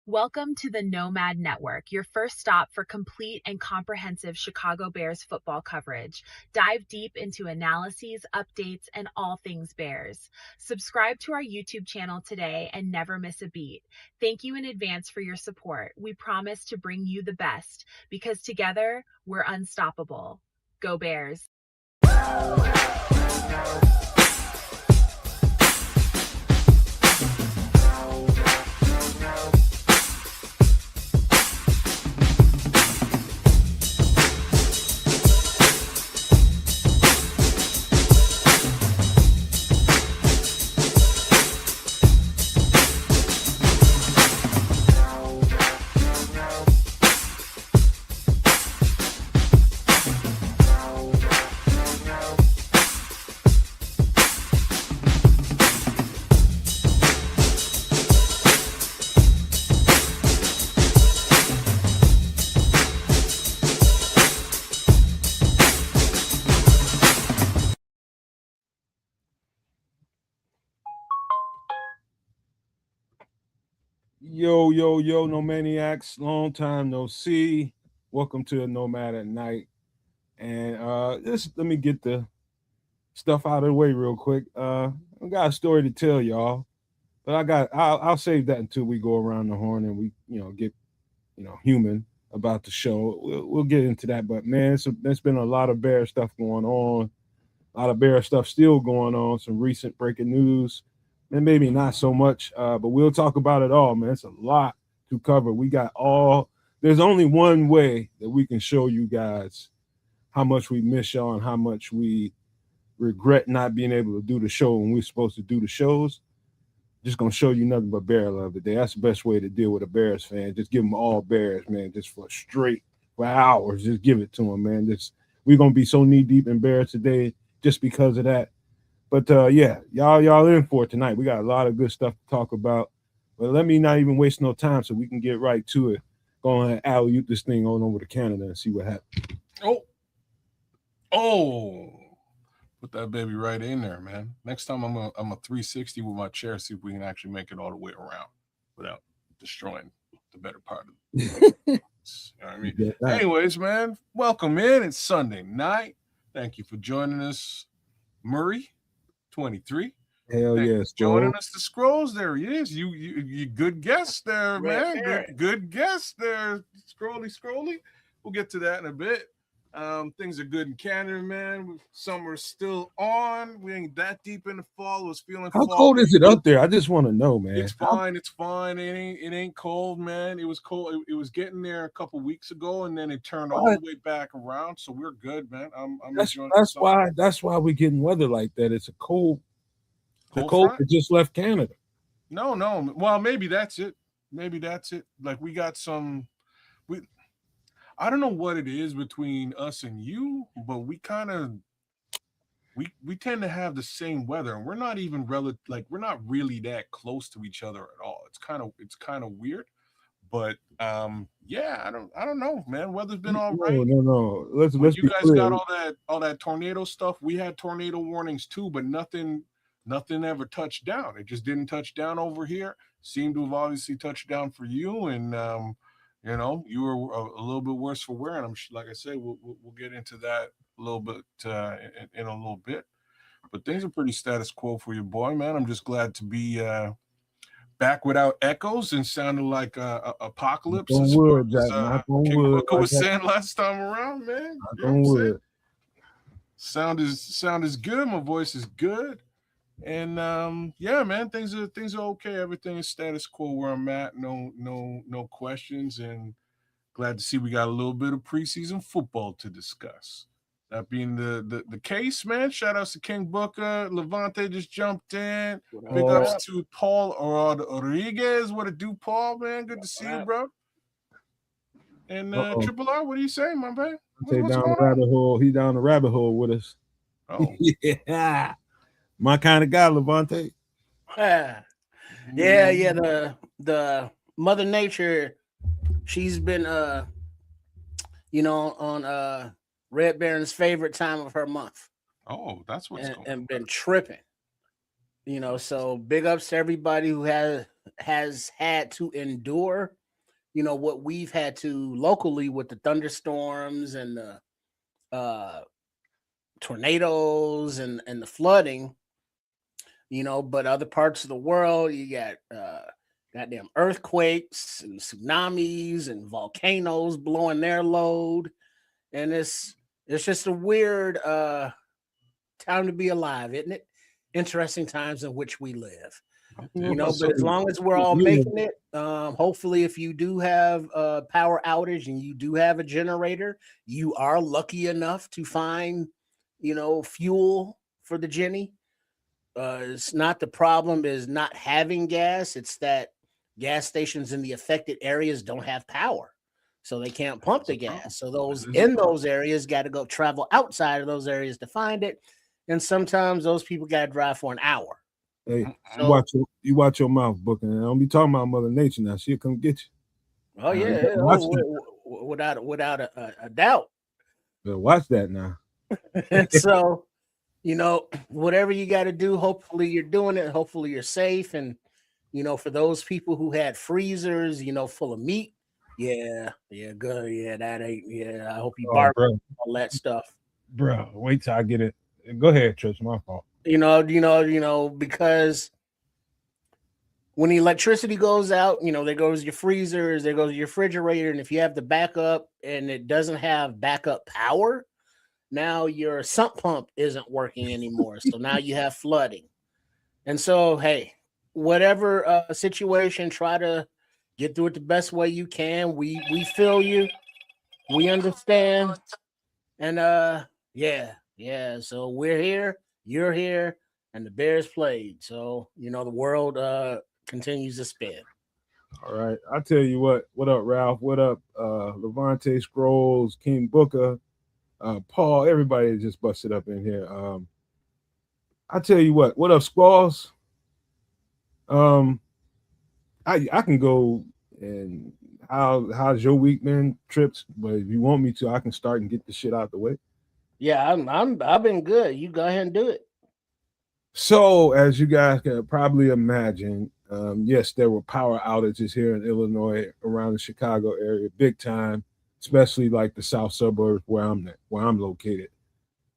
Welcome to the Nomad Network, your first stop for complete and comprehensive Chicago Bears football coverage. Dive deep into analyses, updates, and all things Bears. Subscribe to our YouTube channel today and never miss a beat. Thank you in advance for your support. We promise to bring you the best because together we're unstoppable. Go Bears! Yo, Nomaniacs. Long time no see. Welcome to the Nomad at Night. And let me get the stuff out of the way real quick. I got a story to tell y'all, but I'll save that until we go around the horn and we get human about the show. We'll get into that. But man, there's been a lot of Bear stuff going on. A lot of Bear stuff still going on. Some recent breaking news. And maybe not so much, but we'll talk about it all, man. It's a lot to cover. There's only one way that we can show you guys how much we miss y'all and how much we regret not being able to do the show when we're supposed to do the shows. Just going to show you nothing but Bear love today. That's the best way to deal with a Bears fan. Just give them all Bears, man, just for hours. Just give it to them, man. We're going to be so knee-deep in Bears today just because of that. But yeah, y'all in for it tonight. We got a lot of good stuff to talk about. But let me not even waste no time so we can get right to it. Go on and alley-oop this thing on over to Canada and see what happens. Oh, put that baby right in there, man. Next time I'm a 360 with my chair, see if we can actually make it all the way around without destroying the better part of it. You know what I mean? Anyways, man, welcome in. It's Sunday night. Thank you for joining us, Murray. 23. Hell yes, joining us. The Scrolls. There he is. You good guess there, man. Good guess there. Scrolly. We'll get to that in a bit. Things are good in Canada, man. Summer's still on. We ain't that deep in the fall. It was feeling. How cold is it up there? I just want to know, man. It's fine. It's fine. It ain't cold, man. It was cold. It was getting there a couple weeks ago, and then it turned all the way back around. So we're good, man. I'm enjoying. That's why we're getting weather like that. It's a cold. The cold that just left Canada. No. Well, maybe that's it. Like we got some. I don't know what it is between us and you, but we kind of we tend to have the same weather, and we're not even we're not really that close to each other at all. It's kind of weird, but yeah, I don't know, man. Weather's been all right. No. Let's you guys got all that tornado stuff. We had tornado warnings too, but nothing ever touched down. It just didn't touch down over here. Seemed to have obviously touched down for you, and you were a little bit worse for wear. And like I said, we'll get into that a little bit in a little bit. But things are pretty status quo for your boy, man. I'm just glad to be back without echoes and sounding like apocalypse. King Booker was saying last time around, man. Sound is good. My voice is good. And yeah, man, things are okay. Everything is status quo where I'm at. No questions. And glad to see we got a little bit of preseason football to discuss. That being the case, man. Shout outs to King Booker. Levante just jumped in. Big ups to Paul Rodriguez. What it do, Paul, man? Good to see you, bro. And Triple R, what do you say, my man? He's down the rabbit hole with us. Oh. Yeah. My kind of guy, Levante. Yeah. The Mother Nature, she's been on Red Baron's favorite time of her month. Oh, that's what's going on. And been tripping. So big ups to everybody who has had to endure what we've had to locally with the thunderstorms and the tornadoes and the flooding, but other parts of the world, you got goddamn earthquakes and tsunamis and volcanoes blowing their load. And it's just a weird time to be alive, isn't it? Interesting times in which we live. But as long as we're all making it, hopefully if you do have a power outage and you do have a generator, you are lucky enough to find, fuel for the Jenny. It's not the problem is not having gas. It's that gas stations in the affected areas don't have power. So they can't pump the gas. So those in those areas got to go travel outside of those areas to find it. And sometimes those people got to drive for an hour. Hey, you watch your mouth, Booker. And I don't be talking about Mother Nature now. She'll come get you. Oh yeah, without a doubt. But watch that now. So, whatever you got to do, hopefully you're doing it. Hopefully you're safe. And for those people who had freezers, full of meat, yeah, good, yeah, that ain't, yeah. I hope you barbecue all that stuff, bro. Wait till I get it. Go ahead, Trish. My fault. Because when the electricity goes out, there goes your freezers, there goes your refrigerator, and if you have the backup and it doesn't have backup power, now your sump pump isn't working anymore. So now you have flooding. And so, hey, whatever situation, try to get through it the best way you can. We feel you, we understand, and yeah. So we're here. You're here, and the Bears played. So, the world continues to spin. All right. I tell you what. What up, Ralph? What up, Levante Scrolls, King Booker, Paul, everybody just busted up in here. I tell you what up, Squalls? I can go and how's your week been, Trips? But if you want me to, I can start and get the shit out the way. Yeah, I've been good. You go ahead and do it. So, as you guys can probably imagine, yes, there were power outages here in Illinois, around the Chicago area, big time, especially like the south suburbs where I'm located.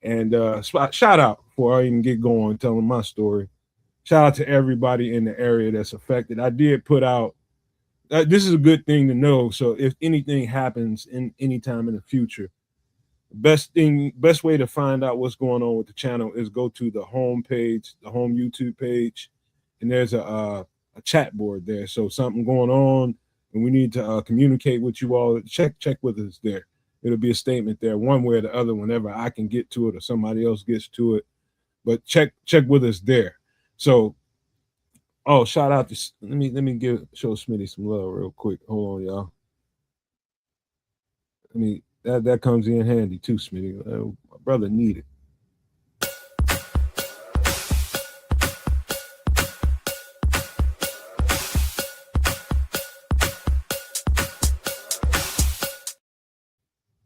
And shout out before I even get going telling my story. Shout out to everybody in the area that's affected. I did put out. This is a good thing to know. So if anything happens in any time in the future, best way to find out what's going on with the channel is go to the home page, the home YouTube page, and there's a chat board there. So something going on and we need to communicate with you all, check with us there. It'll be a statement there one way or the other whenever I can get to it or somebody else gets to it. But check with us there. So shout out to let me show Smitty some love real quick. Hold on, y'all. That comes in handy too, Smitty. My brother needed.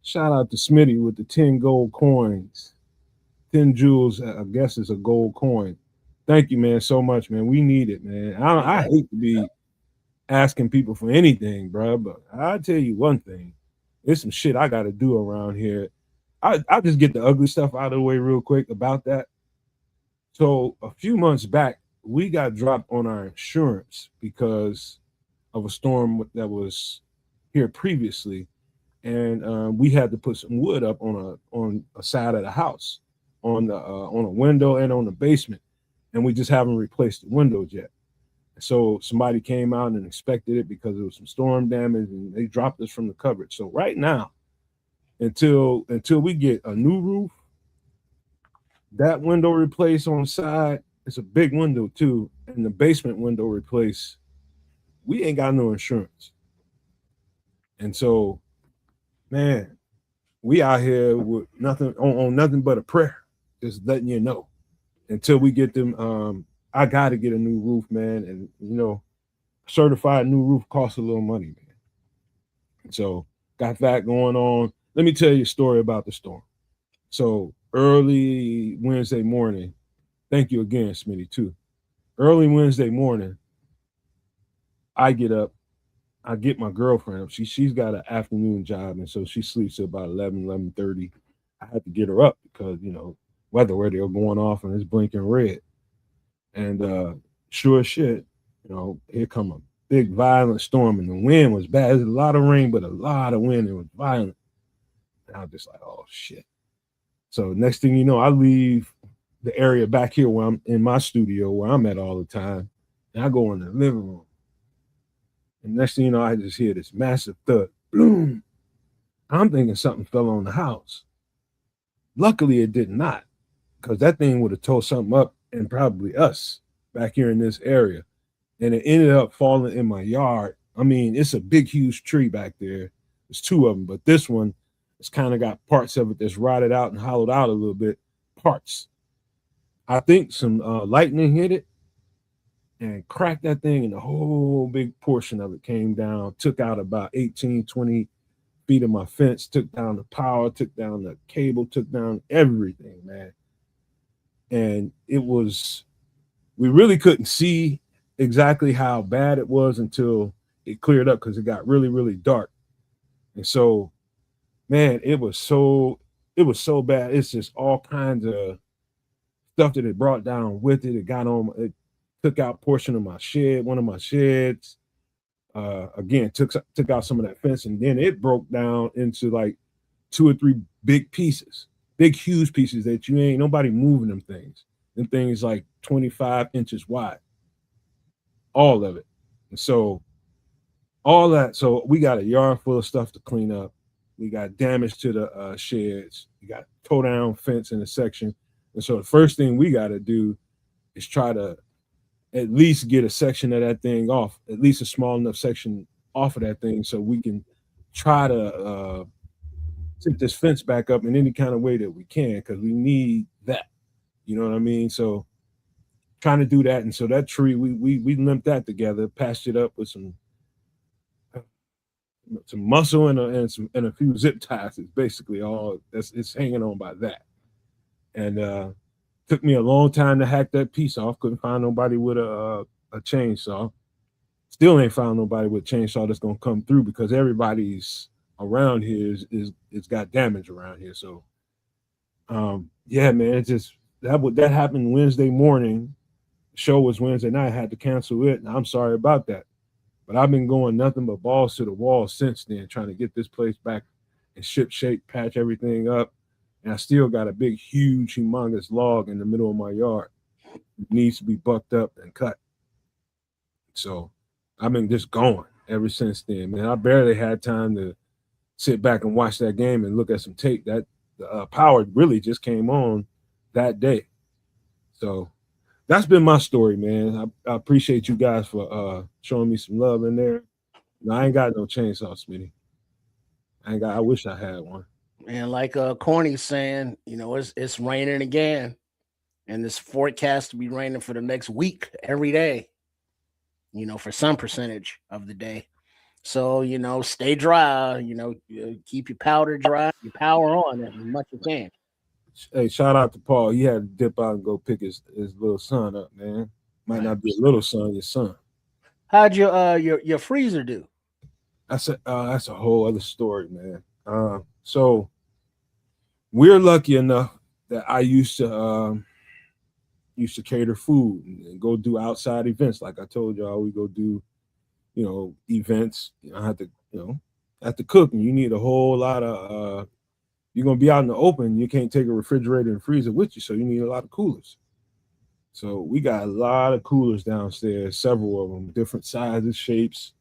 Shout out to Smitty with the 10 gold coins. 10 jewels, I guess is a gold coin. Thank you, man, so much, man. We need it, man. I hate to be asking people for anything, bro, but I'll tell you one thing. There's some shit I got to do around here. I'll just get the ugly stuff out of the way real quick about that. So a few months back, we got dropped on our insurance because of a storm that was here previously. And we had to put some wood up on a side of the house, on a window and on the basement. And we just haven't replaced the windows yet. So somebody came out and inspected it because there was some storm damage and they dropped us from the coverage. So right now, until we get a new roof, that window replaced on the side, it's a big window too, and the basement window replaced, we ain't got no insurance. And so, man, we out here with nothing on nothing but a prayer, just letting you know. Until we get them, I got to get a new roof, man. And, certified new roof costs a little money, man. So got that going on. Let me tell you a story about the storm. So early Wednesday morning, thank you again, Smitty, too. Early Wednesday morning, I get up I get my girlfriend up. She's got an afternoon job, and so she sleeps at about 11:30. I had to get her up because weather radio going off and it's blinking red. And sure as shit, here come a big violent storm, and the wind was bad. There's a lot of rain, but a lot of wind. It was violent. And I was just like, oh shit. So next thing you know, I leave the area back here where I'm in my studio where I'm at all the time, and I go in the living room. And next thing you know, I just hear this massive thud. Boom. I'm thinking something fell on the house. Luckily, it did not, because that thing would have tore something up and probably us back here in this area. And it ended up falling in my yard. I mean, it's a big, huge tree back there. There's two of them, but this one, it's kind of got parts of it that's rotted out and hollowed out a little bit. Parts. I think some lightning hit it and cracked that thing, and the whole big portion of it came down, took out about 18, 20 feet of my fence, took down the power, took down the cable, took down everything, man. And we really couldn't see exactly how bad it was until it cleared up, because it got really, really dark. And so, man, it was so bad. It's just all kinds of stuff that it brought down with it. It took out a portion of my shed, one of my sheds. Again, took out some of that fence, and then it broke down into like 2 or 3 big pieces, big, huge pieces that you ain't nobody moving them things. Them things like 25 inches wide, all of it. And so all that, so we got a yard full of stuff to clean up. We got damage to the sheds. We got toe down fence in a section. And so the first thing we got to do is try to at least get a section of that thing off, at least a small enough section off of that thing, so we can try to set this fence back up in any kind of way that we can, because we need that. You know what I mean? So trying to do that. And so that tree, we limped that together, patched it up with some muscle and a few zip ties. It's basically all it's hanging on by that. And took me a long time to hack that piece off. Couldn't find nobody with a chainsaw. Still ain't found nobody with a chainsaw that's gonna come through, because everybody's around here is got damage around here. So yeah, man, it just that happened Wednesday morning. The show was Wednesday night. I had to cancel it, and I'm sorry about that. But I've been going nothing but balls to the wall since then, trying to get this place back in ship shape, patch everything up. And I still got a big, huge, humongous log in the middle of my yard. It needs to be bucked up and cut. So I've been just going ever since then, man. I barely had time to sit back and watch that game and look at some tape. That power really just came on that day. So that's been my story, man. I appreciate you guys for showing me some love in there. I ain't got no chainsaw, Smitty. I wish I had one. And like Corny's saying, it's raining again, and this forecast to be raining for the next week every day, for some percentage of the day. So, stay dry, keep your powder dry, your power on as much as you can. Hey, shout out to Paul. He had to dip out and go pick his little son up, man. Might not be a little son, your son. How'd your freezer do? That's a whole other story, man. So we're lucky enough that I used to cater food and go do outside events. Like I told y'all, we go do, events. I have to cook, and you need a whole lot of you're gonna be out in the open. You can't take a refrigerator and freezer with you, so you need a lot of coolers. So we got a lot of coolers downstairs, several of them, different sizes, shapes,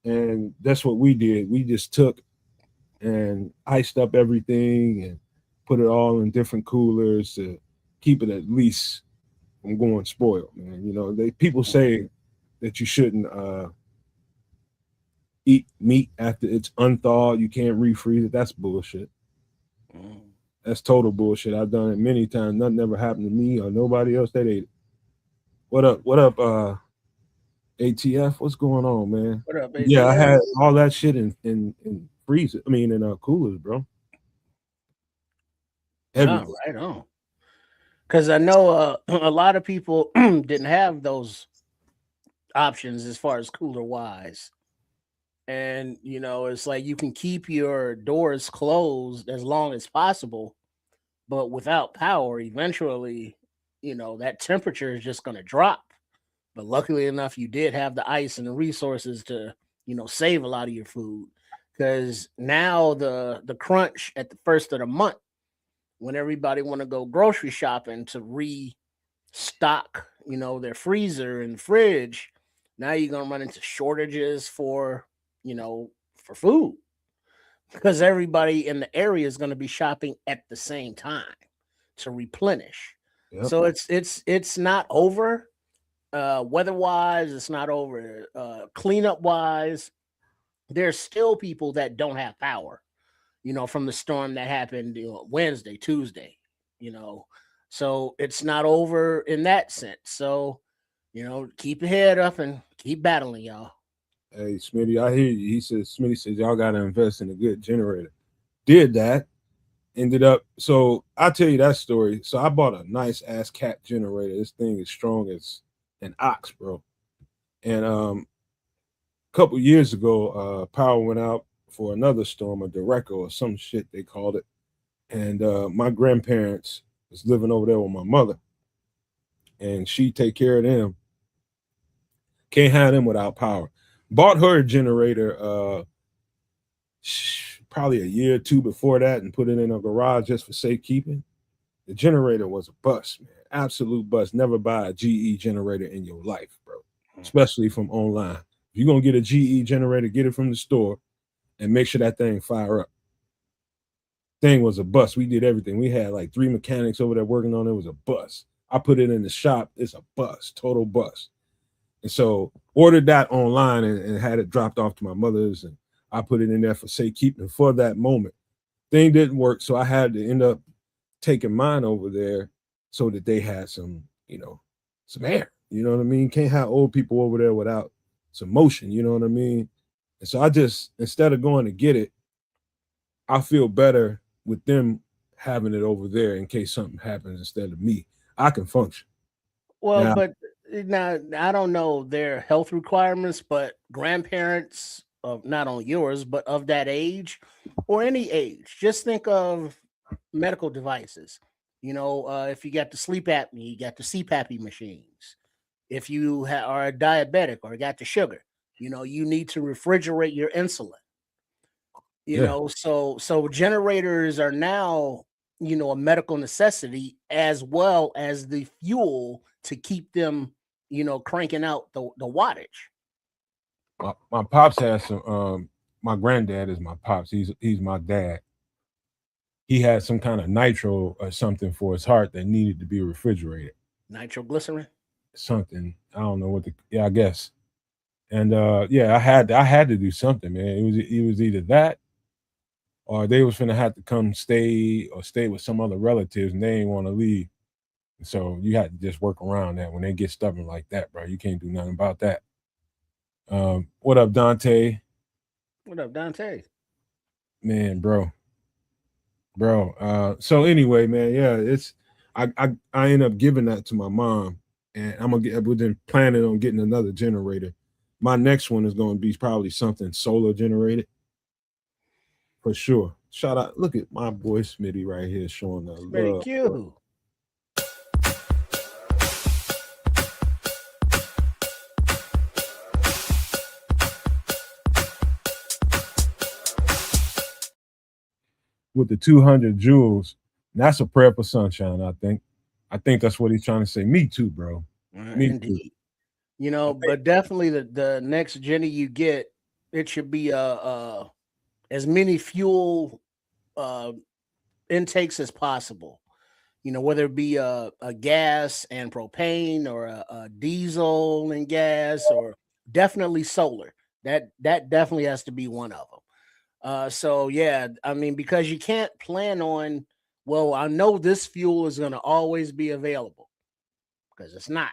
and that's what we did. We just took and iced up everything and put it all in different coolers to keep it at least from going spoiled, man. People say that you shouldn't eat meat after it's unthawed. You can't refreeze it. That's bullshit. That's total bullshit. I've done it many times. Nothing ever happened to me or nobody else that ate it. What up, ATF? What's going on, man? What up, ATF? Yeah, I had all that shit in freezer. In coolers, bro. Oh, right on. Because I know a lot of people didn't have those options as far as cooler wise. And it's like you can keep your doors closed as long as possible, but without power, eventually, that temperature is just going to drop. But luckily enough, you did have the ice and the resources to, save a lot of your food. Because now the crunch at the first of the month, when everybody want to go grocery shopping to restock, their freezer and fridge, now you're gonna run into shortages for food because everybody in the area is going to be shopping at the same time to replenish. Yep. So it's not over weather wise, it's not over cleanup wise. There's still people that don't have power, from the storm that happened Wednesday, Tuesday, so it's not over in that sense. So, keep your head up and keep battling, y'all. Hey, Smitty, I hear you. Smitty says y'all got to invest in a good generator. Did that. Ended up, so I'll tell you that story. So I bought a nice ass cat generator. This thing is strong as an ox, bro. And a couple years ago, power went out for another storm, a Derecho or some shit they called it. And my grandparents was living over there with my mother, and she take care of them. Can't have them without power. Bought her a generator probably a year or two before that and put it in a garage just for safekeeping. The generator was a bust, man. Absolute bust. Never buy a GE generator in your life, bro. Especially from online. If you're going to get a GE generator, get it from the store and make sure that thing fire up. Thing was a bust. We did everything. We had like 3 mechanics over there working on it. It was a bust. I put it in the shop. It's a bust. Total bust. And so ordered that online and had it dropped off to my mother's, and I put it in there for safekeeping for that moment. Thing didn't work, so I had to end up taking mine over there so that they had some, some air. You know what I mean? Can't have old people over there without some motion. You know what I mean? And so I just, instead of going to get it, I feel better with them having it over there in case something happens instead of me. I can function. Well, Now, but now I don't know their health requirements, but grandparents of not only yours, but of that age or any age, just think of medical devices. If you got the sleep apnea, you got the CPAP machines. If you are a diabetic or got the sugar, you need to refrigerate your insulin. yeah. So generators are now, a medical necessity as well as the fuel to keep them, cranking out the wattage. My pops has some. My granddad is my pops. He's my dad. He had some kind of nitro or something for his heart that needed to be refrigerated. Nitroglycerin. Something I don't know what the I guess. And yeah, I had to do something, man. It was either that or they was gonna have to come stay with some other relatives and they ain't want to leave. So you had to just work around that when they get stubborn like that, bro. You can't do nothing about that. What up, Dante? What up, Dante? Man, bro. So anyway, man, yeah, it's I end up giving that to my mom, and we've been planning on getting another generator. My next one is going to be probably something solar generated for sure. Shout out, look at my boy Smitty right here showing the love. vidIQ. With the 200 joules. That's a prayer for sunshine, I think. I think that's what he's trying to say. Me too, bro. Me Indeed. too. But definitely the next Jenny you get, it should be as many fuel intakes as possible. Whether it be a gas and propane or a diesel and gas, or definitely solar. That definitely has to be one of them. So yeah, I mean, because you can't plan on, well, I know this fuel is going to always be available, because it's not.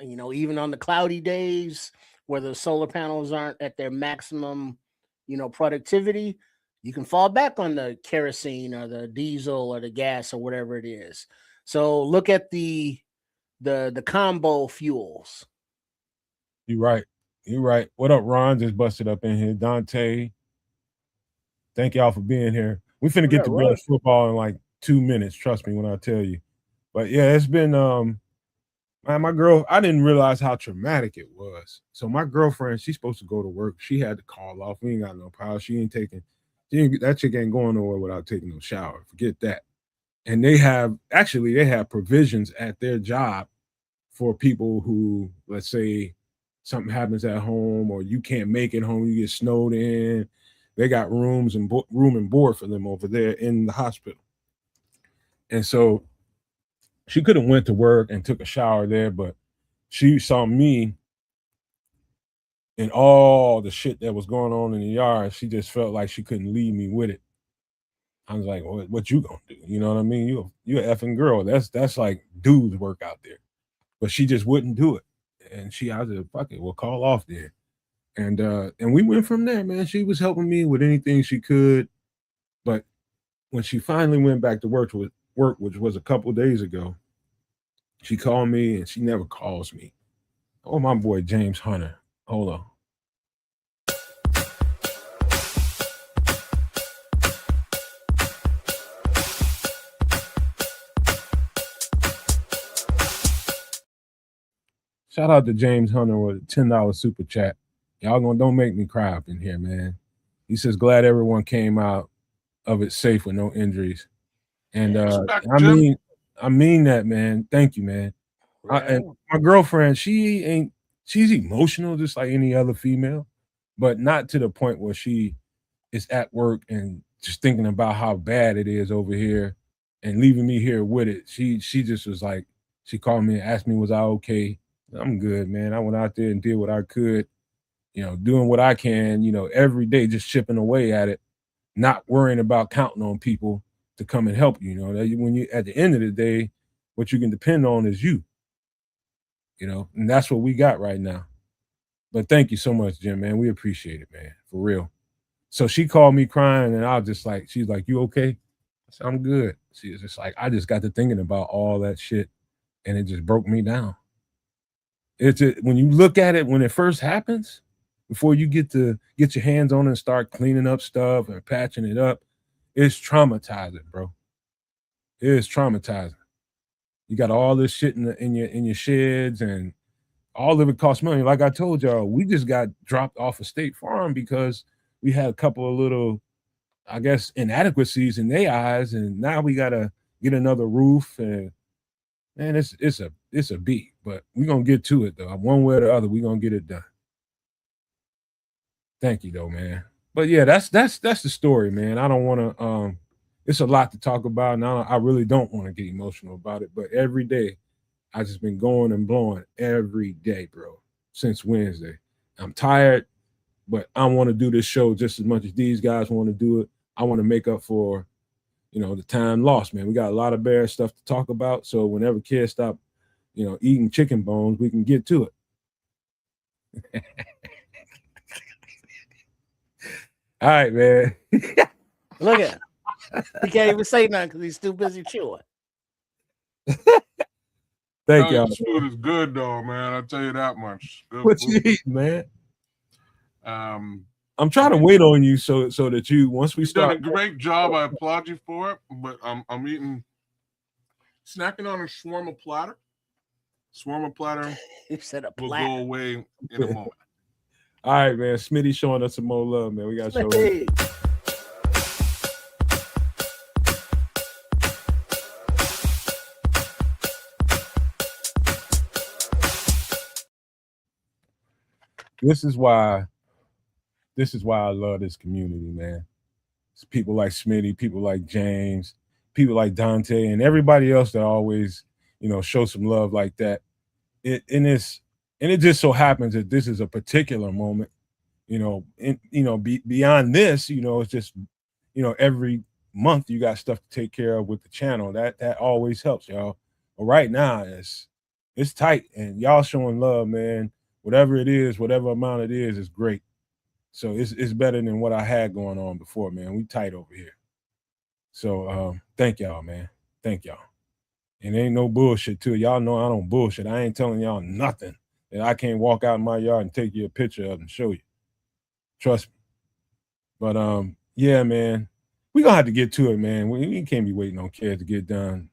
Even on the cloudy days where the solar panels aren't at their maximum, productivity, you can fall back on the kerosene or the diesel or the gas or whatever it is. So look at the combo fuels. You're right. You're right. What up, Ron? Just busted up in here. Dante, thank y'all for being here. We finna get to real football in like 2 minutes. Trust me when I tell you. But yeah, it's been my girl. I didn't realize how traumatic it was. So my girlfriend, she's supposed to go to work. She had to call off. We ain't got no power. She ain't taking. That chick ain't going nowhere without taking no shower. Forget that. And they have provisions at their job for people who, let's say, something happens at home or you can't make it home, you get snowed in. They got room and board for them over there in the hospital. And so she could have went to work and took a shower there, but she saw me and all the shit that was going on in the yard. She just felt like she couldn't leave me with it. I was like, well, what you gonna do? You know what I mean? You an effing girl. That's like dudes work out there. But she just wouldn't do it. And I said, fuck it, we'll call off there. And we went from there, man. She was helping me with anything she could. But when she finally went back to work, which was a couple of days ago, she called me and she never calls me. Oh, my boy James Hunter. Hold on. Shout out to James Hunter with a $10 super chat. Y'all don't make me cry up in here, man. He says, glad everyone came out of it safe with no injuries. And I mean that, man. Thank you, man. And my girlfriend, she's emotional just like any other female, but not to the point where she is at work and just thinking about how bad it is over here and leaving me here with it. She just was like, she called me and asked me, was I okay? I'm good, man. I went out there and did what I could, doing what I can, every day, just chipping away at it, not worrying about counting on people to come and help you. When you at the end of the day, what you can depend on is you. And that's what we got right now. But thank you so much, Jim, man. We appreciate it, man, for real. So she called me crying, and I was just like, she's like, you okay? I said, I'm good. She was just like, I just got to thinking about all that shit, and it just broke me down. When you look at it, when it first happens, before you get your hands on it and start cleaning up stuff and patching it up, it's traumatizing, bro. It is traumatizing. You got all this shit in your sheds, and all of it costs money. Like I told y'all, we just got dropped off of State Farm because we had a couple of little, I guess, inadequacies in their eyes, and now we gotta get another roof. And man, it's a beat, but we're gonna get to it though. One way or the other, we're gonna get it done. Thank you though, man. But yeah, that's the story, man. I don't want to. It's a lot to talk about, and I really don't want to get emotional about it. But every day, I just been going and blowing every day, bro, since Wednesday. I'm tired, but I want to do this show just as much as these guys want to do it. I want to make up for, the time lost, man. We got a lot of bear stuff to talk about. So whenever kids stop, eating chicken bones, we can get to it. All right, man. Look at him. He can't even say nothing because he's too busy chewing. Thank y'all. This food is good though, man. I'll tell you that much. Good what food. You eating, man? I'm trying to wait on you so that once we start. You've done a great job. I applaud you for it. But I'm snacking on a shawarma platter. Shawarma platter. You said a will platter. go away in a moment. All right, man. Smitty showing us some more love, man. We got to show him. This is why I love this community, man. It's people like Smitty, people like James, people like Dante, and everybody else that always, show some love like that. It just so happens that this is a particular moment, beyond this, it's just, every month you got stuff to take care of with the channel. That always helps, y'all. But right now it's tight, and y'all showing love, man. Whatever it is, whatever amount it is great. So it's better than what I had going on before, man. We tight over here. So thank y'all, man. Thank y'all. And ain't no bullshit too. Y'all know I don't bullshit. I ain't telling y'all nothing And I can't walk out in my yard and take you a picture of and show you. Trust me. But yeah, man, we're gonna have to get to it, man. We can't be waiting on Kev to get done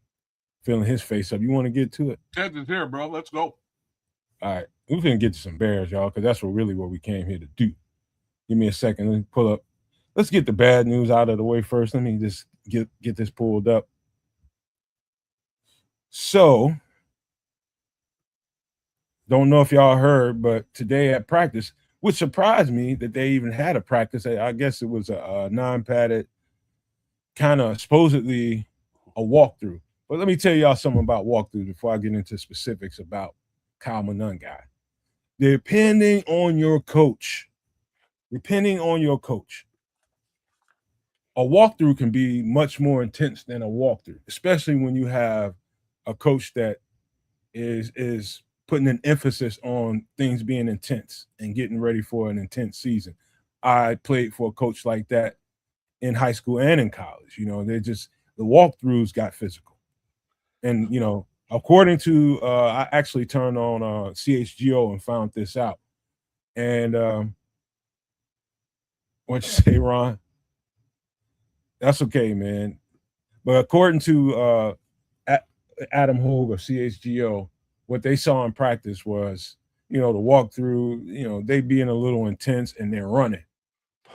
filling his face up. You want to get to it? Ted is here, bro. Let's go. All right. We're gonna get to some Bears, y'all, because that's what we came here to do. Give me a second. Let me pull up. Let's get the bad news out of the way first. Let me just get this pulled up. So, don't know if y'all heard, but today at practice, which surprised me that they even had a practice. I guess it was a non-padded, kind of supposedly a walkthrough. But let me tell y'all something about walkthroughs before I get into specifics about Kyle Monangai. Depending on your coach, a walkthrough can be much more intense than a walkthrough, especially when you have a coach that is putting an emphasis on things being intense and getting ready for an intense season. I played for a coach like that in high school and in college. You know, the walkthroughs got physical. And, you know, according to, I actually turned on CHGO and found this out. And what'd you say, Ron? That's okay, man. But according to Adam Hogue of CHGO, what they saw in practice was, you know, the walkthrough, you know, they being a little intense and they're running.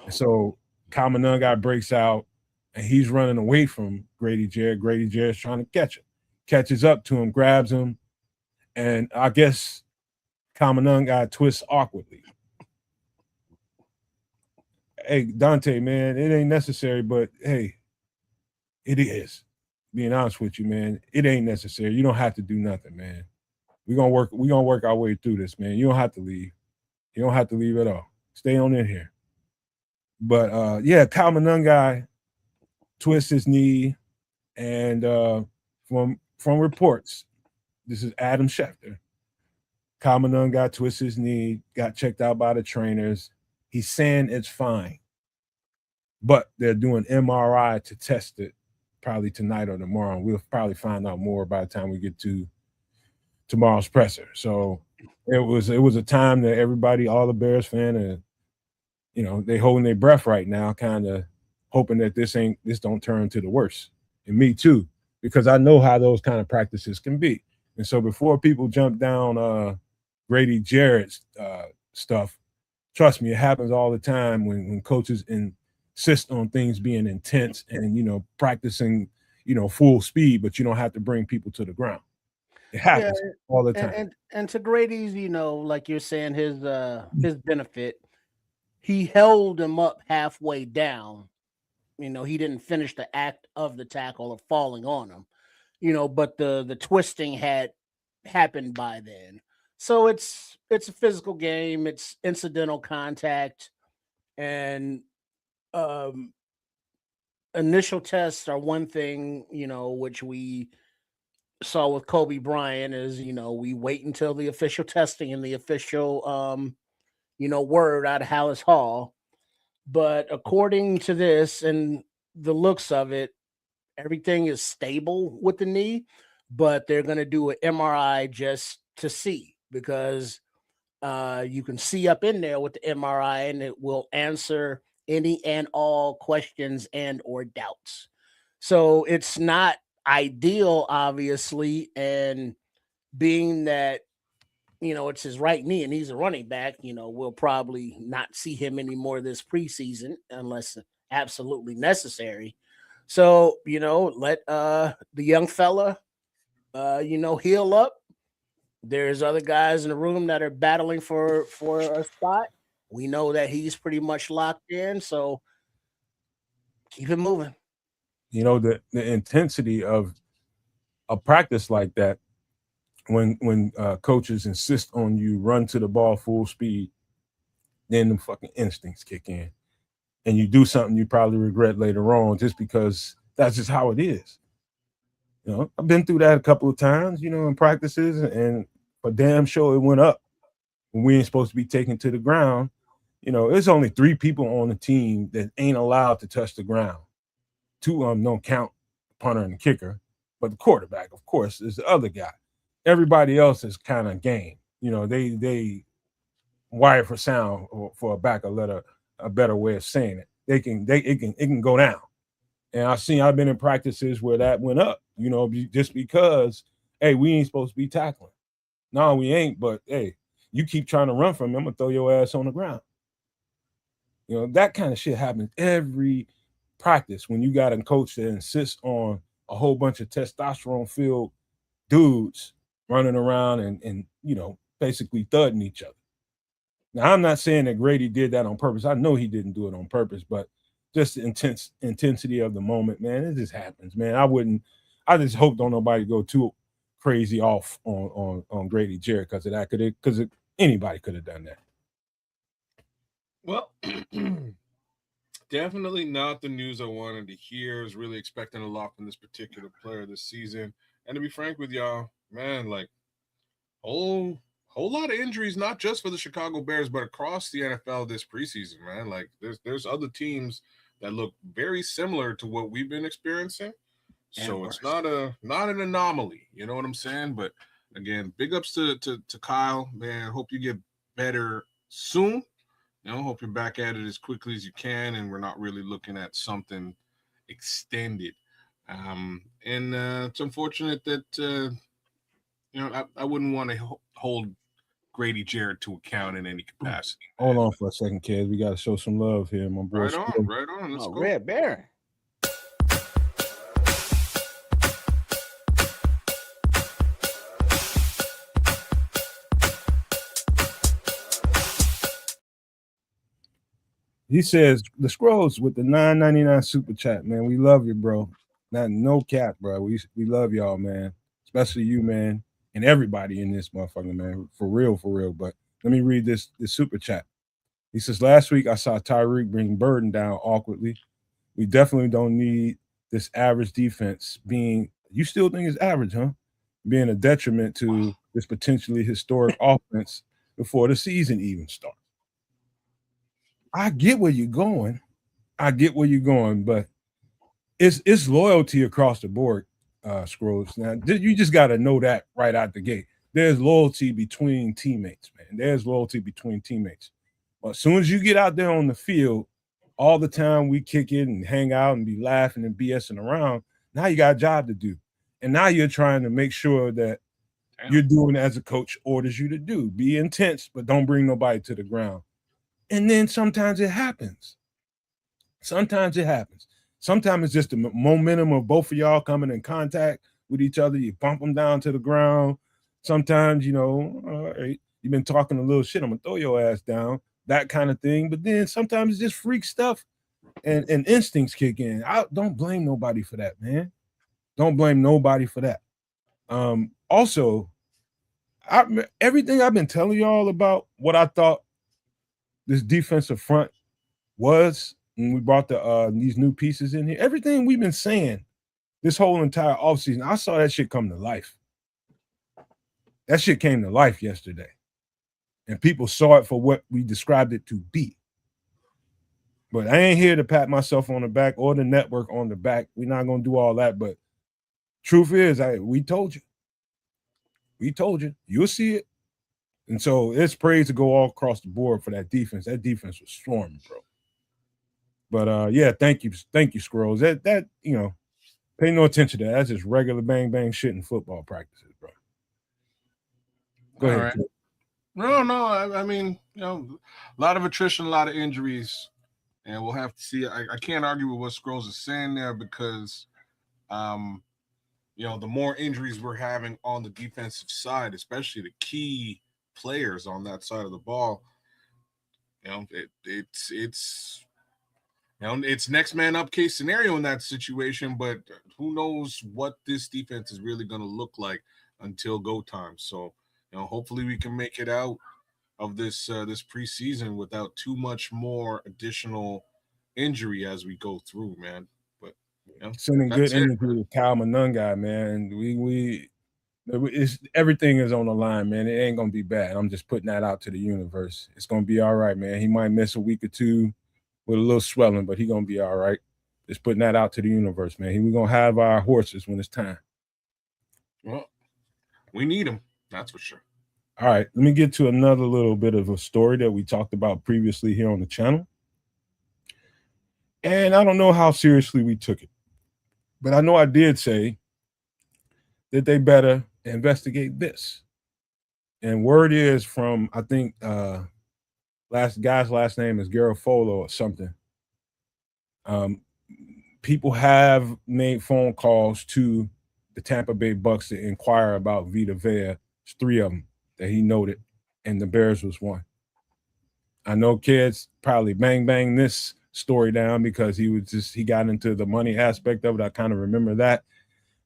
And so Kyle Monangai breaks out and he's running away from Grady Jarrett. Grady Jarrett's trying to catch him. Catches up to him, grabs him, and I guess Kyle Monangai twists awkwardly. Hey, Dante, man, it ain't necessary, but hey, it is. Being honest with you, man, it ain't necessary. You don't have to do nothing, man. We're gonna work our way through this, man. You don't have to leave. You don't have to leave at all. Stay on in here. But yeah, Kyle Monangai twists his knee, and from reports, this is Adam Schefter. Kyle Monangai twists his knee, got checked out by the trainers. He's saying it's fine, but they're doing MRI to test it probably tonight or tomorrow. We'll probably find out more by the time we get to tomorrow's presser. So it was a time that everybody, all the Bears fan, and you know, they holding their breath right now, kind of hoping that this don't turn to the worst. And me too, because I know how those kind of practices can be. And so before people jump down Grady Jarrett's stuff, trust me, it happens all the time when coaches insist on things being intense and, you know, practicing, you know, full speed, but you don't have to bring people to the ground. It happens all the time. And to Grady's, you know, like you're saying, his benefit, he held him up halfway down. You know, he didn't finish the act of the tackle of falling on him, you know, but the twisting had happened by then. So it's a physical game, it's incidental contact, and initial tests are one thing, you know, which we saw with Kobe Bryant is, you know, we wait until the official testing and the official you know, word out of Hallis Hall. But according to this and the looks of it, everything is stable with the knee, but they're going to do an MRI just to see, because you can see up in there with the MRI and it will answer any and all questions and or doubts. So it's not ideal, obviously, and being that, you know, it's his right knee and he's a running back, you know, we'll probably not see him anymore this preseason unless absolutely necessary. So, you know, let the young fella, you know, heal up. There's other guys in the room that are battling for a spot. We know that he's pretty much locked in, so keep it moving. You know, the intensity of a practice like that, when coaches insist on you run to the ball full speed, then the fucking instincts kick in. And you do something you probably regret later on just because that's just how it is. You know, I've been through that a couple of times, you know, in practices, and for damn sure it went up when we ain't supposed to be taken to the ground. You know, there's only 3 people on the team that ain't allowed to touch the ground. 2 of them don't count, the punter and the kicker, but the quarterback, of course, is the other guy. Everybody else is kind of game. they wired for sound or for a back a better way of saying it. It can go down. And I've been in practices where that went up, just because, hey, we ain't supposed to be tackling. No, we ain't, but hey, you keep trying to run from me, I'm gonna throw your ass on the ground. That kind of shit happens every practice when you got a coach that insists on a whole bunch of testosterone filled dudes running around and basically thudding each other. Now, I'm not saying that Grady did that on purpose. I know he didn't do it on purpose, but just the intensity of the moment, man, it just happens, man. I just hope don't nobody go too crazy off on Grady Jarrett because of that, because anybody could have done that. Well, definitely not the news I wanted to hear. I was really expecting a lot from this particular player this season. And to be frank with y'all, man, like whole lot of injuries, not just for the Chicago Bears, but across the NFL this preseason, man. Like there's other teams that look very similar to what we've been experiencing. So it's not an anomaly, you know what I'm saying? But again, big ups to Kyle, man. Hope you get better soon. Hope you're back at it as quickly as you can, and we're not really looking at something extended. And it's unfortunate that I wouldn't want to hold Grady Jarrett to account in any capacity. Hold on for a second, kids. We got to show some love here, my boy. Right on. Let's go. Red Baron. He says the Scrolls with the $9.99 super chat, man. We love you, bro. No cap, bro. We love y'all, man. Especially you, man, and everybody in this motherfucker, man. For real. But let me read this super chat. He says, last week I saw Tyreek bring Burden down awkwardly. We definitely don't need this average defense being. You still think it's average, huh? Being a detriment to this potentially historic offense before the season even starts. I get where you're going. But it's loyalty across the board, Scrolls. Now, you just got to know that right out the gate. There's loyalty between teammates, man. But as soon as you get out there on the field, all the time we kick it and hang out and be laughing and BSing around, now you got a job to do. And now you're trying to make sure that you're doing as a coach orders you to do. Be intense, but don't bring nobody to the ground. And then sometimes it happens. Sometimes it's just the momentum of both of y'all coming in contact with each other. You bump them down to the ground. Sometimes, all right, you've been talking a little shit. I'm going to throw your ass down, that kind of thing. But then sometimes it's just freak stuff and instincts kick in. Don't blame nobody for that, man. Don't blame nobody for that. Also, everything I've been telling y'all about what I thought this defensive front was when we brought these new pieces in here. Everything we've been saying this whole entire offseason, I saw that shit come to life. That shit came to life yesterday. And people saw it for what we described it to be. But I ain't here to pat myself on the back or the network on the back. We're not going to do all that. But truth is, we told you. You'll see it. And so it's praise to go all across the board for that defense. That defense was storming, bro. But yeah, thank you, Squirrels. That pay no attention to that. That's just regular bang bang shit in football practices, bro. Go ahead. Right. No. I mean, a lot of attrition, a lot of injuries, and we'll have to see. I can't argue with what Scrolls is saying there because, the more injuries we're having on the defensive side, especially the key players on that side of the ball, it's next man up case scenario in that situation, but who knows what this defense is really going to look like until go time. So, hopefully we can make it out of this preseason without too much more additional injury as we go through, man. But sending good energy to Kyle Monunga, man. Everything is on the line, man. It ain't gonna be bad. I'm just putting that out to the universe. It's gonna be all right, man. He might miss a week or two with a little swelling, but he's gonna be all right. Just putting that out to the universe, man. We're gonna have our horses when it's time. Well, we need them, that's for sure. All right, let me get to another little bit of a story that we talked about previously here on the channel. And I don't know how seriously we took it, but I know I did say that they better investigate this. And word is from, I think, last last name is Garofolo or something. Um, People have made phone calls to the Tampa Bay Bucks to inquire about Vita Vea. There's 3 of them that he noted, and the Bears was one. I know kids probably bang this story down because he got into the money aspect of it. I kind of remember that.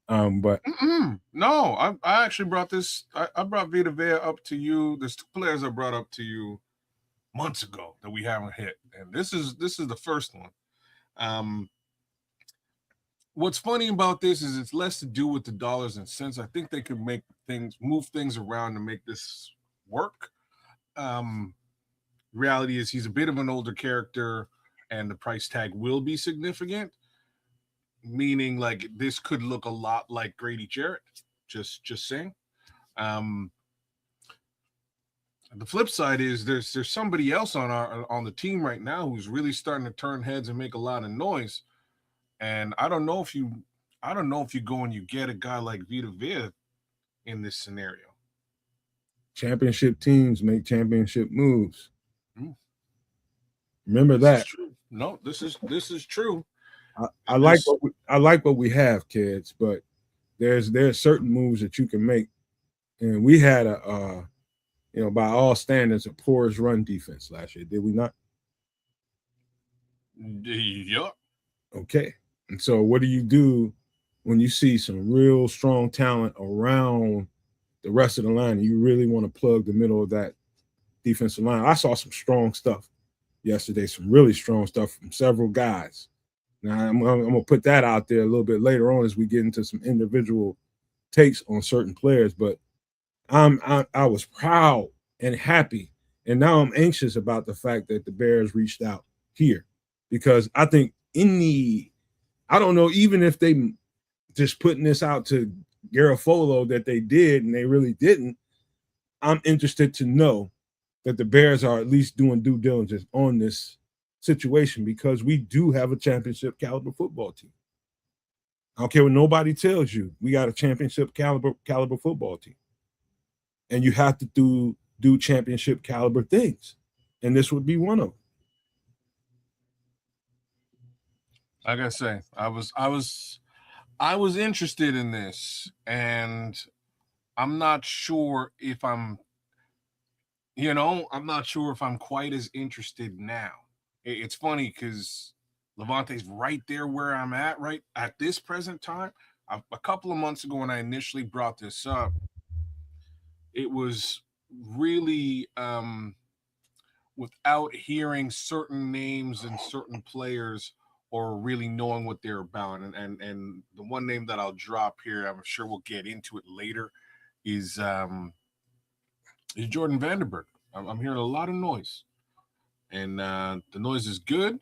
But no, I actually brought this. I brought Vita Vea up to you. There's 2 players I brought up to you months ago that we haven't hit, and this is the first one. What's funny about this is it's less to do with the dollars and cents. I think they could move things around to make this work. Reality is he's a bit of an older character, and the price tag will be significant. Meaning, like, this could look a lot like Grady Jarrett. Just saying. The flip side is there's somebody else on the team right now who's really starting to turn heads and make a lot of noise. And I don't know if you go and you get a guy like Vita Vea in this scenario. Championship teams make championship moves. Remember that. This is true. No, this is true. I like what we have, kids, but there's certain moves that you can make, and we had by all standards, a poorest run defense last year, did we not? Yep. Okay. And so what do you do when you see some real strong talent around the rest of the line and you really want to plug the middle of that defensive line? I saw some strong stuff yesterday, some really strong stuff from several guys. Now, I'm going to put that out there a little bit later on as we get into some individual takes on certain players. But I was proud and happy, and now I'm anxious about the fact that the Bears reached out here, because I think I don't know, even if they just putting this out to Garofolo that they did and they really didn't, I'm interested to know that the Bears are at least doing due diligence on this situation, because we do have a championship caliber football team. I don't care what nobody tells you. We got a championship caliber football team. And you have to do championship caliber things. And this would be one of them. Like I say, I was interested in this, and I'm not sure if I'm quite as interested now. It's funny because Levante's right there where I'm at right at this present time. A couple of months ago when I initially brought this up, it was really without hearing certain names and certain players or really knowing what they're about. And the one name that I'll drop here, I'm sure we'll get into it later, is Jordan Vandenberg. I'm hearing a lot of noise, and the noise is good.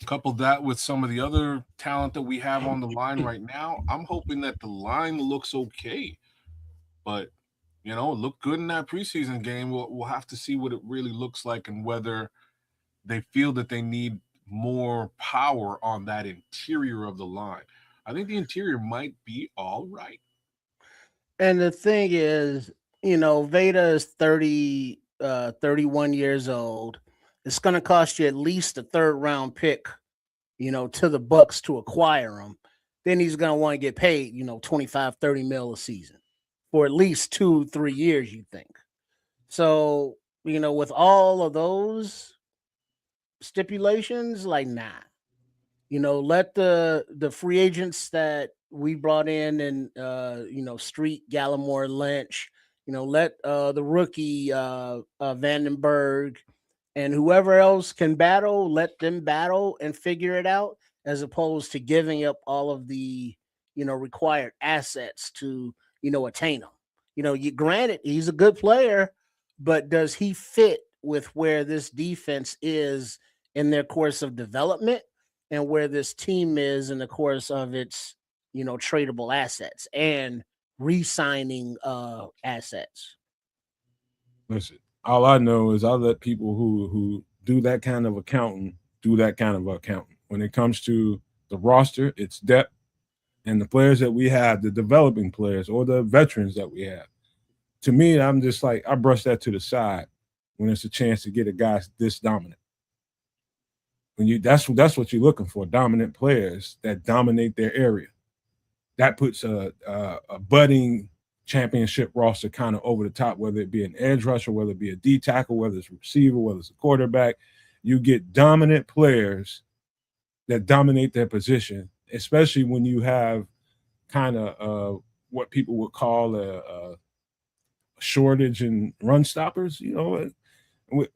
Couple that with some of the other talent that we have on the line right now, I'm hoping that the line looks okay. But it looked good in that preseason game. We'll have to see what it really looks like and whether they feel that they need more power on that interior of the line. I think the interior might be all right. And the thing is, Veda is 31 years old. It's going to cost you at least a 3rd round pick, to the Bucks to acquire him. Then he's going to want to get paid, 25, 30 mil a season for at least 2-3 years, you think. So, with all of those stipulations, like, nah. Let the free agents that we brought in and Street, Gallimore, Lynch, let the rookie Vandenberg and whoever else can battle, let them battle and figure it out, as opposed to giving up all of the required assets to attain them. Granted, he's a good player, but does he fit with where this defense is in their course of development and where this team is in the course of its tradable assets? And re-signing assets? Listen, all I know is I let people who do that kind of accounting do that kind of accounting. When it comes to the roster, it's depth, and the players that we have, the developing players or the veterans that we have. To me, I'm just like I brush that to the side when it's a chance to get a guy this dominant. When you that's what you're looking for, dominant players that dominate their area. That puts a budding championship roster kind of over the top, whether it be an edge rusher, whether it be a D tackle, whether it's a receiver, whether it's a quarterback. You get dominant players that dominate their position, especially when you have kind of what people would call a shortage in run stoppers. You know,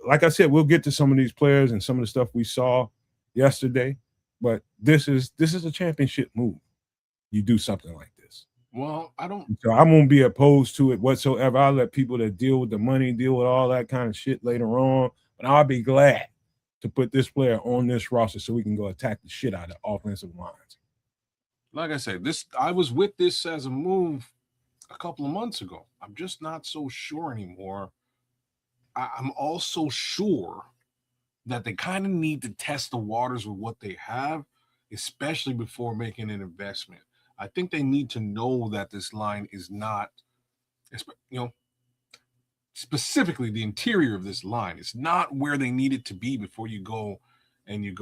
like I said, we'll get to some of these players and some of the stuff we saw yesterday, but this is a championship move. You do something like this. Well, So I won't be opposed to it whatsoever. I'll let people that deal with the money deal with all that kind of shit later on, but I'll be glad to put this player on this roster so we can go attack the shit out of offensive lines. Like I said, I was with this as a move a couple of months ago. I'm just not so sure anymore. I'm also sure that they kind of need to test the waters with what they have, especially before making an investment. I think they need to know that this line is not, specifically the interior of this line. It's not where they need it to be before you go and you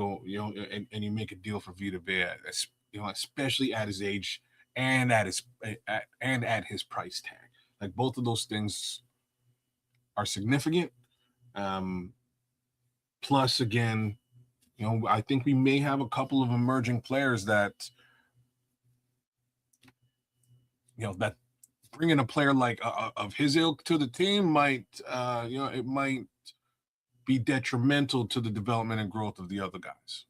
make a deal for Vita Vea, especially at his age and at his price tag. Like both of those things are significant. Plus, again, I think we may have a couple of emerging players that, that bringing a player like of his ilk to the team might, it might be detrimental to the development and growth of the other guys.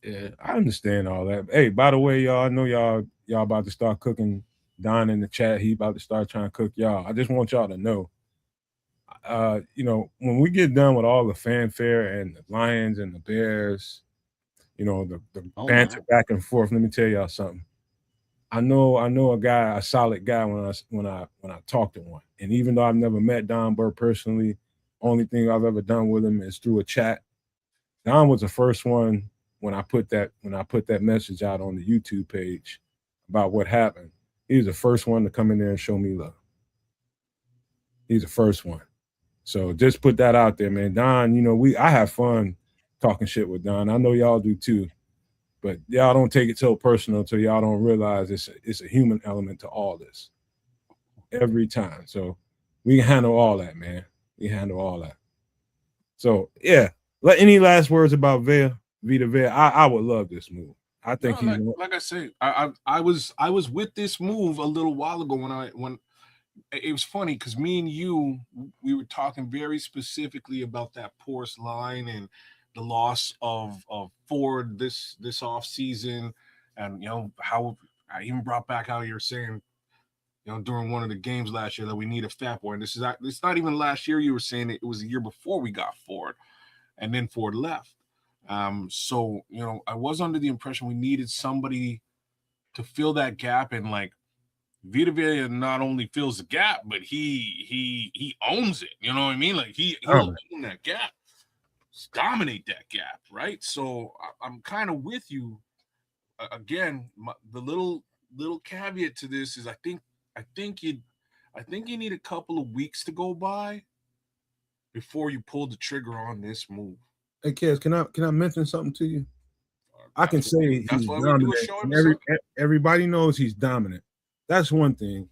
Yeah, I understand all that. Hey, by the way, y'all, I know y'all about to start cooking. Don in the chat, he about to start trying to cook y'all. I just want y'all to know, when we get done with all the fanfare and the Lions and the Bears, the banter back and forth. Let me tell y'all something. I know a solid guy when I talk to one. And even though I've never met Don Burr personally, only thing I've ever done with him is through a chat. Don was the first one when I put that message out on the YouTube page about what happened. He was the first one to come in there and show me love. He's the first one. So just put that out there, man. Don, I have fun talking shit with Don. I know y'all do too. But y'all don't take it so personal until y'all don't realize it's a human element to all this. Every time. So we can handle all that, man. We handle all that. So yeah. Any last words about Vita Vea? I would love this move. I think like I say, I was with this move a little while ago when it was funny because me and you, we were talking very specifically about that porous line and the loss of Ford this off season, and how I even brought back how you're saying, during one of the games last year that we need a fat boy, and it's not even last year. You were saying it was a year before we got Ford, and then Ford left. So I was under the impression we needed somebody to fill that gap, and like Vita Vea not only fills the gap, but he owns it. You know what I mean? Like he'll own that gap, dominate that gap, right? So I'm kind of with you. Again, the little caveat to this is I think you need a couple of weeks to go by before you pull the trigger on this move. Hey, Kez, can I mention something to you? I can say he's dominant. Everybody knows he's dominant. That's one thing.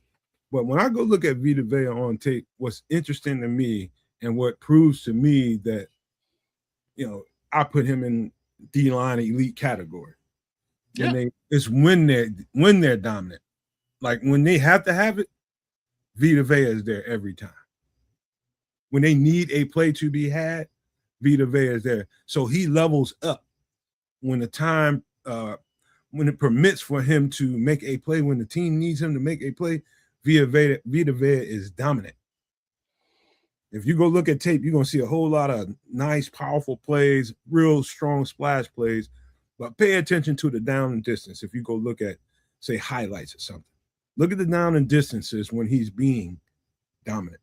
But when I go look at Vita Vea on tape, what's interesting to me and what proves to me that, I put him in D-line elite category. Yeah. It's when they're dominant. Like when they have to have it, Vita Vea is there every time. When they need a play to be had, Vita Vea is there. So he levels up when the time when it permits for him to make a play, when the team needs him to make a play, Vita Vea is dominant. If you go look at tape, you're going to see a whole lot of nice, powerful plays, real strong splash plays, but pay attention to the down and distance. If you go look at, say, highlights or something, Look at the down and distances when he's being dominant.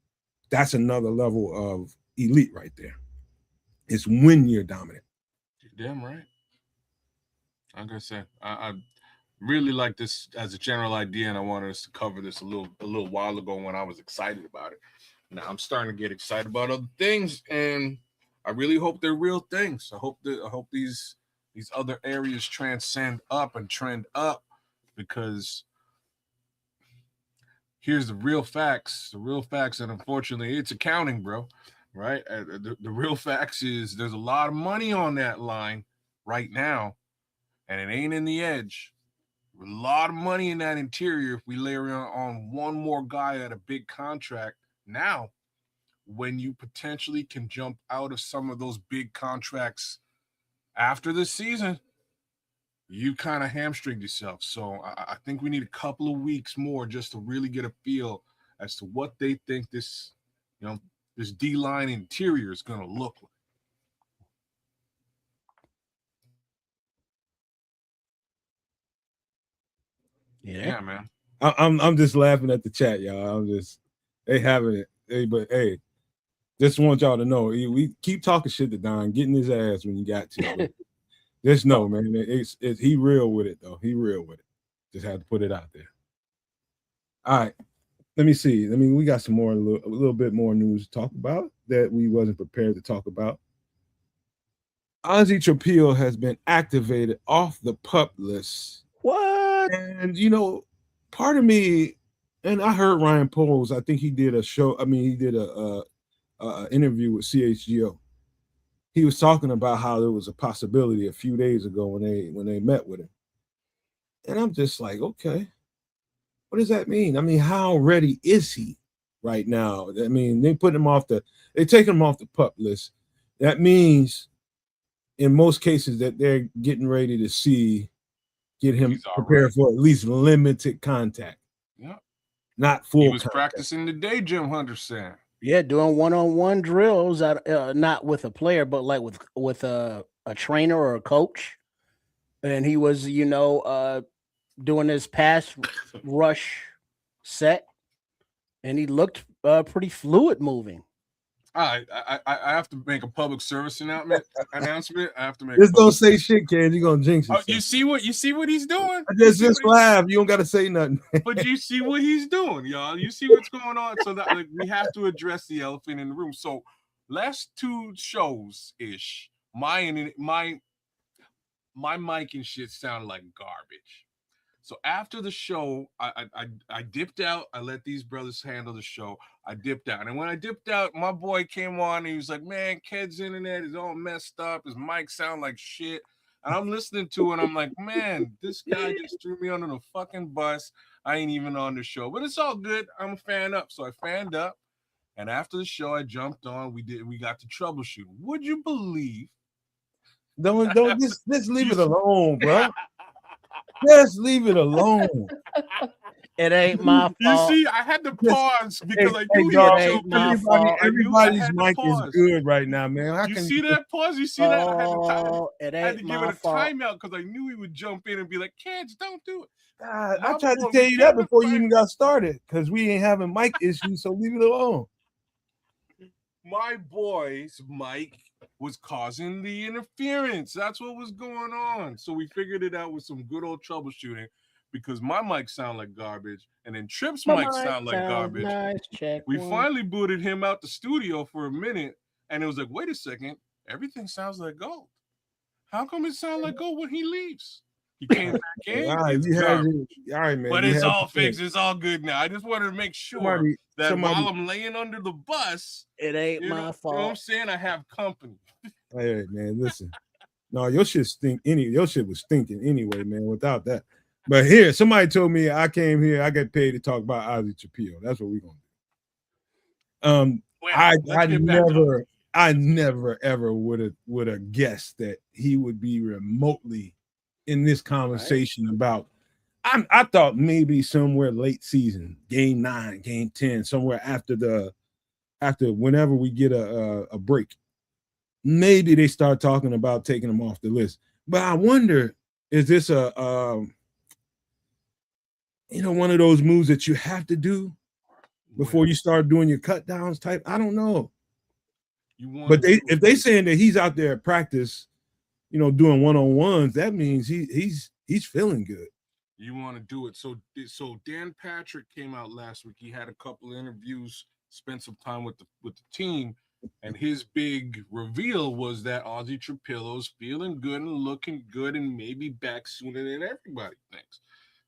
That's another level of elite right there. It's when you're dominant. You're damn right. Like I said, I really like this as a general idea, and I wanted us to cover this a little while ago when I was excited about it. Now I'm starting to get excited about other things, and I really hope they're real things. I hope these other areas transcend up and trend up, because here's the real facts. The real facts, and unfortunately, it's accounting, bro. Right? The real facts is there's a lot of money on that line right now, and it ain't in the edge. A lot of money in that interior if we layer on one more guy at a big contract now, when you potentially can jump out of some of those big contracts after the season, you kind of hamstringed yourself. So I think we need a couple of weeks more just to really get a feel as to what they think this D-line interior is going to look like. Yeah, man. I'm just laughing at the chat, y'all. They having it. But just want y'all to know, we keep talking shit to Don, getting his ass when you got to. Just know, man, it's he real with it though. He real with it. Just had to put it out there. All right, let me see. We got some more, a little bit more news to talk about that we wasn't prepared to talk about. Ozzy Trapeel has been activated off the PUP list. What? And part of me, and I heard Ryan Poles. I think he did a show. He did a interview with CHGO. He was talking about how there was a possibility a few days ago when they met with him, and I'm just like, okay, what does that mean? How ready is he right now? They put him they take him off the PUP list. That means, in most cases, that they're getting ready to get him prepared for at least limited contact. Yeah, not full. He was practicing today, Jim Hunter said. Yeah, doing one-on-one drills, not with a player, but like with a trainer or a coach. And he was, doing his pass rush set, and he looked pretty fluid moving. I have to make a public service announcement. I have to make. Just don't say shit, kid. You're gonna jinx yourself. You see what he's doing? Just laugh. You don't got to say nothing. But you see what he's doing, y'all. You see what's going on. So that we have to address the elephant in the room. So last 2 shows ish, my mic and shit sounded like garbage. So after the show, I dipped out. I let these brothers handle the show. I dipped out. And when I dipped out, my boy came on and he was like, man, Ked's internet is all messed up. His mic sound like shit. And I'm listening to it. And I'm like, man, this guy just threw me under the fucking bus. I ain't even on the show. But it's all good. I'm a fan up. So I fanned up. And after the show, I jumped on. We got to troubleshoot. Would you believe? Don't just leave it alone, bro. Just leave it alone. It ain't my fault. You see, I had to pause because I knew everybody's mic is good right now, man. You see that pause? You see that? It ain't I had to give it a fault. timeout because I knew he would jump in and be like, kids, don't do it. I tried to tell you that before you even got started because we ain't having mic issues, so leave it alone. My boy's mic was causing the interference. That's what was going on. So we figured it out with some good old troubleshooting because my mic sound like garbage and then Tripp's mic sound like garbage. Nice. We finally booted him out the studio for a minute and it was like, wait a second, everything sounds like gold. How come it sounds like gold when he leaves? He came back in. All right, man. But it's all fixed. It's all good now. I just wanted to make sure that while I'm laying under the bus, it ain't my fault. You know what I'm saying? I have company. Hey, man, listen. No, your shit was stinking anyway, man, without that. But here, somebody told me I came here, I got paid to talk about Ozzy Trapeel. That's what we're gonna do. I never ever would have guessed that he would be remotely in this conversation about. I thought maybe somewhere late season, game 9, game 10, somewhere after whenever we get a break. Maybe they start talking about taking him off the list. But I wonder, is this one of those moves that you have to do before you start doing your cut downs type. I don't know. But if they saying that he's out there at practice, doing one-on-ones, that means he's feeling good. You want to do it. So Dan Patrick came out last week. He had a couple of interviews, spent some time with the team, and his big reveal was that Ozzy Trapillo's feeling good and looking good and maybe back sooner than everybody thinks.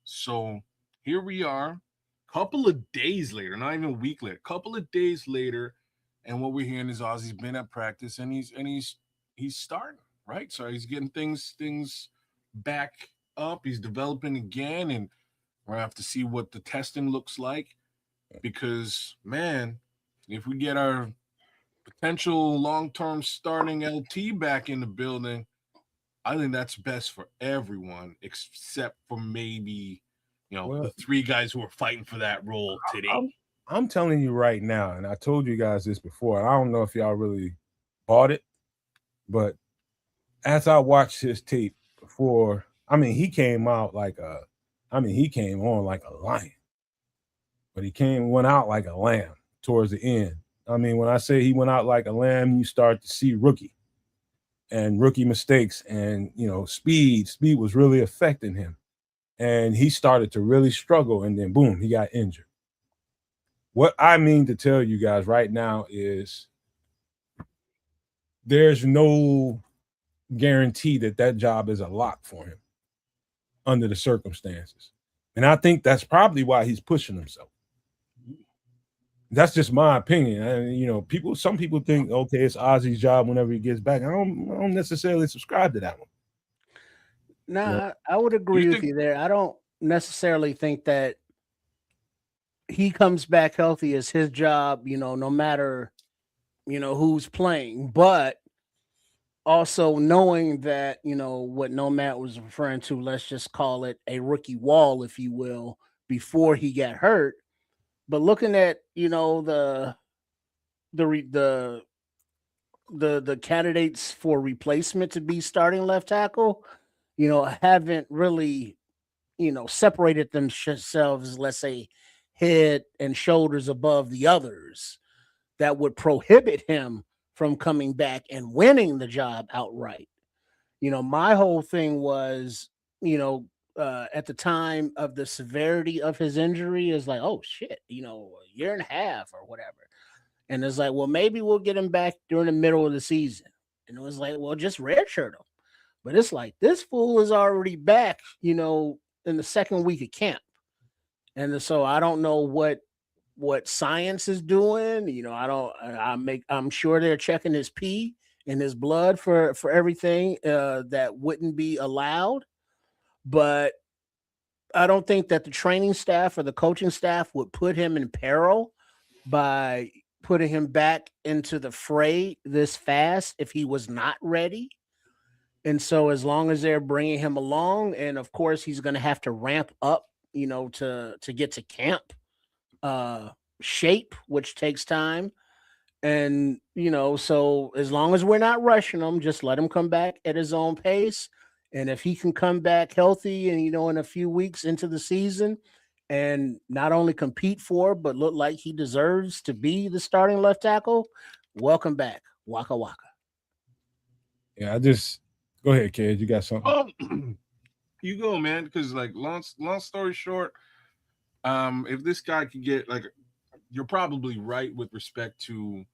So here we are, a couple of days later, not even a week later, a couple of days later, and what we're hearing is Ozzy's been at practice and he's starting, right? So he's getting things back up. He's developing again, and we're gonna have to see what the testing looks like, because man, if we get our potential long-term starting LT back in the building, I think that's best for everyone except for maybe the three guys who are fighting for that role today. I'm telling you right now, and I told you guys this before, I don't know if y'all really bought it, but as I watched his tape before, he came out he came on like a lion, but he went out like a lamb towards the end. When I say he went out like a lamb, you start to see rookie mistakes, and speed was really affecting him, and he started to really struggle, and then boom, he got injured. What I mean to tell you guys right now is there's no guarantee that job is a lock for him under the circumstances. And I think that's probably why he's pushing himself. That's just my opinion. And, some people think, okay, it's Ozzy's job whenever he gets back. I don't necessarily subscribe to that one. No, I would agree with you there. I don't necessarily think that he comes back healthy as his job, no matter, who's playing, but also knowing that, what Nomad was referring to, let's just call it a rookie wall, if you will, before he got hurt. But looking at, the candidates for replacement to be starting left tackle, haven't really, separated themselves, let's say, head and shoulders above the others that would prohibit him from coming back and winning the job outright. My whole thing was, at the time of the severity of his injury is like, oh shit, a year and a half or whatever. And it's like, well, maybe we'll get him back during the middle of the season. And it was like, well, just redshirt him. But it's like, this fool is already back, in the second week of camp. And so I don't know what science is doing. I'm sure they're checking his pee and his blood for everything that wouldn't be allowed. But I don't think that the training staff or the coaching staff would put him in peril by putting him back into the fray this fast if he was not ready. And so as long as they're bringing him along, and of course he's going to have to ramp up, to get to camp shape, which takes time. And, so as long as we're not rushing him, just let him come back at his own pace. And if he can come back healthy and, in a few weeks into the season and not only compete for, but look like he deserves to be the starting left tackle, welcome back. Waka waka. Yeah, go ahead, kid. You got something? You go, man. Because long story short, if this guy could get you're probably right with respect to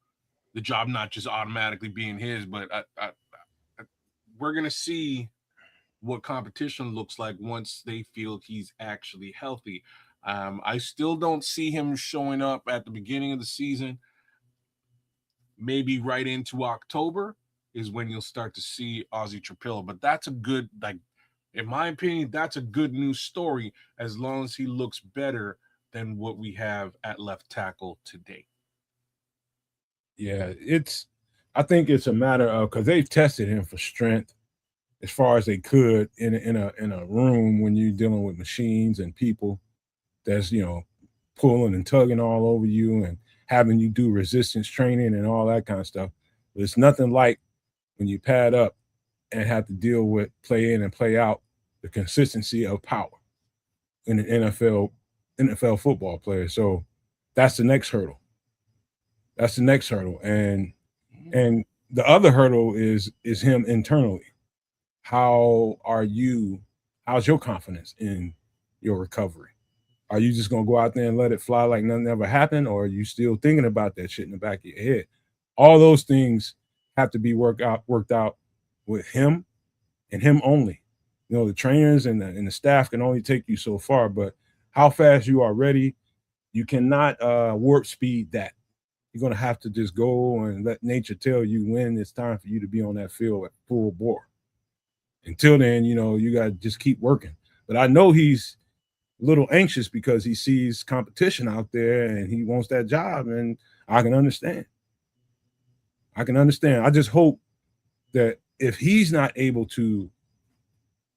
the job not just automatically being his, but we're gonna see what competition looks like once they feel he's actually healthy. I still don't see him showing up at the beginning of the season. Maybe right into October is when you'll start to see Ozzy Trapillo. But that's a good, in my opinion, that's a good news story as long as he looks better than what we have at left tackle today. Yeah, I think it's a matter of, because they've tested him for strength as far as they could in a room when you're dealing with machines and people that's pulling and tugging all over you and having you do resistance training and all that kind of stuff. But it's nothing like when you pad up and have to deal with play in and play out the consistency of power in an NFL NFL football player. So that's the next hurdle. And the other hurdle is him internally. How's your confidence in your recovery? Are you just gonna go out there and let it fly like nothing ever happened, or are you still thinking about that shit in the back of your head? All those things have to be worked out with him and him only. The trainers and the staff can only take you so far, but how fast you are ready, you cannot warp speed that. You're gonna have to just go and let nature tell you when it's time for you to be on that field at full bore. Until then, you got to just keep working. But I know he's a little anxious because he sees competition out there and he wants that job, and I can understand. I just hope that if he's not able to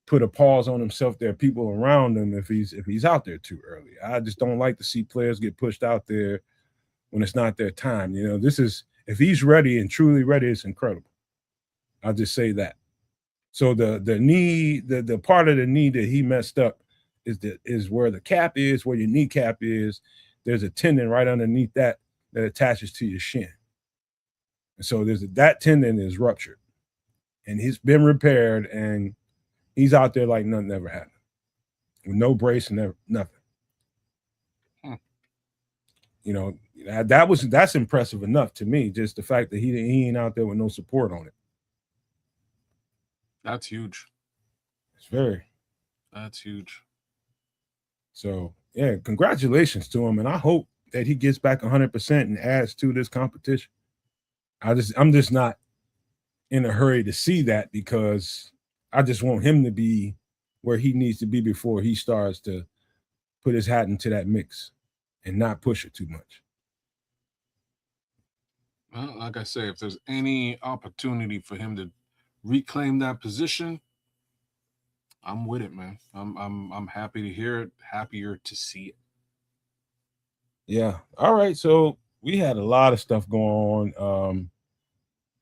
put a pause on himself, there are people around him if he's out there too early. I just don't like to see players get pushed out there when it's not their time. If he's ready and truly ready, it's incredible. I'll just say that. So the knee, the part of the knee that he messed up is where the cap is, where your kneecap is. There's a tendon right underneath that attaches to your shin. And so that tendon is ruptured. And he's been repaired, and he's out there like nothing ever happened. With no brace and nothing. That's impressive enough to me, just the fact that he ain't out there with no support on it. That's huge. That's huge. So, yeah, congratulations to him, and I hope that he gets back 100% and adds to this competition. I'm just not in a hurry to see that, because I just want him to be where he needs to be before he starts to put his hat into that mix and not push it too much. Well, like I say, if there's any opportunity for him to reclaim that position, I'm with it, man. I'm happy to hear it, happier to see it. Yeah. All right. So we had a lot of stuff going on.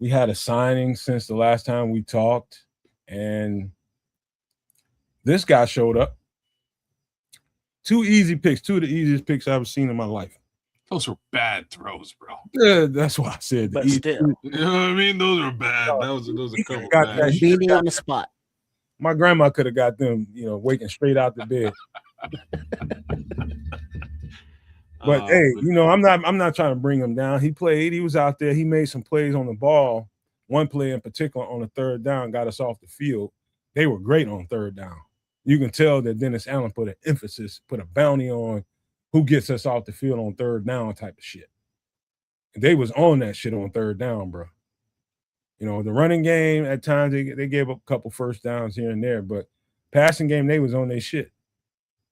We had a signing since the last time we talked, and this guy showed up. 2 easy picks, 2 of the easiest picks I've ever seen in my life. Those were bad throws, bro. Yeah, that's why I said. But still, you know what I mean? Those are bad. Those a couple bad. Beating on the spot. My grandma could have got them, waking straight out the bed. But hey, I'm not trying to bring him down. He played. He was out there. He made some plays on the ball. One play in particular on the third down got us off the field. They were great on third down. You can tell that Dennis Allen put a bounty on who gets us off the field on third down type of shit. And they was on that shit on third down, bro. The running game, at times they gave up a couple first downs here and there, but passing game, they was on their shit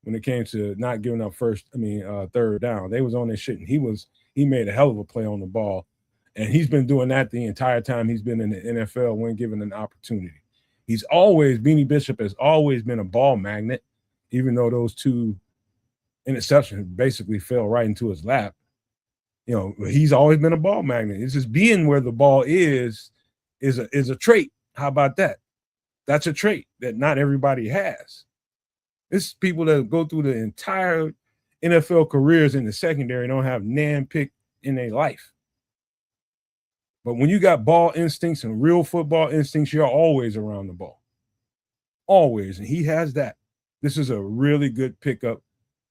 when it came to not giving up third down. They was on their shit, and he made a hell of a play on the ball. And he's been doing that the entire time he's been in the NFL when given an opportunity. Beanie Bishop has always been a ball magnet, even though those 2 interceptions basically fell right into his lap. He's always been a ball magnet. It's just being where the ball is a trait. How about that? That's a trait that not everybody has. It's people that go through the entire NFL careers in the secondary don't have nan pick in their life. But when you got ball instincts and real football instincts, you're always around the ball. Always. And he has that. This is a really good pickup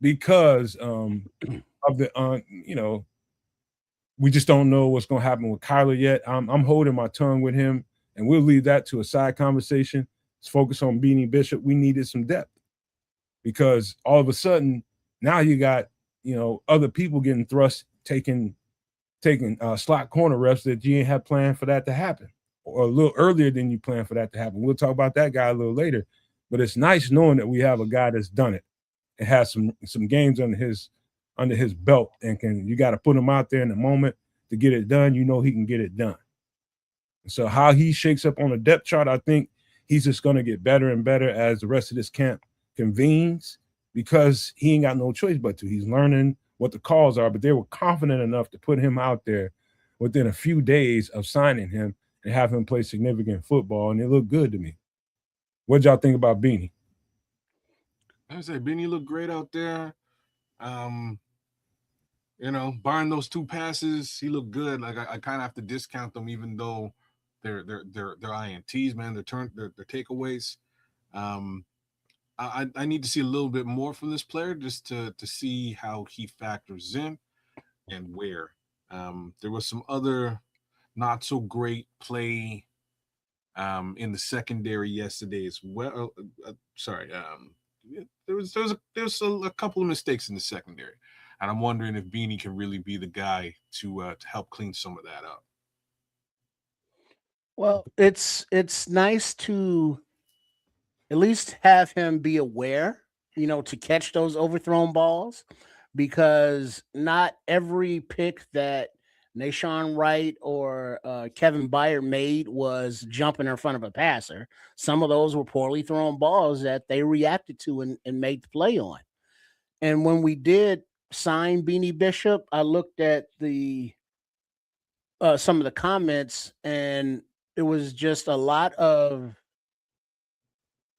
because of the we just don't know what's going to happen with Kyler yet. I'm holding my tongue with him, and we'll leave that to a side conversation. Let's focus on Beanie Bishop. We needed some depth because all of a sudden now you got other people getting thrust, taking slot corner reps that you ain't have planned for that to happen, or a little earlier than you planned for that to happen. We'll talk about that guy a little later, but it's nice knowing that we have a guy that's done it and has some games under his belt, and you got to put him out there in the moment to get it done. He can get it done. And so how he shakes up on the depth chart, I think he's just going to get better and better as the rest of this camp convenes, because he ain't got no choice but to. He's learning what the calls are, but they were confident enough to put him out there within a few days of signing him and have him play significant football, and it looked good to me. What y'all think about Beanie? I say Beanie looked great out there. You know, barring those 2 passes, he looked good. Like I kind of have to discount them, even though they're ints, man. They're takeaways. Um, I need to see a little bit more from this player just to see how he factors in and where. There was some other not so great play in the secondary yesterday as well. Sorry, there was a couple of mistakes in the secondary, and I'm wondering if Beanie can really be the guy to help clean some of that up. Well, it's nice to at least have him be aware, to catch those overthrown balls, because not every pick that Nashawn Wright or Kevin Byard made was jumping in front of a passer. Some of those were poorly thrown balls that they reacted to and made the play on. And when we did sign Beanie Bishop, I looked at the some of the comments, and it was just a lot of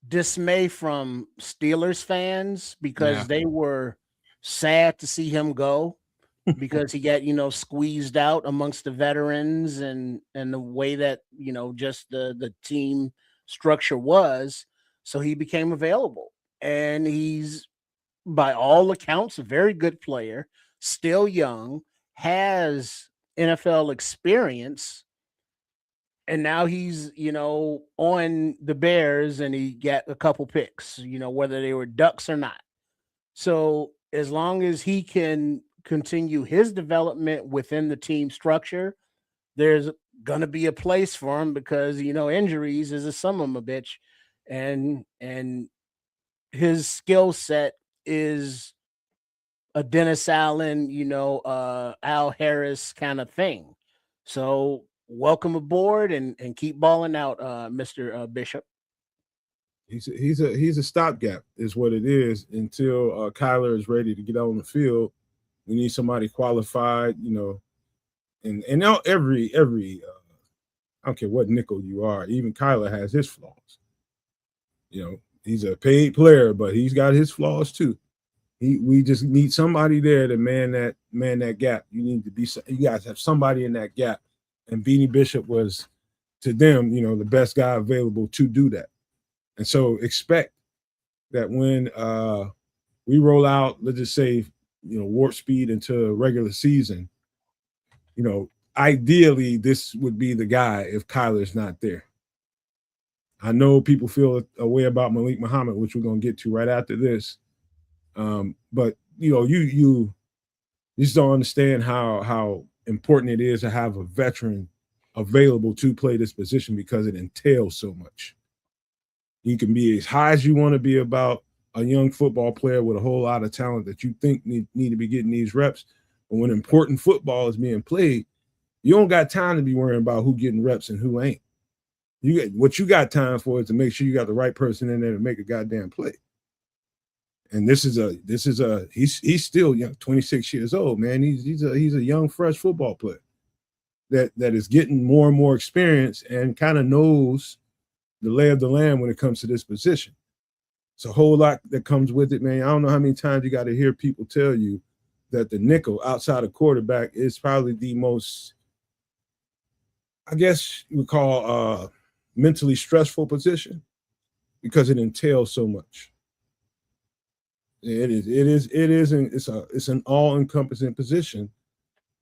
dismay from Steelers fans because Yeah. they were sad to see him go because he got, squeezed out amongst the veterans and the way that, just the team structure was. So he became available, and he's, by all accounts, a very good player, still young, has NFL experience, and now he's, on the Bears, and he got a couple picks, whether they were ducks or not. So as long as he can continue his development within the team structure, there's gonna be a place for him, because injuries is a son of a bitch, and his skill set is a Dennis Allen, Al Harris kind of thing. So welcome aboard, and keep balling out, Mr. Bishop. He's a stopgap, is what it is, until Kyler is ready to get on the field. We need somebody qualified, and now every I don't care what nickel you are, even Kyler has his flaws. He's a paid player, but he's got his flaws too. We just need somebody there to man that gap. You guys have somebody in that gap, and Beanie Bishop was, to them, the best guy available to do that. And so expect that when we roll out, let's just say, warp speed into regular season, ideally this would be the guy if Kyler's not there. I know people feel a way about Malik Muhammad, which we're going to get to right after this. But you just don't understand how important it is to have a veteran available to play this position, because it entails so much. You can be as high as you want to be about a young football player with a whole lot of talent that you think need to be getting these reps. But when important football is being played, you don't got time to be worrying about who getting reps and who ain't. What you got time for is to make sure you got the right person in there to make a goddamn play. And he's still young, 26 years old, man. He's a young, fresh football player that is getting more and more experience and kind of knows the lay of the land when it comes to this position. It's a whole lot that comes with it, man. I don't know how many times you got to hear people tell you that the nickel outside of quarterback is probably the most, I guess you would call, mentally stressful position, because it entails so much. It's an all-encompassing position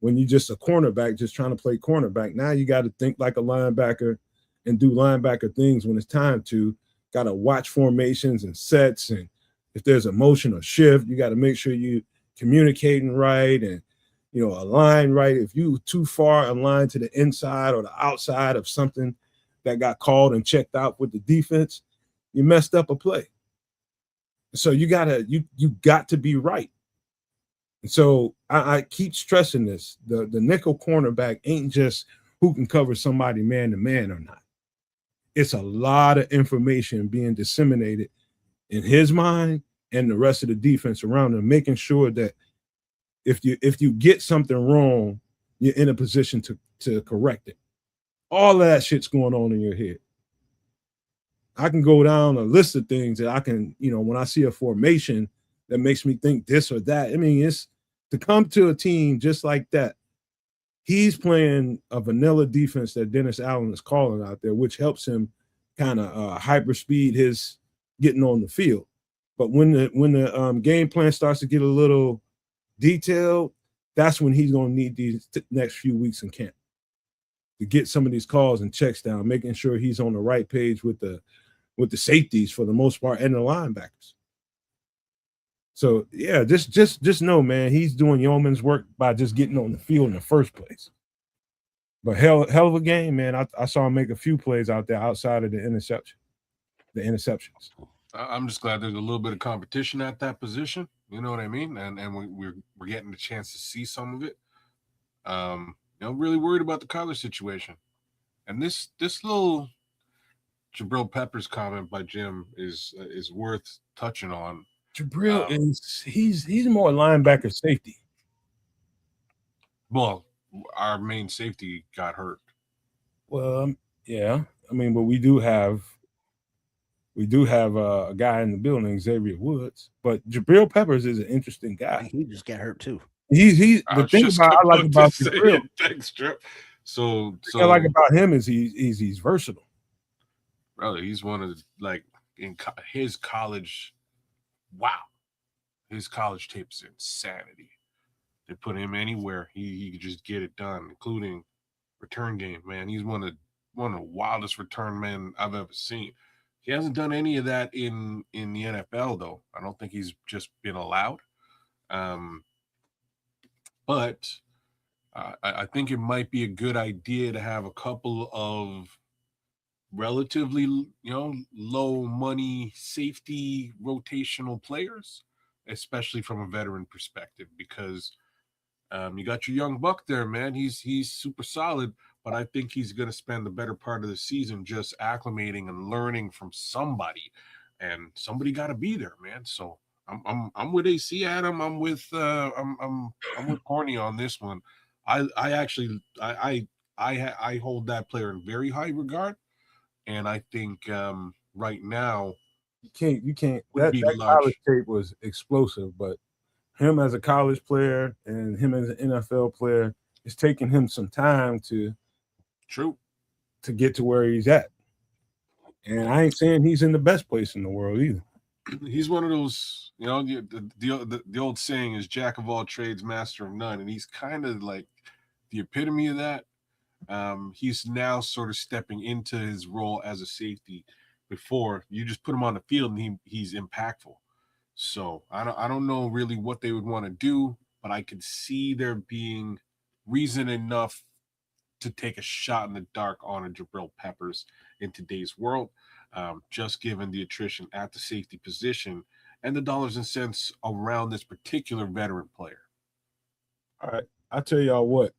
when you just a cornerback just trying to play cornerback. Now you got to think like a linebacker and do linebacker things when it's time to. Got to watch formations and sets, and if there's a motion or shift, you got to make sure you communicating right and align right. If you too far aligned to the inside or the outside of something that got called and checked out with the defense, you messed up a play. So you got to be right. And so I keep stressing this. The nickel cornerback ain't just who can cover somebody man to man or not. It's a lot of information being disseminated in his mind and the rest of the defense around him, making sure that if you get something wrong, you're in a position to correct it. All of that shit's going on in your head. I can go down a list of things that I can, when I see a formation that makes me think this or that. I mean, it's to come to a team just like that. He's playing a vanilla defense that Dennis Allen is calling out there, which helps him kind of hyper speed his getting on the field. But when the game plan starts to get a little detailed, that's when he's going to need these next few weeks in camp to get some of these calls and checks down, making sure he's on the right page with the safeties for the most part and the linebackers. So yeah, just know, man, he's doing yeoman's work by just getting on the field in the first place. But hell of a game, man. I saw him make a few plays out there outside of the interceptions. I'm just glad there's a little bit of competition at that position. You know what I mean? And we're getting the chance to see some of it. Really worried about the Kyler situation. And this little Jabril Peppers comment by Jim is worth touching on. Jabril he's more linebacker safety. Well, our main safety got hurt. Well, yeah. I mean, but we do have a guy in the building, Xavier Woods. But Jabril Peppers is an interesting guy. He just got hurt too. He's the thing I like about Jabril. Thanks, Trip. So the thing I like about him is he's versatile. Brother, he's one of in his college. Wow, his college tape's insanity. They put him anywhere, he could just get it done, including return game. Man, he's one of the wildest return men I've ever seen. He hasn't done any of that in the NFL though. I don't think he's just been allowed. But I think it might be a good idea to have a couple of relatively, low money safety rotational players, especially from a veteran perspective, because you got your young buck there, man. He's super solid, but I think he's going to spend the better part of the season just acclimating and learning from somebody, and somebody got to be there, man. So I'm with AC Adam. I'm with Corny on this one. I actually hold that player in very high regard. And I think right now you can't. That college tape was explosive, but him as a college player and him as an NFL player, it's taking him some time to get to where he's at. And I ain't saying he's in the best place in the world either. He's one of those, the old saying is jack of all trades, master of none, and he's kind of like the epitome of that. He's now sort of stepping into his role as a safety. Before, you just put him on the field and he's impactful. So I don't know really what they would want to do, but I could see there being reason enough to take a shot in the dark on a Jabril Peppers in today's world, just given the attrition at the safety position and the dollars and cents around this particular veteran player. All right, I'll tell y'all what.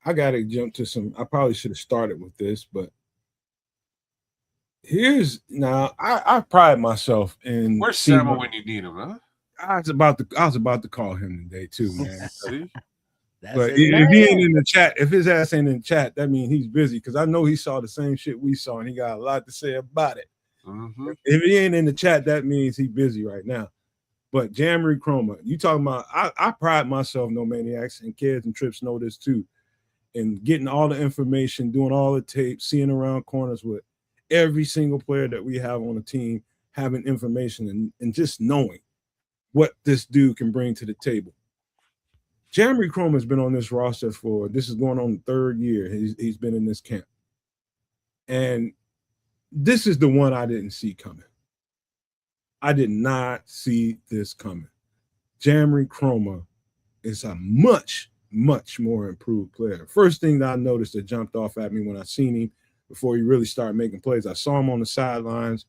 I got to jump to some. I probably should have started with this, but I pride myself in. Where's Samo when you need him, huh? I was about to call him today too, man. See? But if he ain't in the chat, if his ass ain't in the chat, that means he's busy, because I know he saw the same shit we saw and he got a lot to say about it. Mm-hmm. If he ain't in the chat, that means he's busy right now. But Jamry Chroma, you talking about? I pride myself, No Maniacs, and kids and trips know this too. And getting all the information, doing all the tape, seeing around corners with every single player that we have on the team, having information and just knowing what this dude can bring to the table. Jamry Chrome has been on this roster this is going on the third year. He's been in this camp. And this is the one I didn't see coming. I did not see this coming. Jamry Chroma is a much more improved player. First thing that I noticed that jumped off at me when I seen him before he really started making plays, I saw him on the sidelines.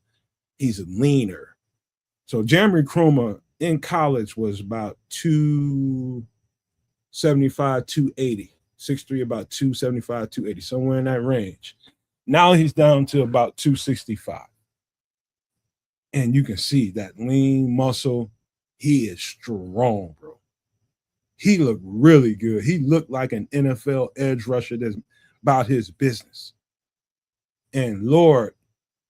He's leaner. So Jamry Chroma in college was about 275, 280. 6'3", about 275, 280, somewhere in that range. Now he's down to about 265. And you can see that lean muscle. He is strong, bro. He looked really good. He looked like an NFL edge rusher that's about his business. And Lord,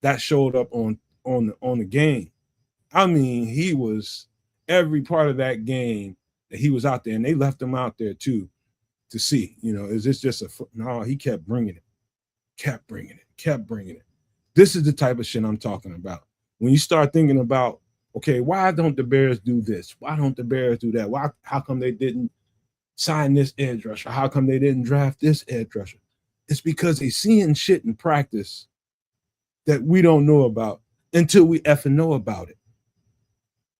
that showed up on the game. I mean, he was every part of that game that he was out there, and they left him out there too to see, is this just no, he kept bringing it. This is the type of shit I'm talking about. When you start thinking about, okay, why don't the Bears do this? Why don't the Bears do that? How come they didn't sign this edge rusher? How come they didn't draft this edge rusher? It's because they seeing shit in practice that we don't know about until we effing know about it.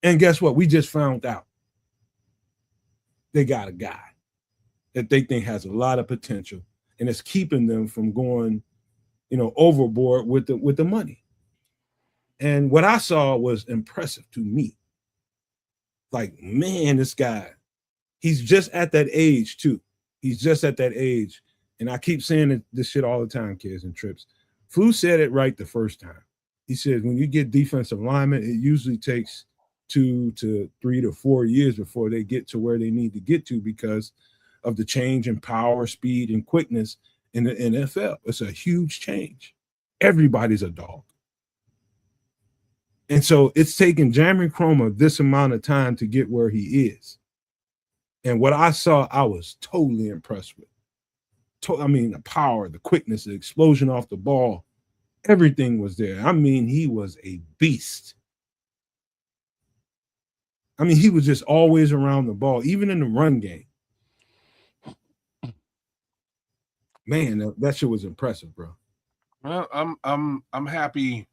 And guess what? We just found out they got a guy that they think has a lot of potential, and it's keeping them from going, overboard with the money. And what I saw was impressive to me. Like, man, this guy, he's just at that age too. He's just at that age. And I keep saying this shit all the time, kids and trips. Flu said it right the first time. He said, when you get defensive linemen, it usually takes 2 to 3 to 4 years before they get to where they need to get to because of the change in power, speed, and quickness in the NFL. It's a huge change. Everybody's a dog. And so it's taken Jeremy Cromer this amount of time to get where he is. And what I saw, I was totally impressed with. The power, the quickness, the explosion off the ball, everything was there. He was a beast. He was just always around the ball, even in the run game. Man, that shit was impressive, bro. Well, I'm happy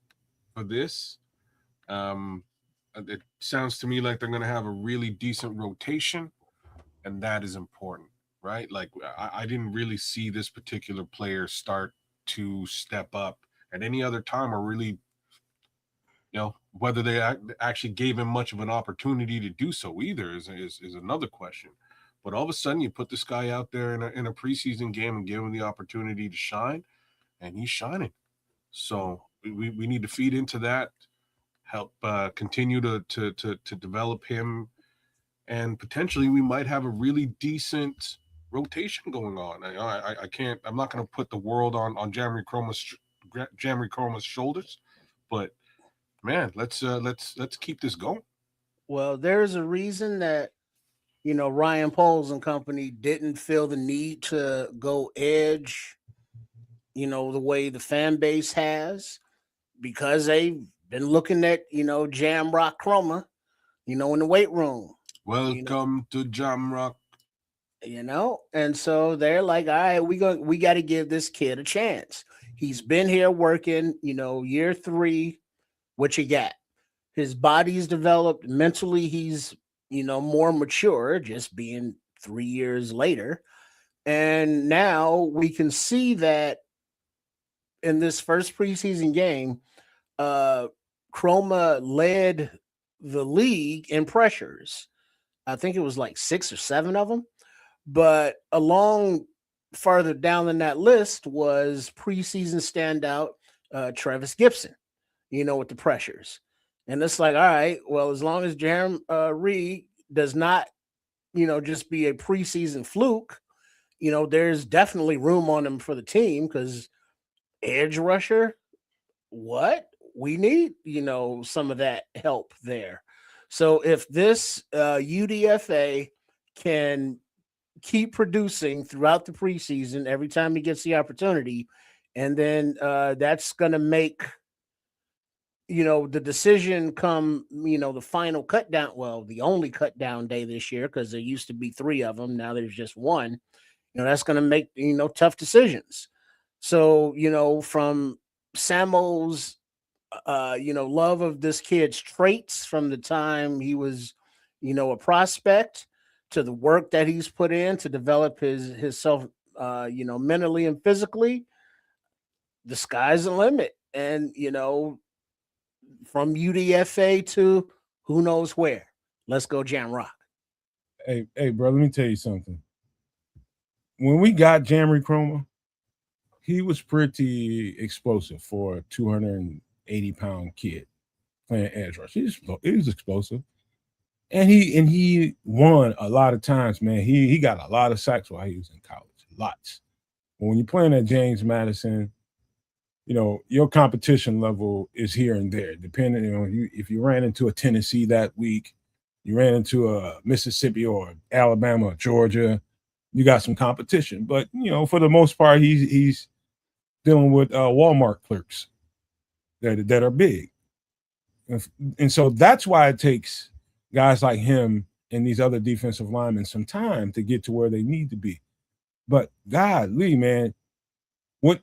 for this. It sounds to me like they're going to have a really decent rotation, and that is important, right? Like, I didn't really see this particular player start to step up at any other time, or really, whether they actually gave him much of an opportunity to do so either is another question. But all of a sudden, you put this guy out there in a preseason game and give him the opportunity to shine, and he's shining. So we need to feed into that, help continue to develop him, and potentially we might have a really decent rotation going on. I can't. I'm not going to put the world on Jeremy Cromer's shoulders, but man, let's keep this going. Well, there's a reason that Ryan Poles and company didn't feel the need to go edge, the way the fan base has, because they've been looking at, Jamrock Cromer, in the weight room. Welcome to Jamrock. And so they're like, all right, we got to give this kid a chance. He's been here working, year 3. What you got? His body's developed mentally. He's, more mature, just being 3 years later. And now we can see that in this first preseason game, Chroma led the league in pressures. I think it was like 6 or 7 of them. But along farther down in that list was preseason standout Travis Gibson, with the pressures. And it's like, all right, well, as long as Jeremy Reed does not, just be a preseason fluke, there's definitely room on him for the team, because edge rusher, what? We need, some of that help there. So if this UDFA can keep producing throughout the preseason every time he gets the opportunity, and then that's going to make the decision come, the final cut down, the only cut down day this year, because there used to be 3 of them, now there's just 1. That's going to make tough decisions. So from Samo's love of this kid's traits from the time he was a prospect, to the work that he's put in to develop his self, mentally and physically, the sky's the limit. And, from UDFA to who knows where. Let's go Jamrock. Hey, bro, let me tell you something. When we got Jeremy Cromer, he was pretty explosive for a 280-pound kid playing edge rush. He was explosive. And he won a lot of times, man. He got a lot of sacks while he was in college. Lots. But when you're playing at James Madison, your competition level is here and there, depending on if you ran into a Tennessee that week, You ran into a Mississippi or Alabama or Georgia. You got some competition, but for the most part, he's dealing with Walmart clerks that are big, and so that's why it takes guys like him and these other defensive linemen some time to get to where they need to be. But golly, man, what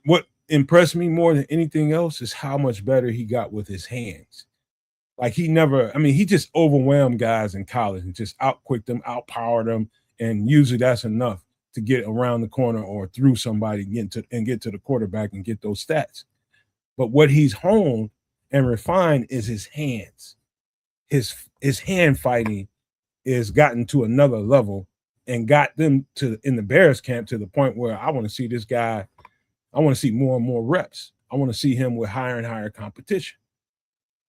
impressed me more than anything else is how much better he got with his hands. Like he just overwhelmed guys in college and just outquicked them, outpowered them, and usually that's enough to get around the corner or through somebody and get to the quarterback and get those stats. But what he's honed and refined is his hands. His hand fighting is gotten to another level and got them in the Bears camp to the point where I want to see this guy. I want to see more and more reps. I want to see him with higher and higher competition.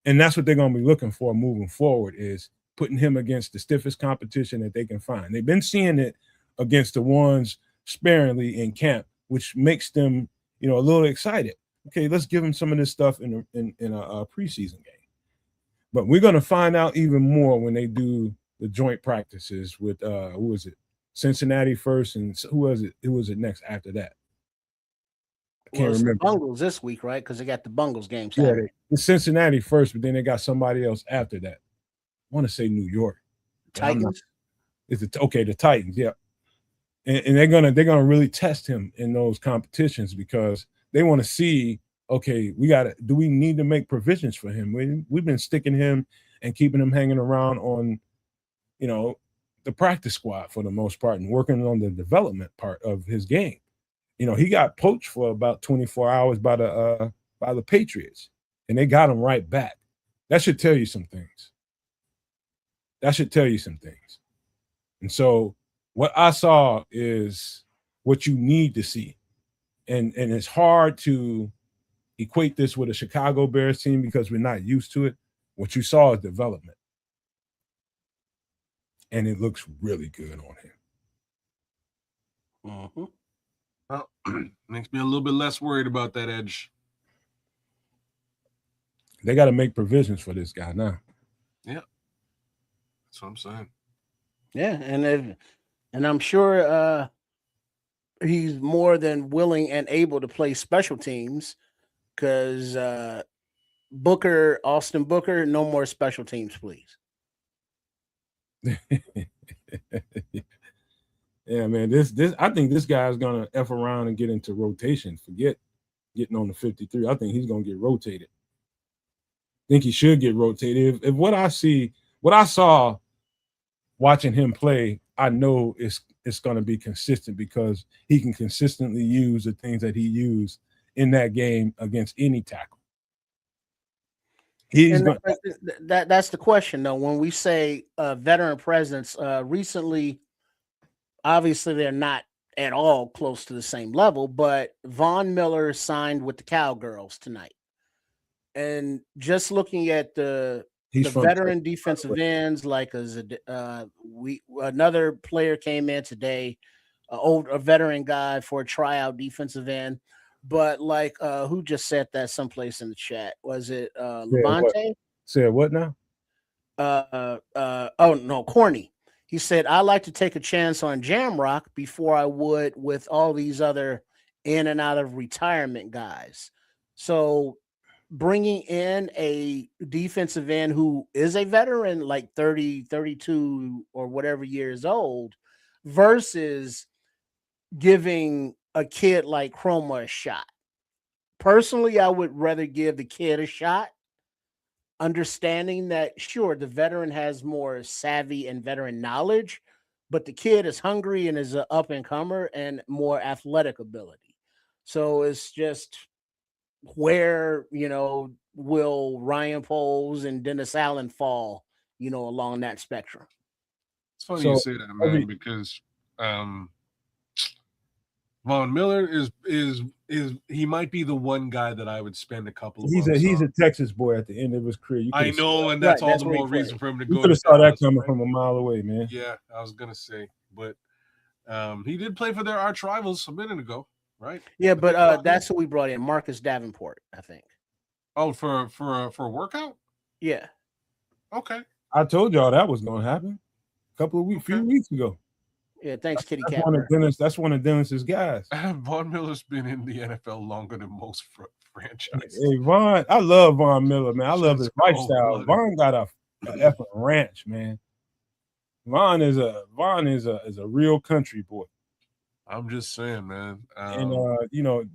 And that's what they're going to be looking for moving forward, is putting him against the stiffest competition that they can find. They've been seeing it against the ones sparingly in camp, which makes them, a little excited. Okay, let's give him some of this stuff in a preseason game. But we're going to find out even more when they do the joint practices with who was it? Cincinnati first, and who was it? Who was it next after that? I can't remember. The Bungles this week, right? Because they got the Bungles game. Yeah, the Cincinnati first, but then they got somebody else after that. I want to say New York. Titans. The Titans? Yeah, and they're gonna really test him in those competitions because they want to see. Okay, do we need to make provisions for him? We've been sticking him and keeping him hanging around on, the practice squad for the most part and working on the development part of his game. He got poached for about 24 hours by the Patriots, and they got him right back. That should tell you some things. And so what I saw is what you need to see. And it's hard to equate this with a Chicago Bears team because we're not used to it. What you saw is development. And it looks really good on him. Mm-hmm. Well, makes me a little bit less worried about that edge. They got to make provisions for this guy now. Yeah, that's what I'm saying. Yeah, and I'm sure he's more than willing and able to play special teams because Austin Booker, no more special teams, please. Yeah, man. This I think this guy's gonna F around and get into rotation. Forget getting on the 53. I think he's gonna get rotated. I think he should get rotated. If what I saw watching him play, I know it's gonna be consistent because he can consistently use the things that he used in that game against any tackle. That's the question, though. When we say veteran presence, recently, obviously they're not at all close to the same level, but Von Miller signed with the Cowgirls tonight. And just looking at the veteran defensive ends, like another player came in today, a veteran guy for a tryout defensive end. But who just said that someplace in the chat? Was it Levante? Said what now? Corny. He said, I like to take a chance on Jamrock before I would with all these other in and out of retirement guys. So bringing in a defensive end who is a veteran, like 30, 32 or whatever years old, versus giving a kid like Chroma a shot. Personally, I would rather give the kid a shot, understanding that, sure, the veteran has more savvy and veteran knowledge, but the kid is hungry and is an up-and-comer and more athletic ability. So it's just where, will Ryan Poles and Dennis Allen fall, along that spectrum. It's funny you say that, man, because Von Miller is he might be the one guy that I would spend a couple of months He's on. a Texas boy at the end of his career. I know, and that's all the more reason for him to go. You could have saw that coming from a mile away, man. Yeah, I was gonna say, but he did play for their arch rivals a minute ago, right? Yeah, but that's who we brought in, Marcus Davenport, I think. Oh, for a workout? Yeah. Okay. I told y'all that was going to happen few weeks ago. Yeah, thanks, Kitty That's Cat. that's one of Dennis's guys. Von Miller's been in the NFL longer than most franchises. Hey, Von, I love Von Miller, man. I love his lifestyle. cold-blooded. Von got a effing ranch, man. Von is a real country boy. I'm just saying, man. And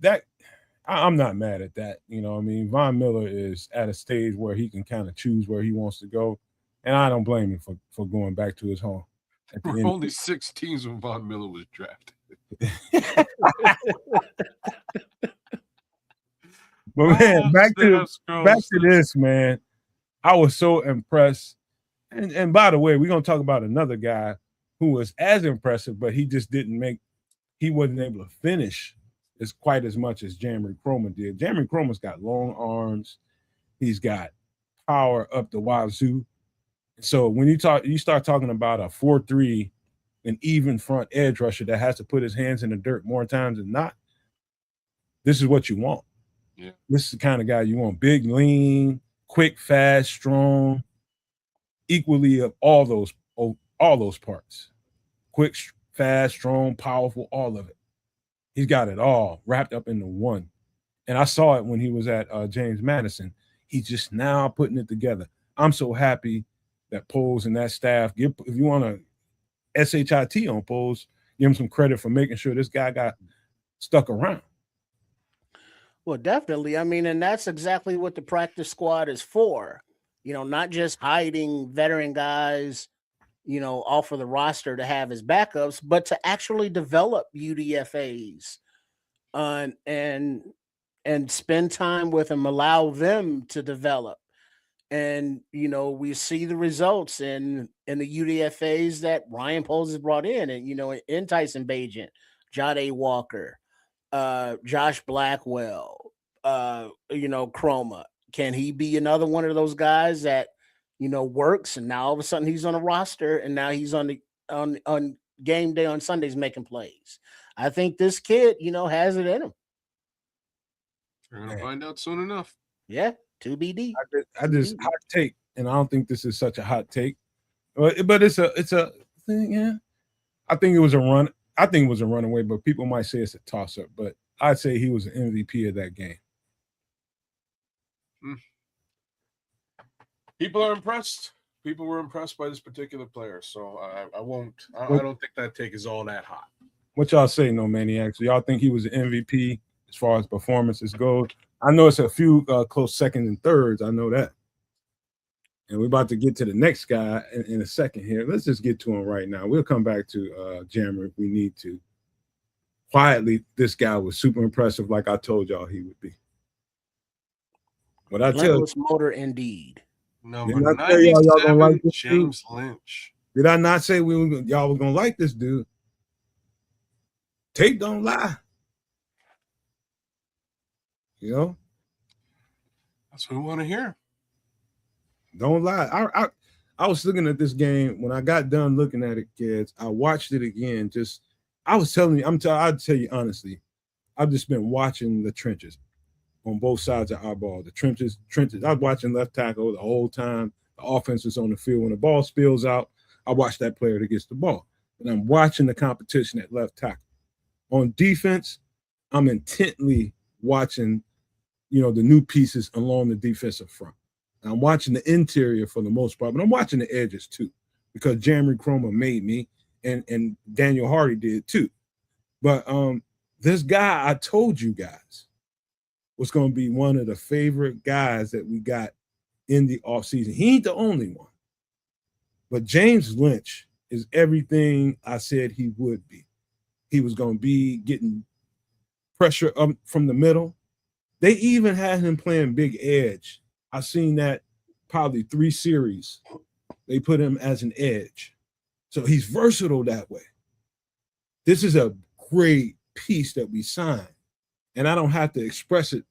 that I'm not mad at that. You know, I mean, Von Miller is at a stage where he can kind of choose where he wants to go, and I don't blame him for going back to his home. There were only 6 teams when Von Miller was drafted. But man, back to this, man. I was so impressed. And by the way, we're gonna talk about another guy who was as impressive, but he just he wasn't able to finish quite as much as Jeremy Cromer did. Jeremy Cromer's got long arms, he's got power up the wazoo. So when you start talking about a 4-3, an even front edge rusher that has to put his hands in the dirt more times than not, this is what you want. Yeah. This is the kind of guy you want: big, lean, quick, fast, strong, equally of all those parts. Quick, fast, strong, powerful, all of it. He's got it all wrapped up into one. And I saw it when he was at James Madison. He's just now putting it together. I'm so happy that Poles and that staff, if you want to SHIT on Poles, give him some credit for making sure this guy got stuck around. Well, definitely. I mean, and that's exactly what the practice squad is for. You know, not just hiding veteran guys, you know, off of the roster to have as backups, but to actually develop UDFAs and spend time with them, allow them to develop. And, you know, we see the results in the UDFAs that Ryan Poles has brought in, and, you know, in Tyson Bagent, Jade Walker, Josh Blackwell, you know, Chroma. Can he be another one of those guys that, you know, works, and now all of a sudden he's on a roster, and now he's on game day on Sundays making plays? I think this kid, you know, has it in him. We're gonna find out soon enough. Yeah, TBD. I just hot take, and I don't think this is such a hot take, but it's a thing. Yeah, I think it was a run. I think it was a runaway, but people might say it's a toss up. But I'd say he was an MVP of that game. People are impressed. People were impressed by this particular player, so I won't. I don't think that take is all that hot. What y'all say, No Maniacs? Y'all think he was an MVP as far as performances go? I know it's a few close seconds and thirds. I know that. And we're about to get to the next guy in a second here. Let's just get to him right now. We'll come back to Jammer if we need to. Quietly, this guy was super impressive, like I told y'all he would be. What I tell you, motor indeed. Number 97, like James Lynch. Did I not say y'all were gonna like this dude? Tape don't lie. You know? That's what we want to hear. Don't lie. I was looking at this game when I got done looking at it, kids. I watched it again. I was telling you, I'll tell you honestly, I've just been watching the trenches on both sides of our ball. The trenches. I was watching left tackle the whole time. The offense is on the field. When the ball spills out, I watch that player that gets the ball. And I'm watching the competition at left tackle. On defense, I'm intently watching, you know, the new pieces along the defensive front. And I'm watching the interior for the most part, but I'm watching the edges too, because Jeremy Cromer made me, and Daniel Hardy did too. But this guy, I told you guys, was going to be one of the favorite guys that we got in the offseason. He ain't the only one. But James Lynch is everything I said he would be. He was going to be getting pressure up from the middle. They even had him playing big edge. I've seen that probably 3 series. They put him as an edge. So he's versatile that way. This is a great piece that we signed. And I don't have to express it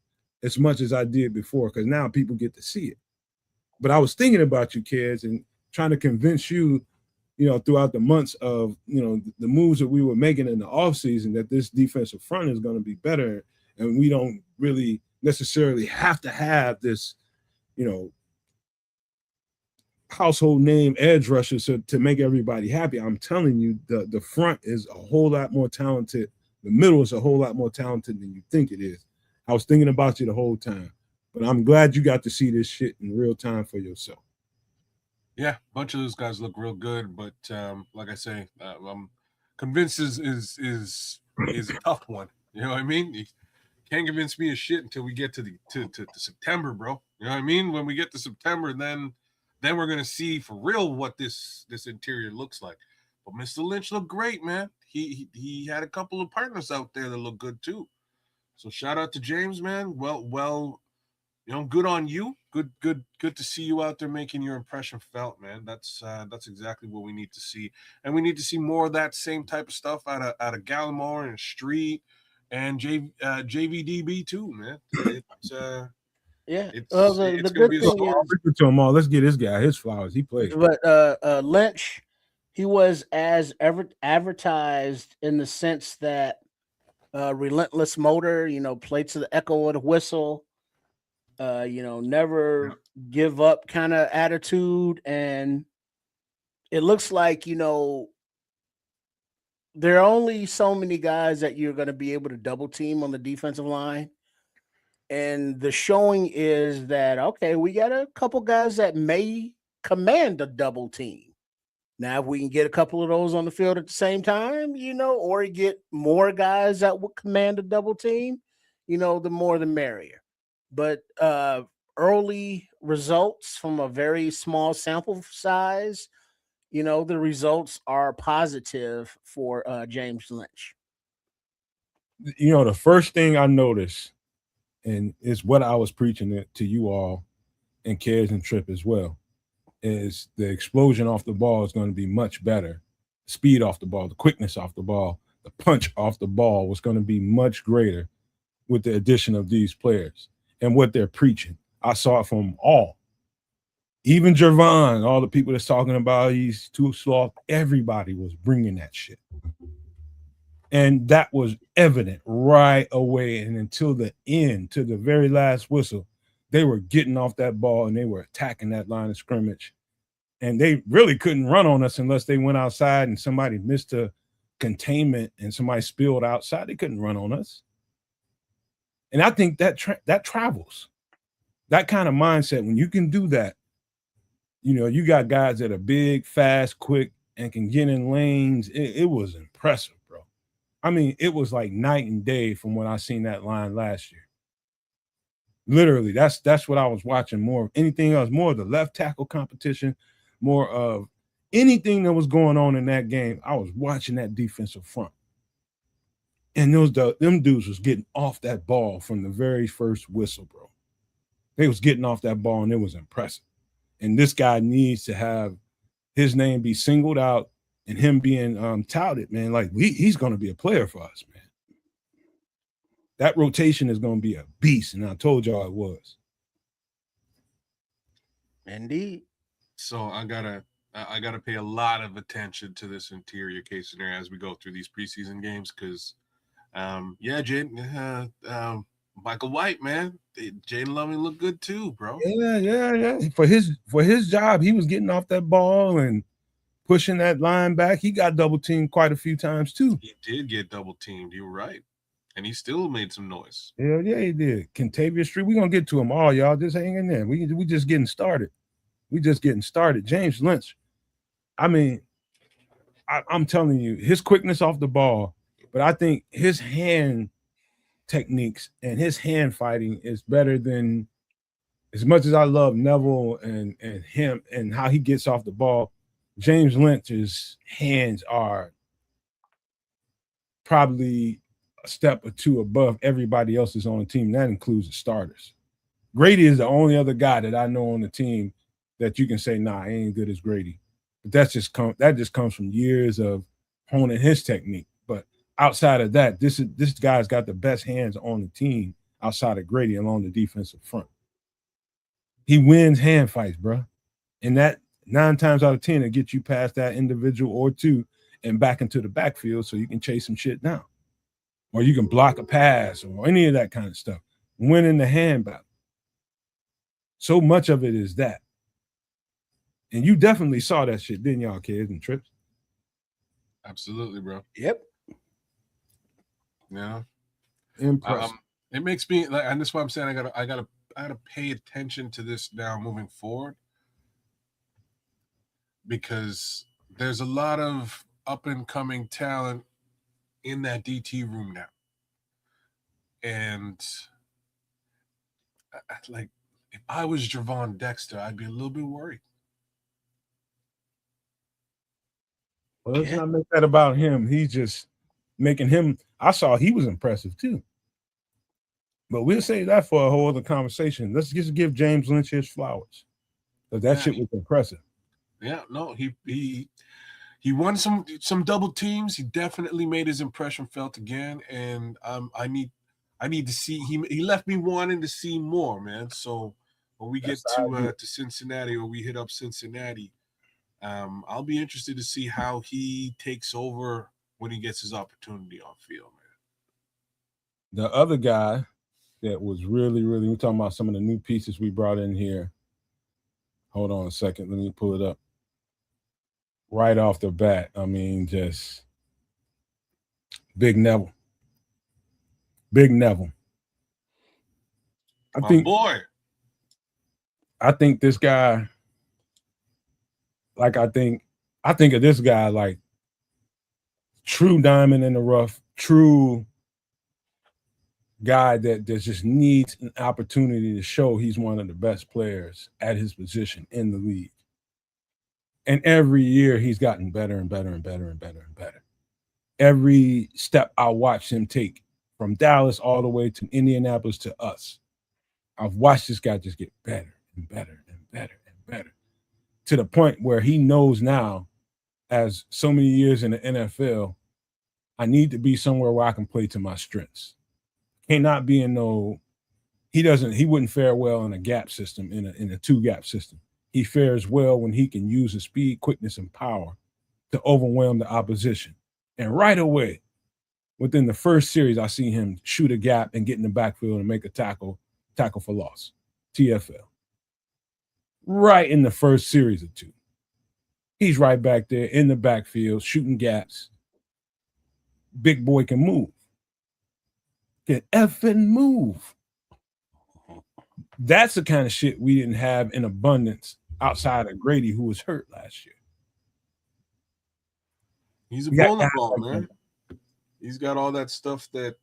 as much as I did before, because now people get to see it. But I was thinking about you kids and trying to convince you, you know, throughout the months of, you know, the moves that we were making in the offseason, that this defensive front is going to be better. And we don't really necessarily have to have this, you know, household name edge rushers to make everybody happy. I'm telling you, the front is a whole lot more talented. The middle is a whole lot more talented than you think it is. I was thinking about you the whole time, but I'm glad you got to see this shit in real time for yourself. Yeah, a bunch of those guys look real good, but like I say, I'm convinced is a tough one. You know what I mean? You can't convince me of shit until we get to September, bro. You know what I mean? When we get to September, then we're gonna see for real what this interior looks like. But Mr. Lynch looked great, man. He had a couple of partners out there that look good too. So shout out to James, man. Well, you know, good on you. Good to see you out there making your impression felt, man. That's exactly what we need to see, and we need to see more of that same type of stuff out of Gallimore and Street and JVDB too, man. It's the gonna good be a thing story. is, To him all. Let's get this guy his flowers. He played. but Lynch, he was as advertised in the sense that relentless motor, you know, play to the echo of the whistle, you know, never give up kind of attitude. And it looks like, you know, there are only so many guys that you're going to be able to double team on the defensive line. And the showing is that, okay, we got a couple guys that may command a double team. Now, if we can get a couple of those on the field at the same time, you know, or you get more guys that would command a double team, you know, the more the merrier. But early results from a very small sample size, you know, the results are positive for James Lynch. You know, the first thing I noticed, and it's what I was preaching to you all and Cares and Trip as well, is the explosion off the ball is going to be much better. Speed off the ball, the quickness off the ball, the punch off the ball was going to be much greater with the addition of these players and what they're preaching. I saw it from all. Even Jervon, all the people that's talking about he's too soft, everybody was bringing that shit. And that was evident right away. And until the end, to the very last whistle, they were getting off that ball and they were attacking that line of scrimmage. And they really couldn't run on us unless they went outside and somebody missed a containment and somebody spilled outside. They couldn't run on us. And I think that travels. That kind of mindset, when you can do that, you know, you got guys that are big, fast, quick, and can get in lanes. It was impressive, bro. I mean, it was like night and day from when I seen that line last year. Literally, that's what I was watching more of anything else, more of the left tackle competition, more of anything that was going on in that game. I was watching that defensive front. And them dudes was getting off that ball from the very first whistle, bro. They was getting off that ball, and it was impressive. And this guy needs to have his name be singled out and him being touted, man. Like, he's going to be a player for us, man. That rotation is going to be a beast, and I told y'all it was. Indeed. So I gotta pay a lot of attention to this interior case scenario as we go through these preseason games, because Michael White, man, Jaden Loving looked good too, bro. Yeah. For his job, he was getting off that ball and pushing that line back. He got double teamed quite a few times too. He did get double teamed. You were right, and he still made some noise. Yeah, he did. Kentavious Street, we're gonna get to him all, y'all. Just hang in there. We just getting started. James Lynch. I mean, I'm telling you, his quickness off the ball, but I think his hand techniques and his hand fighting is better than, as much as I love Neville and him and how he gets off the ball, James Lynch's hands are probably a step or two above everybody else's on the team. That includes the starters. Grady is the only other guy that I know on the team that you can say, nah, he ain't good as Grady. But that just comes from years of honing his technique. But outside of that, this guy's got the best hands on the team outside of Grady along the defensive front. He wins hand fights, bro. And that 9 times out of 10 will get you past that individual or two and back into the backfield so you can chase some shit down. Or you can block a pass or any of that kind of stuff. Winning the hand battle. So much of it is that. And you definitely saw that shit, didn't y'all, kids and trips? Absolutely, bro. Yep. Yeah. Impressive. It makes me like, and that's why I'm saying I gotta pay attention to this now moving forward, because there's a lot of up and coming talent in that DT room now, and like, if I was Javon Dexter, I'd be a little bit worried. Well, let's not make that about him. He's just making him. I saw he was impressive too. But we'll save that for a whole other conversation. Let's just give James Lynch his flowers. Because that shit was impressive. Yeah, no, he won some double teams. He definitely made his impression felt again, and I need to see. He left me wanting to see more, man. So when we get to Cincinnati, or we hit up Cincinnati, I'll be interested to see how he takes over when he gets his opportunity on field, man. The other guy that was really, we're talking about some of the new pieces we brought in here. Hold on a second. Let me pull it up. Right off the bat, I mean, just Big Neville. Big Neville. My boy. I think this guy, like, I think of this guy like true diamond in the rough, true guy that just needs an opportunity to show he's one of the best players at his position in the league. And every year he's gotten better and better and better and better and better. Every step I watch him take, from Dallas all the way to Indianapolis to us, I've watched this guy just get better and better and better and better, to the point where he knows now, as so many years in the NFL, I need to be somewhere where I can play to my strengths. Cannot be in he wouldn't fare well in a gap system, in a two gap system. He fares well when he can use his speed, quickness, and power to overwhelm the opposition. And right away, within the first series, I see him shoot a gap and get in the backfield and make a tackle for loss, TFL. Right in the first series or two. He's right back there in the backfield, shooting gaps. Big boy can move. Can effing move. That's the kind of shit we didn't have in abundance outside of Grady, who was hurt last year. He's a bowling ball, man. He's got all that stuff that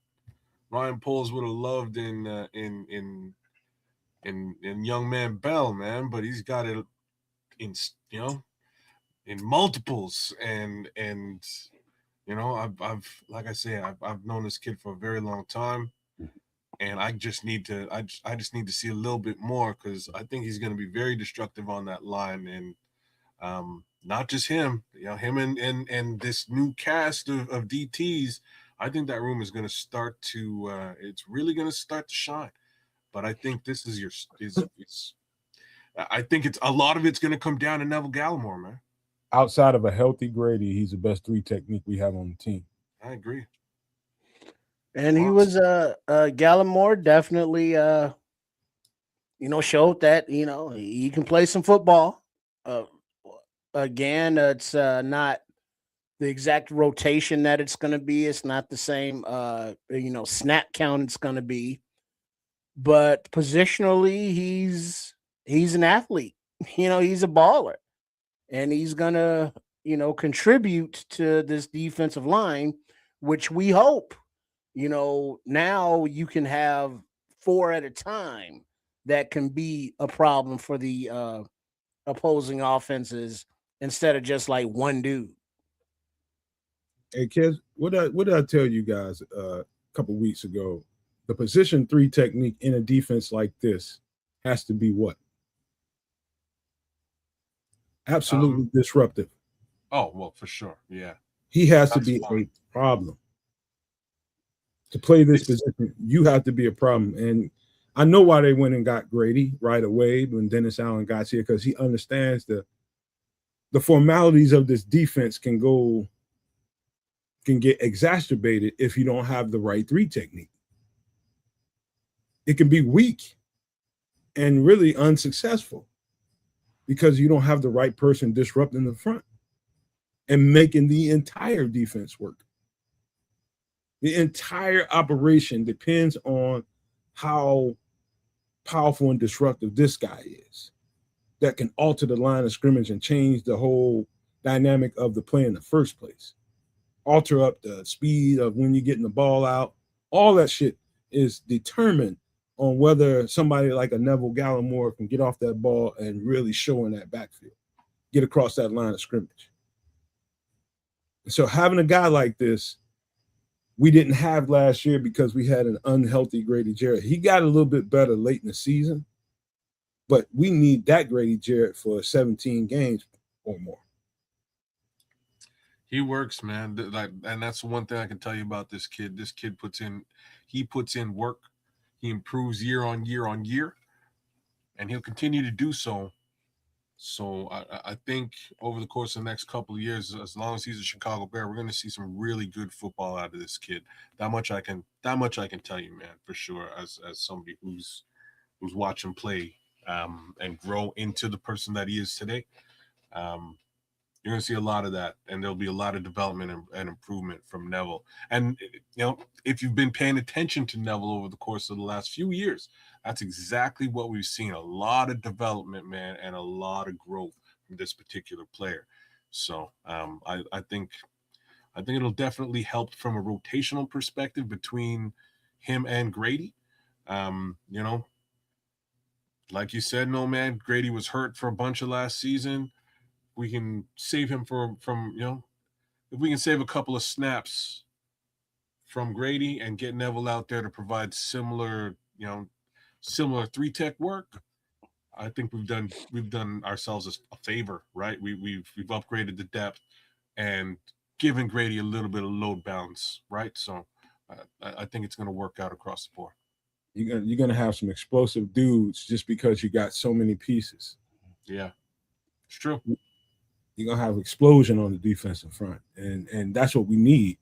Ryan Poles would have loved in young man Bell, man. But he's got it in multiples, and I've like I say, I've known this kid for a very long time. And I just need to see a little bit more, because I think he's going to be very destructive on that line. And not just him, him and this new cast of DTs. I think that room is going to start to it's really going to start to shine. But I think this is I think it's a lot of it's going to come down to Neville Gallimore, man. Outside of a healthy Grady, he's the best three technique we have on the team. I agree. And he was Gallimore definitely showed that he can play some football. Again, it's not the exact rotation that it's going to be. It's not the same snap count it's going to be. But positionally, he's an athlete. He's a baller. And he's going to, contribute to this defensive line, which we hope now you can have 4 at a time that can be a problem for the opposing offenses, instead of just like one dude. Hey kids, what did I tell you guys a couple weeks ago? The position 3 technique in a defense like this has to be what? Absolutely disruptive. Oh, well, for sure. Yeah. He has to be a problem. To play this position, you have to be a problem. And I know why they went and got Grady right away when Dennis Allen got here, because he understands the formalities of this defense can get exacerbated if you don't have the right 3 technique. It can be weak and really unsuccessful. because you don't have the right person disrupting the front and making the entire defense work. The entire operation depends on how powerful and disruptive this guy is that can alter the line of scrimmage and change the whole dynamic of the play in the first place. Alter up the speed of when you're getting the ball out. All that shit is determined on whether somebody like a Neville Gallimore can get off that ball and really show in that backfield, get across that line of scrimmage. And so having a guy like this, we didn't have last year because we had an unhealthy Grady Jarrett. He got a little bit better late in the season, but we need that Grady Jarrett for 17 games or more. He works, man. And that's one thing I can tell you about this kid. This kid puts in work. He improves year on year on year, and he'll continue to do so. So I think over the course of the next couple of years, as long as he's a Chicago Bear, we're going to see some really good football out of this kid. That much I can tell you, man, for sure. As somebody who's watched him play and grow into the person that he is today. You're going to see a lot of that, and there'll be a lot of development and improvement from Neville. And, if you've been paying attention to Neville over the course of the last few years, that's exactly what we've seen. A lot of development, man, and a lot of growth from this particular player. So I think it'll definitely help from a rotational perspective between him and Grady. Like you said, no, man, Grady was hurt for a bunch of last season. We can save him from if we can save a couple of snaps from Grady and get Neville out there to provide similar 3-tech work, I think we've done ourselves a favor, right? We've upgraded the depth and given Grady a little bit of load balance, right? So I think it's going to work out across the board. You're gonna have some explosive dudes just because you got so many pieces. Yeah, it's true. You're gonna have explosion on the defensive front, and that's what we need.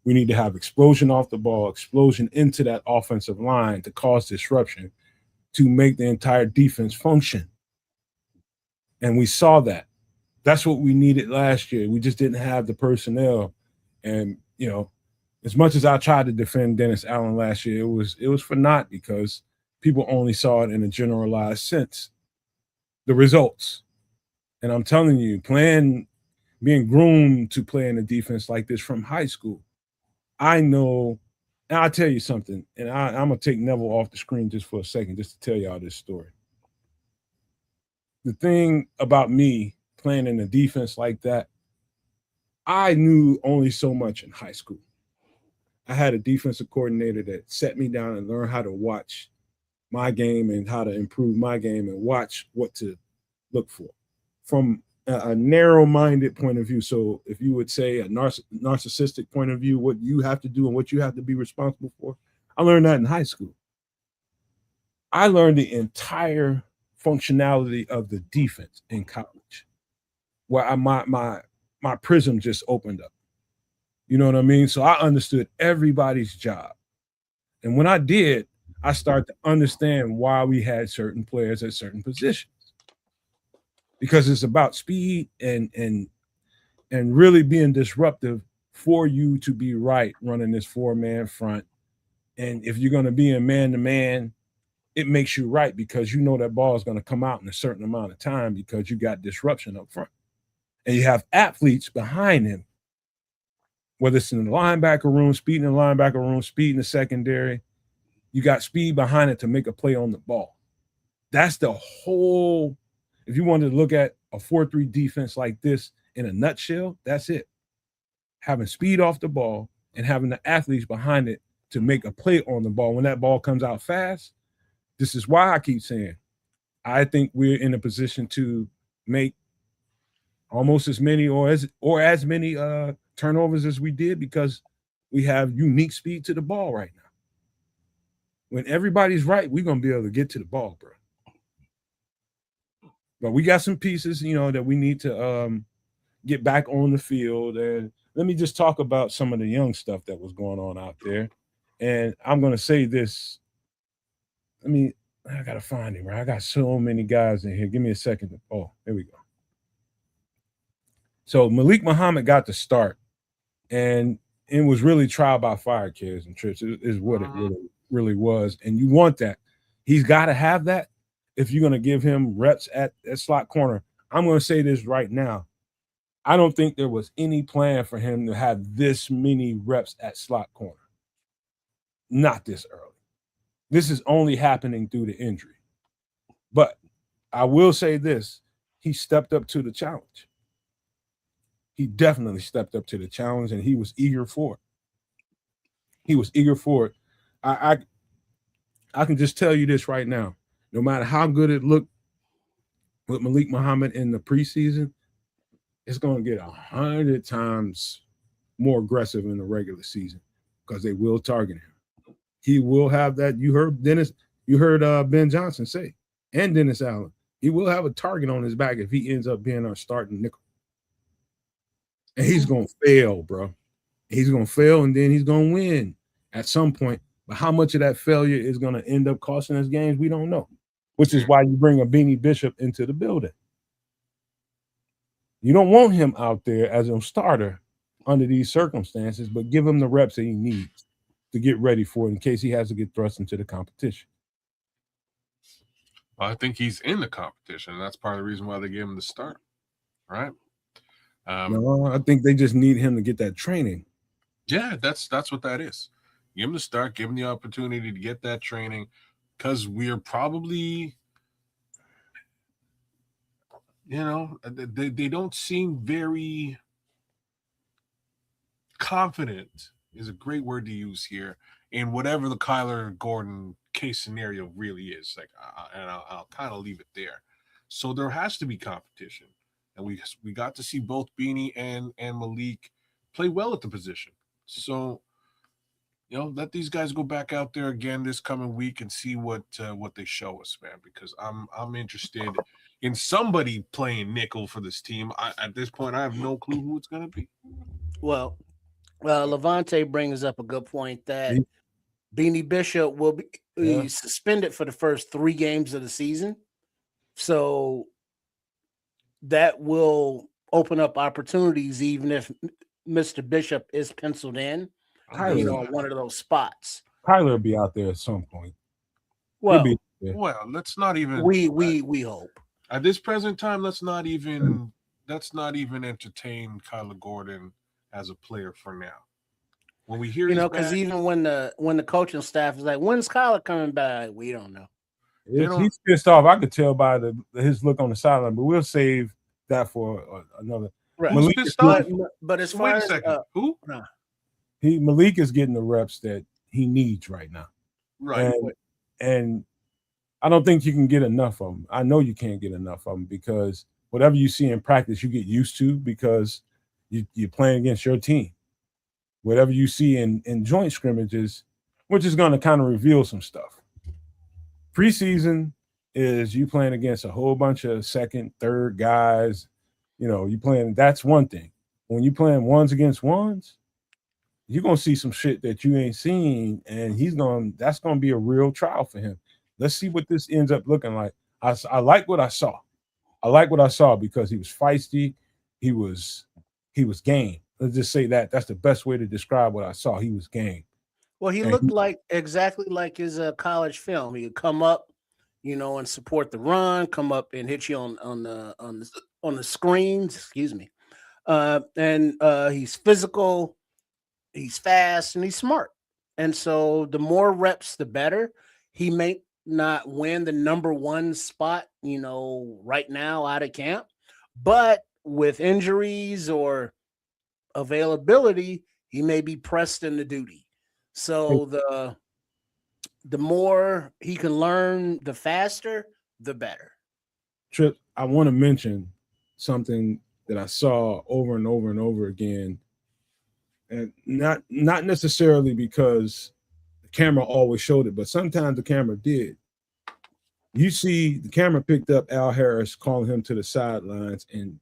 We need to have explosion off the ball, explosion into that offensive line to cause disruption, to make the entire defense function. And we saw that. That's what we needed last year. We just didn't have the personnel. And as much as I tried to defend Dennis Allen last year, it was for naught because people only saw it in a generalized sense. The results. And I'm telling you, being groomed to play in a defense like this from high school, I know, and I'll tell you something, and I'm going to take Neville off the screen just for a second, just to tell y'all this story. The thing about me playing in a defense like that, I knew only so much in high school. I had a defensive coordinator that set me down and learned how to watch my game and how to improve my game and watch what to look for from a narrow-minded point of view. So if you would say a narcissistic point of view, what you have to do and what you have to be responsible for, I learned that in high school. I learned the entire functionality of the defense in college, where my prism just opened up. You know what I mean? So I understood everybody's job. And when I did, I started to understand why we had certain players at certain positions. Because it's about speed and really being disruptive for you to be right running this 4-man front. And if you're going to be in man-to-man, it makes you right because you know that ball is going to come out in a certain amount of time because you got disruption up front. And you have athletes behind him, whether it's in the linebacker room, speed in the linebacker room, speed in the secondary. You got speed behind it to make a play on the ball. That's the whole. If you wanted to look at a 4-3 defense like this in a nutshell, that's it. Having speed off the ball and having the athletes behind it to make a play on the ball. When that ball comes out fast, this is why I keep saying I think we're in a position to make almost as many or as many turnovers as we did because we have unique speed to the ball right now. When everybody's right, we're going to be able to get to the ball, bro. But we got some pieces, that we need to get back on the field. And let me just talk about some of the young stuff that was going on out there. And I'm going to say this. I gotta find him, right? I got so many guys in here. Give me a second. Oh, there we go. So Malik Muhammad got the start, and it was really trial by fire, kids and trips. Is what it really was. And you want that. He's got to have that if you're going to give him reps at slot corner. I'm going to say this right now. I don't think there was any plan for him to have this many reps at slot corner. Not this early. This is only happening through the injury. But I will say this. He stepped up to the challenge. He definitely stepped up to the challenge, and he was eager for it. He was eager for it. I can just tell you this right now. No matter how good it looked with Malik Muhammad in the preseason, it's going to get 100 times more aggressive in the regular season because they will target him. He will have that. You heard Ben Johnson say, and Dennis Allen, he will have a target on his back if he ends up being our starting nickel. And he's going to fail, bro. He's going to fail, and then he's going to win at some point. But how much of that failure is going to end up costing us games, we don't know, which is why you bring a Beanie Bishop into the building. You don't want him out there as a starter under these circumstances, but give him the reps that he needs to get ready for it in case he has to get thrust into the competition. I think he's in the competition. That's part of the reason why they gave him the start, right? No, I think they just need him to get that training. Yeah, that's what that is. Give him the start, give him the opportunity to get that training, because we're probably, they don't seem very confident, is a great word to use here, in whatever the Kyler Gordon case scenario really is. Like, I'll kind of leave it there. So there has to be competition. And we got to see both Beanie and Malik play well at the position. So, let these guys go back out there again this coming week and see what they show us, man. Because I'm interested in somebody playing nickel for this team. At this point, I have no clue who it's going to be. Well, Levante brings up a good point that Beanie Bishop will be suspended for the first 3 games of the season. So that will open up opportunities, even if Mr. Bishop is penciled in, one of those spots. Kyler will be out there at some point. Well, let's not even. We hope at this present time. Let's not even entertain Kyler Gordon as a player for now. When we hear, because even when the coaching staff is like, "When's Kyler coming back?" We don't know. He's pissed off. I could tell by his look on the sideline, but we'll save that for another. Right. Who's pissed off? But as far as who? Malik is getting the reps that he needs right now. Right. And I don't think you can get enough of them. I know you can't get enough of them because whatever you see in practice, you get used to because you're playing against your team. Whatever you see in joint scrimmages, which is going to kind of reveal some stuff. Preseason is you playing against a whole bunch of second, third guys. You playing, that's one thing. When you playing ones against ones, you're going to see some shit that you ain't seen, and that's going to be a real trial for him. Let's see what this ends up looking like. I like what I saw. I like what I saw because he was feisty. He was game. Let's just say that. That's the best way to describe what I saw. He was game. Well, he looked exactly like his college film. He would come up, and support the run, come up and hit you on the screens. Excuse me. And he's physical, he's fast, and he's smart. And so the more reps, the better. He may not win the number 1 spot, right now out of camp, but with injuries or availability, he may be pressed into duty. So the more he can learn, the faster, the better. Trip, I want to mention something that I saw over and over and over again, and not necessarily because the camera always showed it, but sometimes the camera did. You see, the camera picked up Al Harris calling him to the sidelines and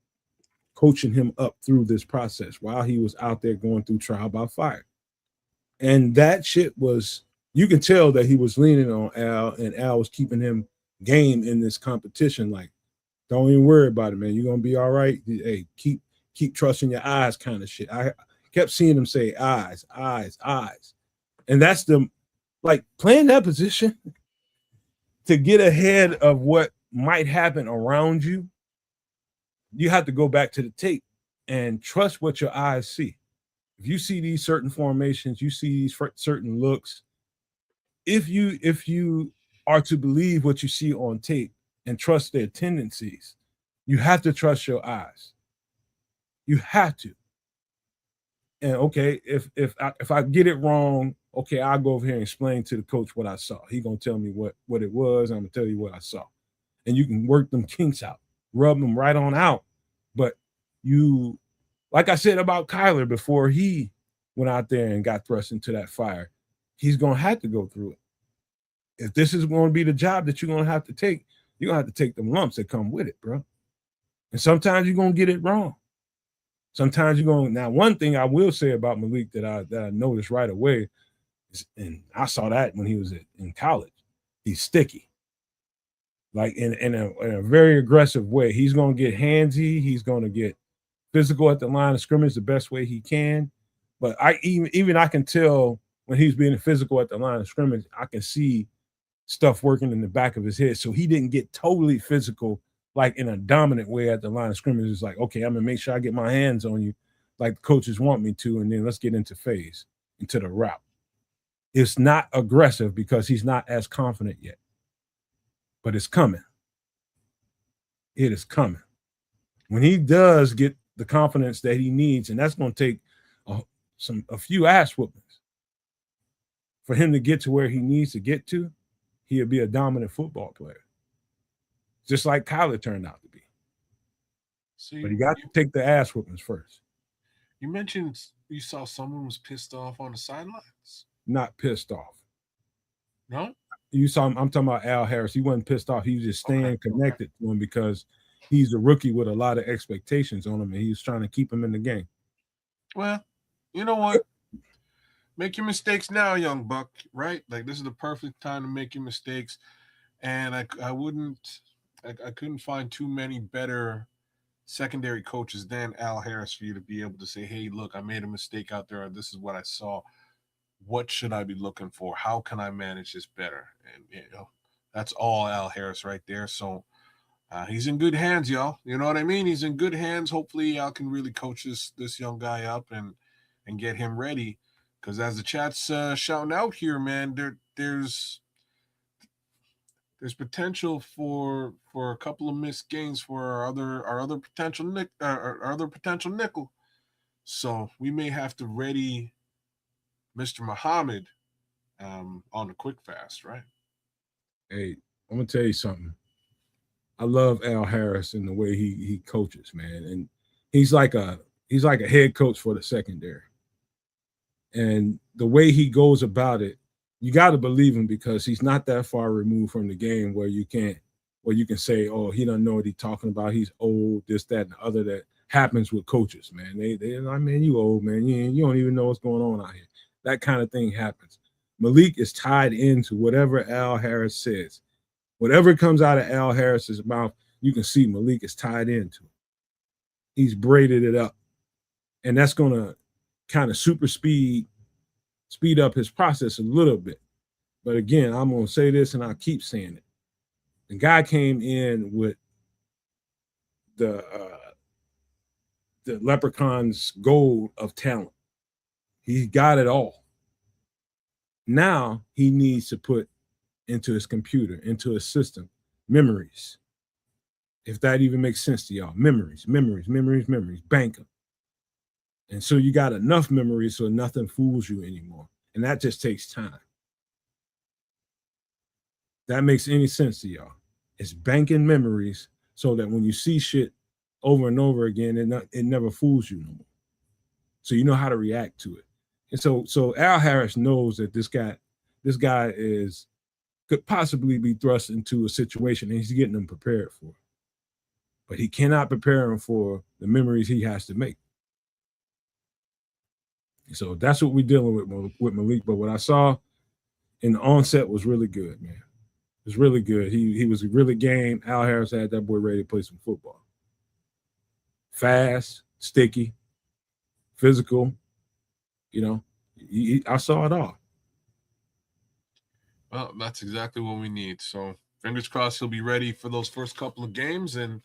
coaching him up through this process while he was out there going through trial by fire. And that shit was you can tell that he was leaning on Al, and Al was keeping him game in this competition. Like, don't even worry about it, man. You're gonna be all right. Hey, keep trusting your eyes, kind of shit. I kept seeing him say eyes, eyes, eyes, and that's the like playing that position to get ahead of what might happen around you. You have to go back to the tape and trust what your eyes see. If you see these certain formations, you see these certain looks. If you are to believe what you see on tape and trust their tendencies, you have to trust your eyes. You have to. And okay, if I get it wrong, okay, I'll go over here and explain to the coach what I saw. He's gonna tell me what it was. I'm gonna tell you what I saw, and you can work them kinks out, rub them right on out. But you, like I said about Kyler before he went out there and got thrust into that fire, he's gonna have to go through it. If this is going to be the job that you're gonna have to take, you're gonna have to take them lumps that come with it, bro. And sometimes you're gonna get it wrong. Sometimes you're going. Now, one thing I will say about Malik that I noticed right away is, and I saw that when he was in college, he's sticky, like in a very aggressive way. He's going to get handsy. He's going to get physical at the line of scrimmage the best way he can. But I even I can tell when he's being physical at the line of scrimmage, I can see stuff working in the back of his head. So he didn't get totally physical, like in a dominant way at the line of scrimmage. It's like, okay, I'm gonna make sure I get my hands on you like the coaches want me to, and then let's get into phase, into the route. It's not aggressive because he's not as confident yet. But it's coming. It is coming. When he does get the confidence that he needs, and that's going to take a few ass whoopings for him to get to where he needs to get to, he'll be a dominant football player. Just like Kyler turned out to be. But he got to take the ass whoopings first. You mentioned you saw someone was pissed off on the sidelines. Not pissed off. No? You saw him. I'm talking about Al Harris. He wasn't pissed off. He was just staying connected to him because he's a rookie with a lot of expectations on him, and he was trying to keep him in the game. Well, you know what? Make your mistakes now, young buck, right? Like, this is the perfect time to make your mistakes. And I couldn't find too many better secondary coaches than Al Harris for you to be able to say, hey, look, I made a mistake out there. This is what I saw. What should I be looking for? How can I manage this better? And, that's all Al Harris right there. So he's in good hands, y'all. You know what I mean? He's in good hands. Hopefully Al can really coach this young guy up and get him ready. Because as the chat's shouting out here, man, there's potential for a couple of missed games for our other potential nickel. So we may have to ready Mr. Muhammad on the quick fast, right? Hey, I'm gonna tell you something. I love Al Harris and the way he coaches, man. And he's like a head coach for the secondary. And the way he goes about it, you got to believe him because he's not that far removed from the game where you can say, oh, he doesn't know what he's talking about. He's old, this, that, and the other. That happens with coaches, man. I mean, you old, man. You don't even know what's going on out here. That kind of thing happens. Malik is tied into whatever Al Harris says. Whatever comes out of Al Harris's mouth, you can see Malik is tied into it. He's braided it up. And that's going to kind of speed up his process a little bit. But again, I'm going to say this and I'll keep saying it. The guy came in with the Leprechaun's gold of talent. He got it all. Now he needs to put into his computer, into his system, memories. If that even makes sense to y'all. Memories. Bank them. And so you got enough memories so nothing fools you anymore. And that just takes time. That makes any sense to y'all. It's banking memories so that when you see shit over and over again, it never fools you no more. So you know how to react to it. And so Al Harris knows that this guy could possibly be thrust into a situation and he's getting them prepared for it. But he cannot prepare him for the memories he has to make. So that's what we're dealing with Malik. But what I saw And the onset was really good, man. It was really good. He was really game. Al Harris had that boy ready to play some football. Fast, sticky, physical. I saw it all. Well, that's exactly what we need. So fingers crossed he'll be ready for those first couple of games, and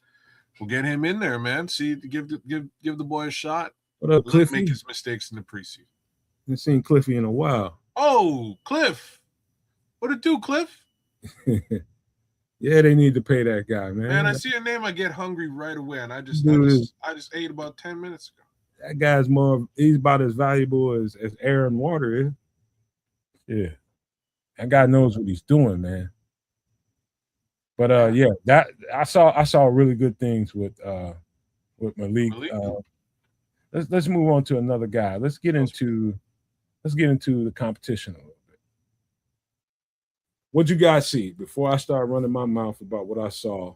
we'll get him in there, man. See, give the boy a shot. What up, Let him Cliffy? make his mistakes in the preseason. Haven't seen Cliffy in a while. Oh, Cliff. What it do, Cliff? Yeah, they need to pay that guy, man. Man, I see your name, I get hungry right away, and I just ate about 10 minutes ago. That guy's he's about as valuable as air and water is. Yeah. That guy knows what he's doing, man. But yeah, that I saw really good things with Malik. Let's move on to another guy. Let's get into the competition a little bit. What'd you guys see? Before I start running my mouth about what I saw,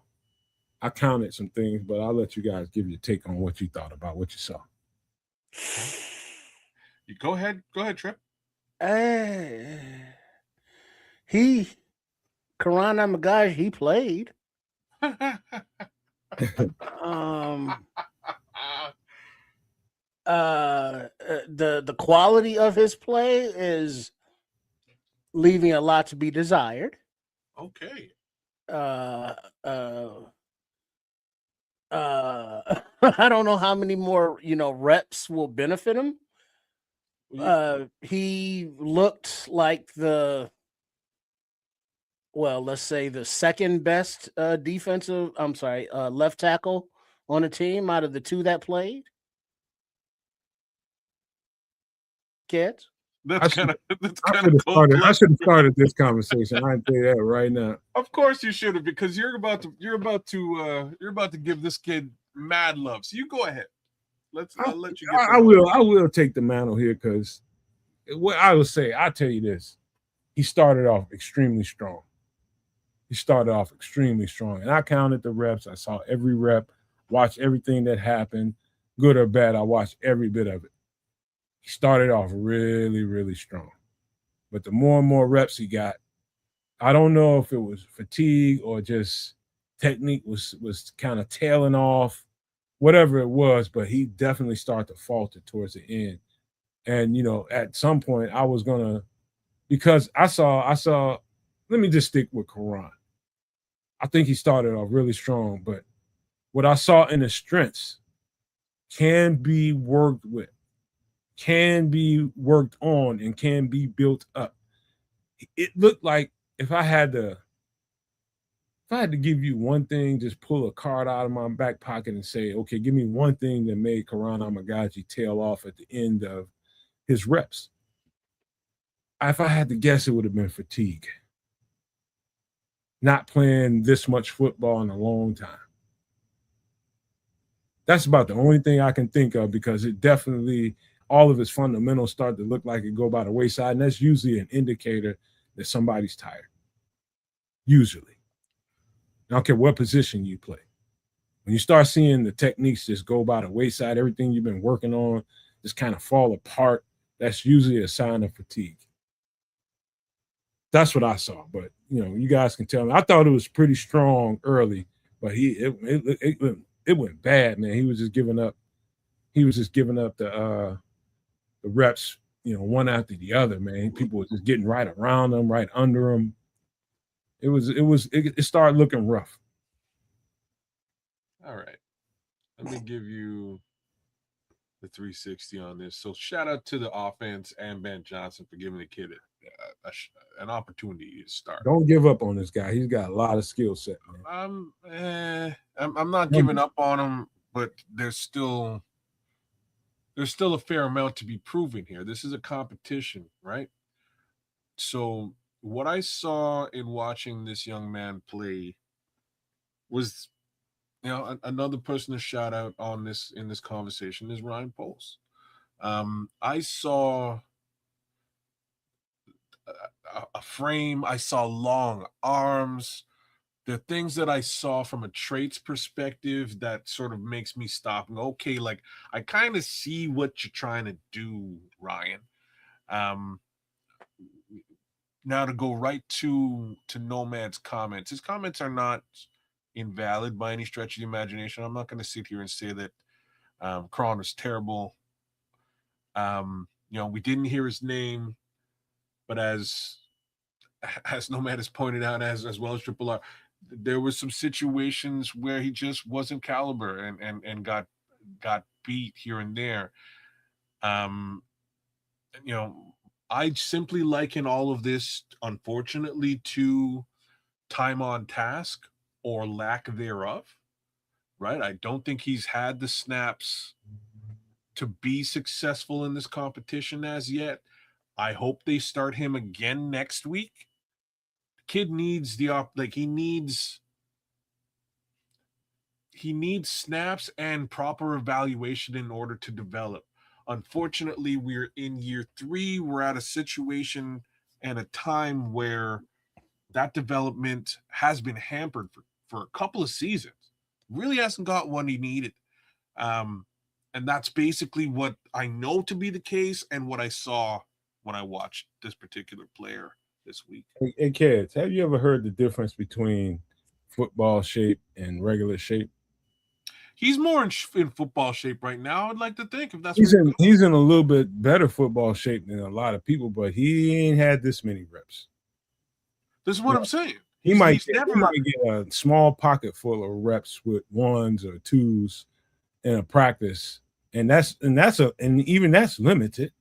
I counted some things, but I'll let you guys give your take on what you thought about what you saw. You go ahead, Trip. Karan Amagaj, he played. The quality of his play is leaving a lot to be desired. Okay. I don't know how many more reps will benefit him. He looked like let's say the second best left tackle on the team out of the two that played. Kids? That's kind of I should have started this conversation. I can tell you that right now. Of course you should have, because you're about to give this kid mad love. So you go ahead. I'll let you get I will take the mantle here, because what I will say, I'll tell you this. He started off extremely strong. And I counted the reps. I saw every rep, watched everything that happened, good or bad. I watched every bit of it. He started off really, really strong. But the more and more reps he got, I don't know if it was fatigue or just technique was kind of tailing off, whatever it was, but he definitely started to falter towards the end. And, at some point I was going to, because I saw, let me just stick with Karan. I think he started off really strong, but what I saw in his strengths can be worked with, can be worked on, and can be built up. It looked like if I had to give you one thing, just pull a card out of my back pocket and say, okay, give me one thing that made Karan Amagaji tail off at the end of his reps. If I had to guess, it would have been fatigue. Not playing this much football in a long time. That's about the only thing I can think of, because it definitely, all of his fundamentals start to look like it go by the wayside, and that's usually an indicator that somebody's tired. Usually. I don't care what position you play. When you start seeing the techniques just go by the wayside, everything you've been working on just kind of fall apart, that's usually a sign of fatigue. That's what I saw. But, you guys can tell me. I thought it was pretty strong early, but it went bad, man. He was just giving up. The reps, one after the other, man. People were just getting right around him, right under him. It started looking rough. All right. Let me give you the 360 on this. So shout out to the offense and Ben Johnson for giving the kid an opportunity to start. Don't give up on this guy. He's got a lot of skill set, man. I'm not giving up on him, but there's still a fair amount to be proven here. This is a competition, right? So what I saw in watching this young man play was, another person to shout out on this in this conversation is Ryan Poles. I saw a frame. I saw long arms. The things that I saw from a traits perspective that sort of makes me stop and go, okay, like I kind of see what you're trying to do, Ryan. Now to go right to Nomad's comments. His comments are not invalid by any stretch of the imagination. I'm not going to sit here and say that Kron is terrible. We didn't hear his name, but as Nomad has pointed out, as well as Triple R, there were some situations where he just wasn't caliber and got beat here and there. I simply liken all of this, unfortunately, to time on task or lack thereof, right? I don't think he's had the snaps to be successful in this competition as yet. I hope they start him again next week. The kid needs he needs snaps and proper evaluation in order to develop. Unfortunately, we're in year 3. We're at a situation and a time where that development has been hampered for a couple of seasons. Really hasn't got what he needed. And that's basically what I know to be the case and what I saw when I watched this particular player this week. Hey kids, have you ever heard the difference between football shape and regular shape? He's more in football shape right now. I'd like to think if that's he's in a little bit better football shape than a lot of people, but he ain't had this many reps. This is what I'm saying. He might get a small pocket full of reps with 1s or 2s in a practice, and even that's limited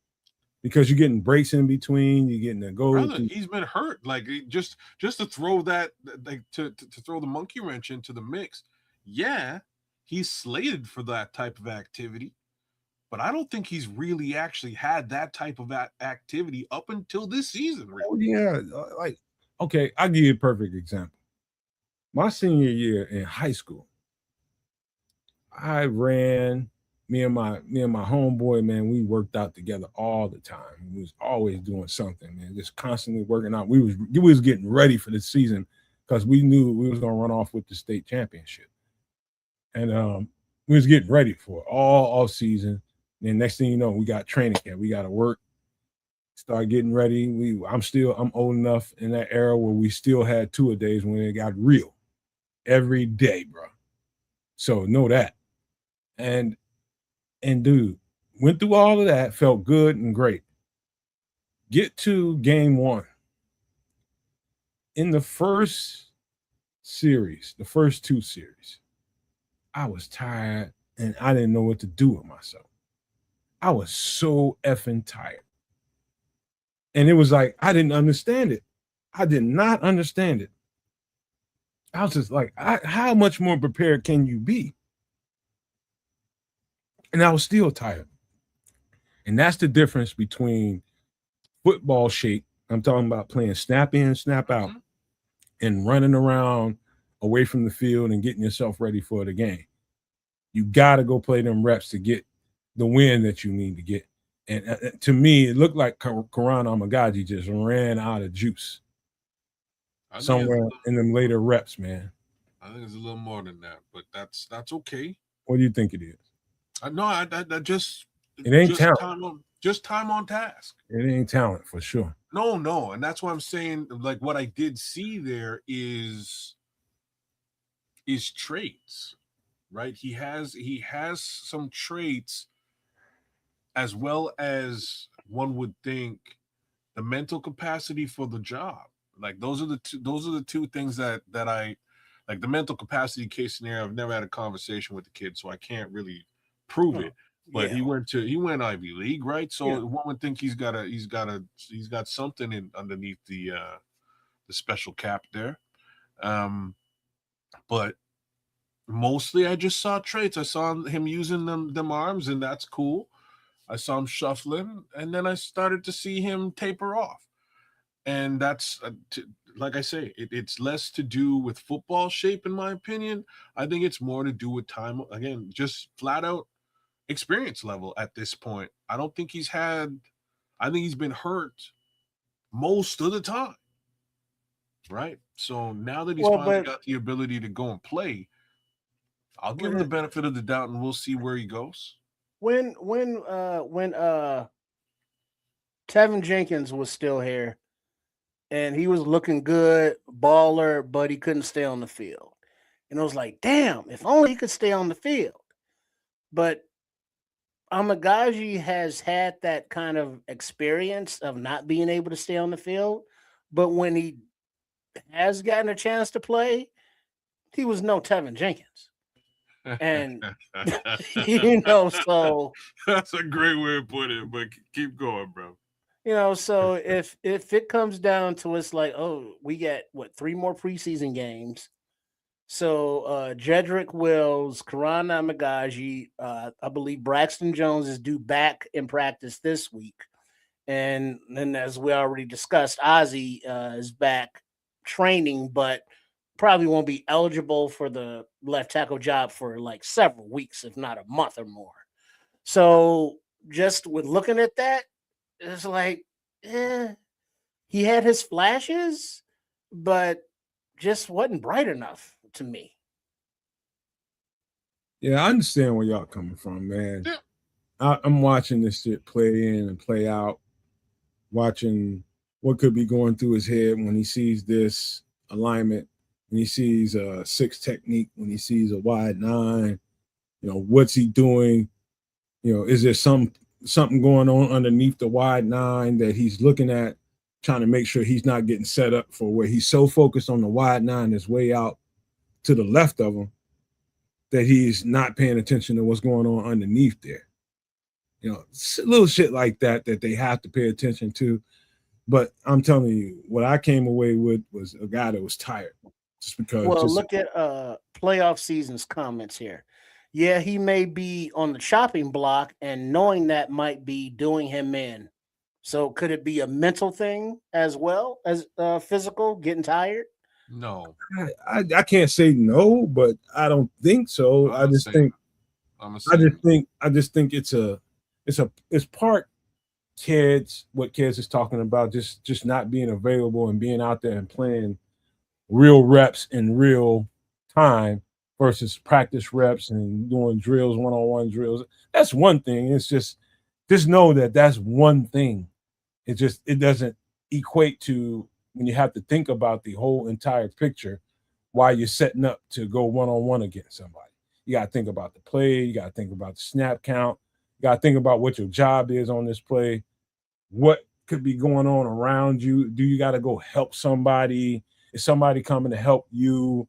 because you're getting breaks in between. You're getting a go. Brother, he's been hurt. Like just to throw that, like to throw the monkey wrench into the mix. Yeah, he's slated for that type of activity, but I don't think he's really actually had that type of activity up until this season. Really. Oh, yeah, okay, I'll give you a perfect example. My senior year in high school, I ran. Me and my homeboy, man, we worked out together all the time. We was always doing something, man, just constantly working out. We was getting ready for the season because we knew we was gonna run off with the state championship, and we was getting ready for it all off season. Then next thing you know, we got training camp. We got to work. Start getting ready. I'm old enough in that era where we still had 2-a-days when it got real every day, bro. So know that. And dude, went through all of that, felt good and great. Get to game 1. In the first series, the first 2 series, I was tired and I didn't know what to do with myself. I was so effing tired. And it was like, I didn't understand it. I did not understand it. I was just like, how much more prepared can you be? And I was still tired. And that's the difference between football shape. I'm talking about playing snap in, snap out, and running around away from the field and getting yourself ready for the game. You got to go play them reps to get the win that you need to get. And to me, it looked like Karan Amagaji just ran out of juice somewhere in them later reps, man. I think it's a little more than that, but that's okay. What do you think it is? No, it ain't talent. Just time on task. It ain't talent for sure. No, and that's why I'm saying, like, what I did see there is traits, right? He has some traits, as well as one would think the mental capacity for the job. Like those are the two things that I like. The mental capacity case scenario, I've never had a conversation with the kid, so I can't really prove it. But he went Ivy League, right? So one would think he's got something underneath the special cap there. But mostly I just saw traits. I saw him using them arms, and that's cool. I saw him shuffling, and then I started to see him taper off. And that's, like I say, it's less to do with football shape, in my opinion. I think it's more to do with time. Again, just flat out experience level at this point. I think he's been hurt most of the time, right? So now that he's finally got the ability to go and play, I'll give him the benefit of the doubt, and we'll see where he goes. When Tevin Jenkins was still here, and he was looking good, baller, but he couldn't stay on the field. And I was like, damn, if only he could stay on the field. But Amagaji has had that kind of experience of not being able to stay on the field. But when he has gotten a chance to play, he was no Tevin Jenkins. And so That's a great way to put it, but keep going, bro. So if it comes down to it's like, oh, we got what 3 more preseason games. So Jedrick Wills, Karan Amagaji, I believe Braxton Jones is due back in practice this week. And then as we already discussed, Ozzie is back training, but probably won't be eligible for the left tackle job for like several weeks, if not a month or more. So just with looking at that, it's like, he had his flashes, but just wasn't bright enough to me. Yeah, I understand where y'all coming from, man. Yeah. I'm watching this shit play in and play out, watching what could be going through his head when he sees this alignment, when he sees a 6 technique, when he sees a wide 9. What's he doing? Is there something going on underneath the wide 9 that he's looking at, trying to make sure he's not getting set up for where he's so focused on the wide 9 that's way out to the left of him that he's not paying attention to what's going on underneath there. Little shit like that they have to pay attention to. But I'm telling you, what I came away with was a guy that was tired. Just because. Well, look at playoff season's comments here. Yeah, he may be on the chopping block, and knowing that might be doing him in. So could it be a mental thing as well as physical, getting tired? No, I can't say no, but I don't think so. I just think it's part kids, what kids is talking about, just not being available and being out there and playing real reps in real time versus practice reps and doing drills, one-on-one drills. That's one thing. It's just know that that's one thing. It doesn't equate to when you have to think about the whole entire picture while you're setting up to go one-on-one against somebody. You got to think about the play. You got to think about the snap count. You got to think about what your job is on this play. What could be going on around you? Do you got to go help somebody? Is somebody coming to help you?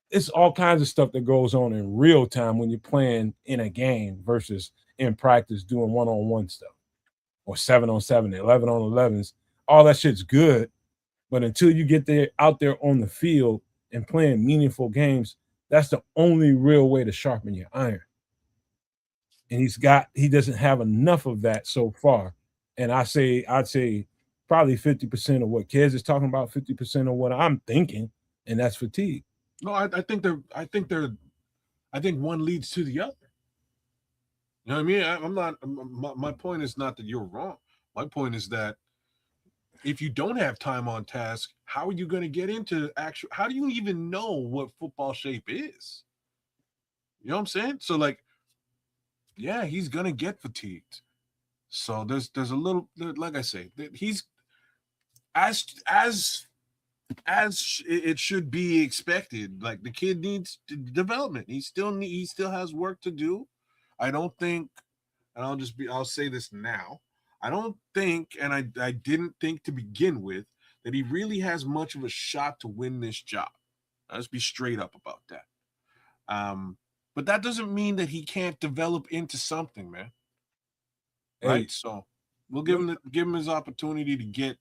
It's all kinds of stuff that goes on in real time when you're playing in a game versus in practice doing one-on-one stuff or 7-on-7, 11-on-11s. All that shit's good, but until you get out there on the field and playing meaningful games, that's the only real way to sharpen your iron. And he doesn't have enough of that so far. And I'd say probably 50% of what Kez is talking about, 50% of what I'm thinking, and that's fatigue. No, I think one leads to the other. You know what I mean? I'm not. My point is not that you're wrong. My point is that if you don't have time on task, how are you going to get into actual? How do you even know what football shape is? You know what I'm saying? So yeah, he's going to get fatigued. So there's a little, like I say, he's as it should be expected. Like the kid needs development. He still has work to do. I don't think, and I'll say this now. I don't think, and I didn't think to begin with, that he really has much of a shot to win this job. Let's be straight up about that. But that doesn't mean that he can't develop into something, man. Right? So we'll give him his opportunity to get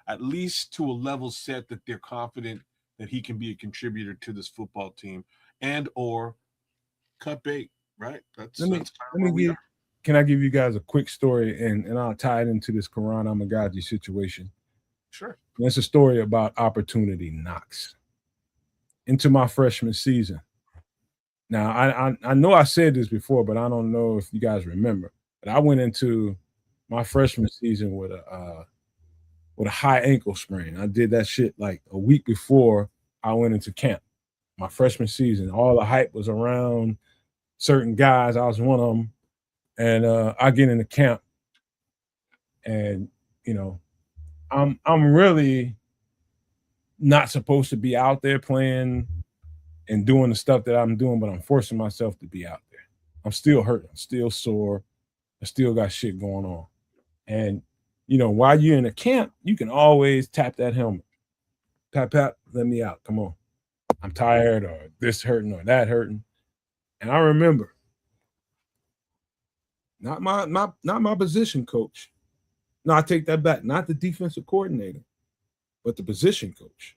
at least to a level set that they're confident that he can be a contributor to this football team and or cut bait, right? Can I give you guys a quick story and I'll tie it into this Karan Amagaji situation? Sure. And it's a story about opportunity knocks into my freshman season. Now, I know I said this before, but I don't know if you guys remember. But I went into my freshman season with a high ankle sprain. I did that shit like a week before I went into camp. My freshman season, all the hype was around certain guys. I was one of them. And I get into camp, and I'm really not supposed to be out there playing and doing the stuff that I'm doing, but I'm forcing myself to be out there. I'm still hurt. I'm still sore. I still got shit going on. And, while you're in a camp, you can always tap that helmet. Pat, pat, let me out. Come on. I'm tired or this hurting or that hurting. And I remember, not my position coach. No, I take that back. Not the defensive coordinator, but the position coach.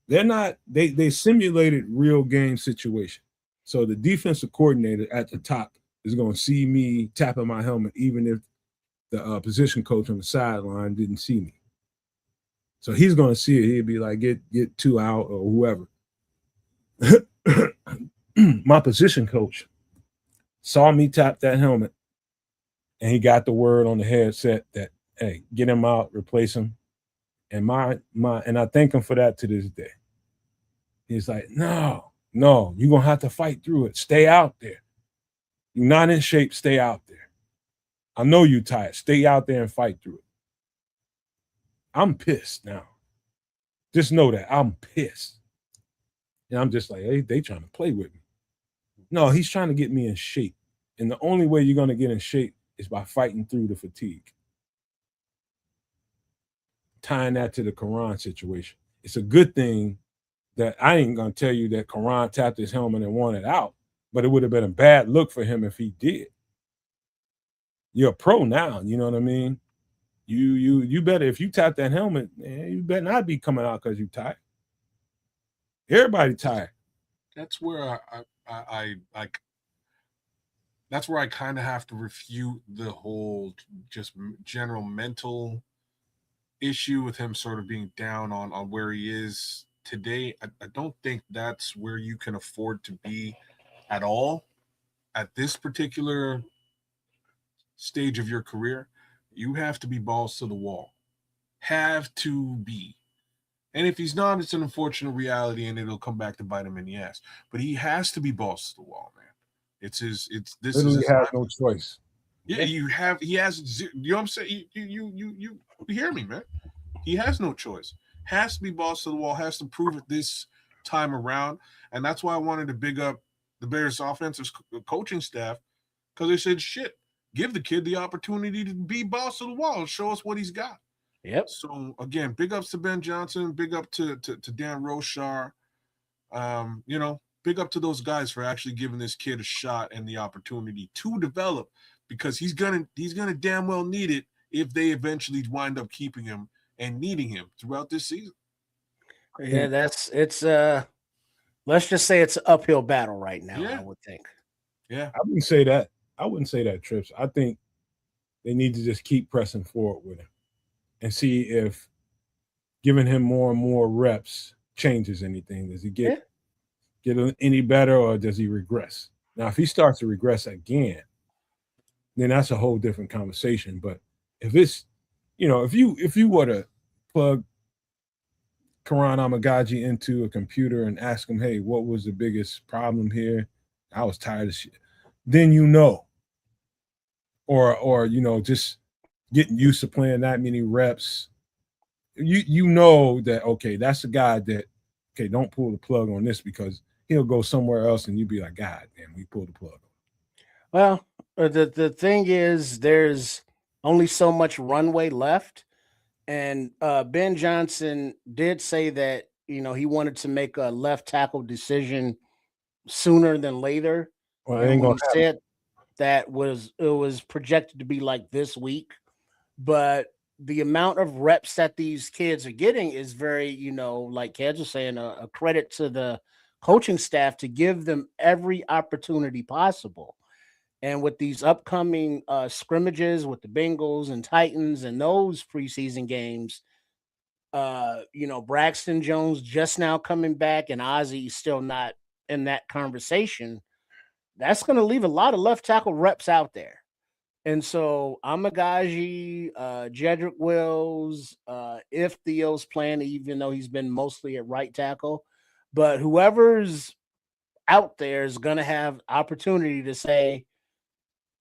They're not, they simulated real game situation. So the defensive coordinator at the top is going to see me tapping my helmet, even if the position coach on the sideline didn't see me. So he's going to see it. He'd be like, get 2 out or whoever. My position coach saw me tap that helmet, and he got the word on the headset that, hey, get him out, replace him. And and I thank him for that to this day. He's like, no, you're gonna have to fight through it. Stay out there. You're not in shape, stay out there. I know you're tired. Stay out there and fight through it. I'm pissed now. Just know that I'm pissed. And I'm just like, hey, they trying to play with me. No, he's trying to get me in shape. And the only way you're going to get in shape is by fighting through the fatigue. Tying that to the Quran situation. It's a good thing that I ain't going to tell you that Quran tapped his helmet and won it out, but it would have been a bad look for him if he did. You're a pro now, you know what I mean? You better, if you tap that helmet, man, you better not be coming out because you're tired. Everybody tired. That's where I that's where I kind of have to refute the whole just general mental issue with him sort of being down on where he is today. I don't think that's where you can afford to be at all at this particular stage of your career. You have to be balls to the wall. Have to be. And if he's not, it's an unfortunate reality and it'll come back to bite him in the ass. But he has to be balls to the wall, man. This Literally is his has life. no choice. Yeah, he has, you know what I'm saying? You hear me, man. He has no choice. Has to be balls to the wall, has to prove it this time around. And that's why I wanted to big up the Bears offensive coaching staff, because they said, shit, give the kid the opportunity to be balls to the wall and show us what he's got. Yep. So again, big ups to Ben Johnson, big up to Dan Roshar. Big up to those guys for actually giving this kid a shot and the opportunity to develop, because he's gonna damn well need it if they eventually wind up keeping him and needing him throughout this season. Yeah, it's let's just say it's an uphill battle right now, Yeah. I would think. Yeah. I wouldn't say that, Trips. I think they need to just keep pressing forward with him and see if giving him more and more reps changes anything. Does he get any better, or does he regress? Now, if he starts to regress again, then that's a whole different conversation. But if it's, if you were to plug Karan Amagaji into a computer and ask him, hey, what was the biggest problem here? I was tired of shit. Then or just getting used to playing that many reps. You know that, okay, that's a guy that, okay, don't pull the plug on this, because he'll go somewhere else and you'd be like, God damn, we pulled the plug. Well, the thing is, there's only so much runway left. And Ben Johnson did say that, he wanted to make a left tackle decision sooner than later. Well, And when he said that, it was projected to be like this week. But the amount of reps that these kids are getting is very, like Keds was saying, a credit to the coaching staff to give them every opportunity possible. And with these upcoming scrimmages with the Bengals and Titans and those preseason games, Braxton Jones just now coming back and Ozzie still not in that conversation, that's going to leave a lot of left tackle reps out there. And so Amagaji, Jedrick Wills, if Theo's playing, even though he's been mostly at right tackle, but whoever's out there is going to have opportunity to say,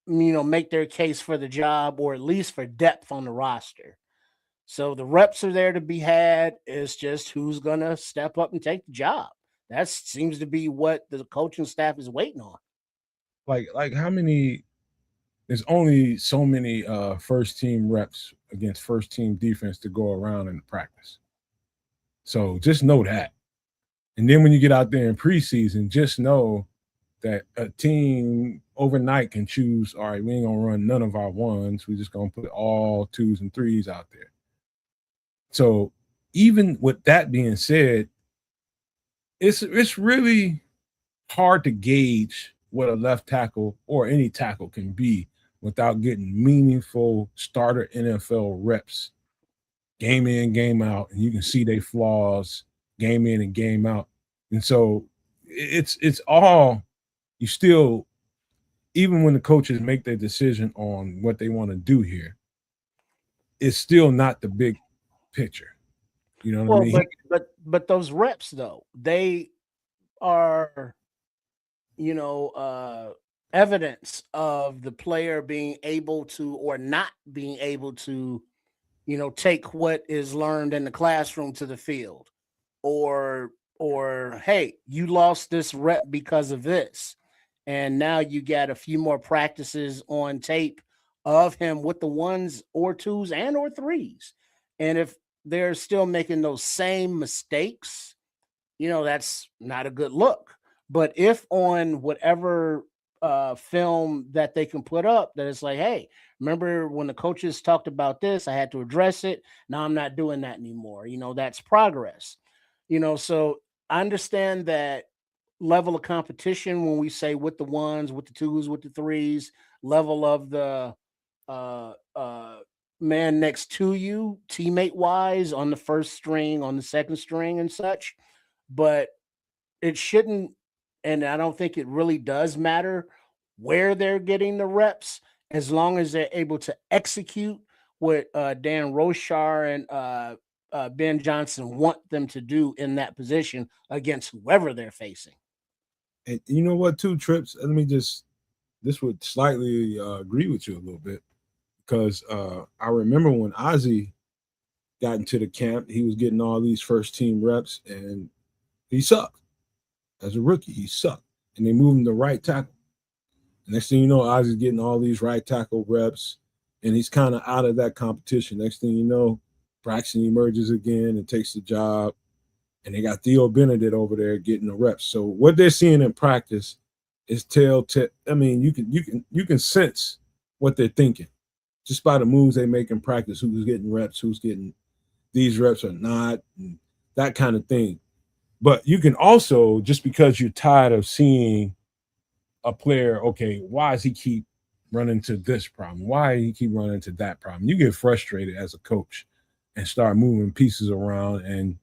make their case for the job, or at least for depth on the roster. So the reps are there to be had. It's just who's gonna step up and take the job. That seems to be what the coaching staff is waiting on. Like how many? There's only so many first team reps against first team defense to go around in practice. So just know that. And then when you get out there in preseason, just know that a team overnight can choose, all right, we ain't gonna run none of our ones. We're just gonna put all twos and threes out there. So even with that being said, it's really hard to gauge what a left tackle or any tackle can be without getting meaningful starter NFL reps game in, game out, and you can see their flaws game in and game out. And so it's all you still, even when the coaches make their decision on what they want to do here, it's still not the big picture. You know what I Well, mean? but those reps though, they are, evidence of the player being able to or not being able to, take what is learned in the classroom to the field, or hey, you lost this rep because of this, and now you got a few more practices on tape of him with the ones or twos and or threes, and if they're still making those same mistakes, that's not a good look. But if on whatever film that they can put up, that it's like, hey, remember when the coaches talked about this, I had to address it. Now I'm not doing that anymore. That's progress. So I understand that level of competition when we say with the ones, with the twos, with the threes, level of the uh uh man next to you, teammate wise, on the first string, on the second string, and such. But it shouldn't, and I don't think it really does matter where they're getting the reps, as long as they're able to execute what Dan Roshar and Ben Johnson want them to do in that position against whoever they're facing. And you know what, too, Trips? Let me just, this would slightly agree with you a little bit because I remember when Ozzy got into the camp, he was getting all these first team reps and he sucked. As a rookie, he sucked. And they moved him to right tackle. And next thing you know, Ozzy's getting all these right tackle reps and he's kind of out of that competition. Next thing you know, Braxton emerges again and takes the job. And they got Theo Benedict over there getting the reps. So what they're seeing in practice is telltale. I mean, you can sense what they're thinking just by the moves they make in practice. Who's getting reps? Who's getting these reps or not? And that kind of thing. But you can also, just because you're tired of seeing a player, okay, why does he keep running to this problem? Why do he keep running to that problem? You get frustrated as a coach and start moving pieces around and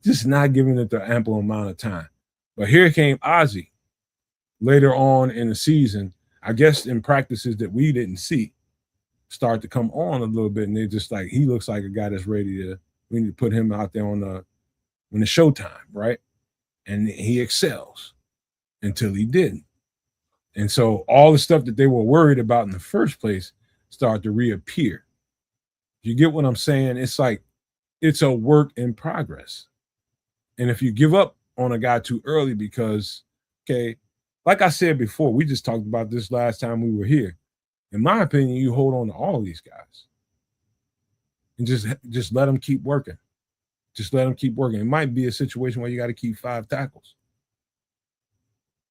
just not giving it the ample amount of time. But here came Ozzy later on in the season, I guess in practices that we didn't see, start to come on a little bit. And they're just like, he looks like a guy that's ready to, we need to put him out there on the, when it's showtime, right? And he excels until he didn't. And so all the stuff that they were worried about in the first place started to reappear. You get what I'm saying? It's like, it's a work in progress. And if you give up on a guy too early because, okay, like I said before, we just talked about this last time we were here. In my opinion, you hold on to all these guys and just let them keep working. Just let them keep working. It might be a situation where you got to keep 5 tackles.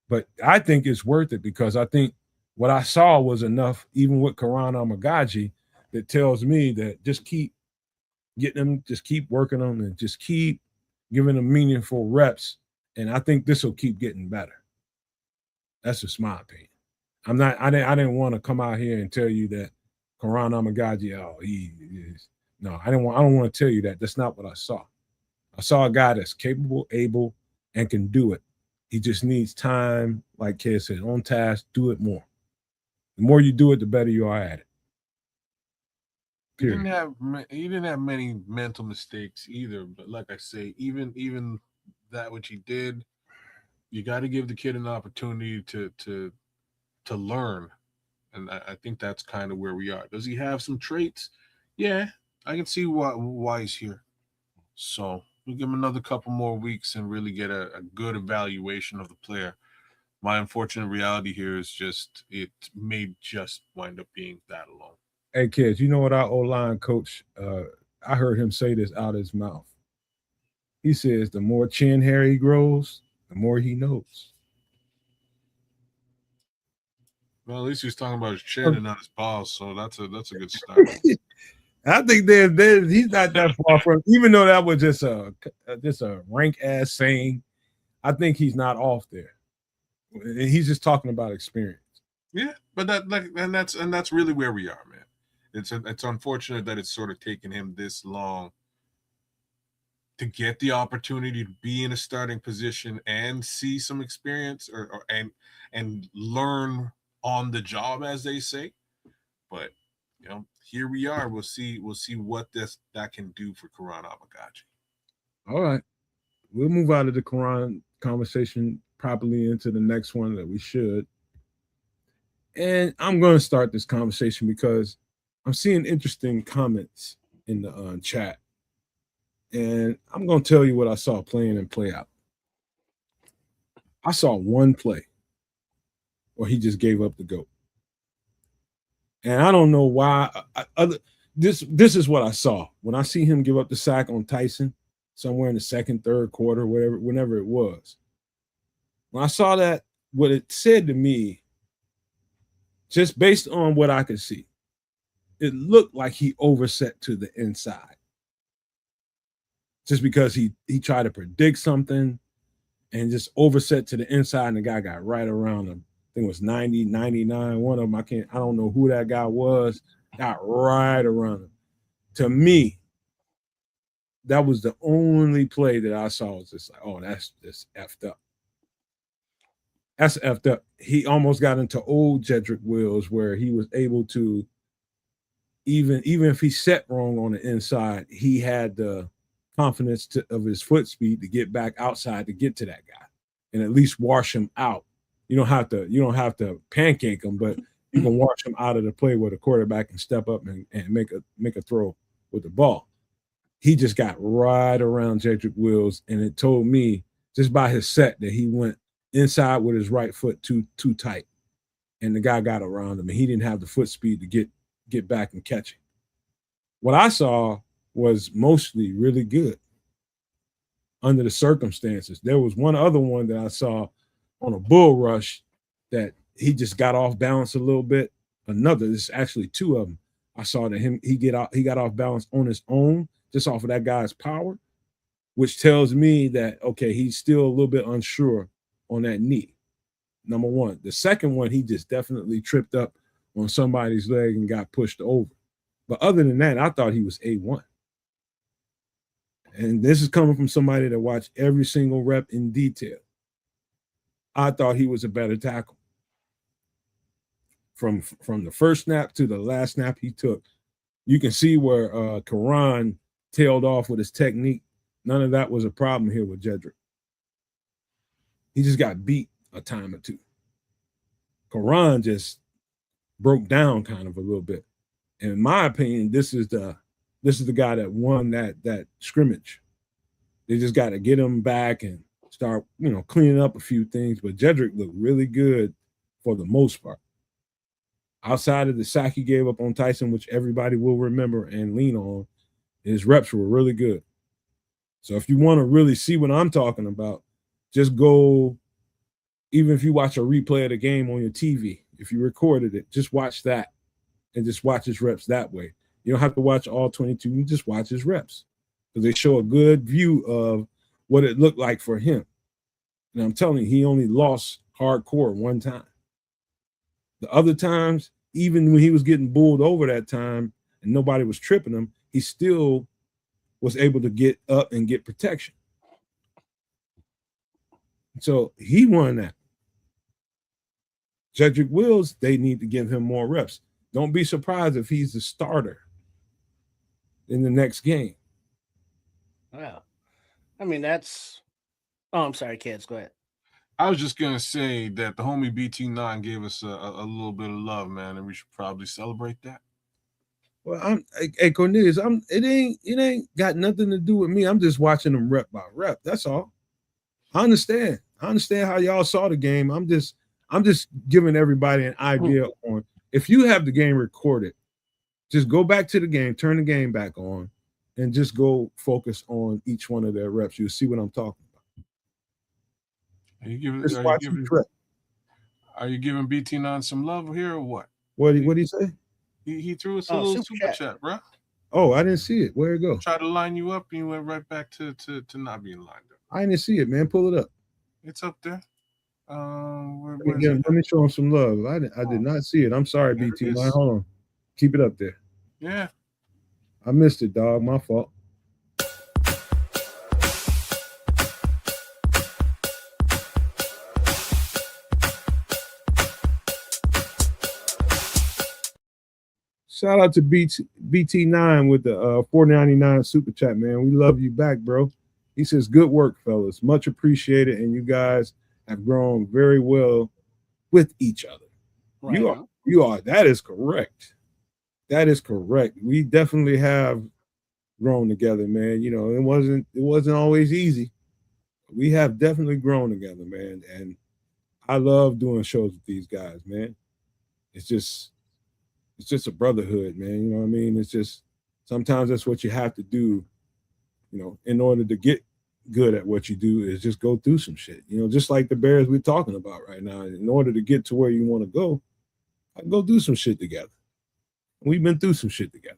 But I think it's worth it because I think what I saw was enough, even with Karan Amagaji, that tells me that just keep getting them, just keep working them, and just keep giving them meaningful reps. And I think this will keep getting better. That's just my opinion. I didn't want to come out here and tell you that Karan Amagaji, oh, he is. No, I don't want to tell you that. That's not what I saw. I saw a guy that's capable, able, and can do it. He just needs time, like Kid said, on task, do it more. The more you do it, the better you are at it. Period. He didn't have many mental mistakes either. But like I say, even that which he did, you got to give the kid an opportunity to learn. And I think that's kind of where we are. Does he have some traits? Yeah. I can see why he's here. So we'll give him another couple more weeks and really get a good evaluation of the player. My unfortunate reality here is just it may just wind up being that alone. Hey kids, you know what our O-line coach? I heard him say this out of his mouth. He says, "The more chin hair he grows, the more he knows." Well, at least he's talking about his chin and not his balls, so that's a good start. I think he's not that far from. Even though that was just a rank ass saying, I think he's not off there. He's just talking about experience. Yeah, but that's really where we are, man. It's unfortunate that it's sort of taken him this long to get the opportunity to be in a starting position and see some experience and learn on the job, as they say. But here we are. We'll see what that can do for Karan Abagaji. All right, we'll move out of the Quran conversation properly into the next one that we should. And I'm going to start this conversation because I'm seeing interesting comments in the chat. And I'm going to tell you what I saw playing and play out. I saw one play where he just gave up the GOAT. And I don't know why. This is what I saw. When I see him give up the sack on Tyson somewhere in the second, third quarter, whenever it was. When I saw that, what it said to me, just based on what I could see, it looked like he overset to the inside. Just because he tried to predict something and just overset to the inside, and the guy got right around him. I think it was 90, 99. One of them, I don't know who that guy was, got right around him. To me, that was the only play that I saw. Was just like, oh, that's just effed up. That's effed up. He almost got into old Jedrick Wills where he was able to, even if he set wrong on the inside, he had the confidence of his foot speed to get back outside to get to that guy and at least wash him out. You don't have to pancake him, but you can wash him out of the play where the quarterback can step up and make a throw with the ball. He just got right around Jedrick Wills, and it told me just by his set that he went inside with his right foot too tight, and the guy got around him, and he didn't have the foot speed to get back and catch him. What I saw was mostly really good under the circumstances. There was one other one that I saw on a bull rush that he just got off balance a little bit. There's actually two of them. I saw that he got off balance on his own, just off of that guy's power, which tells me that, okay, he's still a little bit unsure on that knee. Number one. The second one, he just definitely tripped up on somebody's leg and got pushed over. But other than that, I thought he was A1. And this is coming from somebody that watched every single rep in detail. I thought he was a better tackle. From the first snap to the last snap he took, you can see where Karan tailed off with his technique. None of that was a problem here with Jedrick. He just got beat a time or two. Karan just broke down kind of a little bit. And in my opinion, this is the guy that won that scrimmage. They just got to get him back and start, cleaning up a few things. But Jedrick looked really good for the most part. Outside of the sack he gave up on Tyson, which everybody will remember and lean on, his reps were really good. So if you want to really see what I'm talking about, just go, even if you watch a replay of the game on your TV, if you recorded it, just watch that and just watch his reps that way. You don't have to watch all 22. You just watch his reps because they show a good view of what it looked like for him. And I'm telling you, he only lost hardcore one time. The other times, even when he was getting bulled over that time and nobody was tripping him, he still was able to get up and get protection. So he won that. Jedrick Wills, they need to give him more reps. Don't be surprised if he's the starter in the next game. Wow. I mean, that's... Oh, I'm sorry, kids. Go ahead. I was just gonna say that the homie BT9 gave us a little bit of love, man, and we should probably celebrate that. Well, hey Cornelius, it ain't got nothing to do with me. I'm just watching them rep by rep. That's all. I understand. I understand how y'all saw the game. I'm just giving everybody an idea on if you have the game recorded, just go back to the game, turn the game back on, and just go focus on each one of their reps. You'll see what I'm talking about. Just watch them rep. Are you giving BT9 some love here or what? What did he say? He threw us a little super chat, bro. Oh, I didn't see it. Where'd it go? Tried to line you up and you went right back to not being lined up. I didn't see it, man. Pull it up. It's up there. Let me show him some love. I did not see it. I'm sorry, BT9. Hold on. Keep it up there. Yeah. I missed it, dog. My fault. Shout out to BT9 with the $4.99 super chat, man. We love you back, bro. He says, good work, fellas. Much appreciated. And you guys have grown very well with each other. Right. You are. That is correct. That is correct. We definitely have grown together, man. You know, it wasn't always easy. We have definitely grown together, man. And I love doing shows with these guys, man. It's just a brotherhood, man. You know what I mean? It's just sometimes that's what you have to do, you know, in order to get good at what you do is just go through some shit. You know, just like the Bears we're talking about right now. In order to get to where you want to go do some shit together. We've been through some shit together.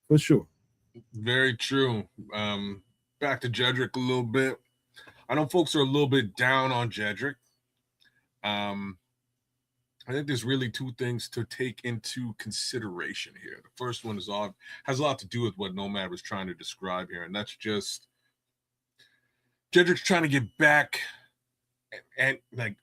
For sure. Very true. Back to Jedrick a little bit. I know folks are a little bit down on Jedrick. I think there's really two things to take into consideration here. The first one has a lot to do with what Nomad was trying to describe here, and that's just Jedrick's trying to get back and like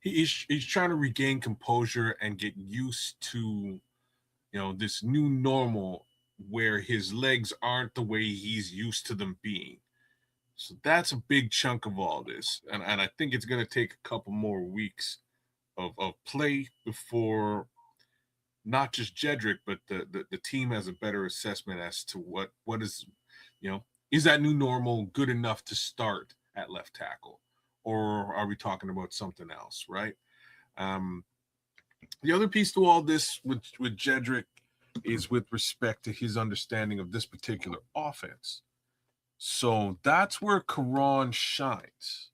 he's trying to regain composure and get used to, you know, this new normal where his legs aren't the way he's used to them being. So that's a big chunk of all this, and I think it's going to take a couple more weeks of play before not just Jedrick, but the team has a better assessment as to what is, you know, is that new normal good enough to start at left tackle, or are we talking about something else, right? The other piece to all this with Jedrick is with respect to his understanding of this particular offense. So that's where Karan shines,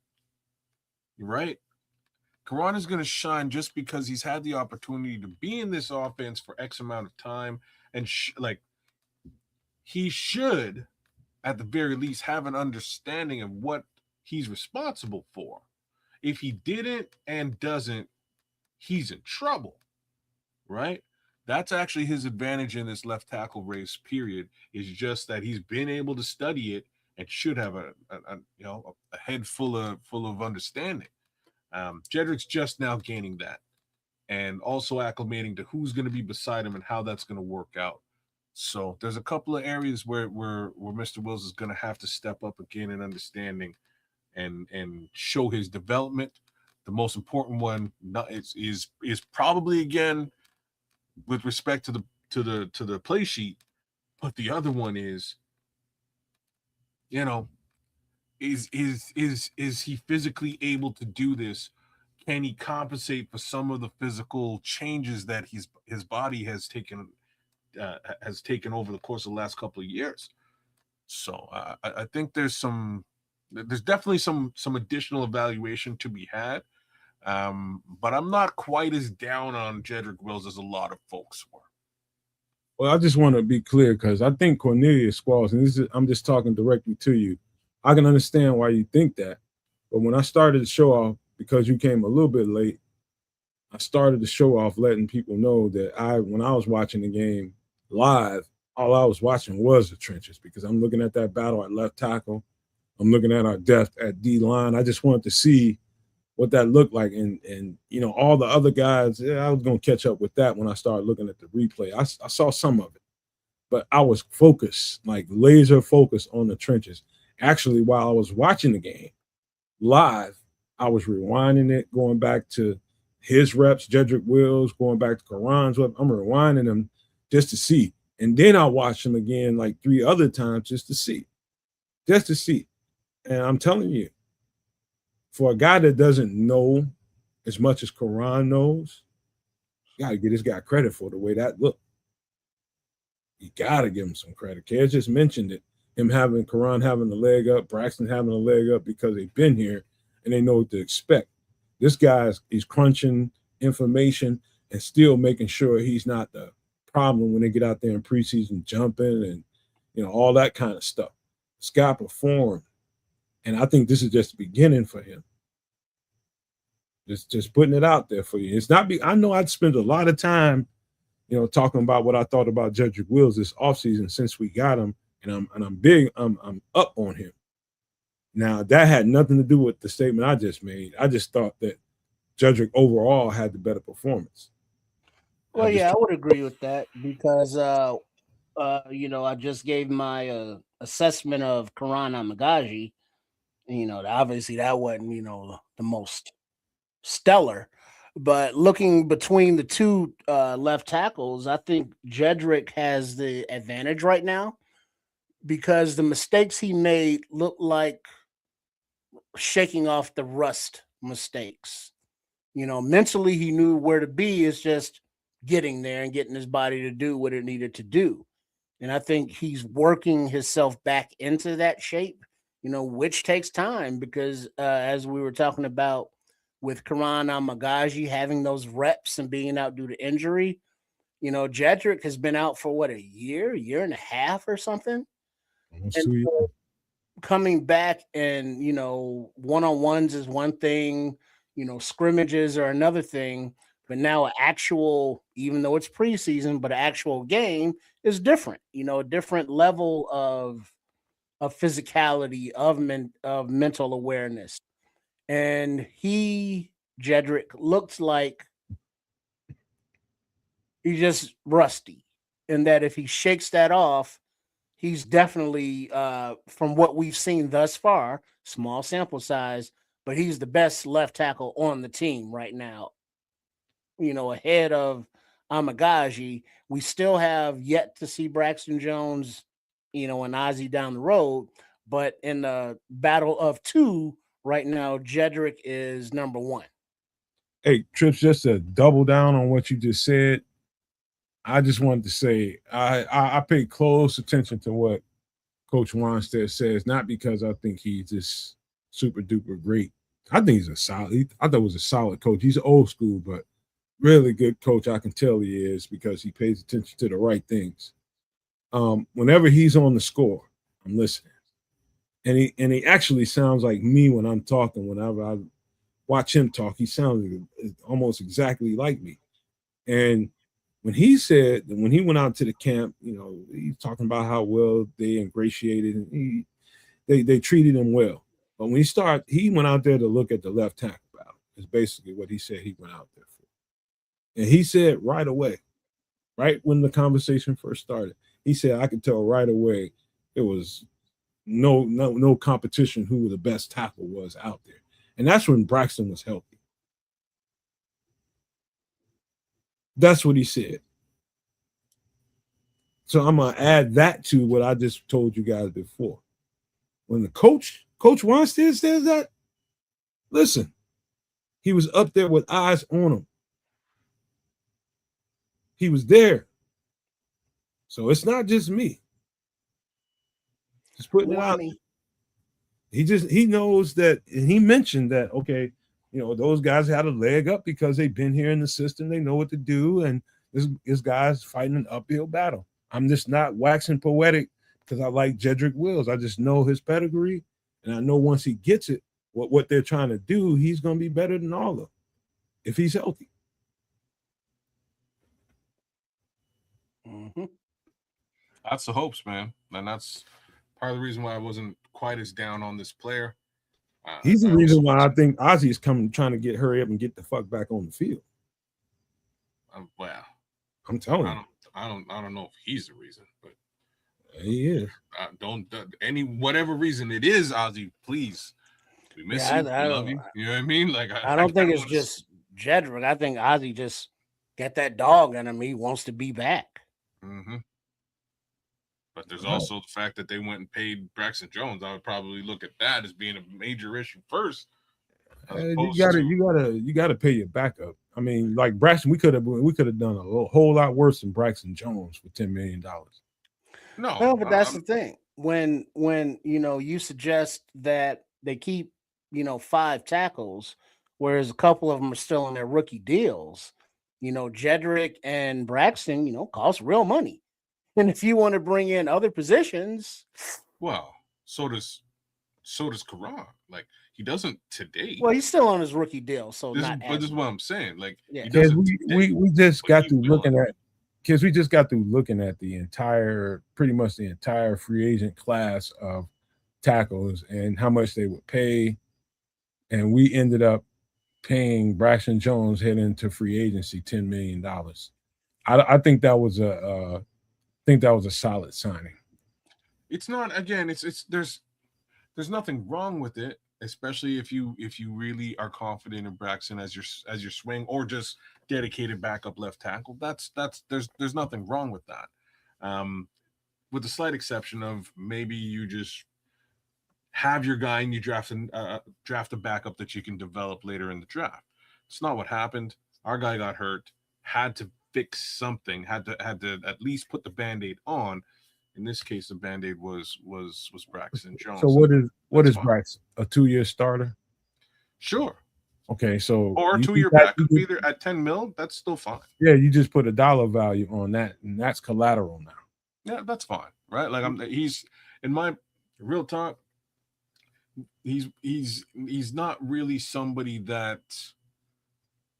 right? Karan is going to shine just because he's had the opportunity to be in this offense for X amount of time. And he should, at the very least, have an understanding of what he's responsible for. If he didn't and doesn't, he's in trouble, right? That's actually his advantage in this left tackle race, period, is just that he's been able to study it and should have a head full of understanding. Jedrick's just now gaining that and also acclimating to who's going to be beside him and how that's going to work out. So there's a couple of areas where Mr. Wills is going to have to step up again in understanding and show his development. The most important one is probably, again, with respect to the play sheet, but the other one is, you know, is he physically able to do this? Can he compensate for some of the physical changes that his body has taken over the course of the last couple of years? So I think there's definitely some additional evaluation to be had. But I'm not quite as down on Jedrick Wills as a lot of folks were. Well, I just want to be clear because I think Cornelius Squalls, and I'm just talking directly to you. I can understand why you think that. But when I started the show off, because you came a little bit late, I started the show off letting people know that when I was watching the game live, all I was watching was the trenches because I'm looking at that battle at left tackle. I'm looking at our depth at D-line. I just wanted to see what that looked like. And you know, all the other guys, I was going to catch up with that when I started looking at the replay. I saw some of it, but I was focused, like laser focused on the trenches. Actually, while I was watching the game live, I was rewinding it, going back to his reps, Jedrick Wills, going back to Karan's reps. I'm rewinding them just to see. And then I'll watch him again like 3 other times just to see. Just to see. And I'm telling you, for a guy that doesn't know as much as Quran knows, you got to give this guy credit for the way that looked. You got to give him some credit. Kaz just mentioned it. Him having Quran having a leg up, Braxton having a leg up because they've been here and they know what to expect. This guy he's crunching information and still making sure he's not the problem when they get out there in preseason jumping and, you know, all that kind of stuff. This guy performed. And I think this is just the beginning for him. Just putting it out there for you. It's not I know I'd spent a lot of time, you know, talking about what I thought about Jedrick Wills this offseason since we got him, and I'm up on him. Now that had nothing to do with the statement I just made. I just thought that Jedrick overall had the better performance. Well, I would agree with that because you know, I just gave my assessment of Karan Amagaji. You know, obviously that wasn't, you know, the most stellar, but looking between the two left tackles, I think Jedrick has the advantage right now because the mistakes he made look like shaking off the rust mistakes. You know, mentally he knew where to be. It's just getting there and getting his body to do what it needed to do. And I think he's working himself back into that shape, you know, which takes time because as we were talking about with Karan Amagaji having those reps and being out due to injury, you know, Jedrick has been out for what, a year and a half or something. And so coming back and, you know, one-on-ones is one thing, you know, scrimmages are another thing, but now an actual, even though it's preseason, but an actual game is different, you know, a different level of physicality, of mental awareness. And Jedrick, looks like he's just rusty, and that if he shakes that off, he's definitely, from what we've seen thus far, small sample size, but he's the best left tackle on the team right now. You know, ahead of Amagaji. We still have yet to see Braxton Jones, you know, and Ozzie down the road, but in the battle of two right now, Jedrick is number one. Hey, Trips, just to double down on what you just said, I just wanted to say I pay close attention to what Coach Wanstead says, not because I think he's just super duper great. I think he's I thought he was a solid coach. He's old school, but really good coach. I can tell he is because he pays attention to the right things. Whenever he's on the score, I'm listening. And he actually sounds like me when I'm talking. Whenever I watch him talk, he sounds almost exactly like me. And when he went out to the camp, you know, he's talking about how well they ingratiated and they treated him well. But when he went out there to look at the left tackle battle. Is basically what he said he went out there for. And he said right away, right when the conversation first started, he said, I could tell right away it was no competition who the best tackle was out there. And that's when Braxton was healthy. That's what he said. So I'm going to add that to what I just told you guys before. When the Coach Wanstead says that, listen, he was up there with eyes on him. He was there. So it's not just me. Just putting it out. He knows that, and he mentioned that, okay, you know, those guys had a leg up because they've been here in the system. They know what to do. And this guy's fighting an uphill battle. I'm just not waxing poetic because I like Jedrick Wills. I just know his pedigree. And I know once he gets it, what they're trying to do, he's going to be better than all of them if he's healthy. Mm-hmm. That's the hopes, man. And that's part of the reason why I wasn't quite as down on this player. He's the reason why I think Ozzie is trying to hurry up and get the fuck back on the field. Well, I'm telling you. I don't know if he's the reason, but he is. Whatever reason it is, Ozzie, please. We miss you. We love you. You know what I mean? Like I don't think it's just Jedrick. I think Ozzie just got that dog in him. He wants to be back. Mm-hmm. But there's Right. also the fact that they went and paid Braxton Jones. I would probably look at that as being a major issue first, as You opposed gotta, to you gotta pay your backup. I mean, like Braxton, we could have done a whole lot worse than Braxton Jones for $10 million. no. Well, but that's the thing. When you suggest that they keep 5 tackles, whereas a couple of them are still in their rookie deals. Jedrick and Braxton, cost real money. And if you want to bring in other positions, Well, so does Karan. Like he doesn't today. well, he's still on his rookie deal, so This is, not but as this is what I'm saying. Like yeah. he Kids, doesn't today. we just But got he through will. looking at kids. We just got through looking at pretty much the entire free agent class of tackles and how much they would pay, and we ended up paying Braxton Jones heading into free agency $10 million. I think that was a solid signing. It's not again. It's there's nothing wrong with it, especially if you really are confident in Braxton as your swing or just dedicated backup left tackle. That's there's nothing wrong with that. With the slight exception of maybe you just have your guy and you draft a backup that you can develop later in the draft. It's not what happened. Our guy got hurt, had to fix something, had to at least put the band-aid on. In this case, the band-aid was Braxton So Jones. what is fine. Braxton? A 2-year starter? Sure. Okay, so Or a you 2-year got- backup either at 10 mil, that's still fine. yeah, you just put a dollar value on that, and that's collateral now. Yeah, that's fine. Right? Like he's in my real talk, he's not really somebody that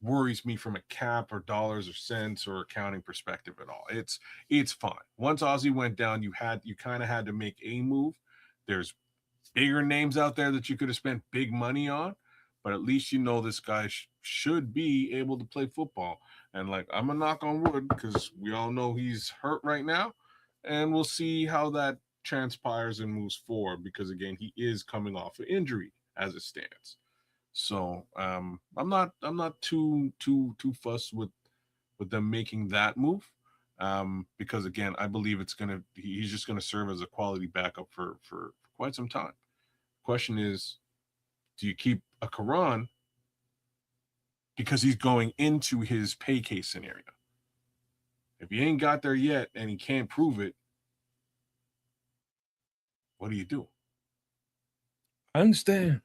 worries me from a cap or dollars or cents or accounting perspective at all. It's fine. Once Ozzy went down, you kind of had to make a move. There's bigger names out there that you could have spent big money on, but at least this guy should be able to play football. And like I'm gonna knock on wood because we all know he's hurt right now, and we'll see how that transpires and moves forward. Because again, he is coming off an injury as it stands. So I'm not too fussed with them making that move. Because again, I believe he's just gonna serve as a quality backup for quite some time. Question is, do you keep a Karan because he's going into his pay case scenario? If he ain't got there yet and he can't prove it, what do you do? I understand,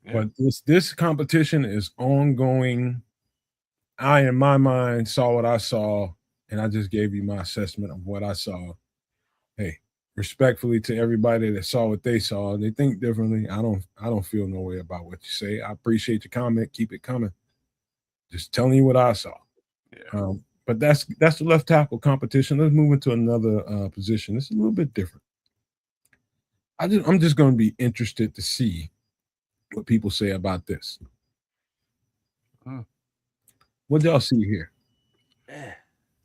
Yeah. but this competition is ongoing. I, in my mind, saw what I saw, and I just gave you my assessment of what I saw. Hey, respectfully to everybody that saw what they saw, they think differently. I don't feel no way about what you say. I appreciate your comment. Keep it coming. Just telling you what I saw. Yeah. But that's the left tackle competition. Let's move into another position. It's a little bit different. I'm just going to be interested to see what people say about this. What y'all see here?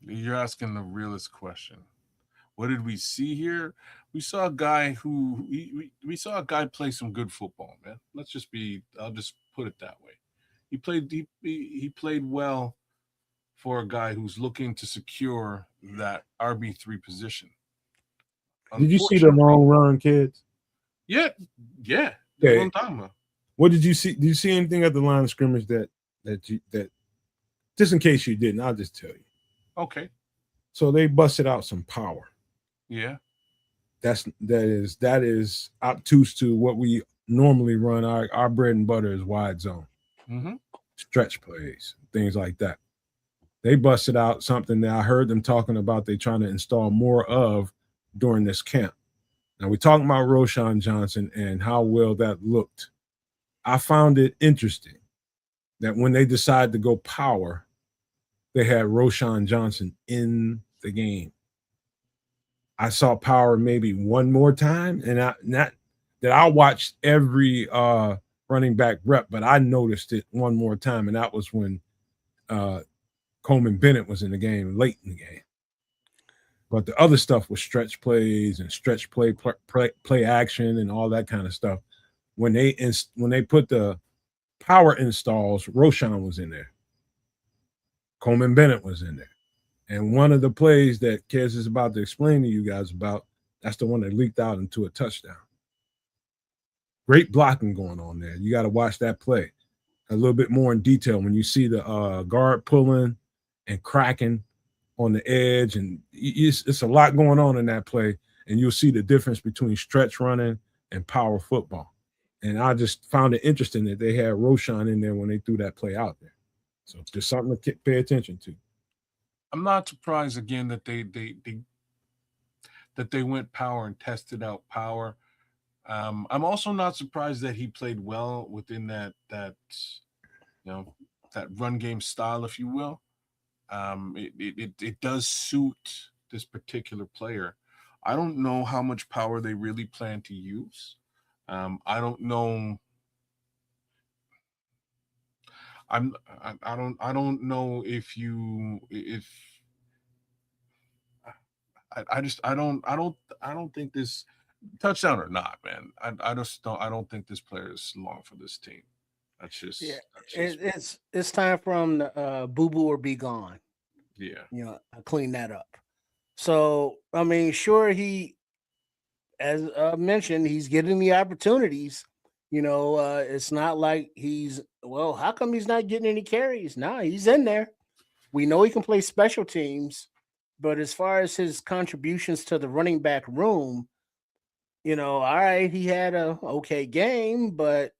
You're asking the realest question. What did we see here? We saw a guy we saw a guy play some good football, man. I'll just put it that way. He played well for a guy who's looking to secure that RB3 position. Did you see the long run, kids? Yeah. That's Okay. what I'm talking about. What did you see? Did you see anything at the line of scrimmage that just in case you didn't, I'll just tell you. Okay. So they busted out some power. Yeah. That is obtuse to what we normally run. Our bread and butter is wide zone, stretch plays, things like that. They busted out something that I heard them talking about. They're trying to install more of during this camp. Now we're talking about Roschon Johnson and how well that looked. I found it interesting that when they decided to go power, they had Roschon Johnson in the game. I saw power maybe one more time, and I watched every running back rep, but I noticed it one more time, and that was when Coleman Bennett was in the game late in the game. But the other stuff was stretch plays and stretch play action and all that kind of stuff. When they put the power installs, Roschon was in there. Coleman Bennett was in there. And one of the plays that Kez is about to explain to you guys about, that's the one that leaked out into a touchdown. Great blocking going on there. You got to watch that play a little bit more in detail when you see the guard pulling and cracking on the edge. And it's a lot going on in that play. And you'll see the difference between stretch running and power football. And I just found it interesting that they had Roschon in there when they threw that play out there. So there's something to pay attention to. I'm not surprised again that they went power and tested out power. I'm also not surprised that he played well within that run game style, if you will. It does suit this particular player. I don't know how much power they really plan to use. I don't know. I don't know if I don't think this touchdown or not, man. I don't think this player is long for this team. Yeah, it's time for him to boo boo or be gone. Yeah. I clean that up. So I mean, sure, he, as mentioned, he's getting the opportunities. It's not like how come he's not getting any carries? Nah, he's in there. We know he can play special teams, but as far as his contributions to the running back room, all right, he had a okay game, but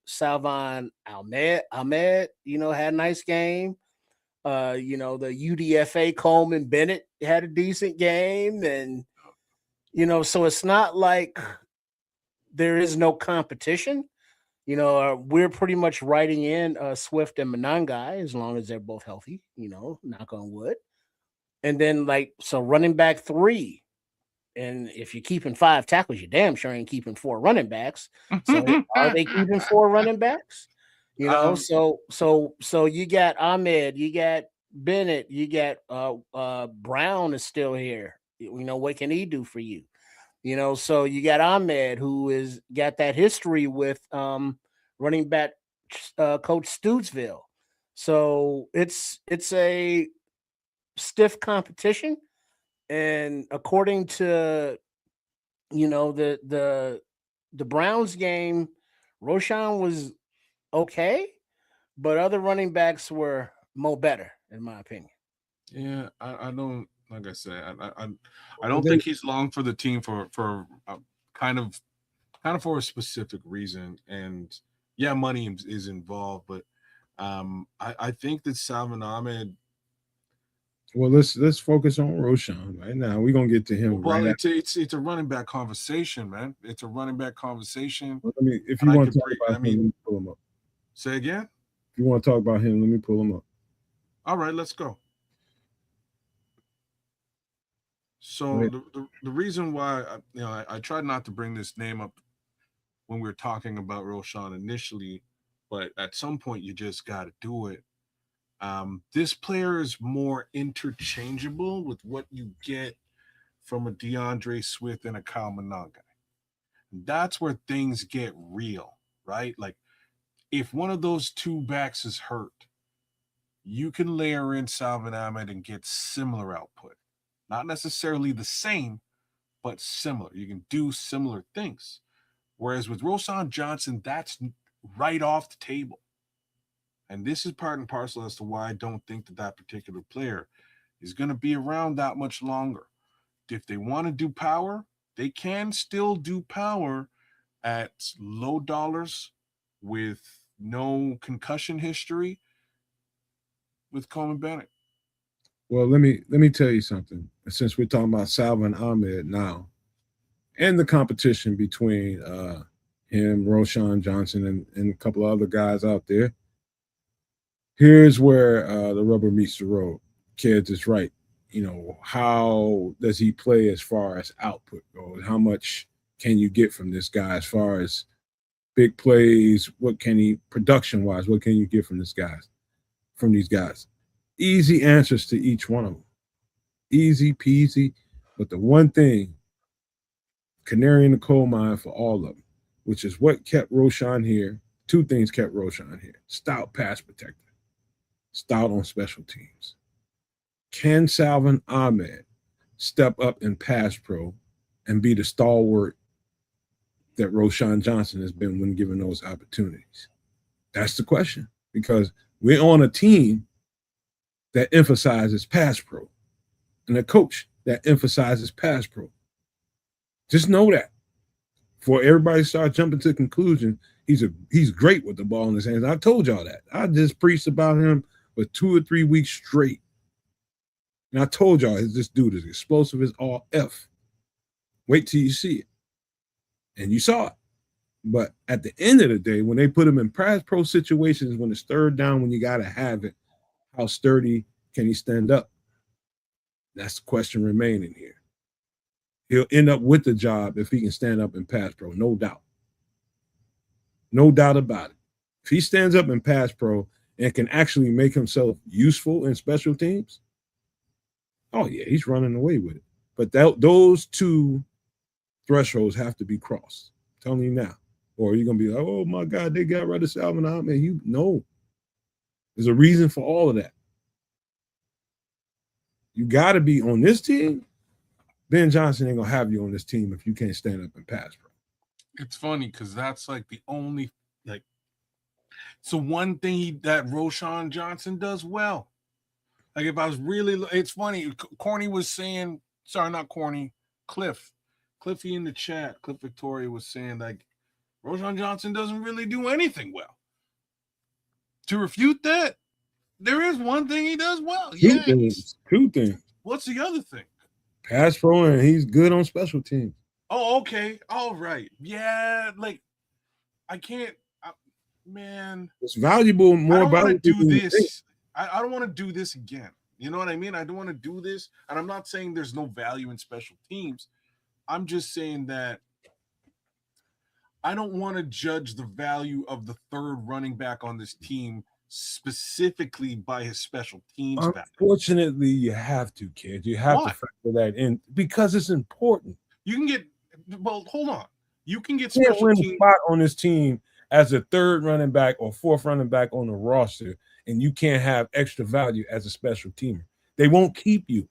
Salvon Ahmed, had a nice game. The UDFA Coleman Bennett had a decent game, and so it's not like there is no competition. We're pretty much writing in Swift and Monangai as long as they're both healthy. Knock on wood. And then running back 3. And if you're keeping 5 tackles, you damn sure ain't keeping 4 running backs. So are they keeping 4 running backs? So you got Ahmed, you got Bennett, you got Brown is still here. What can he do for you? So you got Ahmed, who is got that history with running back coach Stutesville. So it's a stiff competition. And according to the Browns game, Roschon was okay, but other running backs were better, in my opinion. Yeah, I don't, like I said, I don't think he's long for the team for kind of for a specific reason. And yeah, money is involved, but I think that Salvon Ahmed. Well, let's focus on Roschon right now. We're gonna get to him. Well, it's a running back conversation, man. It's a running back conversation. Well, if you want to talk about him, let me pull him up. Say again. If you want to talk about him, let me pull him up. All right, let's go. So the reason why I tried not to bring this name up when we were talking about Roschon initially, but at some point you just got to do it. This player is more interchangeable with what you get from a DeAndre Swift and a Kyle Monangai. That's where things get real, right? Like if one of those 2 backs is hurt, you can layer in Salvon Ahmed and get similar output. Not necessarily the same, but similar. You can do similar things. Whereas with Roschon Johnson, that's right off the table. And this is part and parcel as to why I don't think that particular player is going to be around that much longer. If they want to do power, they can still do power at low dollars with no concussion history with Coleman Bennett. Well, let me tell you something. Since we're talking about Salvon Ahmed now, and the competition between him, Roschon Johnson, and a couple of other guys out there, here's where the rubber meets the road. Kids is right. How does he play as far as output goes? How much can you get from this guy as far as big plays? What can he production-wise? What can you get from these guys? Easy answers to each one of them. Easy peasy. But the one thing, canary in the coal mine for all of them, which is what kept Roschon here. 2 things kept Roschon here. Stout pass protector. Stout on special teams. Can Salvon Ahmed step up in pass pro and be the stalwart that Roschon Johnson has been when given those opportunities? That's the question, because we're on a team that emphasizes pass pro and a coach that emphasizes pass pro. Just know that. Before everybody start jumping to the conclusion, he's great with the ball in his hands. I told y'all that. I just preached about him for 2 or 3 weeks straight. And I told y'all this dude is explosive as all F. Wait till you see it. And you saw it. But at the end of the day, when they put him in pass pro situations, when it's third down, when you got to have it, how sturdy can he stand up? That's the question remaining here. He'll end up with the job if he can stand up in pass pro, no doubt. No doubt about it. If he stands up in pass pro and can actually make himself useful in special teams, oh, yeah, he's running away with it. But those two thresholds have to be crossed. I'm telling you now. Or you're going to be like, oh, my God, they got rid of Salvon Ahmed. No. There's a reason for all of that. You got to be on this team. Ben Johnson ain't going to have you on this team if you can't stand up and pass, bro. It's funny because that's like the only, like, so one thing that Roschon Johnson does well. Like, if I was really, it's funny. Corny was saying, sorry, not Corny, Cliffy in the chat, Cliff Victoria was saying, like, Roschon Johnson doesn't really do anything well. To refute that, there is one thing he does well. Two things. What's the other thing? Pass pro, and he's good on special teams. Oh, okay. All right. Yeah, like, I can't, man. It's valuable, more I don't want to valuable. do this. I don't want to do this again. You know what I mean? I don't want to do this. And I'm not saying there's no value in special teams. I'm just saying that I don't want to judge the value of the third running back on this team specifically by his special teams value. Unfortunately, you have to, kid. You have to factor that in because it's important. You can get, well, hold on. You can get You can't special win teams a spot on this team as a third running back or fourth running back on the roster, and you can't have extra value as a special teamer. They won't keep you.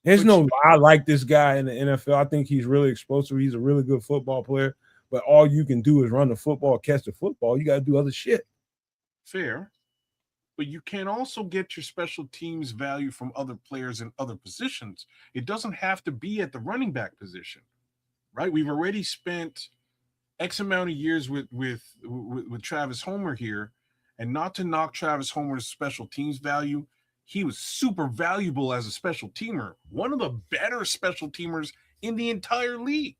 There's no, I like this guy in the NFL. I think he's really explosive. He's a really good football player. But all you can do is run the football, catch the football. You got to do other shit. Fair. But you can also get your special teams value from other players in other positions. It doesn't have to be at the running back position, right? We've already spent X amount of years with Travis Homer here, and not to knock Travis Homer's special teams value, he was super valuable as a special teamer, one of the better special teamers in the entire league.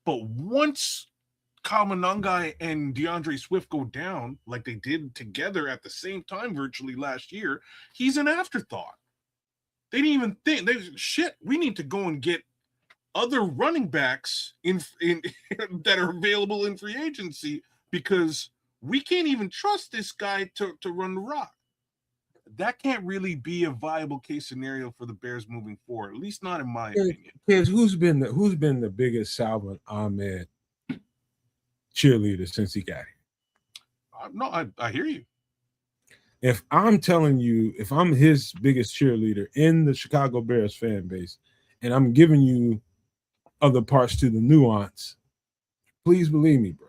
But once Kyle Monangai and DeAndre Swift go down, like they did together at the same time virtually last year, he's an afterthought. They didn't even think, we need to go and get other running backs in that are available in free agency because we can't even trust this guy to run the rock. That can't really be a viable case scenario for the Bears moving forward, at least not in my opinion. Kids, who's been the biggest Salvon Ahmed cheerleader since he got here? No, I hear you. If I'm telling you, if I'm his biggest cheerleader in the Chicago Bears fan base, and I'm giving you other parts to the nuance, please believe me, bro.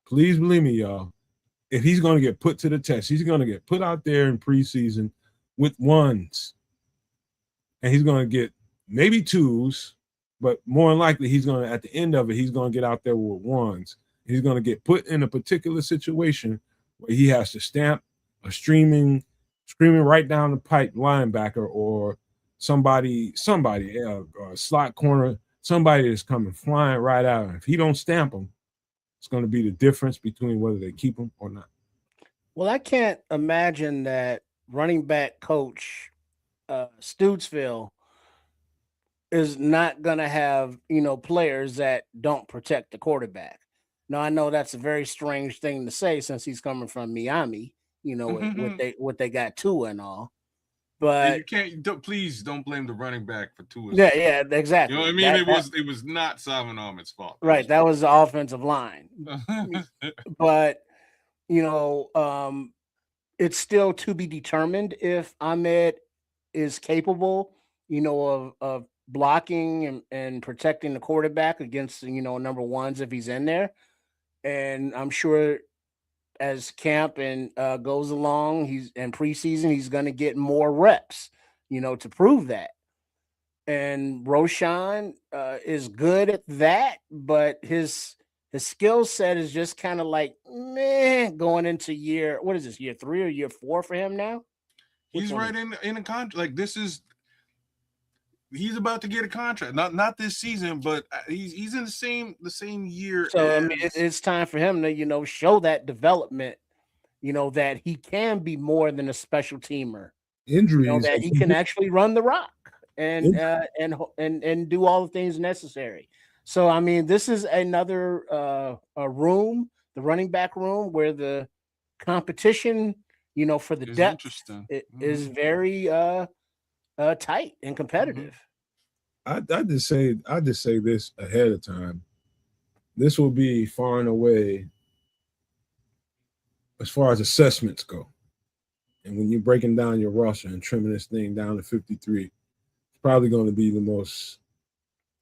Please believe me, y'all. If he's going to get put to the test, he's going to get put out there in preseason with ones. And he's going to get maybe twos, but more than likely he's going to, at the end of it, he's going to get out there with ones. He's going to get put in a particular situation where he has to stamp a screaming right down the pipe linebacker or somebody, a slot corner, somebody that's coming flying right out. And if he don't stamp him, it's going to be the difference between whether they keep him or not. Well, I can't imagine that running back coach Stutesville is not going to have, players that don't protect the quarterback. Now, I know that's a very strange thing to say since he's coming from Miami, what they got Tua and all. But please don't blame the running back for Tua. Yeah, exactly. You know what I mean? It was not Salvon Ahmed's fault. Right. That was the offensive line. But, it's still to be determined if Ahmed is capable, of blocking and protecting the quarterback against, number ones if he's in there. And I'm sure as camp and goes along, he's in preseason, he's going to get more reps, to prove that. And Roshan is good at that, but his skill set is just kind of like meh going into what is this, year 3 or year 4 for him now? He's right in a contract. Like he's about to get a contract. Not this season, but he's in the same year. So I mean, it's time for him to show that development. That he can be more than a special teamer. Injuries That he can actually run the rock and do all the things necessary. So I mean, this is another a room, the running back room, where the competition, for the depth is very tight and competitive. I just say this ahead of time. This will be far and away, as far as assessments go. And when you're breaking down your roster and trimming this thing down to 53, it's probably going to be the most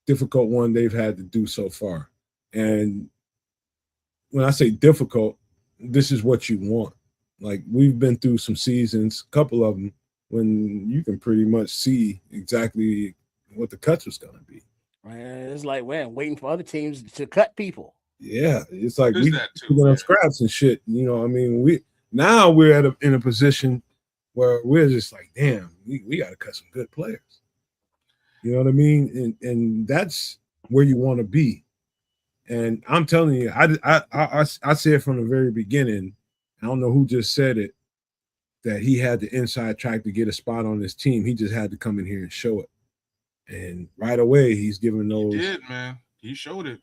difficult one they've had to do so far. And when I say difficult, this is what you want. Like, we've been through some seasons, a couple of them, when you can pretty much see exactly what the cuts was going to be. It's like, man, waiting for other teams to cut people. Yeah, it's like we're on scraps and shit. I mean, we're in a position where we're just like, damn, we got to cut some good players. You know what I mean? And that's where you want to be. And I'm telling you, I said from the very beginning, I don't know who just said it, that he had the inside track to get a spot on this team. He just had to come in here and show it. And right away, he's giving those. He did, man. He showed it.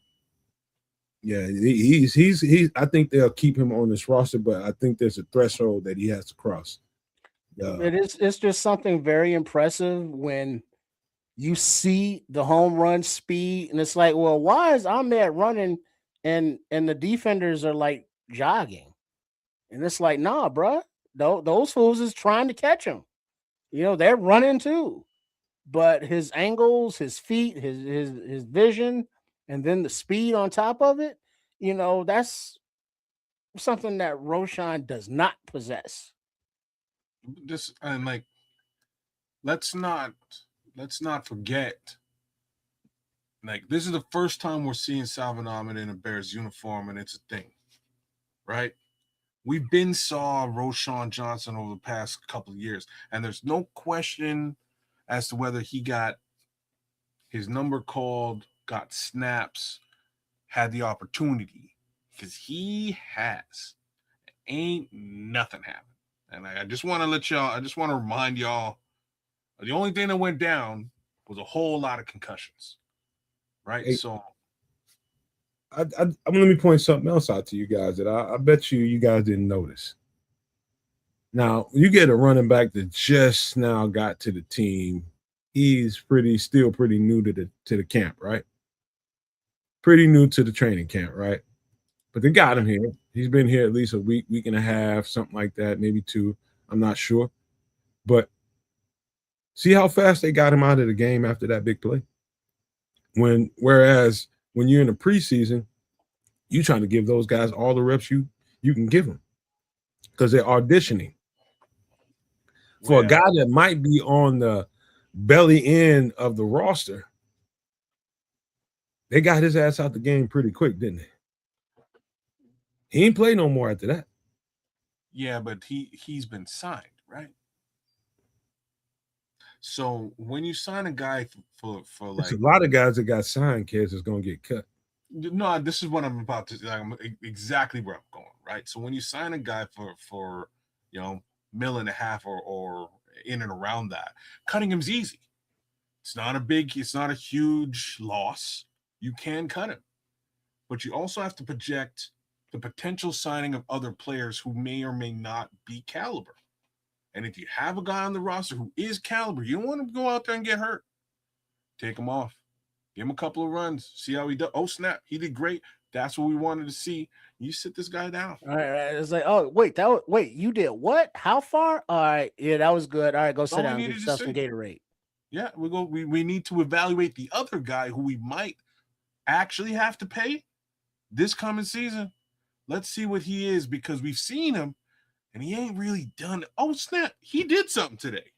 Yeah, he's. I think they'll keep him on this roster, but I think there's a threshold that he has to cross. It's just something very impressive when you see the home run speed, and it's like, well, why is Ahmed running and the defenders are like jogging? And it's like, nah, bro, those fools is trying to catch him. They're running too. But his angles, his feet, his vision, and then the speed on top of it, that's something that Roshan does not possess. Let's not forget. Like, this is the first time we're seeing Salvon Ahmed in a Bears uniform, and it's a thing, right? We've been saw Roshan Johnson over the past couple of years, and there's no question as to whether he got his number called, got snaps, had the opportunity, because he has. Ain't nothing happened. And I just want to remind y'all, the only thing that went down was a whole lot of concussions, right? Hey, so I'm let me point something else out to you guys that I bet you guys didn't notice. Now, you get a running back that just now got to the team. He's still pretty new to the camp, right? Pretty new to the training camp, right? But they got him here. He's been here at least a week and a half, something like that, maybe 2. I'm not sure. But see how fast they got him out of the game after that big play? Whereas when you're in the preseason, you're trying to give those guys all the reps you can give them because they're auditioning. For a guy that might be on the belly end of the roster, they got his ass out the game pretty quick, didn't they? He ain't play no more after that. Yeah, but he's been signed, right? So when you sign a guy for like, a lot of guys that got signed, kids, is going to get cut. No, this is what I'm about to exactly where I'm going, right? So when you sign a guy for $1.5 million or in and around that, cutting him's easy. It's not a huge loss. You can cut him, but you also have to project the potential signing of other players who may or may not be caliber. And if you have a guy on the roster who is caliber, you don't want him to go out there and get hurt. Take him off. Give him a couple of runs. See how he does. Oh, snap. He did great. That's what we wanted to see. You sit this guy down. All right. It's like, oh, wait, you did what? How far? All right. Yeah, that was good. All right, go sit all we down, get needed to yourself some see. Gatorade. Yeah, we need to evaluate the other guy who we might actually have to pay this coming season. Let's see what he is, because we've seen him and he ain't really done. Oh, snap. He did something today.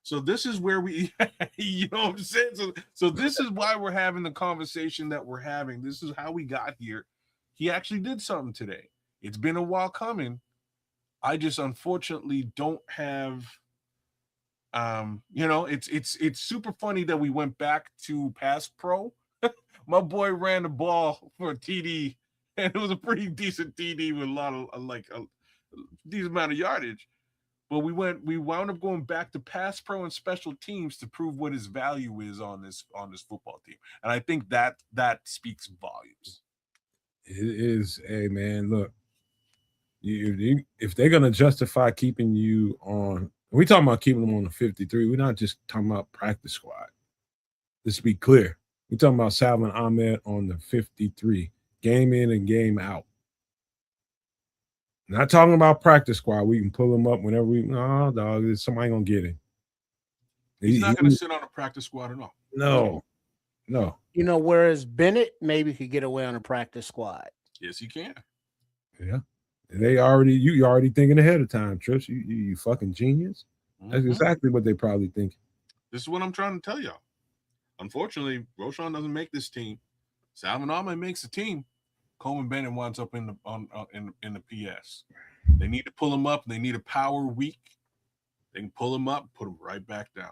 So this is where we, you know what I'm saying? So this is why we're having the conversation that we're having. This is how we got here. He actually did something today. It's been a while coming. I just unfortunately don't have, it's super funny that we went back to pass pro. My boy ran the ball for a TD, and it was a pretty decent TD with a lot of a decent amount of yardage. But we wound up going back to pass pro and special teams to prove what his value is on this football team. And I think that speaks volumes. It is, hey man, look, if they're gonna justify keeping you on, we're talking about keeping them on the 53. We're not just talking about practice squad. Let's be clear. We're talking about Salvon Ahmed on the 53, game in and game out. Not talking about practice squad. We can pull him up whenever we. No, dog. Somebody gonna get him. He's not going to sit on a practice squad at all. No. You know, whereas Bennett maybe could get away on a practice squad. Yes, he can. Yeah, you already thinking ahead of time, Trish. You fucking genius. That's exactly what they probably think. This is what I'm trying to tell y'all. Unfortunately, Roschon doesn't make this team. Salvon Ahmed makes the team. Coleman Bennett winds up in the PS. They need to pull him up. They need a power week. They can pull him up, put him right back down.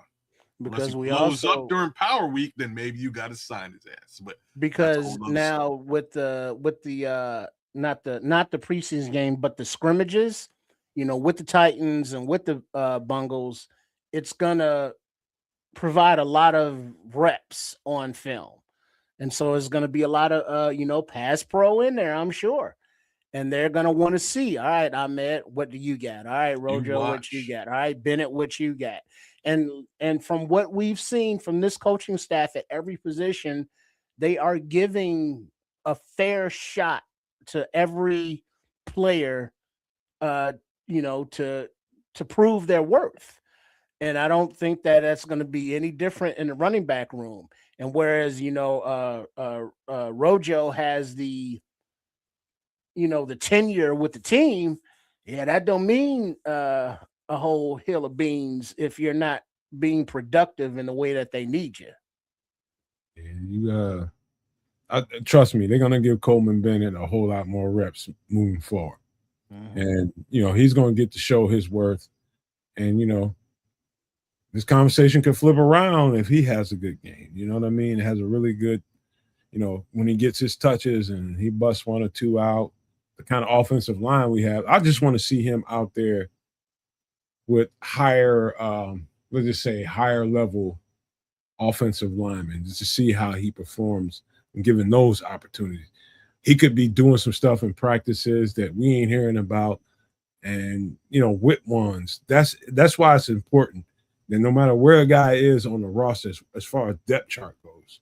Because we blows also up during power week, then maybe you got to sign his ass. But because now with the not the preseason game, but the scrimmages, you know, with the Titans and with the Bungles, it's gonna provide a lot of reps on film. And so it's going to be a lot of, pass pro in there, I'm sure. And they're going to want to see, all right, Ahmed, what do you got? All right, Rojo, what you got? All right, Bennett, what you got? And from what we've seen from this coaching staff at every position, they are giving a fair shot to every player, to prove their worth. And I don't think that that's going to be any different in the running back room. And whereas, Rojo has the tenure with the team, that don't mean a whole hill of beans if you're not being productive in the way that they need you. Trust me, they're going to give Coleman Bennett a whole lot more reps moving forward. And, he's going to get to show his worth. And, this conversation could flip around if he has a good game. You know what I mean? It has a really good, when he gets his touches and he busts one or two out, the kind of offensive line we have. I just want to see him out there with higher, let's just say higher level offensive linemen, just to see how he performs and given those opportunities. He could be doing some stuff in practices that we ain't hearing about. And, with ones, that's why it's important. Then no matter where a guy is on the roster, as far as depth chart goes,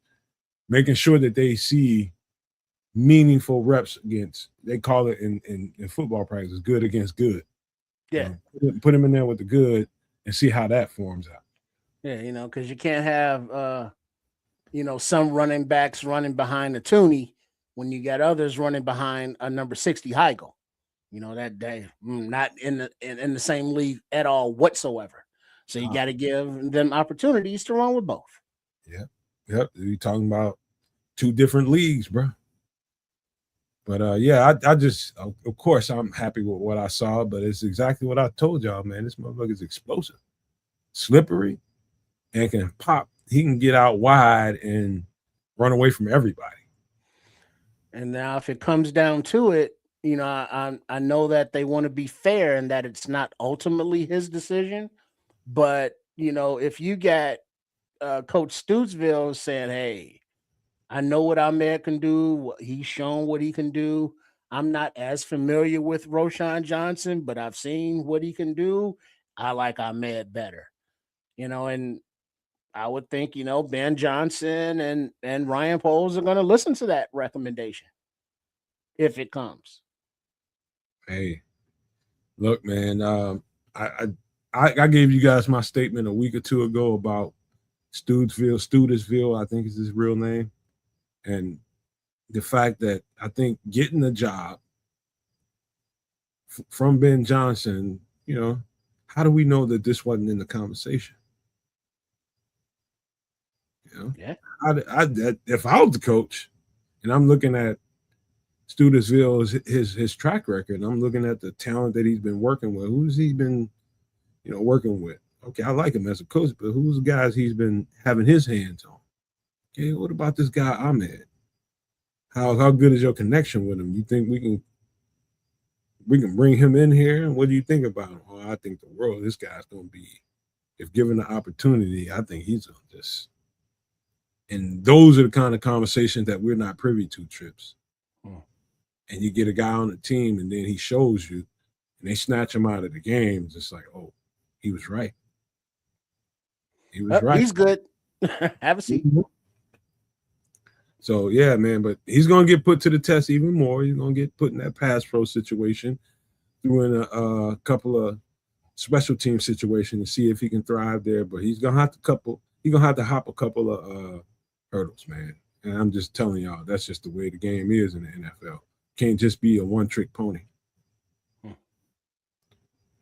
making sure that they see meaningful reps against, they call it in football practice, good against good. Yeah. Put him in there with the good and see how that forms out. Yeah, because you can't have, some running backs running behind the Tooney when you got others running behind a number 60 Heigl. That day, not in the same league at all whatsoever. So you got to give them opportunities to run with both. Yep. You're talking about two different leagues, bro. But I just, of course, I'm happy with what I saw. But it's exactly what I told y'all, man. This motherfucker's explosive, slippery, and can pop. He can get out wide and run away from everybody. And now, if it comes down to it, I know that they want to be fair and that it's not ultimately his decision. But, if you got Coach Stootsville saying, hey, I know what Ahmed can do. He's shown what he can do. I'm not as familiar with Roschon Johnson, but I've seen what he can do. I like Ahmed better. And I would think, Ben Johnson and Ryan Poles are going to listen to that recommendation. if it comes. Hey, look, man. I gave you guys my statement a week or two ago about Studesville, I think is his real name, and the fact that I think getting a job from Ben Johnson, how do we know that this wasn't in the conversation? Yeah. If I was the coach and I'm looking at Studesville's his track record, and I'm looking at the talent that he's been working with, who's he been, working with? Okay, I like him as a coach, but who's the guys he's been having his hands on? Okay, what about this guy Ahmed? How good is your connection with him? You think we can bring him in here? And what do you think about him? Oh, I think the world. This guy's going to be, if given the opportunity, I think he's on this. And those are the kind of conversations that we're not privy to, Trips. And you get a guy on the team, and then he shows you, and they snatch him out of the game. It's just like, oh, he was right. He was right. He's good. Have a seat. So, yeah, man, but he's going to get put to the test even more. He's going to get put in that pass pro situation, doing a couple of special team situations to see if he can thrive there. But he's going to have to hop a couple of hurdles, man. And I'm just telling y'all, that's just the way the game is in the NFL. Can't just be a one-trick pony. All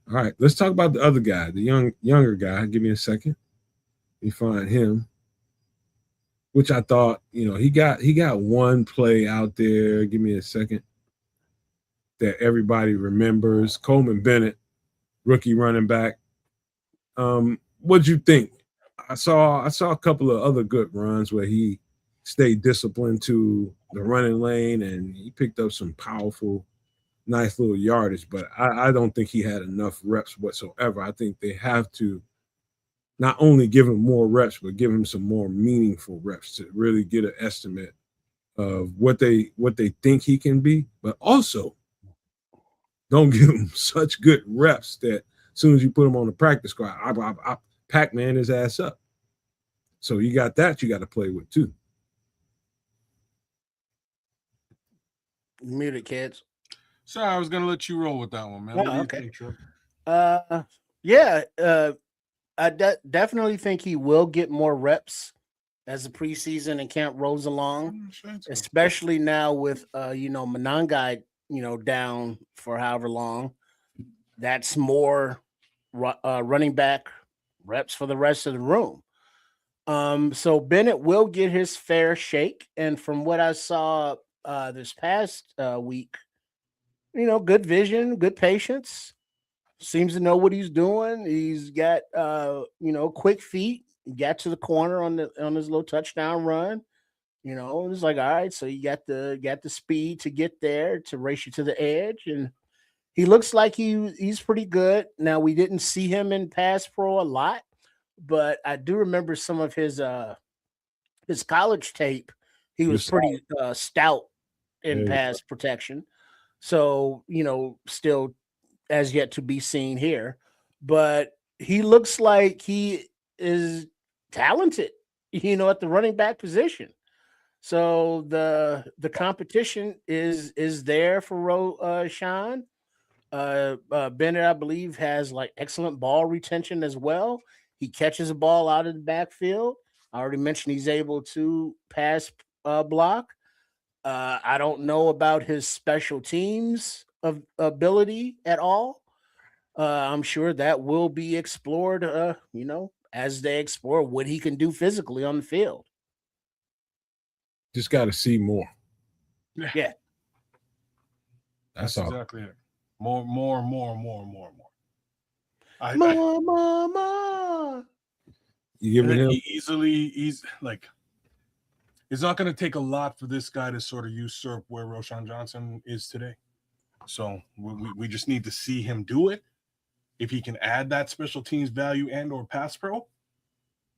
right, let's talk about the other guy, the younger guy. Give me a second. Let me find him. Which I thought, he got one play out there. Give me a second. That everybody remembers. Coleman Bennett, rookie running back. What'd you think? I saw a couple of other good runs where he stayed disciplined to the running lane, and he picked up some powerful, nice little yardage. But I don't think he had enough reps whatsoever. I think they have to not only give him more reps, but give him some more meaningful reps to really get an estimate of what they think he can be, but also don't give him such good reps that as soon as you put him on the practice squad, I Pac-Man his ass up. So you got that you got to play with too. Muted, kids. Sorry, I was going to let you roll with that one, man. What do you think, Trip? I definitely think he will get more reps as the preseason and camp rolls along, especially now with Monangai, down for however long. That's more running back reps for the rest of the room. So Bennett will get his fair shake, and from what I saw this past week, good vision, good patience. Seems to know what he's doing. He's got quick feet. He got to the corner on his little touchdown run. It's like, all right, so you got the speed to get there to race you to the edge, and he looks like he's pretty good. Now, we didn't see him in pass pro a lot, but I do remember some of his college tape. He was pretty stout in pass protection. So, still as yet to be seen here, but he looks like he is talented, at the running back position. So the competition is there for Sean. Bennett, I believe, has like excellent ball retention as well. He catches a ball out of the backfield. I already mentioned he's able to pass block. I don't know about his special teams of ability at all. I'm sure that will be explored, as they explore what he can do physically on the field. Just got to see more. Yeah. That's exactly it. More. More. You giving him he's like, it's not going to take a lot for this guy to sort of usurp where Roschon Johnson is today. So we just need to see him do it. If he can add that special teams value and or pass pro,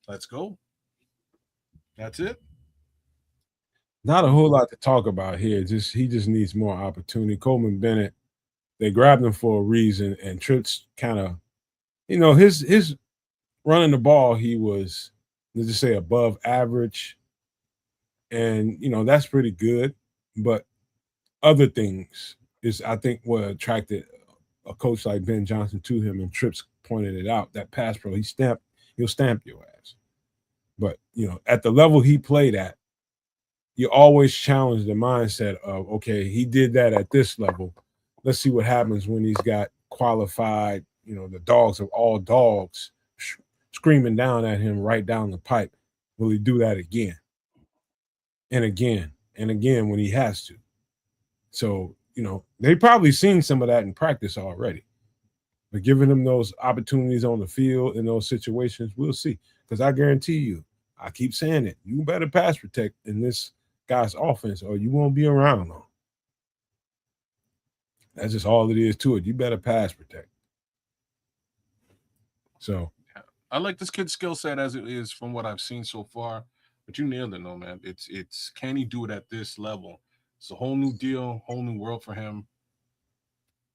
let's go. That's it. Not a whole lot to talk about here. He just needs more opportunity. Coleman Bennett, they grabbed him for a reason, and Trips kind of, his running the ball, he was, let's just say, above average. And, that's pretty good. But other things is, I think, what attracted a coach like Ben Johnson to him, and Trips pointed it out. That pass pro, he'll stamp your ass. But at the level he played at, you always challenge the mindset of, okay, he did that at this level. Let's see what happens when he's got qualified, the dogs of all dogs screaming down at him right down the pipe. Will he do that again and again and again when he has to? So, they probably seen some of that in practice already. But giving him those opportunities on the field in those situations, we'll see. Because I guarantee you, I keep saying it, you better pass protect in this guy's offense or you won't be around long. That's just all it is to it. You better pass protect. So I like this kid's skill set as it is from what I've seen so far. But you nailed it, though, man. It's can he do it at this level? It's a whole new deal, whole new world for him.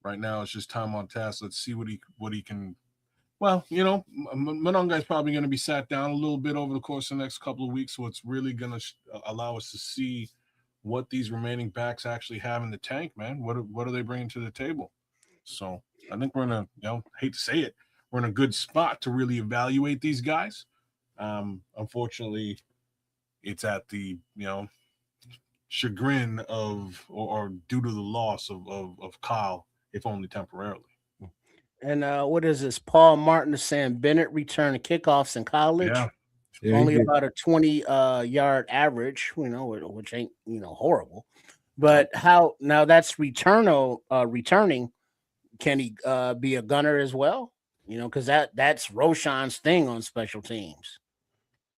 Right now, it's just time on task. Let's see what he can. Well, Mononga is probably going to be sat down a little bit over the course of the next couple of weeks, so it's really going to allow us to see what these remaining backs actually have in the tank, man. What are they bringing to the table? So I think we're in a, hate to say it, we're in a good spot to really evaluate these guys. Unfortunately, it's at the chagrin of or due to the loss of Kyle, if only temporarily. And what is this? Paul Martin is saying Bennett returned kickoffs in college. Yeah, only about a 20 yard average, which ain't horrible. But how now that's returning. Can he be a gunner as well? Because that's Roshan's thing on special teams.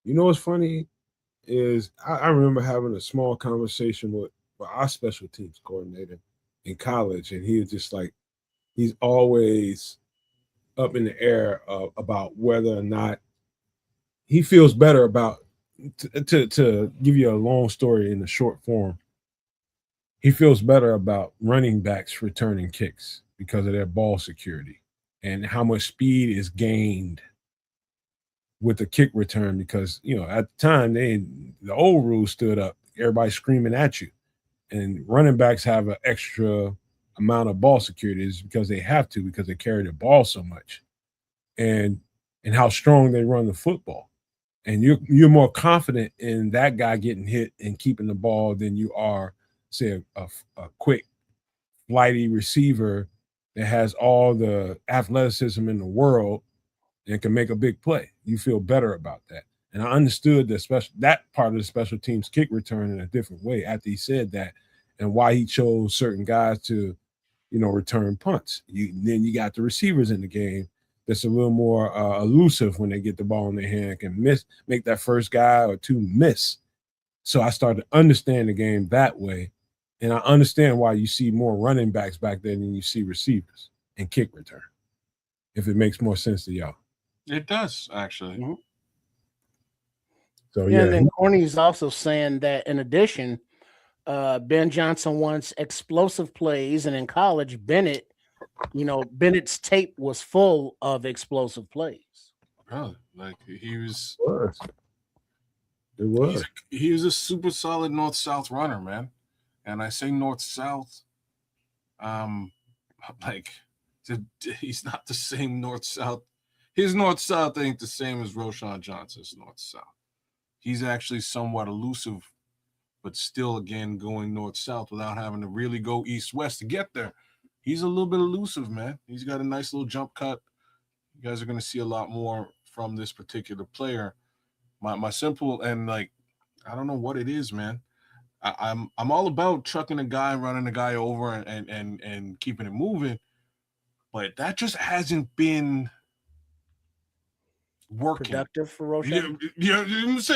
What's funny is I remember having a small conversation with our special teams coordinator in college, and he was just like, he's always up in the air about whether or not he feels better about to give you a long story in the short form. He feels better about running backs returning kicks because of their ball security and how much speed is gained with the kick return. Because at the time the old rules stood up, everybody screaming at you, and running backs have an extra amount of ball security is because they have to, because they carry the ball so much, and how strong they run the football. And you're more confident in that guy getting hit and keeping the ball than you are, say, a quick, flighty receiver that has all the athleticism in the world and can make a big play. You feel better about that. And I understood that part of the special teams kick return in a different way after he said that, and why he chose certain guys to, return punts. Then you got the receivers in the game that's a little more elusive when they get the ball in their hand, can make that first guy or two miss. So I started to understand the game that way. And I understand why you see more running backs back there than you see receivers and kick return, if it makes more sense to y'all. It does, actually. Mm-hmm. So, And then Corny's also saying that in addition, Ben Johnson wants explosive plays, and in college, Bennett's tape was full of explosive plays. Really? Like he was. It was. He was a super solid north-south runner, man. And I say north-south, he's not the same north-south. His north-south ain't the same as Roshan Johnson's north-south. He's actually somewhat elusive, but still, again, going north-south without having to really go east-west to get there. He's a little bit elusive, man. He's got a nice little jump cut. You guys are going to see a lot more from this particular player. My simple and I don't know what it is, man. I'm all about trucking a guy, running a guy over, and keeping it moving, but that just hasn't been working. Productive for Roshan? Yeah,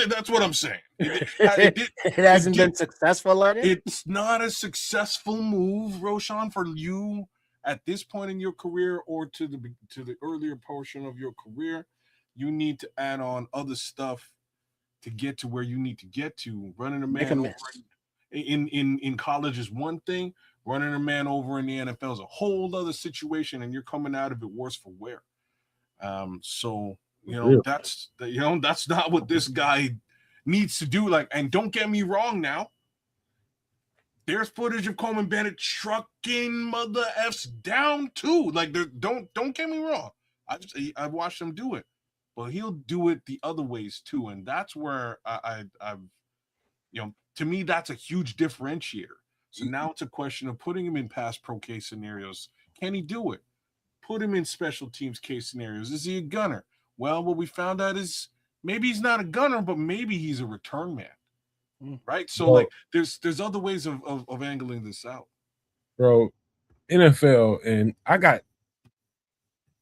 that's what I'm saying. It hasn't been successful at it? It's not a successful move, Roshan, for you at this point in your career or to the earlier portion of your career. You need to add on other stuff to get to where you need to get to. Running a man over in college is one thing. Running a man over in the NFL is a whole other situation, and you're coming out of it worse for wear. So that's not what this guy needs to do. And don't get me wrong now. There's footage of Coleman Bennett trucking mother f's down too. Like, don't get me wrong. I've watched him do it, but he'll do it the other ways too, and that's where I've to me that's a huge differentiator. So now it's a question of putting him in pass pro case scenarios. Can he do it? Put him in special teams case scenarios. Is he a gunner? Well, what we found out is maybe he's not a gunner, but maybe he's a return man. Right? So like there's other ways of angling this out. Bro, NFL, and I got,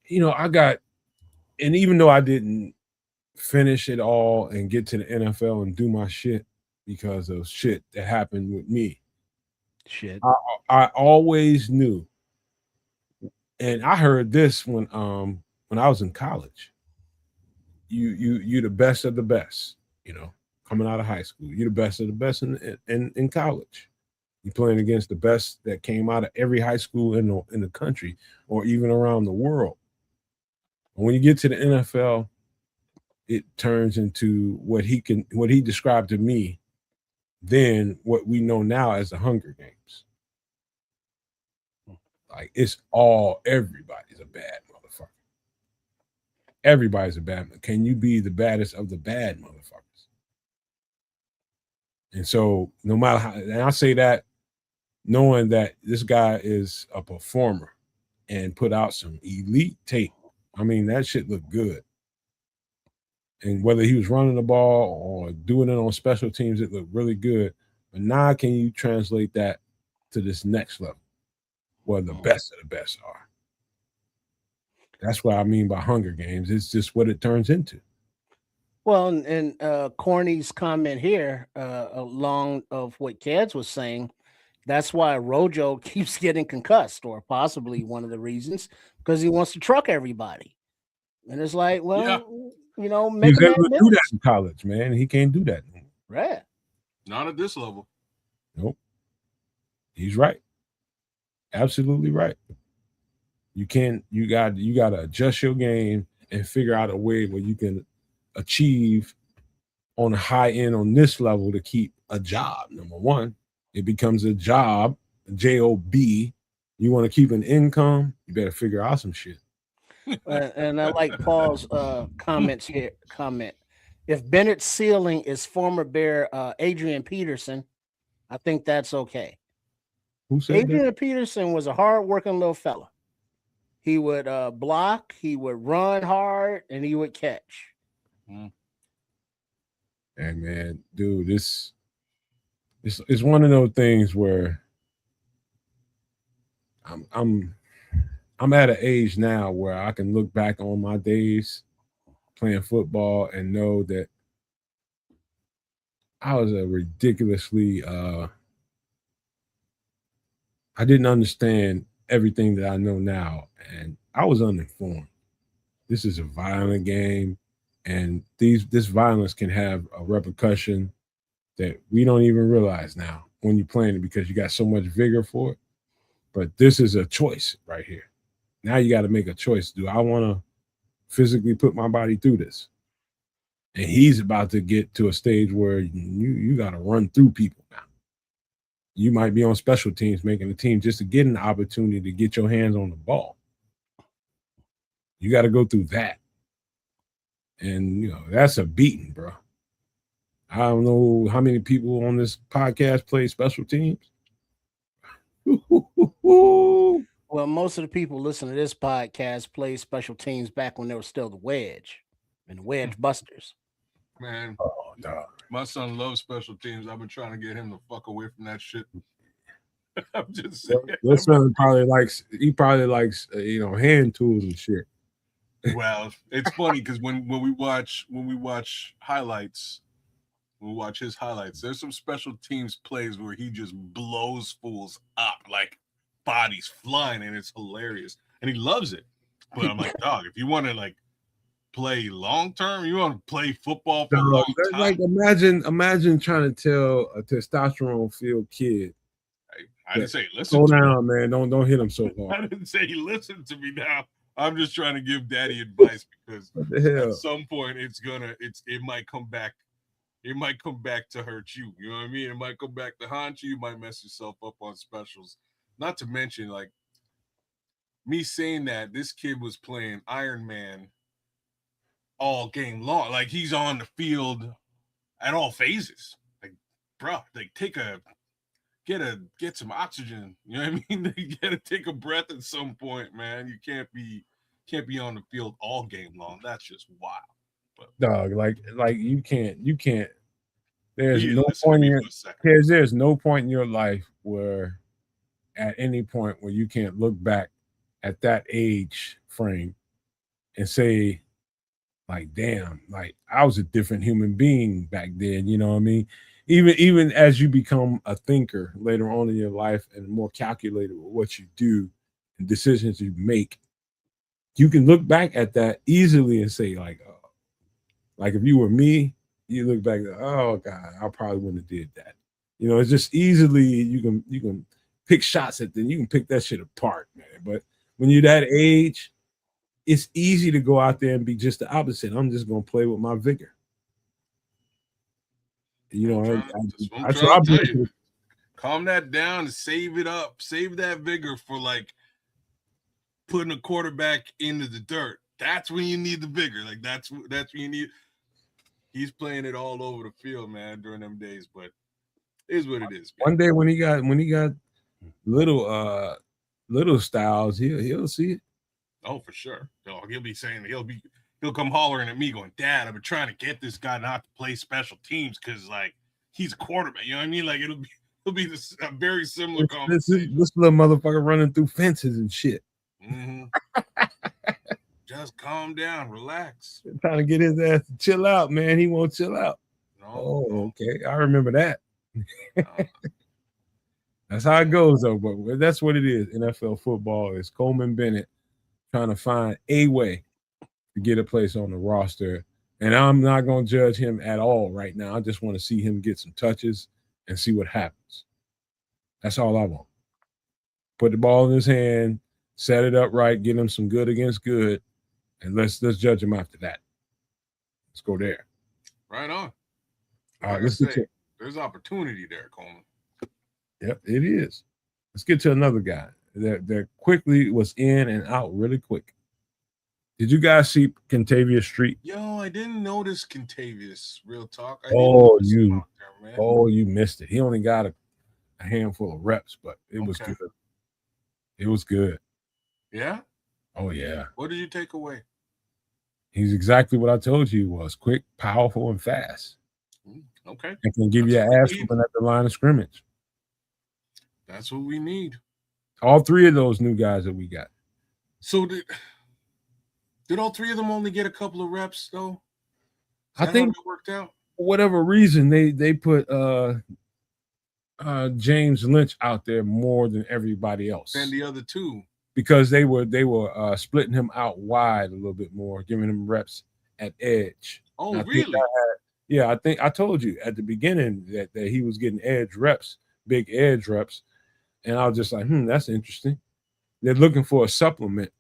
and even though I didn't finish it all and get to the NFL and do my shit because of shit that happened with me. Shit. I always knew, and I heard this when I was in college. You're the best of the best, coming out of high school. You're the best of the best in college. You're playing against the best that came out of every high school in the country or even around the world. And when you get to the NFL, it turns into what he described to me then what we know now as the Hunger Games. Like everybody's a bad motherfucker. Everybody's a bad man. Can you be the baddest of the bad motherfuckers? And so no matter how, and I say that knowing that this guy is a performer and put out some elite tape. I mean, that shit looked good. And whether he was running the ball or doing it on special teams, it looked really good. But now can you translate that to this next level where the best of the best are? That's what I mean by Hunger Games. It's just what it turns into. Well, and Corny's comment here, along of what Keds was saying, that's why Rojo keeps getting concussed, or possibly one of the reasons, because he wants to truck everybody. And it's like, well, make He's able to do that in college, man. He can't do that. Right. Not at this level. Nope. He's right. Absolutely right. You got to adjust your game and figure out a way where you can achieve on a high end on this level to keep a job. Number one, it becomes a job, job. You want to keep an income, you better figure out some shit. And I like Paul's comments here. If Bennett's ceiling is former Bear Adrian Peterson, I think that's okay. Who said Adrian that? Peterson was a hard-working little fella. He would block, he would run hard, and he would catch. Hey man, dude, it's one of those things where I'm at an age now where I can look back on my days playing football and know that I was a ridiculously I didn't understand everything that I know now, and I was uninformed. This is a violent game, and this violence can have a repercussion that we don't even realize now when you're playing it because you got so much vigor for it. But this is a choice right here. Now you got to make a choice. Do I want to physically put my body through this? And he's about to get to a stage where you got to run through people now. You might be on special teams making the team just to get an opportunity to get your hands on the ball. You got to go through that. And, that's a beating, bro. I don't know how many people on this podcast play special teams. Well, most of the people listening to this podcast played special teams back when there was still the wedge and the wedge busters. Man, my son loves special teams. I've been trying to get him to fuck away from that shit. I'm just saying. Your son probably likes hand tools and shit. Well, it's funny because when we watch highlights, when we watch his highlights, there's some special teams plays where he just blows fools up, like bodies flying, and it's hilarious. And he loves it. But I'm like, dog, if you want to play long term, you want to play football for a long time. Like imagine trying to tell a testosterone filled kid. I didn't say listen. Slow down, man. Don't hit him so hard. I didn't say listen to me now. I'm just trying to give daddy advice because at some point it might come back it might come back to hurt you. You know what I mean? It might come back to haunt you. You might mess yourself up on specials. Not to mention, like, me saying that this kid was playing Iron Man all game long. Like, he's on the field at all phases. Like, bro, like, get some oxygen. You know what I mean? You gotta take a breath at some point, man. You can't be on the field all game long. That's just wild. But Dog, like you can't. There's he didn't no listen to point in me your for a second. there's no point in your life where at any point where you can't look back at that age frame and say, like, damn, like I was a different human being back then. You know what I mean? Even as you become a thinker later on in your life and more calculated with what you do and decisions you make, you can look back at that easily and say, like, oh, like if you were me, you look back, oh God, I probably wouldn't have did that. You know, it's just easily you can pick shots at them, you can pick that shit apart, man. But when you're that age, it's easy to go out there and be just the opposite. I'm just gonna play with my vigor. You know, That's what I'm that's what trying I've to tell been. you. Calm that down and save it up. Save that vigor for, like, putting a quarterback into the dirt. That's when you need the vigor. Like, that's when you need. He's playing it all over the field, man, during them days. But it is what it is, man. One day when he got little styles, he'll see it. Oh, for sure. He'll be saying he'll come hollering at me, going, "Dad, I've been trying to get this guy not to play special teams because, like, he's a quarterback." You know what I mean? Like, it'll be a very similar conversation. This little motherfucker running through fences and shit. Mm-hmm. Just calm down, relax. Trying to get his ass to chill out, man. He won't chill out. No. Okay. I remember that. No. That's how it goes, though. But that's what it is. NFL football is Coleman Bennett trying to find a way to get a place on the roster. And I'm not going to judge him at all right now. I just want to see him get some touches and see what happens. That's all I want. Put the ball in his hand, set it up right, get him some good against good, and let's judge him after that. Let's go there. Right on. All right, let's say, there's opportunity there, Coleman. Yep, it is. Let's get to another guy that quickly was in and out really quick. Did you guys see Kentavious Street? Yo, I didn't notice Kentavious. Real talk. You missed it. He only got a handful of reps, but it was good. It was good. Yeah? Oh, yeah. What did you take away? He's exactly what I told you he was. Quick, powerful, and fast. Okay. And can give you an ass whooping at the line of scrimmage. That's what we need. All three of those new guys that we got. So did all three of them only get a couple of reps, though? I think it worked out. For whatever reason, they put James Lynch out there more than everybody else. And the other two. Because they were splitting him out wide a little bit more, giving him reps at edge. Oh, really? I think I told you at the beginning that he was getting edge reps, big edge reps. And I was just like, that's interesting. They're looking for a supplement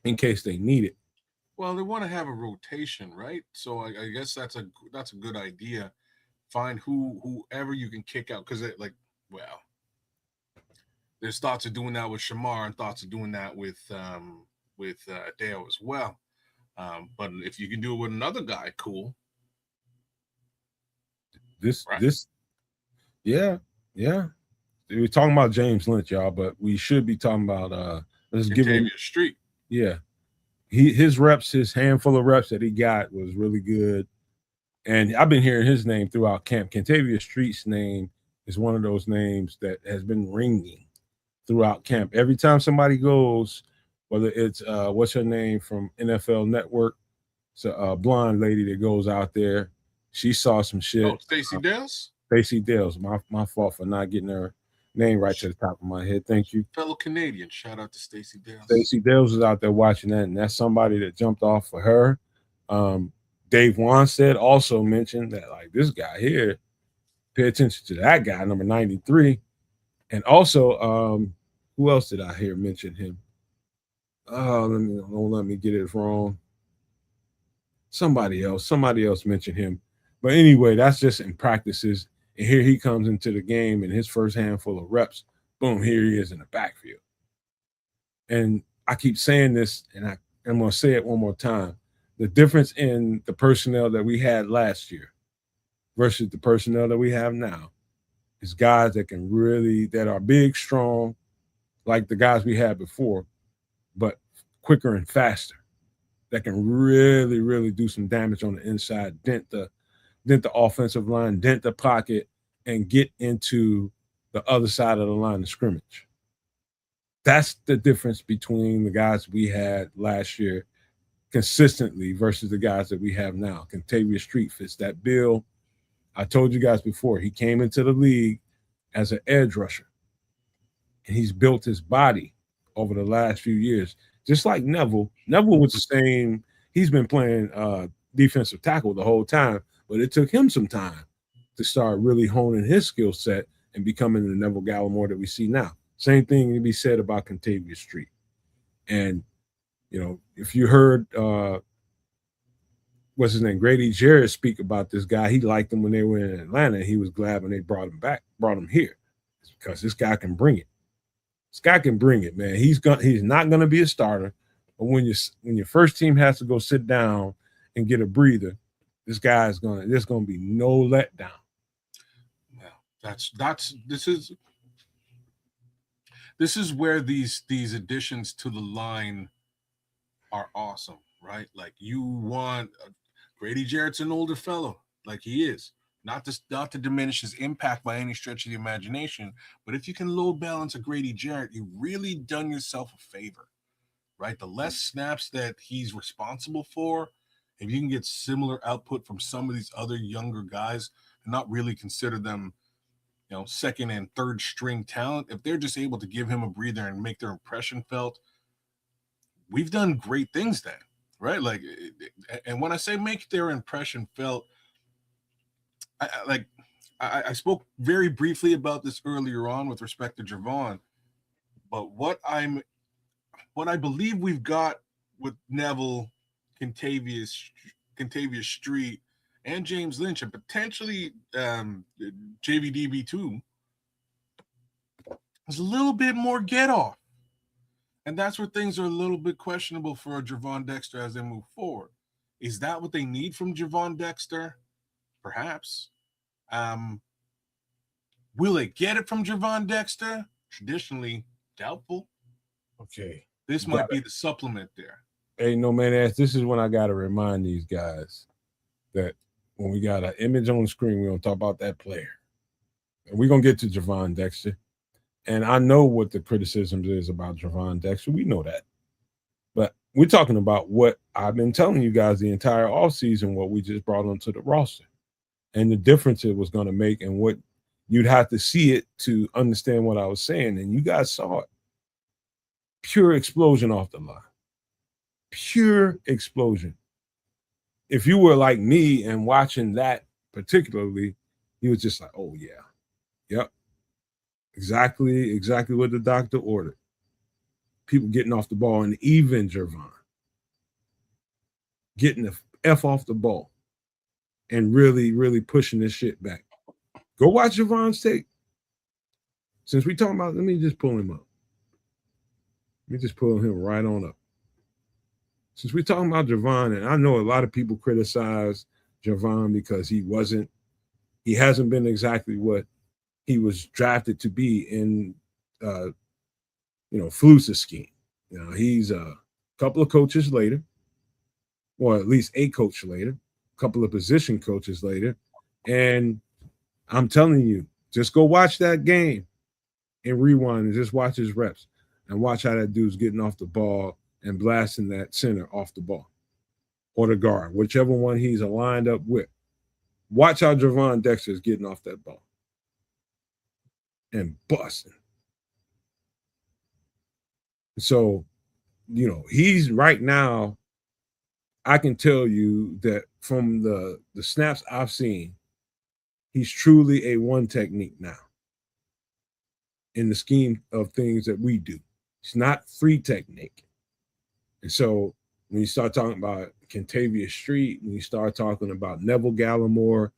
in case they need it. Well, they want to have a rotation, right? So I guess that's a good idea. Find whoever you can kick out, because there's thoughts of doing that with Shamar and thoughts of doing that with Dale as well. But if you can do it with another guy, cool. Yeah. We're talking about James Lynch, y'all, but we should be talking about let's give him Street. Yeah. His reps, his handful of reps that he got was really good. And I've been hearing his name throughout camp. Kentavious Street's name is one of those names that has been ringing throughout camp. Every time somebody goes, whether it's what's her name from NFL Network, it's a blonde lady that goes out there. She saw some shit. Oh, Stacey Dales? Stacey Dales. My fault for not getting her name right to the top of my head. Thank you. Fellow Canadian. Shout out to Stacey Dales. Stacey Dales was out there watching that, and that's somebody that jumped off for her. Dave Wanstead also mentioned that, like, this guy here, pay attention to that guy, number 93. And also, who else did I hear mention him? Don't let me get it wrong. Somebody else mentioned him. But anyway, that's just in practices. And here he comes into the game, and his first handful of reps, boom, here he is in the backfield. And I keep saying this, and I'm going to say it one more time. The difference in the personnel that we had last year versus the personnel that we have now is guys that are big, strong, like the guys we had before, but quicker and faster, that can really, really do some damage on the inside, dent the offensive line, dent the pocket, and get into the other side of the line of scrimmage. That's the difference between the guys we had last year consistently versus the guys that we have now. Kentavious Street fits that bill. I told you guys before, he came into the league as an edge rusher, and he's built his body over the last few years. Just like Neville. Neville was the same. He's been playing defensive tackle the whole time, but it took him some time to start really honing his skill set and becoming the Neville Gallimore that we see now. Same thing can be said about Kentavious Street. And, if you heard what's his name, Grady Jarrett speak about this guy, he liked him when they were in Atlanta. He was glad when they brought him here. It's because this guy can bring it. This guy can bring it, man. He's not gonna be a starter, but when your first team has to go sit down and get a breather, there's gonna be no letdown. Yeah, this is where these additions to the line are awesome, right? Like you want Grady Jarrett's an older fellow, like he is. Not to diminish his impact by any stretch of the imagination, but if you can load balance a Grady Jarrett, you've really done yourself a favor, right? The less snaps that he's responsible for, if you can get similar output from some of these other younger guys and not really consider them, second and third string talent, if they're just able to give him a breather and make their impression felt, we've done great things then, right? Like, and when I say make their impression felt, I spoke very briefly about this earlier on with respect to Javon, but what I believe we've got with Neville, Kentavious Street, and James Lynch, and potentially JVDB2, is a little bit more get off. And that's where things are a little bit questionable for Javon Dexter as they move forward. Is that what they need from Javon Dexter? Perhaps. Will they get it from Javon Dexter? Traditionally, doubtful. Okay. This might be the supplement there. Hey, no man ass, this is when I got to remind these guys that when we got an image on the screen, we're going to talk about that player. And we're going to get to Javon Dexter. And I know what the criticisms is about Javon Dexter. We know that. But we're talking about what I've been telling you guys the entire offseason, what we just brought onto the roster. And the difference it was going to make and what you'd have to see it to understand what I was saying. And you guys saw it. Pure explosion off the line. Pure explosion. If you were like me and watching that particularly, you was just like, oh, yeah. Yep. Exactly what the doctor ordered. People getting off the ball, and even Javon getting the F off the ball and really, really pushing this shit back. Go watch Javon's tape. Since we talking about, let me just pull him up. Let me just pull him right on up. Since we're talking about Javon, and I know a lot of people criticize Javon because he hasn't been exactly what he was drafted to be in, Fluce's scheme. He's a couple of coaches later, or at least a coach later, a couple of position coaches later. And I'm telling you, just go watch that game and rewind and just watch his reps and watch how that dude's getting off the ball and blasting that center off the ball or the guard, whichever one he's aligned up with. Watch how Javon Dexter is getting off that ball and busting. So, he's right now, I can tell you that from the snaps I've seen, he's truly a one technique now in the scheme of things that we do. It's not three technique. And so when you start talking about Kentavious Street, when you start talking about Neville Gallimore,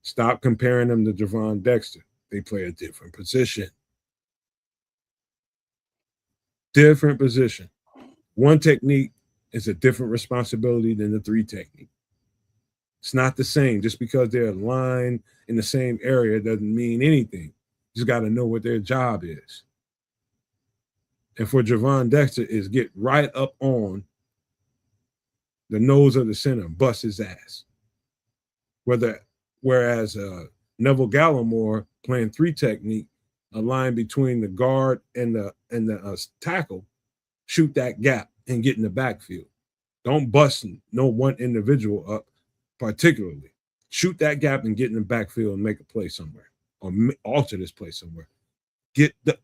stop comparing them to Javon Dexter. They play a different position. Different position. One technique is a different responsibility than the 3 technique. It's not the same. Just because they're aligned in the same area doesn't mean anything. You just got to know what their job is. And for Javon Dexter is get right up on the nose of the center, bust his ass. Whereas Neville Gallimore playing 3 technique, a line between the guard and the tackle, shoot that gap and get in the backfield. Don't bust no one individual up particularly. Shoot that gap and get in the backfield and make a play somewhere or alter this play somewhere.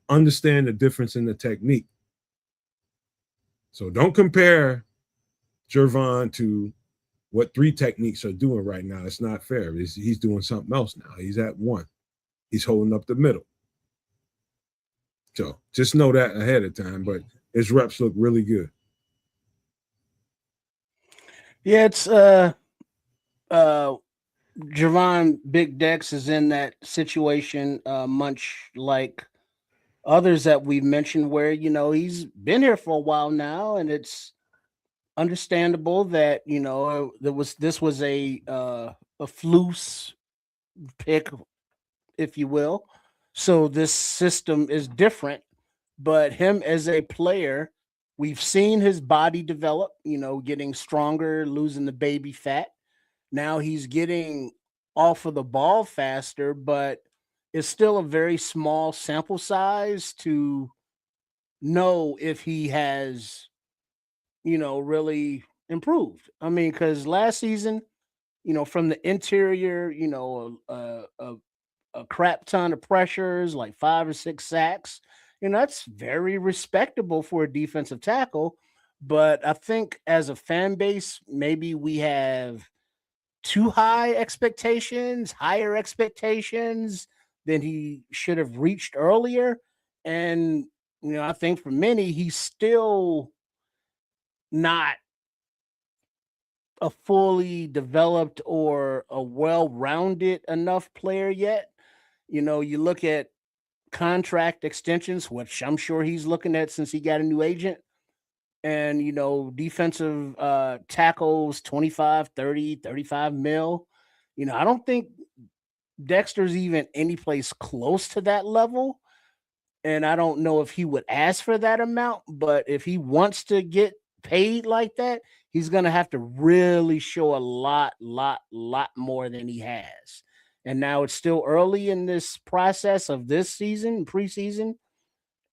Understand the difference in the technique. So don't compare Javon to what 3 techniques are doing right now. It's not fair. He's doing something else now. He's at 1. He's holding up the middle. So just know that ahead of time, but his reps look really good. Yeah, it's Javon Big Dex is in that situation, much like others that we've mentioned, where he's been here for a while now, and it's understandable that this was a flus pick, if you will. So this system is different, but him as a player, we've seen his body develop, getting stronger, losing the baby fat. Now he's getting off of the ball faster, but it's still a very small sample size to know if he has, really improved. I mean, because last season, from the interior, a crap ton of pressures, like 5 or 6 sacks. That's very respectable for a defensive tackle. But I think as a fan base, maybe we have too high expectations, higher expectations than he should have reached earlier. And, I think for many, he's still not a fully developed or a well-rounded enough player yet. You look at contract extensions, which I'm sure he's looking at since he got a new agent, and defensive tackles 25, 30, 35 mil. I don't think Dexter's even any place close to that level, and I don't know if he would ask for that amount, but if he wants to get paid like that, he's going to have to really show a lot more than he has. And now it's still early in this process of this season, preseason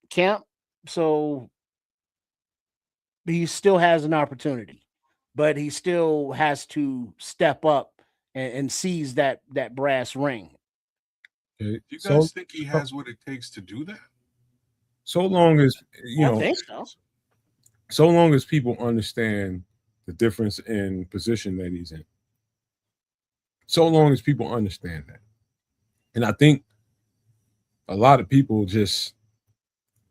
camp. So he still has an opportunity, but he still has to step up and seize that brass ring. Okay. Do you guys think he has what it takes to do that? So long as I think so. So long as people understand the difference in position that he's in. So long as people understand that. And I think a lot of people just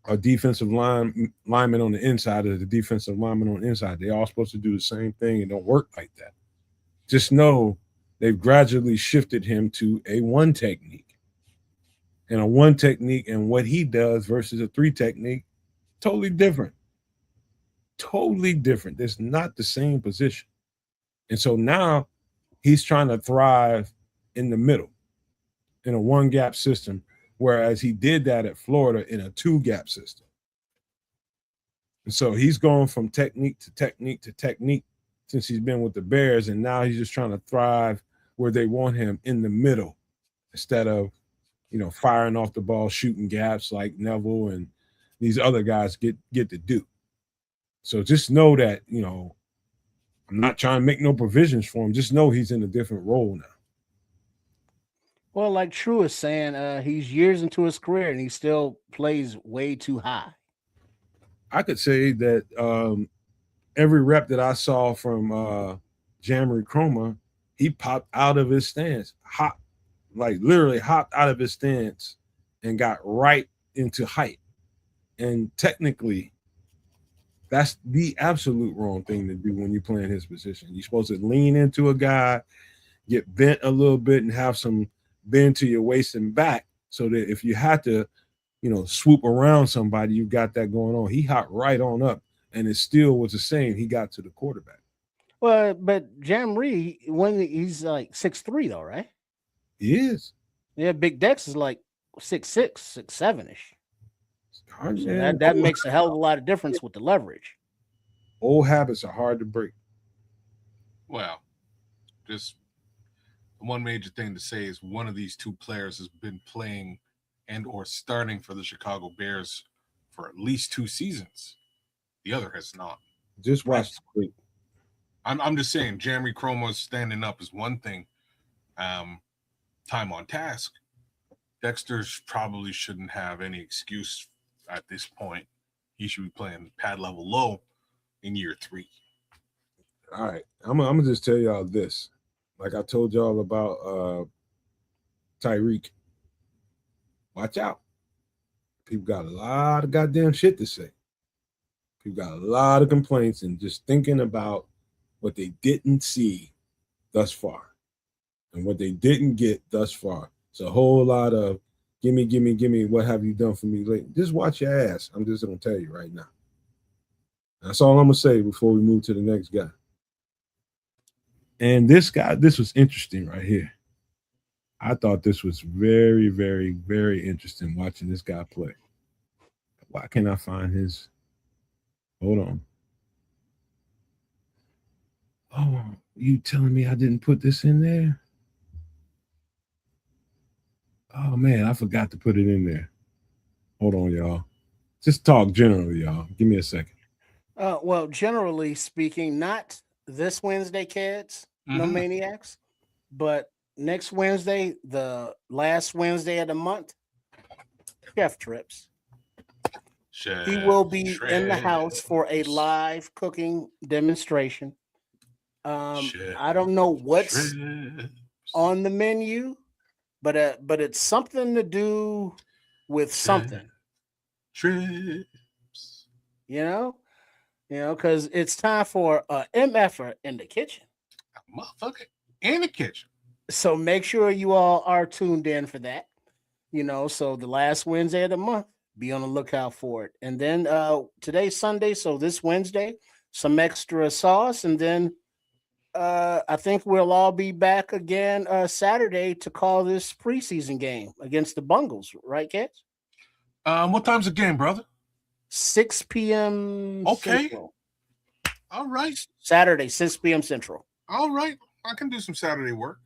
are defensive linemen on the inside or the defensive linemen on the inside. They're all supposed to do the same thing and don't work like that. Just know they've gradually shifted him to a 1 technique. And a 1 technique and what he does versus a 3 technique, totally different. Totally different. It's not the same position. And so now he's trying to thrive in the middle in a 1 gap system, whereas he did that at Florida in a 2 gap system. And so he's going from technique to technique to technique since he's been with the Bears, and now he's just trying to thrive where they want him in the middle instead of, firing off the ball, shooting gaps like Neville and these other guys get to do. So just know that, I'm not trying to make no provisions for him. Just know he's in a different role now. Well, like True is saying, he's years into his career and he still plays way too high. I could say that every rep that I saw from Jamari Chroma, he popped out of his stance, literally hopped out of his stance and got right into height. And technically, That's the absolute wrong thing to do when you're playing his position. You're supposed to lean into a guy, get bent a little bit, and have some bend to your waist and back, so that if you had to, swoop around somebody, you got that going on. He hopped right on up, and it still was the same. He got to the quarterback. Well, but Jamree, when he's like 6'3", though, right? He is. Yeah, Big Dex is like 6'6", 6'7" ish. So Man, that makes a hell of a lot of difference with the leverage. old habits are hard to break. Well, just one major thing to say is one of these two players has been playing and or starting for the Chicago Bears for at least 2 seasons. The other has not. Just watch the clip. I'm just saying, Jamree Chroma standing up is one thing. Time on task. Dexter probably shouldn't have any excuse at this point. He should be playing pad level low in year 3. All right, I'm gonna just tell y'all this. Like I told y'all about Tyreek. Watch out. People got a lot of goddamn shit to say. People got a lot of complaints and just thinking about what they didn't see thus far and what they didn't get thus far. It's a whole lot of gimme, what have you done for me lately? Just watch your ass. I'm just gonna tell you right now. That's all I'm gonna say before we move to the next guy. And this guy, this was interesting right here. I thought this was very, very, very interesting watching this guy play. Why can't I find his? Hold on. Oh, you telling me I didn't put this in there? Oh man, I forgot to put it in there. Hold on, y'all. Just talk generally, y'all. Give me a second. Well, generally speaking, not this Wednesday, kids, no maniacs, but next Wednesday, the last Wednesday of the month, Chef Trips. He will be in the house for a live cooking demonstration. I don't know what's on the menu, but it's something to do with something. Trips. Because it's time for MF in the kitchen. Motherfucker in the kitchen. So make sure you all are tuned in for that. So the last Wednesday of the month, be on the lookout for it. And then today's Sunday, so this Wednesday, some extra sauce. And then I think we'll all be back again Saturday to call this preseason game against the Bungles, right, kids? What time's the game, brother? 6 p.m. Okay. Central. All right. Saturday, 6 p.m. Central. All right. I can do some Saturday work.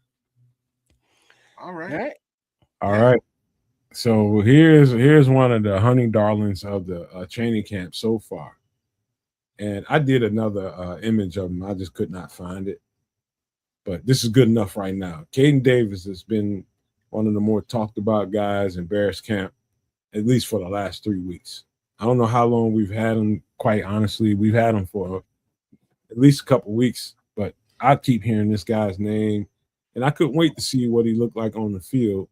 All right. All right. So here's one of the hunting darlings of the training camp so far. And I did another image of him. I just could not find it. But this is good enough right now. Caden Davis has been one of the more talked about guys in Bears camp, at least for the last 3 weeks. I don't know how long we've had him, quite honestly. We've had him for at least a couple weeks, but I keep hearing this guy's name, and I couldn't wait to see what he looked like on the field.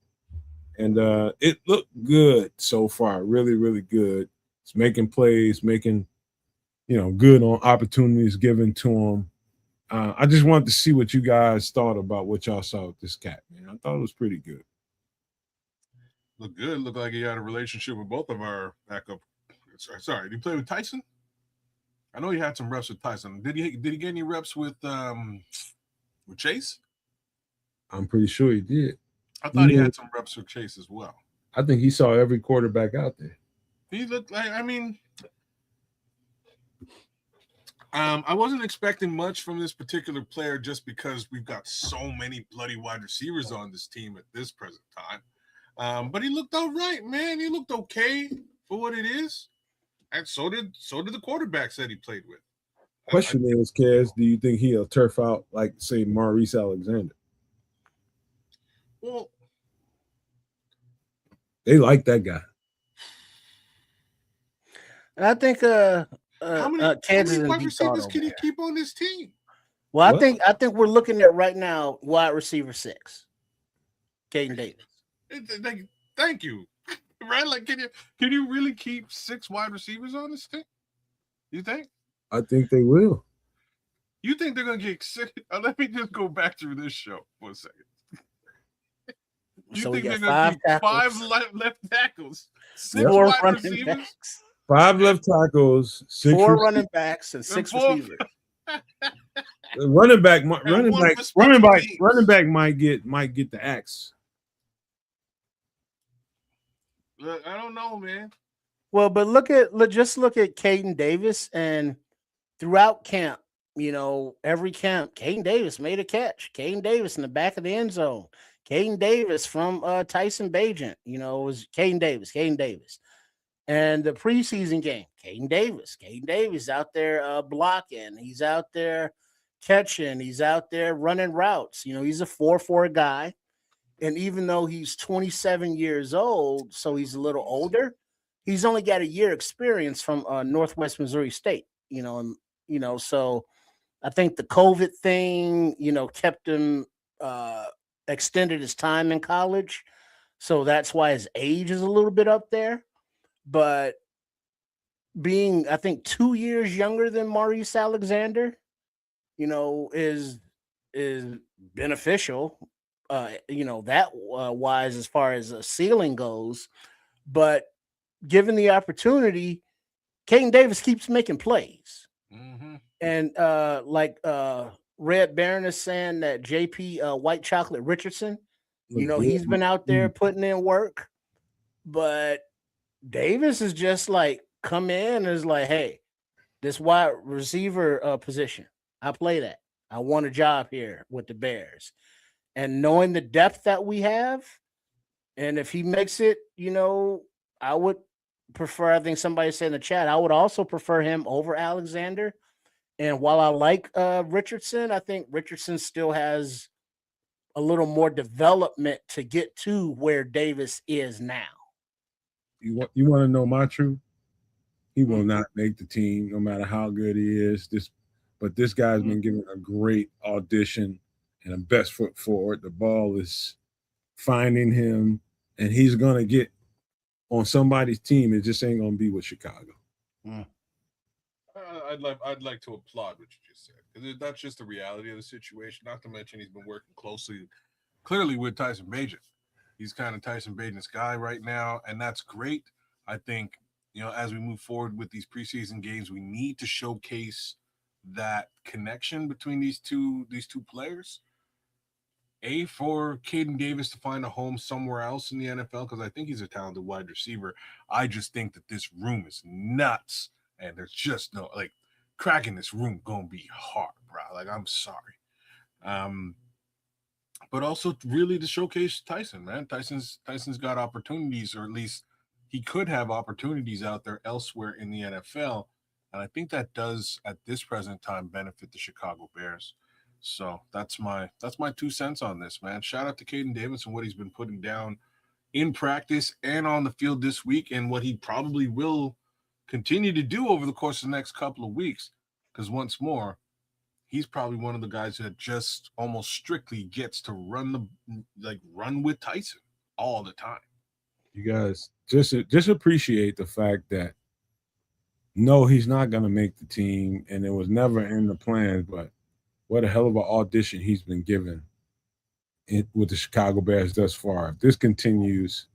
And it looked good so far, really, really good. It's making plays, making, good on opportunities given to him. I just wanted to see what you guys thought about what y'all saw with this cat, man. I thought it was pretty good. Look good. Looked like he had a relationship with both of our backup. Sorry, did he play with Tyson? I know he had some reps with Tyson. Did he get any reps with Chase? I'm pretty sure he did. I thought he had some reps with Chase as well. I think he saw every quarterback out there. He looked like, I wasn't expecting much from this particular player just because we've got so many bloody wide receivers on this team at this present time. But he looked all right, man. He looked okay for what it is. And so did the quarterbacks that he played with. Question is, Kaz, do you think he'll turf out like, say, Maurice Alexander? Well, they like that guy. I think how many Kansas wide receivers can he keep on this team? Well, I think we're looking at right now wide receiver 6, Caden Davis. Thank you. Right? Like, can you really keep 6 wide receivers on this team? You think? I think they will. You think they're gonna get sick? Let me just go back through this show for a second. You So we think they're got gonna 5 keep tackles, 5 left tackles, 6 Yep. 4 wide running receivers, backs, 5 left tackles, 6 4 receivers. running backs, and and 6 4 receivers. Running back one for special teams. might get the axe. I don't know, man. Well, but just look at Caden Davis, and throughout camp, every camp, Caden Davis made a catch. Caden Davis in the back of the end zone. Caden Davis from Tyson Bagent, it was Caden Davis. And the preseason game, Caden Davis out there blocking. He's out there catching. He's out there running routes. He's a 4-4 guy. And even though he's 27 years old, so he's a little older, he's only got a year experience from Northwest Missouri State, so I think the COVID thing, kept him, extended his time in college. So that's why his age is a little bit up there. But being, I think, 2 years younger than Maurice Alexander, is beneficial, wise as far as a ceiling goes. But given the opportunity, Caden Davis keeps making plays. Mm-hmm. And like Red Baron is saying that JP White Chocolate Richardson, he's been out there putting in work. But Davis is just like come in and is like, hey, this wide receiver position, I play that. I want a job here with the Bears. And knowing the depth that we have, and if he makes it, I would prefer, I think somebody said in the chat, I would also prefer him over Alexander. And while I like Richardson, I think Richardson still has a little more development to get to where Davis is now. You want to know my truth? He will not make the team, no matter how good he is. But this guy's been given a great audition and a best foot forward. The ball is finding him, and he's gonna get on somebody's team. It just ain't gonna be with Chicago. I'd like to applaud what you just said, because that's just the reality of the situation. Not to mention he's been working clearly with Tyson Bagent. He's kind of Tyson Bagent's guy right now, and that's great. I think, as we move forward with these preseason games, we need to showcase that connection between these two players. For Caden Davis to find a home somewhere else in the NFL, because I think he's a talented wide receiver. I just think that this room is nuts, and there's just no, cracking this room gonna be hard, bro. I'm sorry. But also really to showcase Tyson, man. Tyson's got opportunities, or at least he could have opportunities out there elsewhere in the NFL. And I think that does, at this present time, benefit the Chicago Bears. So that's my 2 cents on this, man. Shout out to Caden Davis and what he's been putting down in practice and on the field this week, and what he probably will continue to do over the course of the next couple of weeks. Because once more, he's probably one of the guys that just almost strictly gets to run with Tyson all the time. You guys just appreciate the fact that no, he's not going to make the team, and it was never in the plans, but what a hell of an audition he's been given with the Chicago Bears thus far. If this continues,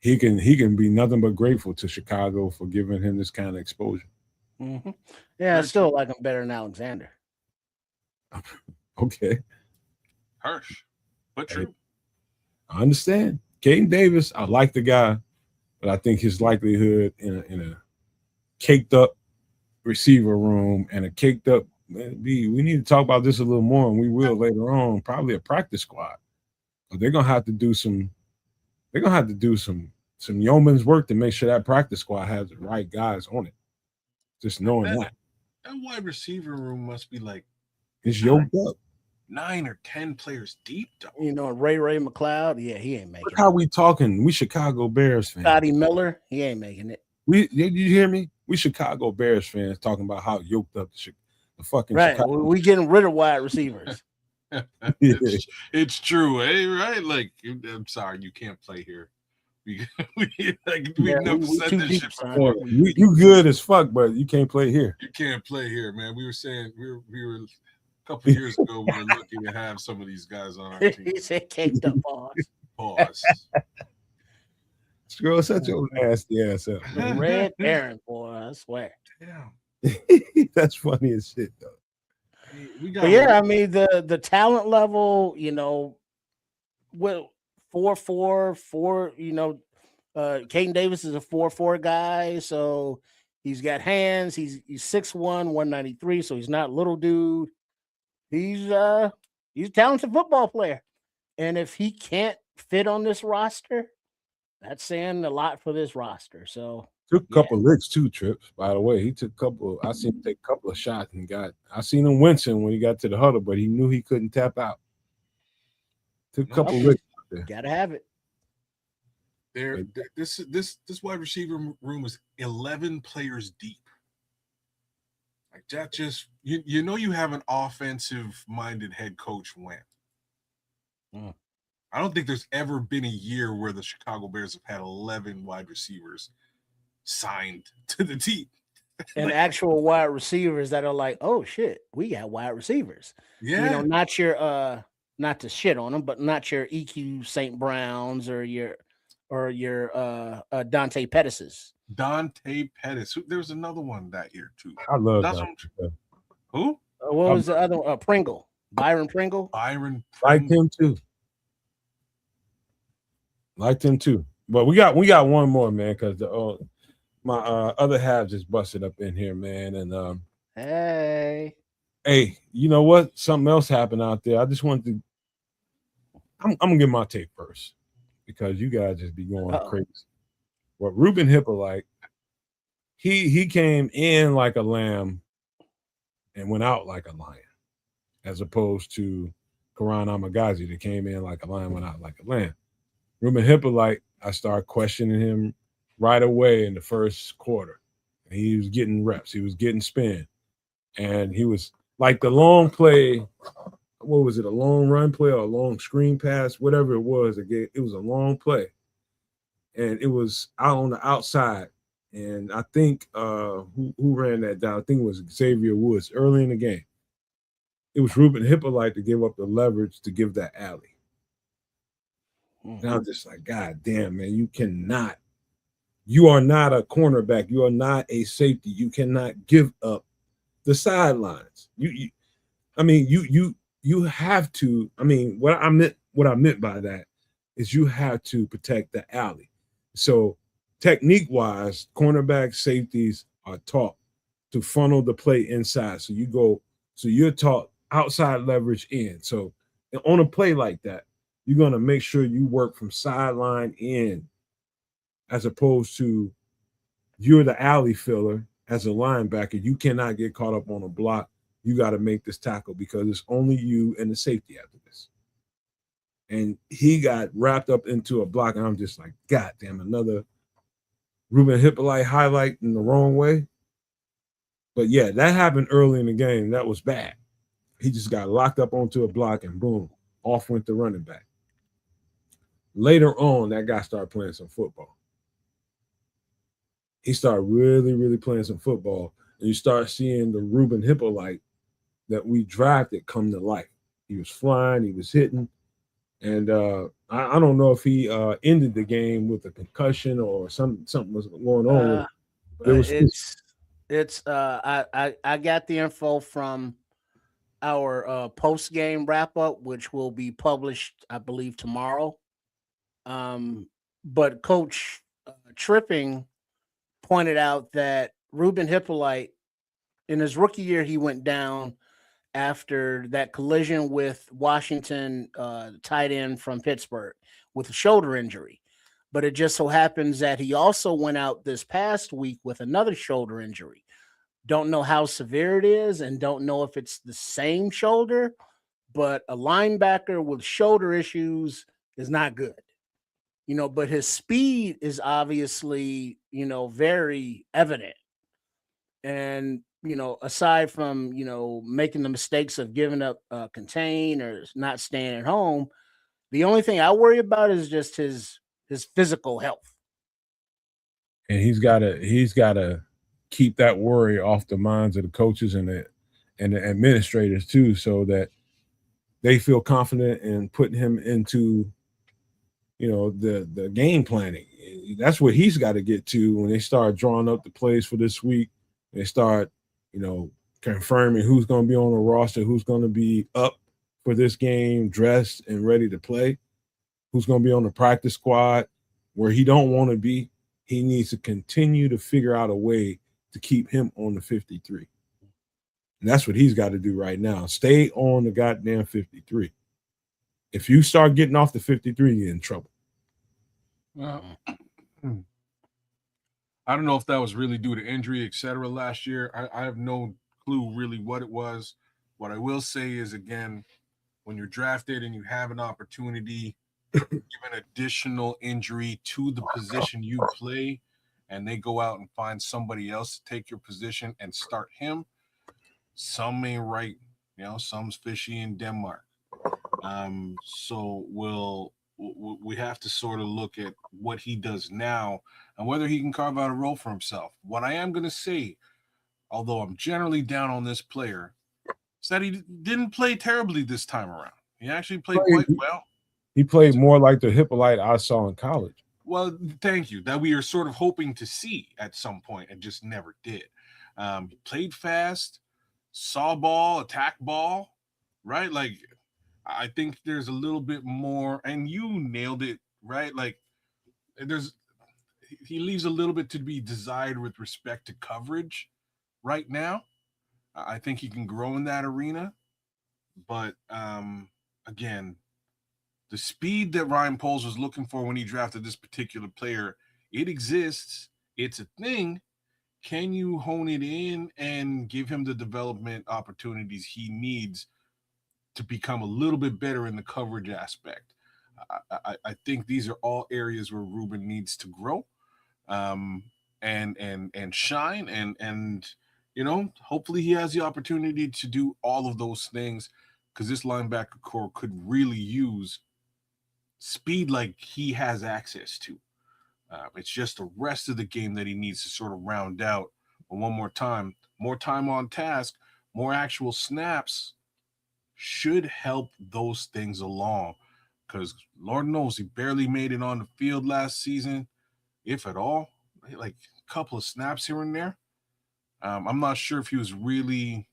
he can be nothing but grateful to Chicago for giving him this kind of exposure. Mm-hmm. Yeah, I still like him better than Alexander. Okay. Harsh, but true. I understand. Caden Davis, I like the guy, but I think his likelihood in a caked up receiver room and a caked up we need to talk about this a little more, and we will later on, probably a practice squad. But they're gonna have to do some yeoman's work to make sure that practice squad has the right guys on it. Just knowing that wide receiver room must be it's yoked up. 9 or 10 players deep, though. Ray McLeod, yeah, he ain't making it. How we talking? We Chicago Bears fans. Scotty Miller, he ain't making it. Did you hear me? We Chicago Bears fans talking about how yoked up the fucking right. Chicago. We getting rid of wide receivers. It's true, eh? Right? I'm sorry, you can't play here We've Yeah, never we said too this deep, shit son. before. You good as fuck, but you can't play here. You can't play here, man. We were saying we were a couple of years ago. We were lucky to have some of these guys on our team. He said caked up pause. Pause. Screw such your nasty ass up. The red Aaron, boy, I swear. Yeah. That's funny as shit, though. We got But yeah, I mean the talent level, well, 4-4, Caden Davis is a 4-4 guy, so he's got hands. He's 6'1", 193, so he's not little dude. He's a talented football player. And if he can't fit on this roster, that's saying a lot for this roster. So took a couple licks too, Trips. By the way, he took a couple. I seen him take a couple of shots and I seen him wincing when he got to the huddle, but he knew he couldn't tap out. Took a couple licks out there. Gotta have it. This wide receiver room is 11 players deep. Like that, just you have an offensive minded head coach when. I don't think there's ever been a year where the Chicago Bears have had 11 wide receivers signed to the team. And actual wide receivers that are like, oh shit, we got wide receivers. Yeah. Not your not to shit on them, but not your EQ St. Browns or your Dante Pettis's. Dante Pettis. There was another one that year too. I love that. Who? What was the other one? Pringle. Byron Pringle. Liked him too. Liked him too. But we got one more, man, because my other half just busted up in here, man. And hey, you know what? Something else happened out there. I just wanted to. I'm gonna get my take first because you guys just be going crazy. What Ruben Hippolyte, he came in like a lamb and went out like a lion, as opposed to Karan Amagazi that came in like a lion, went out like a lamb. Ruben Hippolyte, I started questioning him right away in the first quarter. He was getting reps. He was getting spin. And he was like the long play. What was it? A long run play or a long screen pass? Whatever it was. It was a long play. And it was out on the outside. And I think who ran that down? I think it was Xavier Woods early in the game. It was Ruben Hippolyte to give up the leverage to give that alley. And I was just like, God damn, man, you are not a cornerback. You are not a safety. You cannot give up the sidelines. You have to. I mean, what I meant by that is you have to protect the alley. So technique-wise, cornerback safeties are taught to funnel the play inside. So you're taught outside leverage in. So on a play like that, you're going to make sure you work from sideline in as opposed to you're the alley filler as a linebacker. You cannot get caught up on a block. You got to make this tackle because it's only you and the safety after this. And he got wrapped up into a block, and I'm just like, God damn, another Ruben Hippolyte highlight in the wrong way. But yeah, that happened early in the game. That was bad. He just got locked up onto a block, and boom, off went the running back. Later on, that guy started playing some football. He started really, really playing some football. And you start seeing the Ruben Hippolyte that we drafted come to life. He was flying, he was hitting. And I don't know if he ended the game with a concussion or something was going on. I got the info from our post-game wrap-up, which will be published, I believe, tomorrow. But Coach Tripping pointed out that Ruben Hippolyte, in his rookie year, he went down after that collision with Washington, tight end from Pittsburgh, with a shoulder injury. But it just so happens that he also went out this past week with another shoulder injury. Don't know how severe it is and don't know if it's the same shoulder, but a linebacker with shoulder issues is not good. But his speed is obviously, very evident. And, aside from, making the mistakes of giving up contain or not staying at home, the only thing I worry about is just his his physical health. And he's gotta keep that worry off the minds of the coaches and the administrators too, so that they feel confident in putting him into, the game planning. That's what he's got to get to when they start drawing up the plays for this week. They start, confirming who's going to be on the roster, who's going to be up for this game, dressed and ready to play, who's going to be on the practice squad. Where he don't want to be, he needs to continue to figure out a way to keep him on the 53. And that's what he's got to do right now. Stay on the goddamn 53. If you start getting off the 53, you're in trouble. I don't know if that was really due to injury, etc. last year. I have no clue really what it was. What I will say is, again, when you're drafted and you have an opportunity, give an additional injury to the position you play, and they go out and find somebody else to take your position and start him, some ain't right. Some's fishy in Denmark. So we have to sort of look at what he does now and whether he can carve out a role for himself. What I am going to say, although I'm generally down on this player, is that he didn't play terribly this time around. He actually played quite well. He played more like the Hippolyte I saw in college. Well, thank you. That we are sort of hoping to see at some point and just never did. He played fast, saw ball, attack ball, right? Like, I think there's a little bit more, and you nailed it, right? Like, he leaves a little bit to be desired with respect to coverage right now. I think he can grow in that arena. But, again, the speed that Ryan Poles was looking for when he drafted this particular player, it exists. It's a thing. Can you hone it in and give him the development opportunities he needs to become a little bit better in the coverage aspect? I think these are all areas where Ruben needs to grow, and shine, and hopefully he has the opportunity to do all of those things, because this linebacker core could really use speed like he has access to. It's just the rest of the game that he needs to sort of round out. But one more time on task, more actual snaps should help those things along, because Lord knows he barely made it on the field last season, if at all, like a couple of snaps here and there. I'm not sure if he was really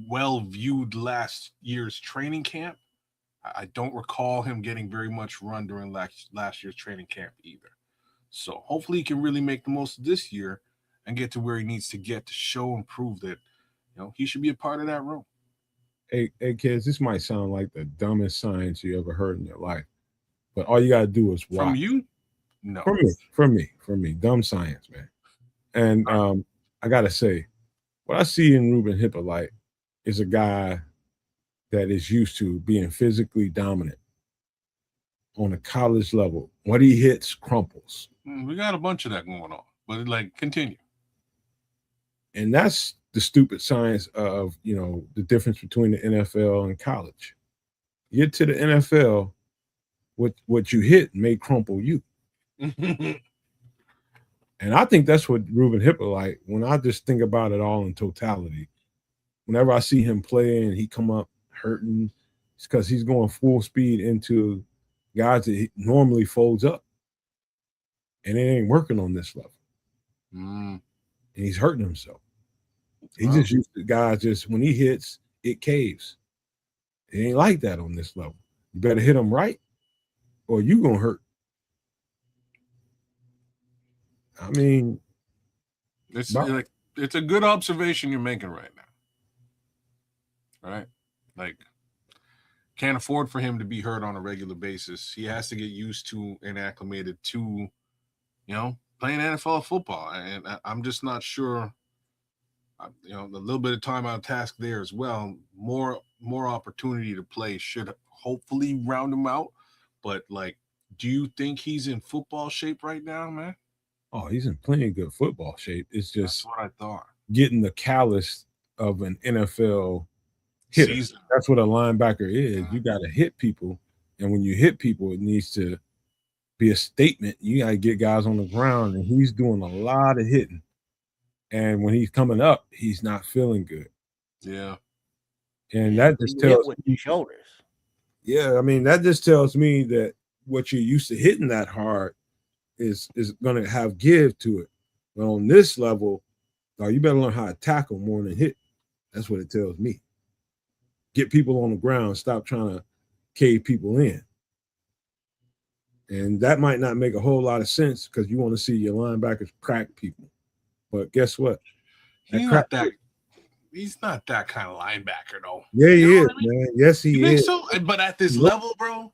well viewed last year's training camp. I don't recall him getting very much run during last year's training camp either. So hopefully he can really make the most of this year and get to where he needs to get to show and prove that he should be a part of that room. Hey, kids, this might sound like the dumbest science you ever heard in your life, but all you gotta do is watch. From you? No. For me, dumb science, man. And I gotta say, what I see in Ruben Hippolyte is a guy that is used to being physically dominant on a college level. What he hits crumples. We got a bunch of that going on, but continue. And that's the stupid science of, the difference between the NFL and college. You get to the NFL, what you hit may crumple you. And I think that's what Ruben Hippolyte, when I just think about it all in totality, whenever I see him play and he come up hurting, it's because he's going full speed into guys that he normally folds up. And it ain't working on this level. And he's hurting himself. He just used to guys just when he hits, it caves. It ain't like that on this level. You better hit him right or you gonna hurt. I mean, it's a good observation you're making right now. Right? Like, can't afford for him to be hurt on a regular basis. He has to get used to and acclimated to, playing NFL football. And I'm just not sure. A little bit of time on task there as well. More opportunity to play should hopefully round him out. But do you think he's in football shape right now, man? Oh, he's in plenty good football shape. It's just that's what I thought. Getting the callus of an NFL hitter. Season. That's what a linebacker is. You got to hit people And when you hit people, it needs to be a statement. You got to get guys on the ground, and he's doing a lot of hitting. And when he's coming up, he's not feeling good. Yeah. And that just hit tells with me, the shoulders. yeah, I mean, that just tells me that what you're used to hitting that hard is going to have give to it. But on this level, you better learn how to tackle more than hit. That's what it tells me. Get people on the ground. Stop trying to cave people in. And that might not make a whole lot of sense because you want to see your linebackers crack people. But guess what? He's not that kind of linebacker, though. Yeah, he You know is, what I mean? man. Yes, he You think is. so? But at this Look, level, bro,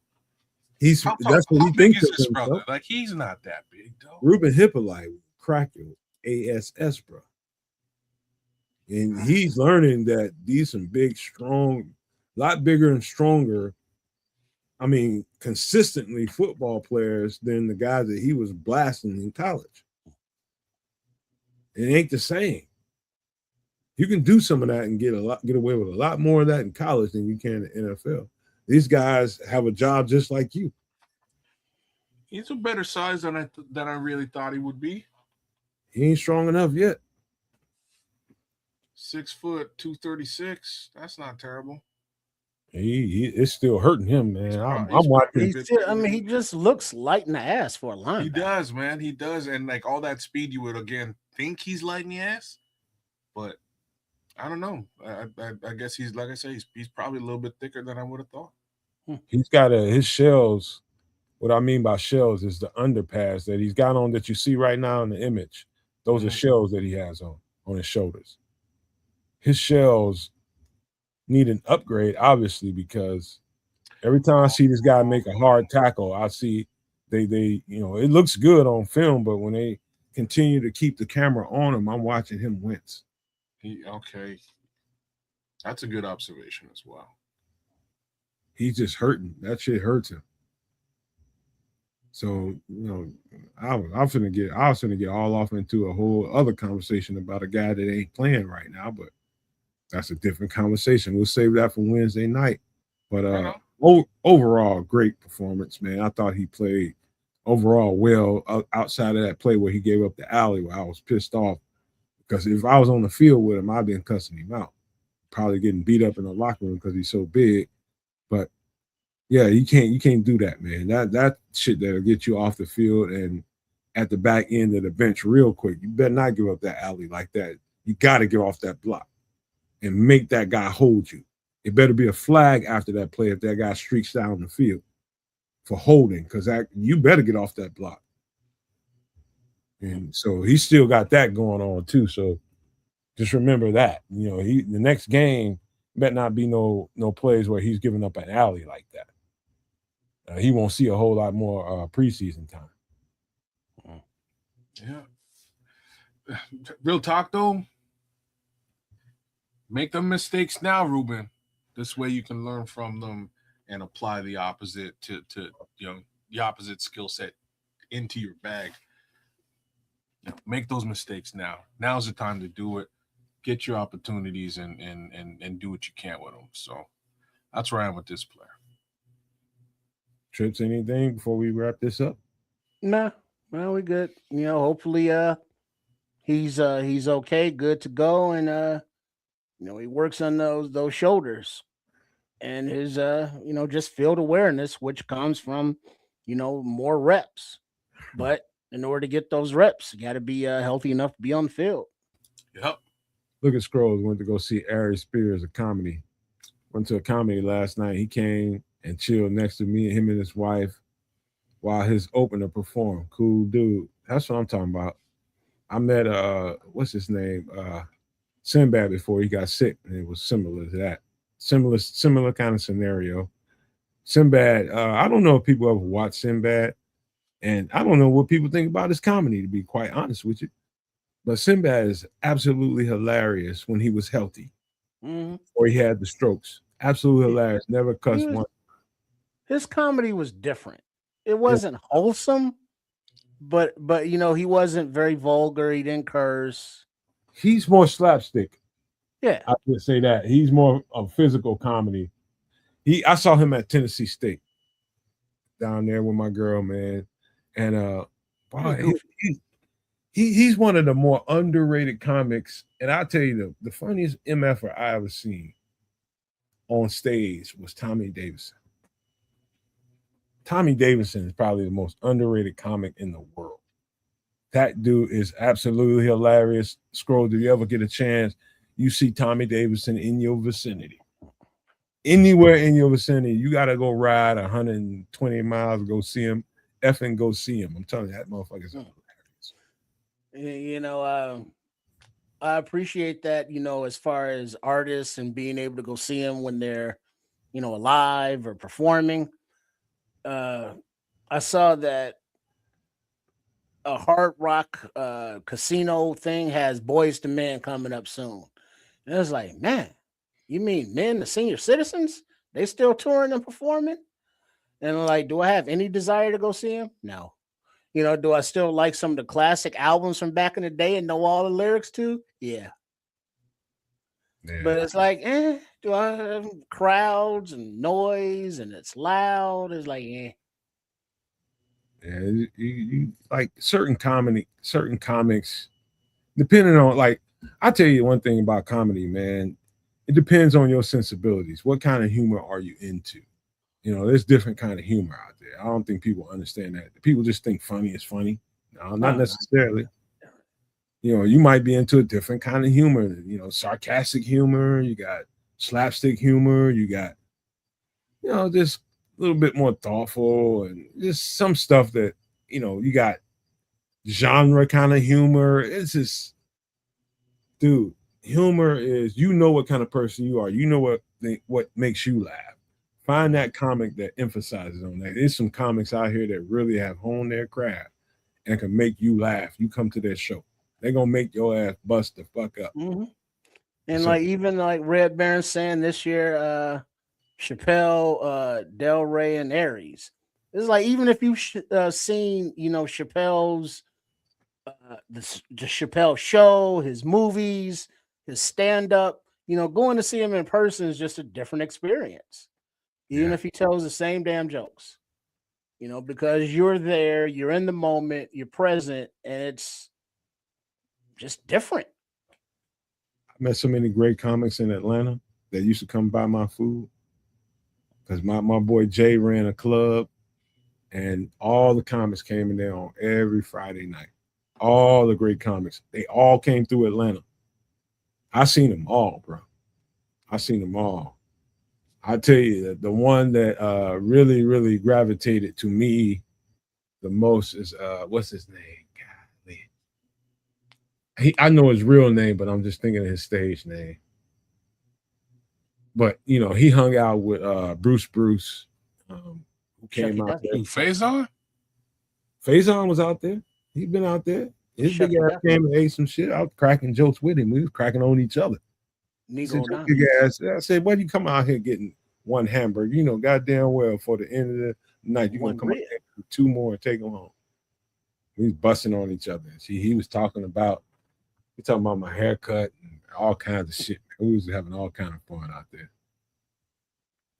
that's how what he big thinks is of his brother? himself. Like, he's not that big, though. Ruben Hippolyte, crack your ASS, bro. And he's learning that these some big, strong, lot bigger and stronger. I mean, consistently football players than the guys that he was blasting in college. It ain't the same. You can do some of that and get away with a lot more of that in college than you can in the NFL. These guys have a job just like you. He's a better size than I really thought he would be. He ain't strong enough yet. 6 foot, 236. That's not terrible. It's still hurting him, man. I'm He's watching. He just looks light in the ass for a linebacker. He does, man. He does. And like all that speed, you would again think he's light in the ass. But I don't know. I guess he's, like I say, he's probably a little bit thicker than I would have thought. He's got his shells. What I mean by shells is the underpass that he's got on that you see right now in the image. Those are shells that he has on his shoulders. His shells need an upgrade, obviously, because every time I see this guy make a hard tackle, I see they it looks good on film, but when they continue to keep the camera on him, I'm watching him wince. Okay. That's a good observation as well. He's just hurting. That shit hurts him. So, I was gonna get all off into a whole other conversation about a guy that ain't playing right now, but that's a different conversation. We'll save that for Wednesday night. But overall, great performance, man. I thought he played overall well outside of that play where he gave up the alley where I was pissed off. Because if I was on the field with him, I'd been cussing him out. Probably getting beat up in the locker room because he's so big. But yeah, you can't do that, man. That shit that'll get you off the field and at the back end of the bench real quick. You better not give up that alley like that. You got to get off that block and make that guy hold you. It better be a flag after that play if that guy streaks down the field for holding, because you better get off that block. And so he still got that going on too. So just remember that. The next game better not be no plays where he's giving up an alley like that. He won't see a whole lot more preseason time. Yeah. Real talk though. Make them mistakes now, Ruben. This way you can learn from them and apply the opposite to the opposite skill set into your bag. Make those mistakes now. Now's the time to do it. Get your opportunities and do what you can with them. So that's where I am with this player. Trips, anything before we wrap this up? Nah, well, we're good. Hopefully he's okay, good to go, and he works on those shoulders and his just field awareness, which comes from more reps. But in order to get those reps, you got to be healthy enough to be on the field. Yep. Look at Scrolls. Went to go see Ari Spears, a comedy. Went to a comedy last night. He came and chilled next to me and him and his wife while his opener performed. Cool dude. That's what I'm talking about. I met what's his name? Sinbad before he got sick, and it was similar to that. Similar kind of scenario. Sinbad, I don't know if people ever watch Sinbad, and I don't know what people think about his comedy, to be quite honest with you. But Sinbad is absolutely hilarious when he was healthy, or he had the strokes. Absolutely hilarious. Never cussed one. His comedy was different. It wasn't wholesome, but he wasn't very vulgar. He didn't curse. He's more slapstick. Yeah, I would say that he's more of physical comedy. I saw him at Tennessee State, down there with my girl, man. And wow, he's one of the more underrated comics. And I'll tell you the funniest MFer I ever seen on stage was Tommy Davidson. Tommy Davidson is probably the most underrated comic in the world. That dude is absolutely hilarious. Scroll, do you ever get a chance? You see Tommy Davidson in your vicinity. Anywhere in your vicinity, you got to go ride 120 miles to go see him. Effing go see him. I'm telling you, that motherfucker's hilarious. You know, I appreciate that, you know, as far as artists and being able to go see them when they're, you know, alive or performing. I saw that a Hard Rock casino thing has Boys to Men coming up soon. And it's like, man, you mean men, the senior citizens? They still touring and performing? And I'm like, do I have any desire to go see him? No. You know, do I still like some of the classic albums from back in the day and know all the lyrics to? Yeah. But it's like, do I have crowds and noise and it's loud? It's like, Yeah, you like certain comics, depending on like, I'll tell you one thing about comedy, man. It depends on your sensibilities. What kind of humor are you into? You know, there's different kind of humor out there. I don't think people understand that. People just think funny is funny. No, not necessarily. You know, you might be into a different kind of humor. You know, sarcastic humor. You got slapstick humor. You got, you know, just a little bit more thoughtful and just some stuff that, you know, you got genre kind of humor. It's just, dude, humor is, you know what kind of person you are. You know what makes you laugh. Find that comic that emphasizes on that. There's some comics out here that really have honed their craft and can make you laugh. You come to their show, they're gonna make your ass bust the fuck up. mm-hmm. And so, like even like Red Baron saying this year, Chappelle, Del Rey, and Aries. It's like even if you've seen, you know, Chappelle's the Chappelle show, his movies, his stand up, you know, going to see him in person is just a different experience. Even if he tells the same damn jokes, you know, because you're there, you're in the moment, you're present, and it's just different. I met so many great comics in Atlanta that used to come buy my food because my boy Jay ran a club and all the comics came in there on every Friday night. All the great comics, they all came through Atlanta. I seen them all, bro. I seen them all. I tell you that the one that really, really gravitated to me the most is what's his name? Golly. I know his real name, but I'm just thinking of his stage name. But you know, he hung out with Bruce, who came out there. Faison? Faison was out there. He'd been out there. His big ass came and ate some shit. I was cracking jokes with him. We was cracking on each other. Negro big ass. I said, why do you come out here getting one hamburger? You know, goddamn well for the end of the night, you're gonna come out here with two more and take them home. We was busting on each other. See, he was talking about my haircut and all kinds of shit. We was having all kind of fun out there.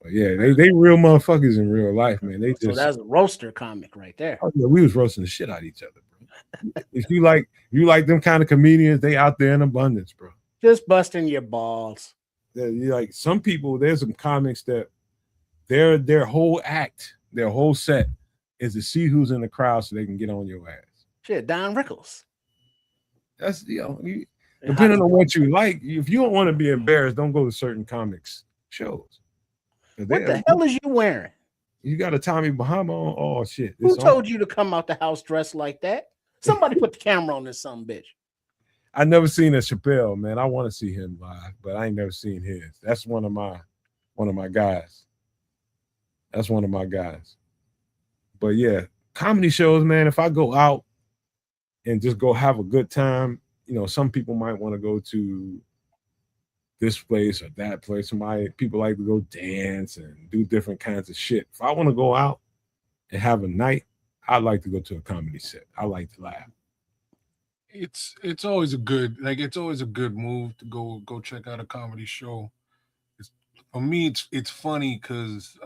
But yeah, they real motherfuckers in real life, man. They just, so that's a roaster comic right there. Oh, yeah, we was roasting the shit out of each other, bro. If you like them kind of comedians, they out there in abundance, bro. Just busting your balls. Like some people, there's some comics that their whole act, their whole set is to see who's in the crowd so they can get on your ass. Shit, Don Rickles. That's, you know, depending on what you like. If you don't want to be embarrassed, don't go to certain comics shows. What the hell is you wearing? You got a Tommy Bahama on? Oh shit! Who told you to come out the house dressed like that? Somebody put the camera on this son bitch. I never seen a Chappelle, man. I want to see him live, but I ain't never seen his. That's one of my guys. That's one of my guys. But yeah, comedy shows, man. If I go out and just go have a good time, you know, some people might want to go to this place or that place. People like to go dance and do different kinds of shit. If I want to go out and have a night, I like to go to a comedy set. I like to laugh. It's always a good move to go check out a comedy show. For me, it's funny because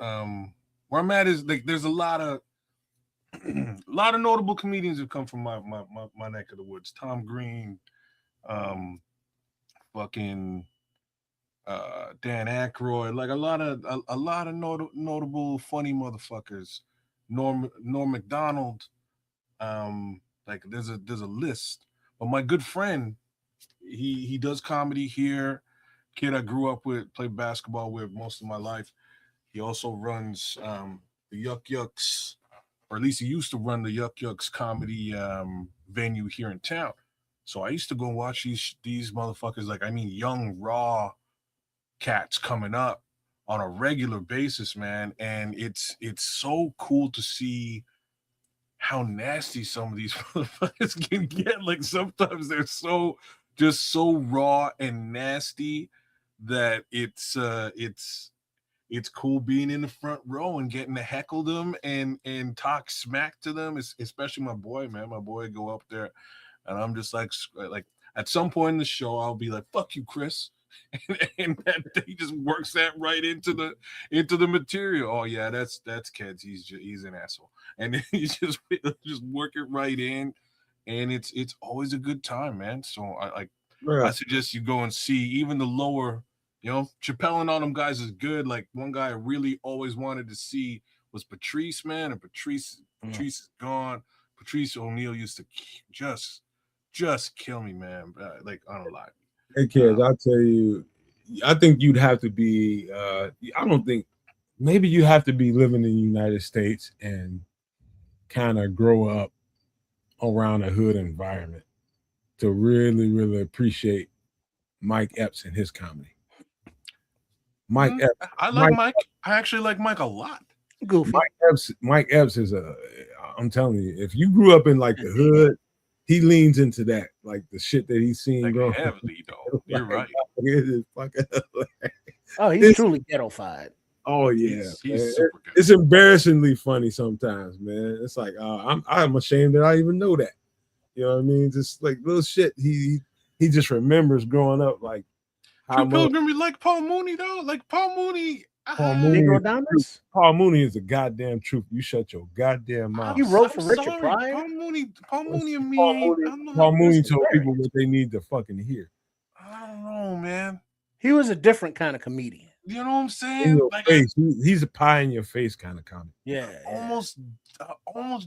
Where I'm at is like there's a lot of notable comedians who come from my neck of the woods. Tom Green, fucking Dan Aykroyd, like a lot of notable funny motherfuckers. Norm Macdonald, like there's a list. But my good friend, he does comedy here. Kid I grew up with, played basketball with most of my life. He also runs the Yuck Yucks, or at least he used to run the Yuck Yucks comedy venue here in town. So I used to go and watch these motherfuckers, like, I mean, young, raw cats coming up on a regular basis, man. And it's so cool to see how nasty some of these motherfuckers can get. Like, sometimes they're so raw and nasty that it's cool being in the front row and getting to heckle them and talk smack to them. Especially my boy, man. My boy go up there, and I'm just like at some point in the show, I'll be like, "Fuck you, Chris," and that he just works that right into the material. Oh yeah, that's Keds. He's an asshole, and he just work it right in, and it's always a good time, man. So I suggest you go and see even the lower. You know, Chappelle and all them guys is good. Like, one guy I really always wanted to see was Patrice, man. And Patrice is gone. Patrice O'Neal used to just kill me, man. Like, I don't lie. Hey kids, I'll tell you, I think you'd have to be maybe you have to be living in the United States and kind of grow up around a hood environment to really, really appreciate Mike Epps and his comedy. Mike Epps. I like Mike. I actually like Mike a lot. Goofy. Mike Epps is I'm telling you, if you grew up in like the hood, he leans into that, like the shit that he's seen like growing heavily, though. You're right. It is fucking he's truly ghetto-fied. Oh yeah, he's super good. It's embarrassingly funny sometimes, man. It's like I'm ashamed that I even know that. You know what I mean? Just like little shit. He just remembers growing up, like how Pilgrim, you like Paul Mooney though? Like Paul Mooney. Paul Mooney is a goddamn truth. You shut your goddamn mouth. He wrote for Richard Pryor. Paul Mooney and me. Paul Mooney told people what they need to fucking hear. I don't know, man. He was a different kind of comedian. You know what I'm saying? In your face. He's a pie in your face kind of comedy. Yeah. Almost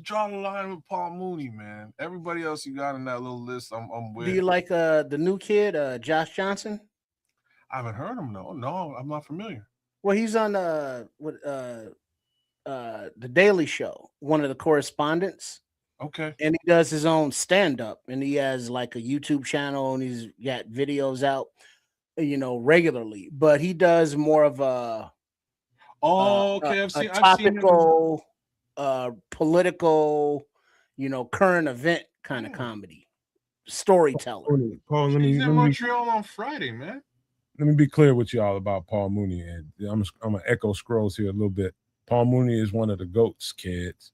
draw the line with Paul Mooney, man. Everybody else you got in that little list, I'm with. Do you like the new kid, Josh Johnson? I haven't heard him. No, I'm not familiar. Well, he's on the Daily Show, one of the correspondents. Okay. And he does his own stand-up, and he has like a YouTube channel, and he's got videos out, regularly. But he does more of a I've seen topical, political, current event kind of comedy, storyteller. Paul, he's in Montreal on Friday, man. Let me be clear with you all about Paul Mooney, and I'm gonna echo Scrolls here a little bit. Paul Mooney is one of the GOATs, kids.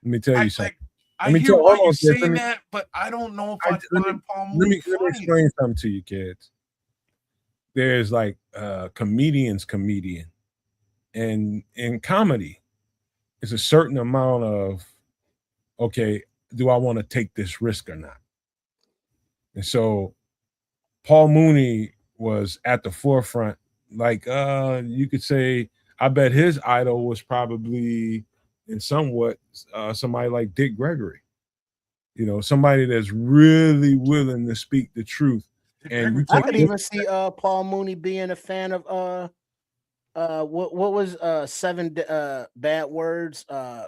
Let me tell you something. I hear why you're saying that, but I don't know if I find Paul Mooney funny. Let me explain something to you, kids. There's like comedian, and in comedy, it's a certain amount of, okay, do I want to take this risk or not? And so Paul Mooney was at the forefront. Like you could say, I bet his idol was probably in somewhat somebody like Dick Gregory. Somebody that's really willing to speak the truth. And I could even see Paul Mooney being a fan of what was 7 bad words?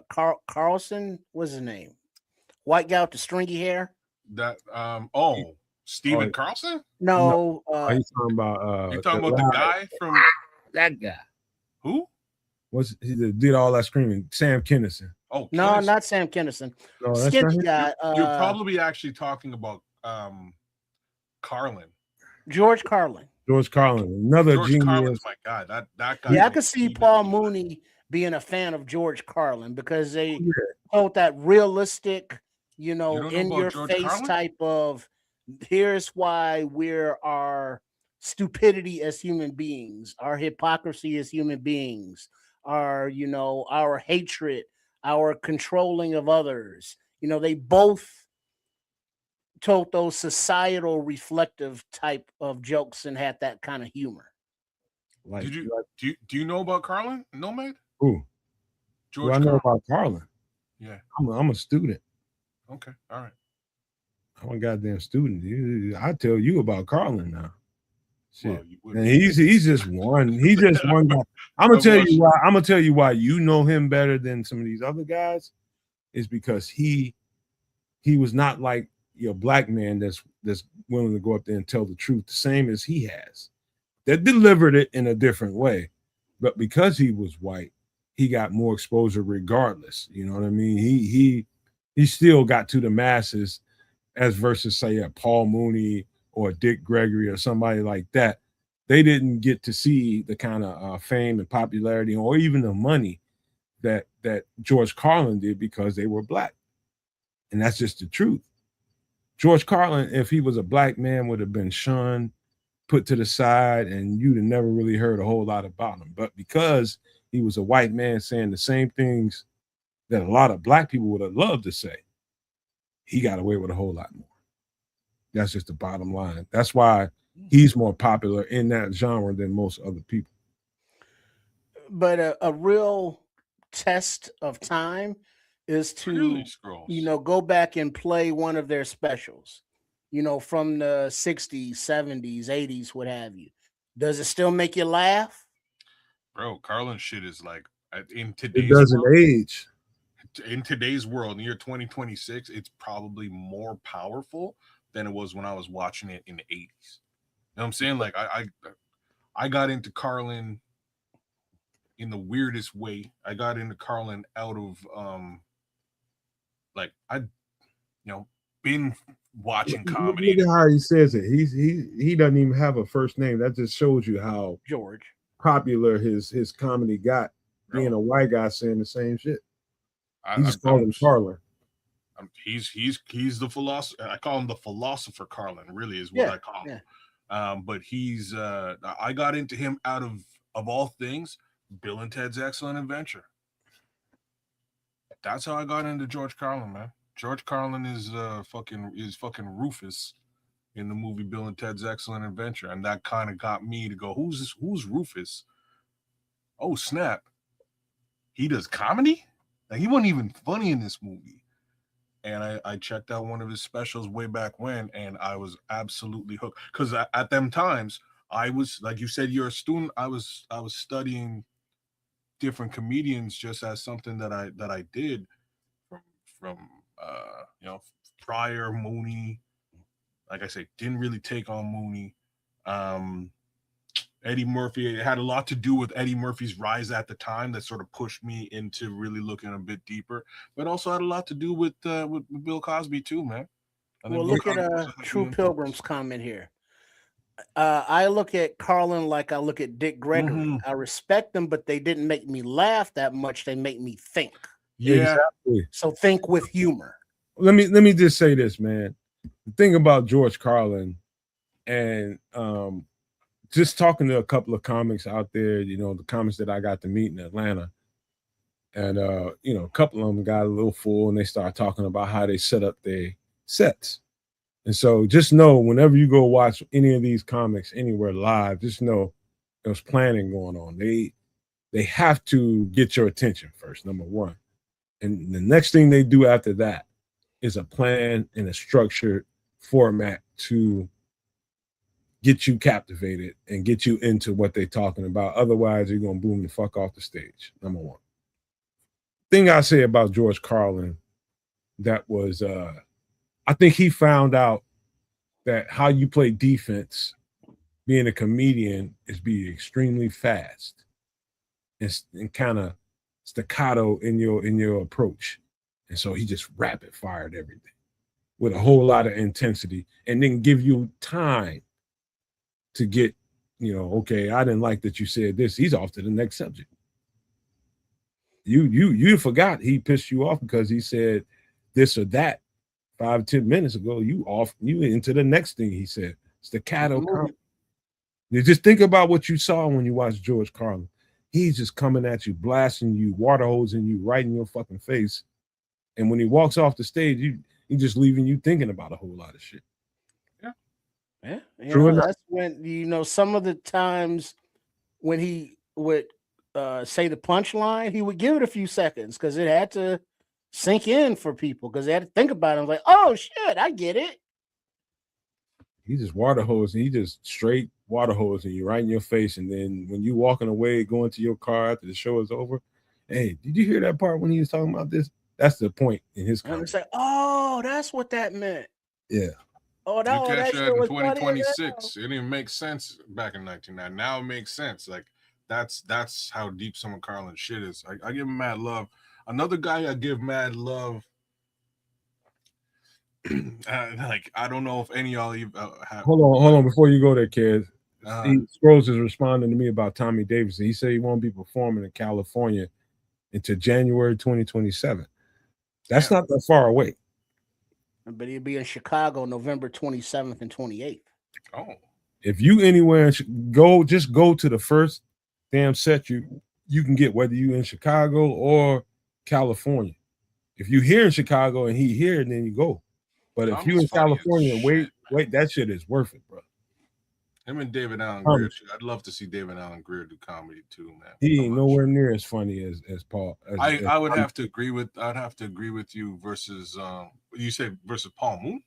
Carlson, what's his name? White guy with the stringy hair. That Steven Carlson? No, he's talking about you're talking about the guy from that guy. Who? He did all that screaming? Sam Kinison. Oh no, Kinison. not Sam Kinison. No, Skinny guy. You're probably actually talking about Carlin. George Carlin. Another George genius. Carlin's my guy. That guy. Yeah, I could see Paul Mooney being a fan of George Carlin because they hold that realistic, in your face type of, here's why we're our stupidity as human beings, our hypocrisy as human beings, our, you know, our hatred, our controlling of others. You know, they both told those societal reflective type of jokes and had that kind of humor. Like, Do you know about Carlin Nomad? who? Do George I know Carlin. about Carlin? Yeah. I'm a student. Okay. All right. I'm a goddamn student. I tell you about Carlin now. Shit. Well, and he's just one. He's just one guy. I'm gonna tell you why. I'm gonna tell you why you know him better than some of these other guys, is because he was not like your black man that's willing to go up there and tell the truth, the same as he has. That delivered it in a different way, but because he was white, he got more exposure regardless. You know what I mean? He still got to the masses, as versus say a Paul Mooney or Dick Gregory or somebody like that. They didn't get to see the kind of fame and popularity or even the money that George Carlin did because they were black. And that's just the truth. George Carlin, if he was a black man, would have been shunned, put to the side, and you'd have never really heard a whole lot about him. But because he was a white man saying the same things that a lot of black people would have loved to say, he got away with a whole lot more. That's just the bottom line. That's why he's more popular in that genre than most other people. But a real test of time is to, you know, go back and play one of their specials, you know, from the 60s, 70s, 80s, what have you. Does it still make you laugh? Bro, Carlin shit is like, in today's it doesn't world, age. In today's world, in the year 2026, it's probably more powerful than it was when I was watching it in the 80s. You know what I'm saying? Like I got into Carlin in the weirdest way. I got into Carlin out of like been watching comedy. Look at how he says it. He doesn't even have a first name. That just shows you how George popular his comedy got. Being a white guy saying the same shit. He just called him Carlin. He's the philosopher. I call him the philosopher Carlin. Really is what I call him. But he's I got into him out of all things, Bill and Ted's Excellent Adventure. That's how I got into George Carlin, man. George Carlin is fucking Rufus in the movie Bill and Ted's Excellent Adventure, and that kind of got me to go, who's Rufus? Oh snap! He does comedy? Like, he wasn't even funny in this movie. And I checked out one of his specials way back when, and I was absolutely hooked. Because at them times, I was, like you said, you're a student. I was studying different comedians just as something that I did from Pryor, Mooney. Like I said, didn't really take on Mooney. Eddie Murphy. It had a lot to do with Eddie Murphy's rise at the time that sort of pushed me into really looking a bit deeper, but also had a lot to do with Bill Cosby too, man. Well, look at True Pilgrim's comment here. I look at Carlin like I look at Dick Gregory. Mm-hmm. I respect them, but they didn't make me laugh that much. They make me think. Yeah. Exactly. So think with humor. Let me just say this, man. The thing about George Carlin and just talking to a couple of comics out there, you know, the comics that I got to meet in Atlanta, and you know, a couple of them got a little full and they started talking about how they set up their sets. And so just know, whenever you go watch any of these comics anywhere live, just know there's planning going on. They have to get your attention first, number one. And the next thing they do after that is a plan and a structured format to get you captivated and get you into what they're talking about. Otherwise, you're going to boom the fuck off the stage, number one. Thing I say about George Carlin, that was, I think he found out that how you play defense, being a comedian, is be extremely fast and kind of staccato in your approach. And so he just rapid fired everything with a whole lot of intensity and then give you time to get, you know, okay, I didn't like that you said this. He's off to the next subject. You forgot he pissed you off because he said this or that 5-10 minutes ago. You into the next thing he said. Staccato. You just think about what you saw when you watched George Carlin. He's just coming at you, blasting you, water hosing you right in your fucking face. And when he walks off the stage, he just leaving you thinking about a whole lot of shit. Yeah. True enough. That's when, some of the times when he would say the punchline, he would give it a few seconds because it had to sink in for people because they had to think about it. I was like, oh shit, I get it. He just water hosing. He just straight water hosing you right in your face. And then when you walking away, going to your car after the show is over, hey, did you hear that part when he was talking about this? That's the point in his And comment. it's like, oh, that's what that meant. Yeah. Oh, no, You that catch shit that in was 2026. It didn't make sense back in 1990. Now it makes sense. Like that's how deep some of Carlin's shit is. I give him mad love. Another guy I give mad love. Like I don't know if any of y'all have. Hold on. Before you go there, kid. Scrolls is responding to me about Tommy Davidson. He said he won't be performing in California until January 2027. That's not that far away. But he'll be in Chicago November 27th and 28th. Oh. If you anywhere, just go to the first damn set you can get, whether you in Chicago or California. If you here in Chicago and he here, then you go. But if you in California, wait, that shit is worth it, bro. Him and David Allen Greer. I'd love to see David Allen Greer do comedy too, man. He ain't nowhere near as funny as Paul. I would have to agree with. I'd have to agree with you versus. You said versus Paul Moon.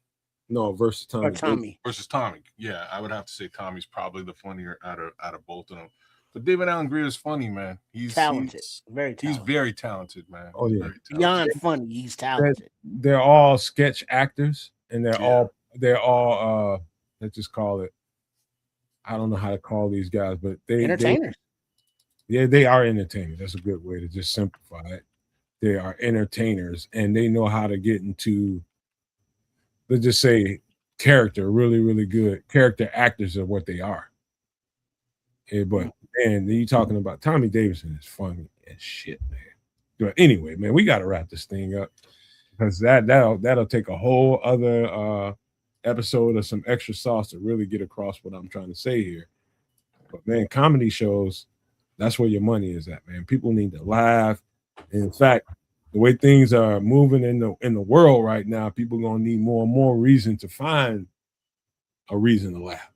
No, versus Tommy. Tommy. Versus Tommy. Yeah, I would have to say Tommy's probably the funnier out of both of them. But David Allen Greer is funny, man. He's talented. Very talented. He's very talented, man. Oh yeah. Beyond funny, he's talented. They're all sketch actors, and they're all let's just call it. I don't know how to call these guys, but entertainers. They are entertainers. That's a good way to just simplify it. They are entertainers, and they know how to get into, let's just say, character. Really, really good character actors are what they are. Yeah, but man, you talking about Tommy Davidson is funny as shit, man. But anyway, man, we got to wrap this thing up because that'll take a whole other episode of some extra sauce to really get across what I'm trying to say here. But man, comedy shows, that's where your money is at, man. People need to laugh. And in fact, the way things are moving in the world right now, people gonna need more and more reason to find a reason to laugh.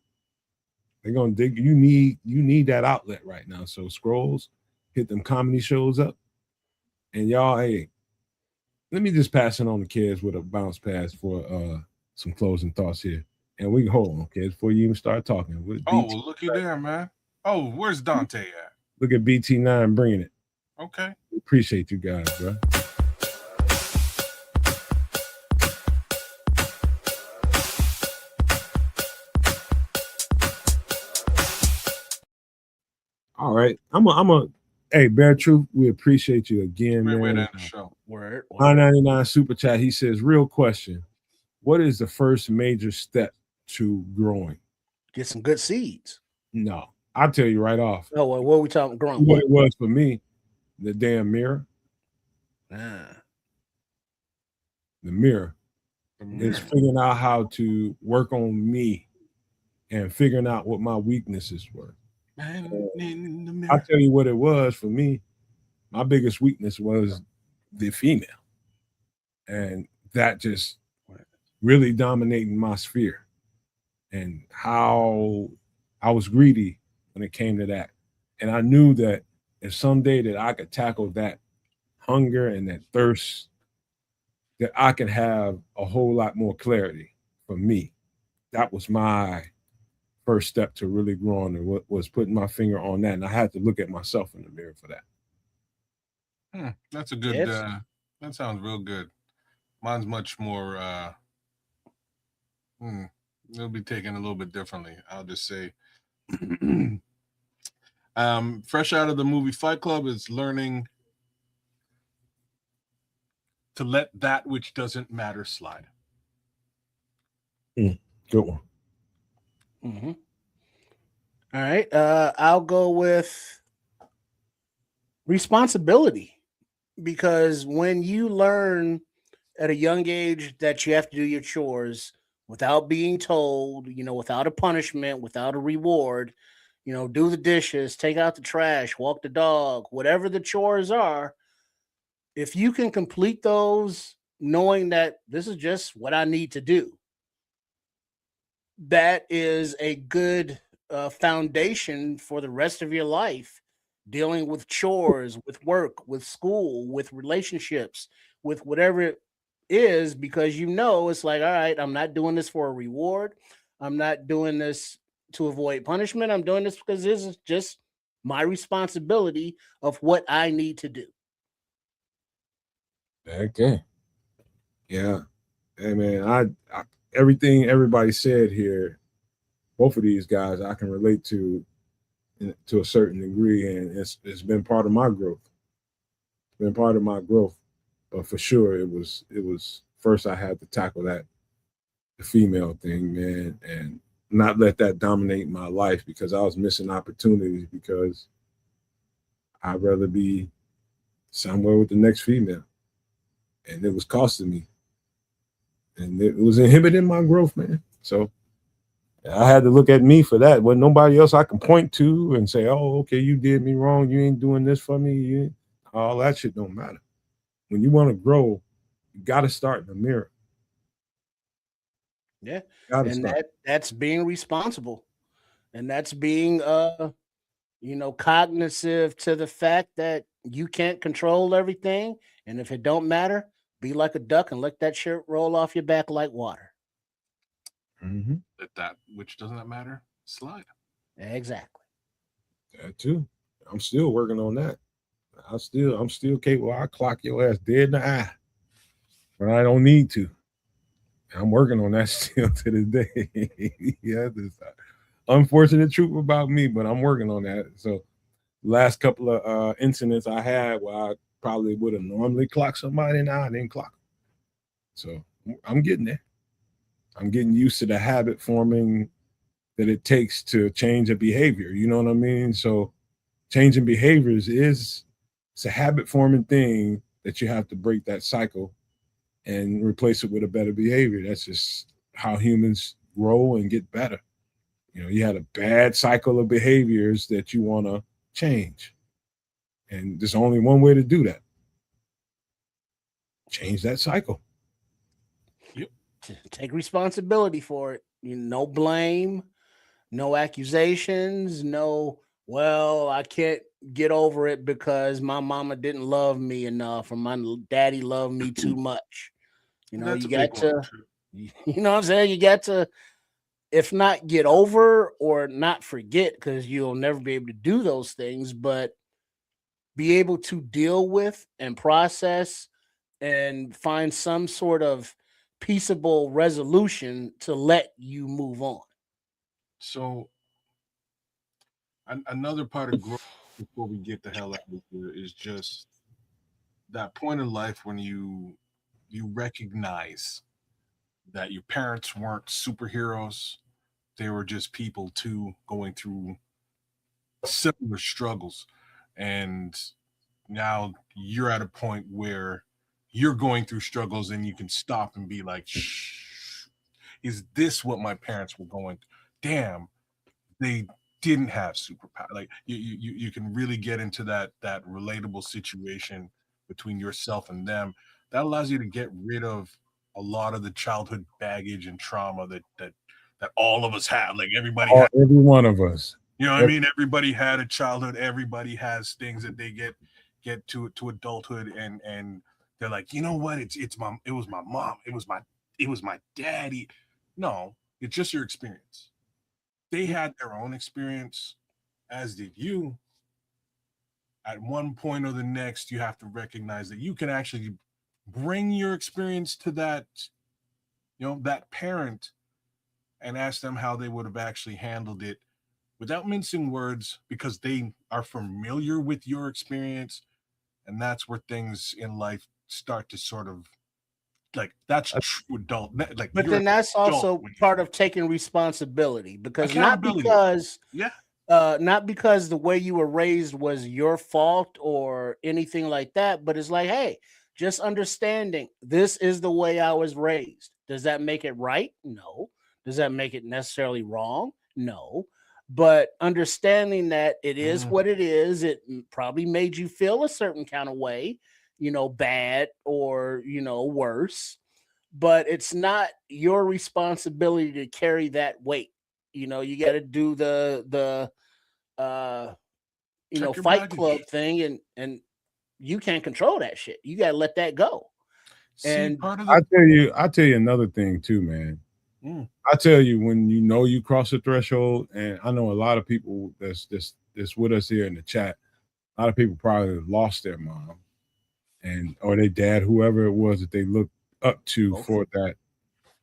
They're gonna dig. You need that outlet right now. So Scrolls, hit them comedy shows up, and y'all, hey, let me just pass it on to kids with a bounce pass for some closing thoughts here. And we can hold on, kids, before you even start talking. Well, looky there, man. Oh, where's Dante at? Look at BT9 bringing it. Okay. Appreciate you guys, bro. All right. Hey, Bear Truth, we appreciate you again, man. Way to end the show. Word. 999 super chat. He says, real question. What is the first major step to growing? Get some good seeds. No, I'll tell you right off. Oh, well, what are we talking growing? What it was for me, the damn mirror. The mirror is figuring out how to work on me and figuring out what my weaknesses were. I'll tell you what it was for me. My biggest weakness was the female. And that just really dominating my sphere. And how I was greedy when it came to that. And I knew that if someday that I could tackle that hunger and that thirst, that I could have a whole lot more clarity for me. That was my first step to really growing, and was putting my finger on that. And I had to look at myself in the mirror for that. That's a good, that sounds real good. Mine's much more, it'll be taken a little bit differently. I'll just say, fresh out of the movie Fight Club is learning to let that which doesn't matter slide. Good one. Mm-hmm. All right. I'll go with responsibility, because when you learn at a young age that you have to do your chores without being told, without a punishment, without a reward, do the dishes, take out the trash, walk the dog, whatever the chores are. If you can complete those knowing that this is just what I need to do, that is a good foundation for the rest of your life, dealing with chores, with work, with school, with relationships, with whatever it is, because it's like, all right, I'm not doing this for a reward. I'm not doing this to avoid punishment. I'm doing this because this is just my responsibility of what I need to do. Okay. Yeah. Hey man, I everything everybody said here, both of these guys I can relate to a certain degree, and it's been part of my growth. It's been part of my growth. But for sure it was first I had to tackle the female thing, man, and not let that dominate my life because I was missing opportunities because I'd rather be somewhere with the next female. And it was costing me. And it was inhibiting my growth, man. So I had to look at me for that. Wasn't nobody else I can point to and say, "Oh, okay, you did me wrong. You ain't doing this for me." All that shit don't matter. When you want to grow, you got to start in the mirror. Yeah, Gotta and start. that's being responsible, and that's being cognizant to the fact that you can't control everything, and if it don't matter, be like a duck and let that shirt roll off your back like water. Mm-hmm. That which does not matter. Slide. Exactly. That too. I'm still working on that. I'm still capable. I clock your ass dead in the eye, but I don't need to. I'm working on that still to this day. Yeah, this unfortunate truth about me, but I'm working on that. So last couple of incidents I had where I probably would have normally clocked somebody, now I didn't clock them. So I'm getting there. I'm getting used to the habit forming that it takes to change a behavior. You know what I mean? So changing behaviors it's a habit forming thing that you have to break that cycle and replace it with a better behavior. That's just how humans grow and get better. You had a bad cycle of behaviors that you want to change. And there's only one way to do that. Change that cycle. Yep. Take responsibility for it. No blame, no accusations, no, well, I can't get over it because my mama didn't love me enough or my daddy loved me too much. That's You a big got one. to, Too. you know what I'm saying? You got to, if not get over or not forget, because you'll never be able to do those things, but be able to deal with and process and find some sort of peaceable resolution to let you move on. So another part of growth before we get the hell out of here is just that point in life when you recognize that your parents weren't superheroes. They were just people too going through similar struggles. And now you're at a point where you're going through struggles and you can stop and be like, shh, is this what my parents were going through? Damn, they didn't have superpower. Like you can really get into that relatable situation between yourself and them. That allows you to get rid of a lot of the childhood baggage and trauma that all of us have. Like everybody has, Every one of us. you know what I mean? Everybody had a childhood. Everybody has things that they get to adulthood, and they're like, you know what? It was my mom. It was my daddy. No, it's just your experience. They had their own experience, as did you. At one point or the next, you have to recognize that you can actually bring your experience to that parent and ask them how they would have actually handled it without mincing words because they are familiar with your experience. And that's where things in life start to sort of like that's true adult. Like But you're then an that's adult also when you part of taking responsibility, because accountability. Yeah. not because the way you were raised was your fault or anything like that, but it's like, hey, just understanding this is the way I was raised. Does that make it right? No. Does that make it necessarily wrong? No. but understanding that it is what it is, it probably made you feel a certain kind of way, bad or, worse, but it's not your responsibility to carry that weight. You got to do the Check your Fight baggage. Club thing, and you can't control that shit. You got to let that go. See, And part of I the tell you another thing too, man. Mm. I tell you, when you cross the threshold, and I know a lot of people that's with us here in the chat, a lot of people probably have lost their mom and or their dad, whoever it was that they looked up to for that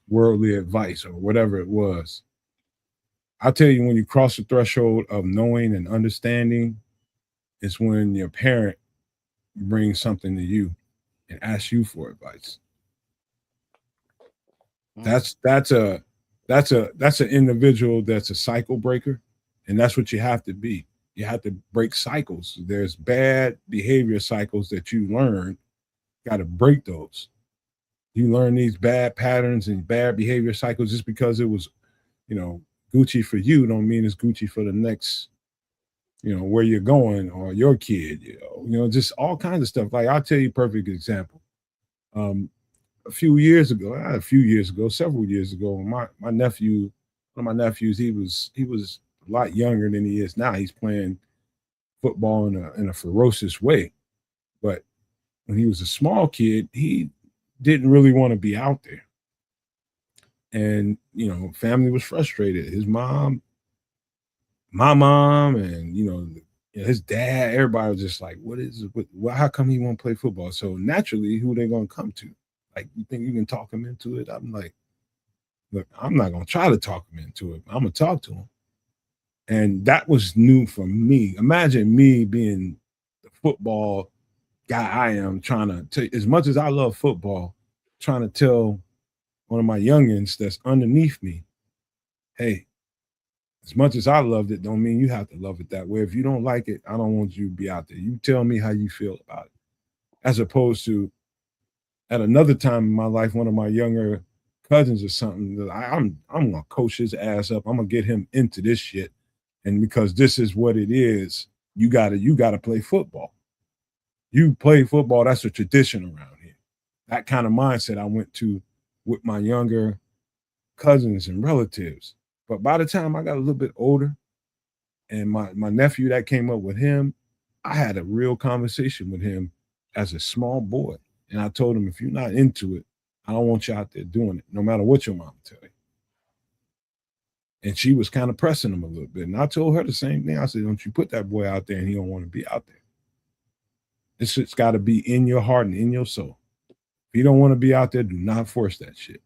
worldly advice or whatever it was. I tell you, when you cross the threshold of knowing and understanding, it's when your parent brings something to you and asks you for advice. That's an individual that's a cycle breaker, and that's what you have to be. You have to break cycles. There's bad behavior cycles that you learn. Got to break those. You learn these bad patterns and bad behavior cycles just because it was, Gucci for you don't mean it's Gucci for the next, where you're going or your kid. Just all kinds of stuff. Like I'll tell you a perfect example. Several years ago, my nephew, one of my nephews, he was a lot younger than he is now. He's playing football in a ferocious way. But when he was a small kid, he didn't really want to be out there. And, family was frustrated. His mom, my mom, and, his dad, everybody was just like, how come he won't play football? So naturally, who they going to come to? Like, you think you can talk him into it? I'm like, look, I'm not going to try to talk him into it. I'm going to talk to him. And that was new for me. Imagine me being the football guy I am, trying to, as much as I love football, trying to tell one of my youngins that's underneath me, hey, as much as I loved it, don't mean you have to love it that way. If you don't like it, I don't want you to be out there. You tell me how you feel about it. As opposed to, at another time in my life, one of my younger cousins or something, that I'm gonna coach his ass up. I'm gonna get him into this shit, and because this is what it is, you gotta play football. You play football. That's a tradition around here. That kind of mindset I went to with my younger cousins and relatives. But by the time I got a little bit older, and my nephew that came up with him, I had a real conversation with him as a small boy. And I told him, if you're not into it, I don't want you out there doing it, no matter what your mom tell you. And she was kind of pressing him a little bit. And I told her the same thing. I said, don't you put that boy out there and he don't want to be out there. It's got to be in your heart and in your soul. If you don't want to be out there, do not force that shit.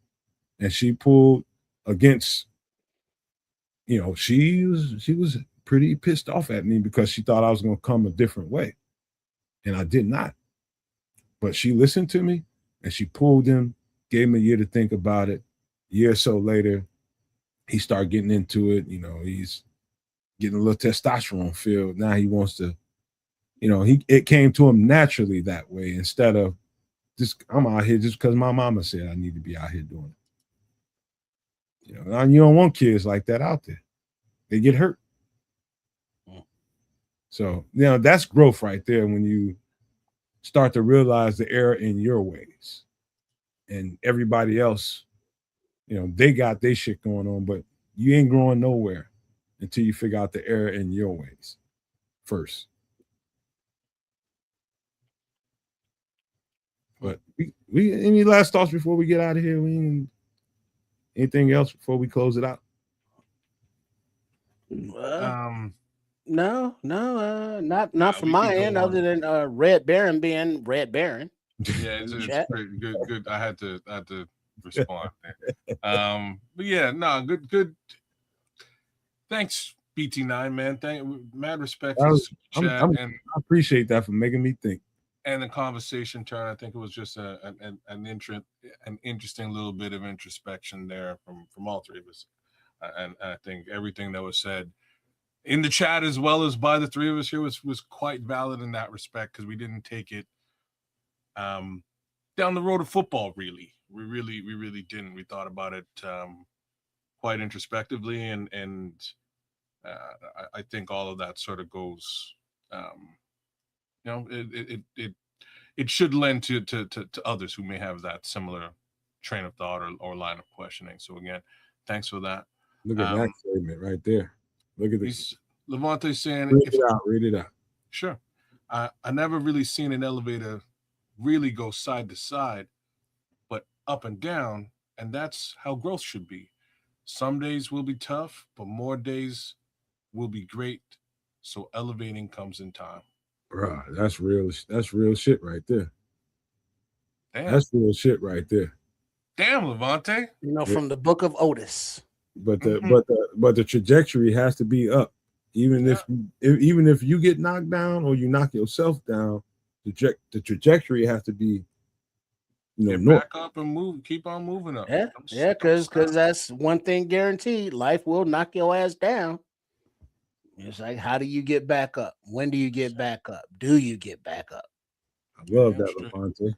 And she pulled against, she was pretty pissed off at me because she thought I was going to come a different way. And I did not. But she listened to me and she pulled him, gave him a year to think about it. A year or so later, he started getting into it. He's getting a little testosterone filled. Now he wants to, it came to him naturally that way instead of just, I'm out here just because my mama said I need to be out here doing it. And you don't want kids like that out there. They get hurt. So, that's growth right there when you start to realize the error in your ways. And everybody else, they got their shit going on, but you ain't growing nowhere until you figure out the error in your ways first. But we any last thoughts before we get out of here? Anything else before we close it out? No, not from my end, other than Red Baron being Red Baron. Yeah, it's pretty good. I had to respond there. But yeah, no, good. Thanks, BT9 man. Mad respect for the chat, and I appreciate that for making me think. And the conversation turn. I think it was just an interesting little bit of introspection there from all three of us, and I think everything that was said in the chat as well as by the three of us here was quite valid in that respect, because we didn't take it down the road of football. Really, we really didn't. We thought about it quite introspectively, and I think all of that sort of goes, it should lend to others who may have that similar train of thought or line of questioning. So again, thanks for that. Look at that statement right there. Look at this. Levante saying, read it out. Sure. I never really seen an elevator really go side to side, but up and down, and that's how growth should be. Some days will be tough, but more days will be great. So elevating comes in time. Bruh, that's real. That's real shit right there. Damn. That's real shit right there. Damn, Levante. From the book of Otis. But the trajectory has to be up. Even if you get knocked down or you knock yourself down, the trajectory has to be, Get north. back up and move. Keep on moving up. Yeah, because that's one thing guaranteed. Life will knock your ass down. It's like, how do you get back up? When do you get back up? Do you get back up? I love that, Levante.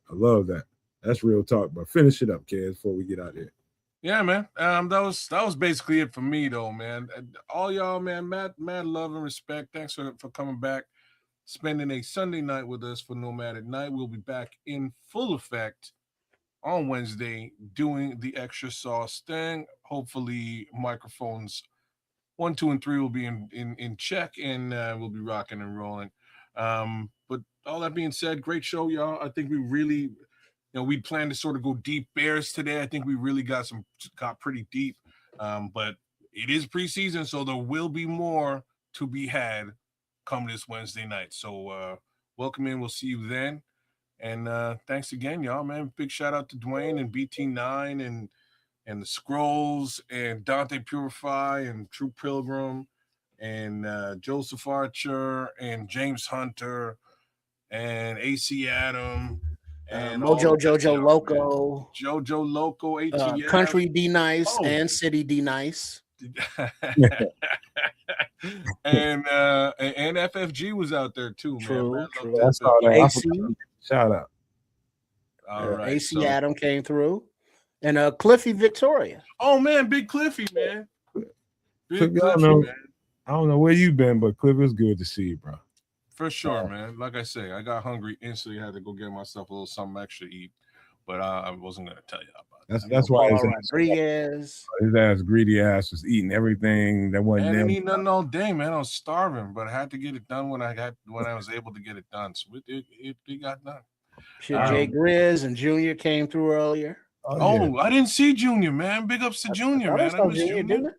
I love that. That's real talk. But finish it up, kids, before we get out of here. Yeah, man. That was basically it for me, though, man. All y'all, man, mad love and respect. Thanks for coming back, spending a Sunday night with us for Nomad at Night. We'll be back in full effect on Wednesday doing the extra sauce thing. Hopefully, microphones 1, 2, and 3 will be in check, and we'll be rocking and rolling. But all that being said, great show, y'all. I think we really, we planned to sort of go deep Bears today. I think we really got pretty deep. But it is preseason, so there will be more to be had come this Wednesday night. So welcome in. We'll see you then. And thanks again, y'all, man. Big shout out to Dwayne and BT9 and the Scrolls and Dante Purify and True Pilgrim and Joseph Archer and James Hunter and AC Adam and Mojo Jojo Loco, man. Jojo Loco, ATF, Country D Nice and City D Nice. and FFG was out there too, man. True. That's all that. AC. Shout out. All right. AC Adam came through. And Cliffy Victoria. Oh man, big Cliffy, man. Big Cliffy, man. I don't know where you've been, but Cliffy, it's good to see you, bro. For sure, man. Like I say, I got hungry instantly. Had to go get myself a little something extra to eat, but I wasn't gonna tell you about that. That's why his ass greedy ass was eating everything that wasn't. I didn't eat nothing all day, man. I was starving, but I had to get it done when I was able to get it done. So it got done. Jay Grizz and Junior came through earlier. Oh, I didn't see Junior, man. Big ups to Junior, man. I miss Junior.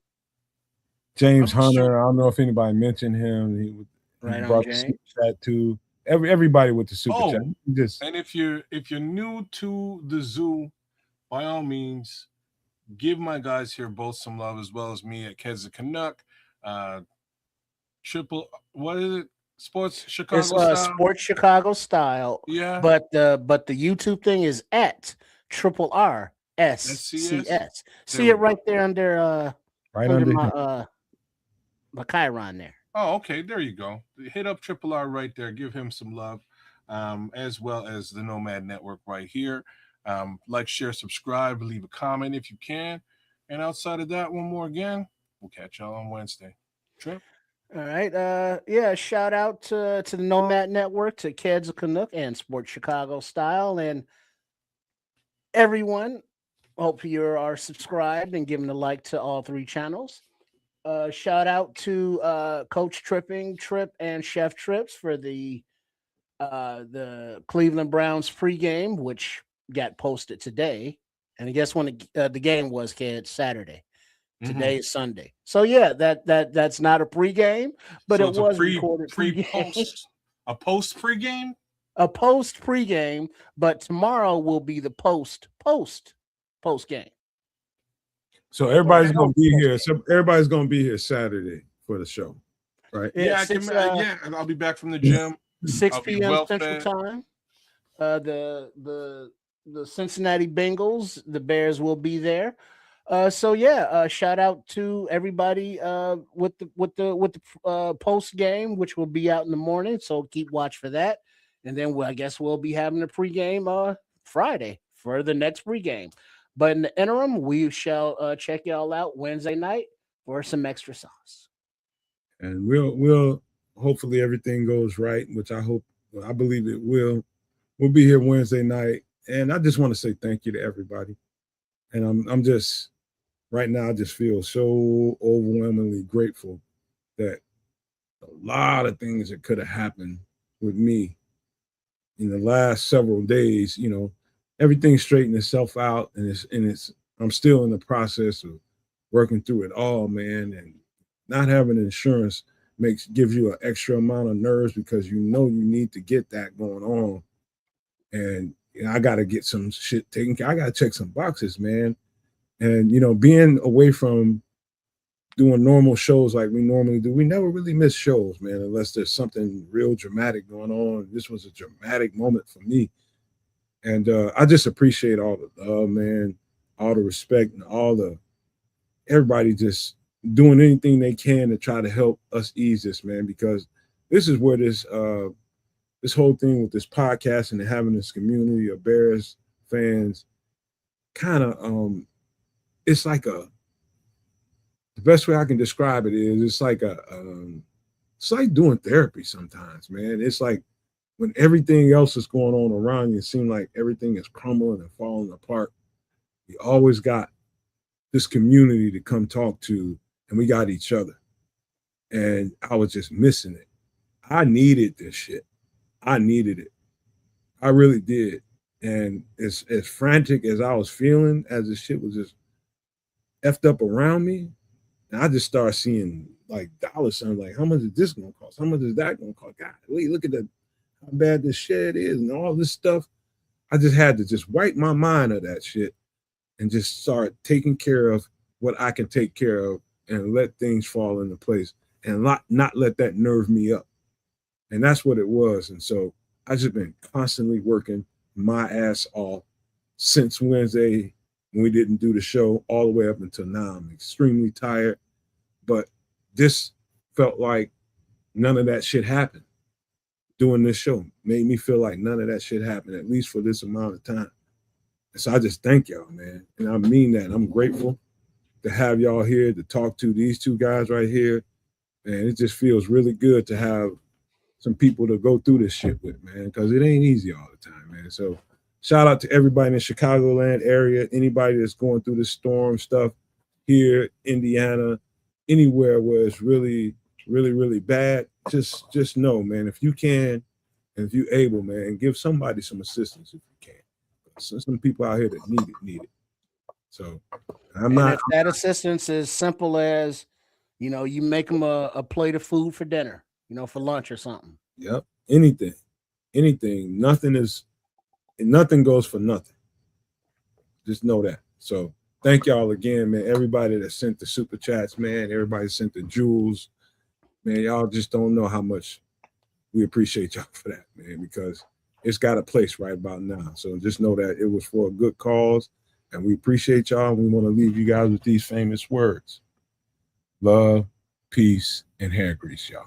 James Hunter. I don't know if anybody mentioned him. He brought the super chat too. Everybody with the super chat. And if you're new to the zoo, by all means, give my guys here both some love as well as me at Kez the Canuck. What is it? Sports Chicago style. Sports Chicago style. Yeah. But the YouTube thing is at RRSCS. See it right there under my Chiron there. Oh, okay. There you go. Hit up RRR right there. Give him some love, as well as the Nomad Network right here. Like, share, subscribe, leave a comment if you can. And outside of that, one more again, we'll catch y'all on Wednesday. Trip. All right. Shout out to the Nomad Network, to Keds of Canuck and Sports Chicago Style, and everyone. Hope you are subscribed and giving a like to all 3 channels. Shout out to Coach Trip and Chef Trips for the Cleveland Browns pregame, which got posted today. And guess when the game was, kids? Saturday. Today is Sunday. So yeah, that's not a pregame, but so it was recorded post. A post pregame? A post pregame, but tomorrow will be the post game. So everybody's gonna be here. So everybody's gonna be here Saturday for the show, right? Yeah, and I'll be back from the gym. 6 p.m. Central Time. The Cincinnati Bengals, the Bears will be there. Shout out to everybody with the post game, which will be out in the morning. So keep watch for that, and then I guess we'll be having a pregame Friday for the next pregame. But in the interim, we shall check y'all out Wednesday night for some extra sauce. And we'll hopefully everything goes right, which I believe it will. We'll be here Wednesday night, and I just want to say thank you to everybody. And I'm just right now, I just feel so overwhelmingly grateful that a lot of things that could have happened with me in the last several days, everything straightened itself out, and it's I'm still in the process of working through it all, man. And not having insurance gives you an extra amount of nerves because you need to get that going on. And I got to get some shit taken care. I got to check some boxes, man. And being away from doing normal shows like we normally do, we never really miss shows, man, unless there's something real dramatic going on. This was a dramatic moment for me. And I just appreciate all the love, man, all the respect, and everybody just doing anything they can to try to help us ease this, man, because this is where this whole thing with this podcast and having this community of Bears fans kind of it's like the best way I can describe it is it's like it's like doing therapy sometimes, man. It's like when everything else is going on around you, it seems like everything is crumbling and falling apart. You always got this community to come talk to, and we got each other. And I was just missing it. I needed this shit. I needed it. I really did. And as frantic as I was feeling, as this shit was just effed up around me, and I just started seeing like dollar signs, like how much is this gonna cost? How much is that gonna cost? God, look at how bad this shed is and all this stuff. I just had to just wipe my mind of that shit and just start taking care of what I can take care of and let things fall into place and not let that nerve me up. And that's what it was. And so I just been constantly working my ass off since Wednesday when we didn't do the show all the way up until now. I'm extremely tired, but this felt like none of that shit happened. Doing this show made me feel like none of that shit happened, at least for this amount of time. And so I just thank y'all, man. And I mean that. I'm grateful to have y'all here to talk to these two guys right here. And it just feels really good to have some people to go through this shit with, man, because it ain't easy all the time, man. So shout out to everybody in the Chicagoland area, anybody that's going through this storm stuff here, Indiana, anywhere where it's really, really, really bad. Just know, man, if you can and if you're able, man, give somebody some assistance if you can. So some people out here that need it. So if that assistance is simple as, you make them a plate of food for dinner, for lunch or something. Yep. Anything. Nothing goes for nothing. Just know that. So thank y'all again, man. Everybody that sent the super chats, man. Everybody sent the jewels. Man, y'all just don't know how much we appreciate y'all for that, man, because it's got a place right about now. So just know that it was for a good cause, and we appreciate y'all. We want to leave you guys with these famous words. Love, peace, and hair grease, y'all.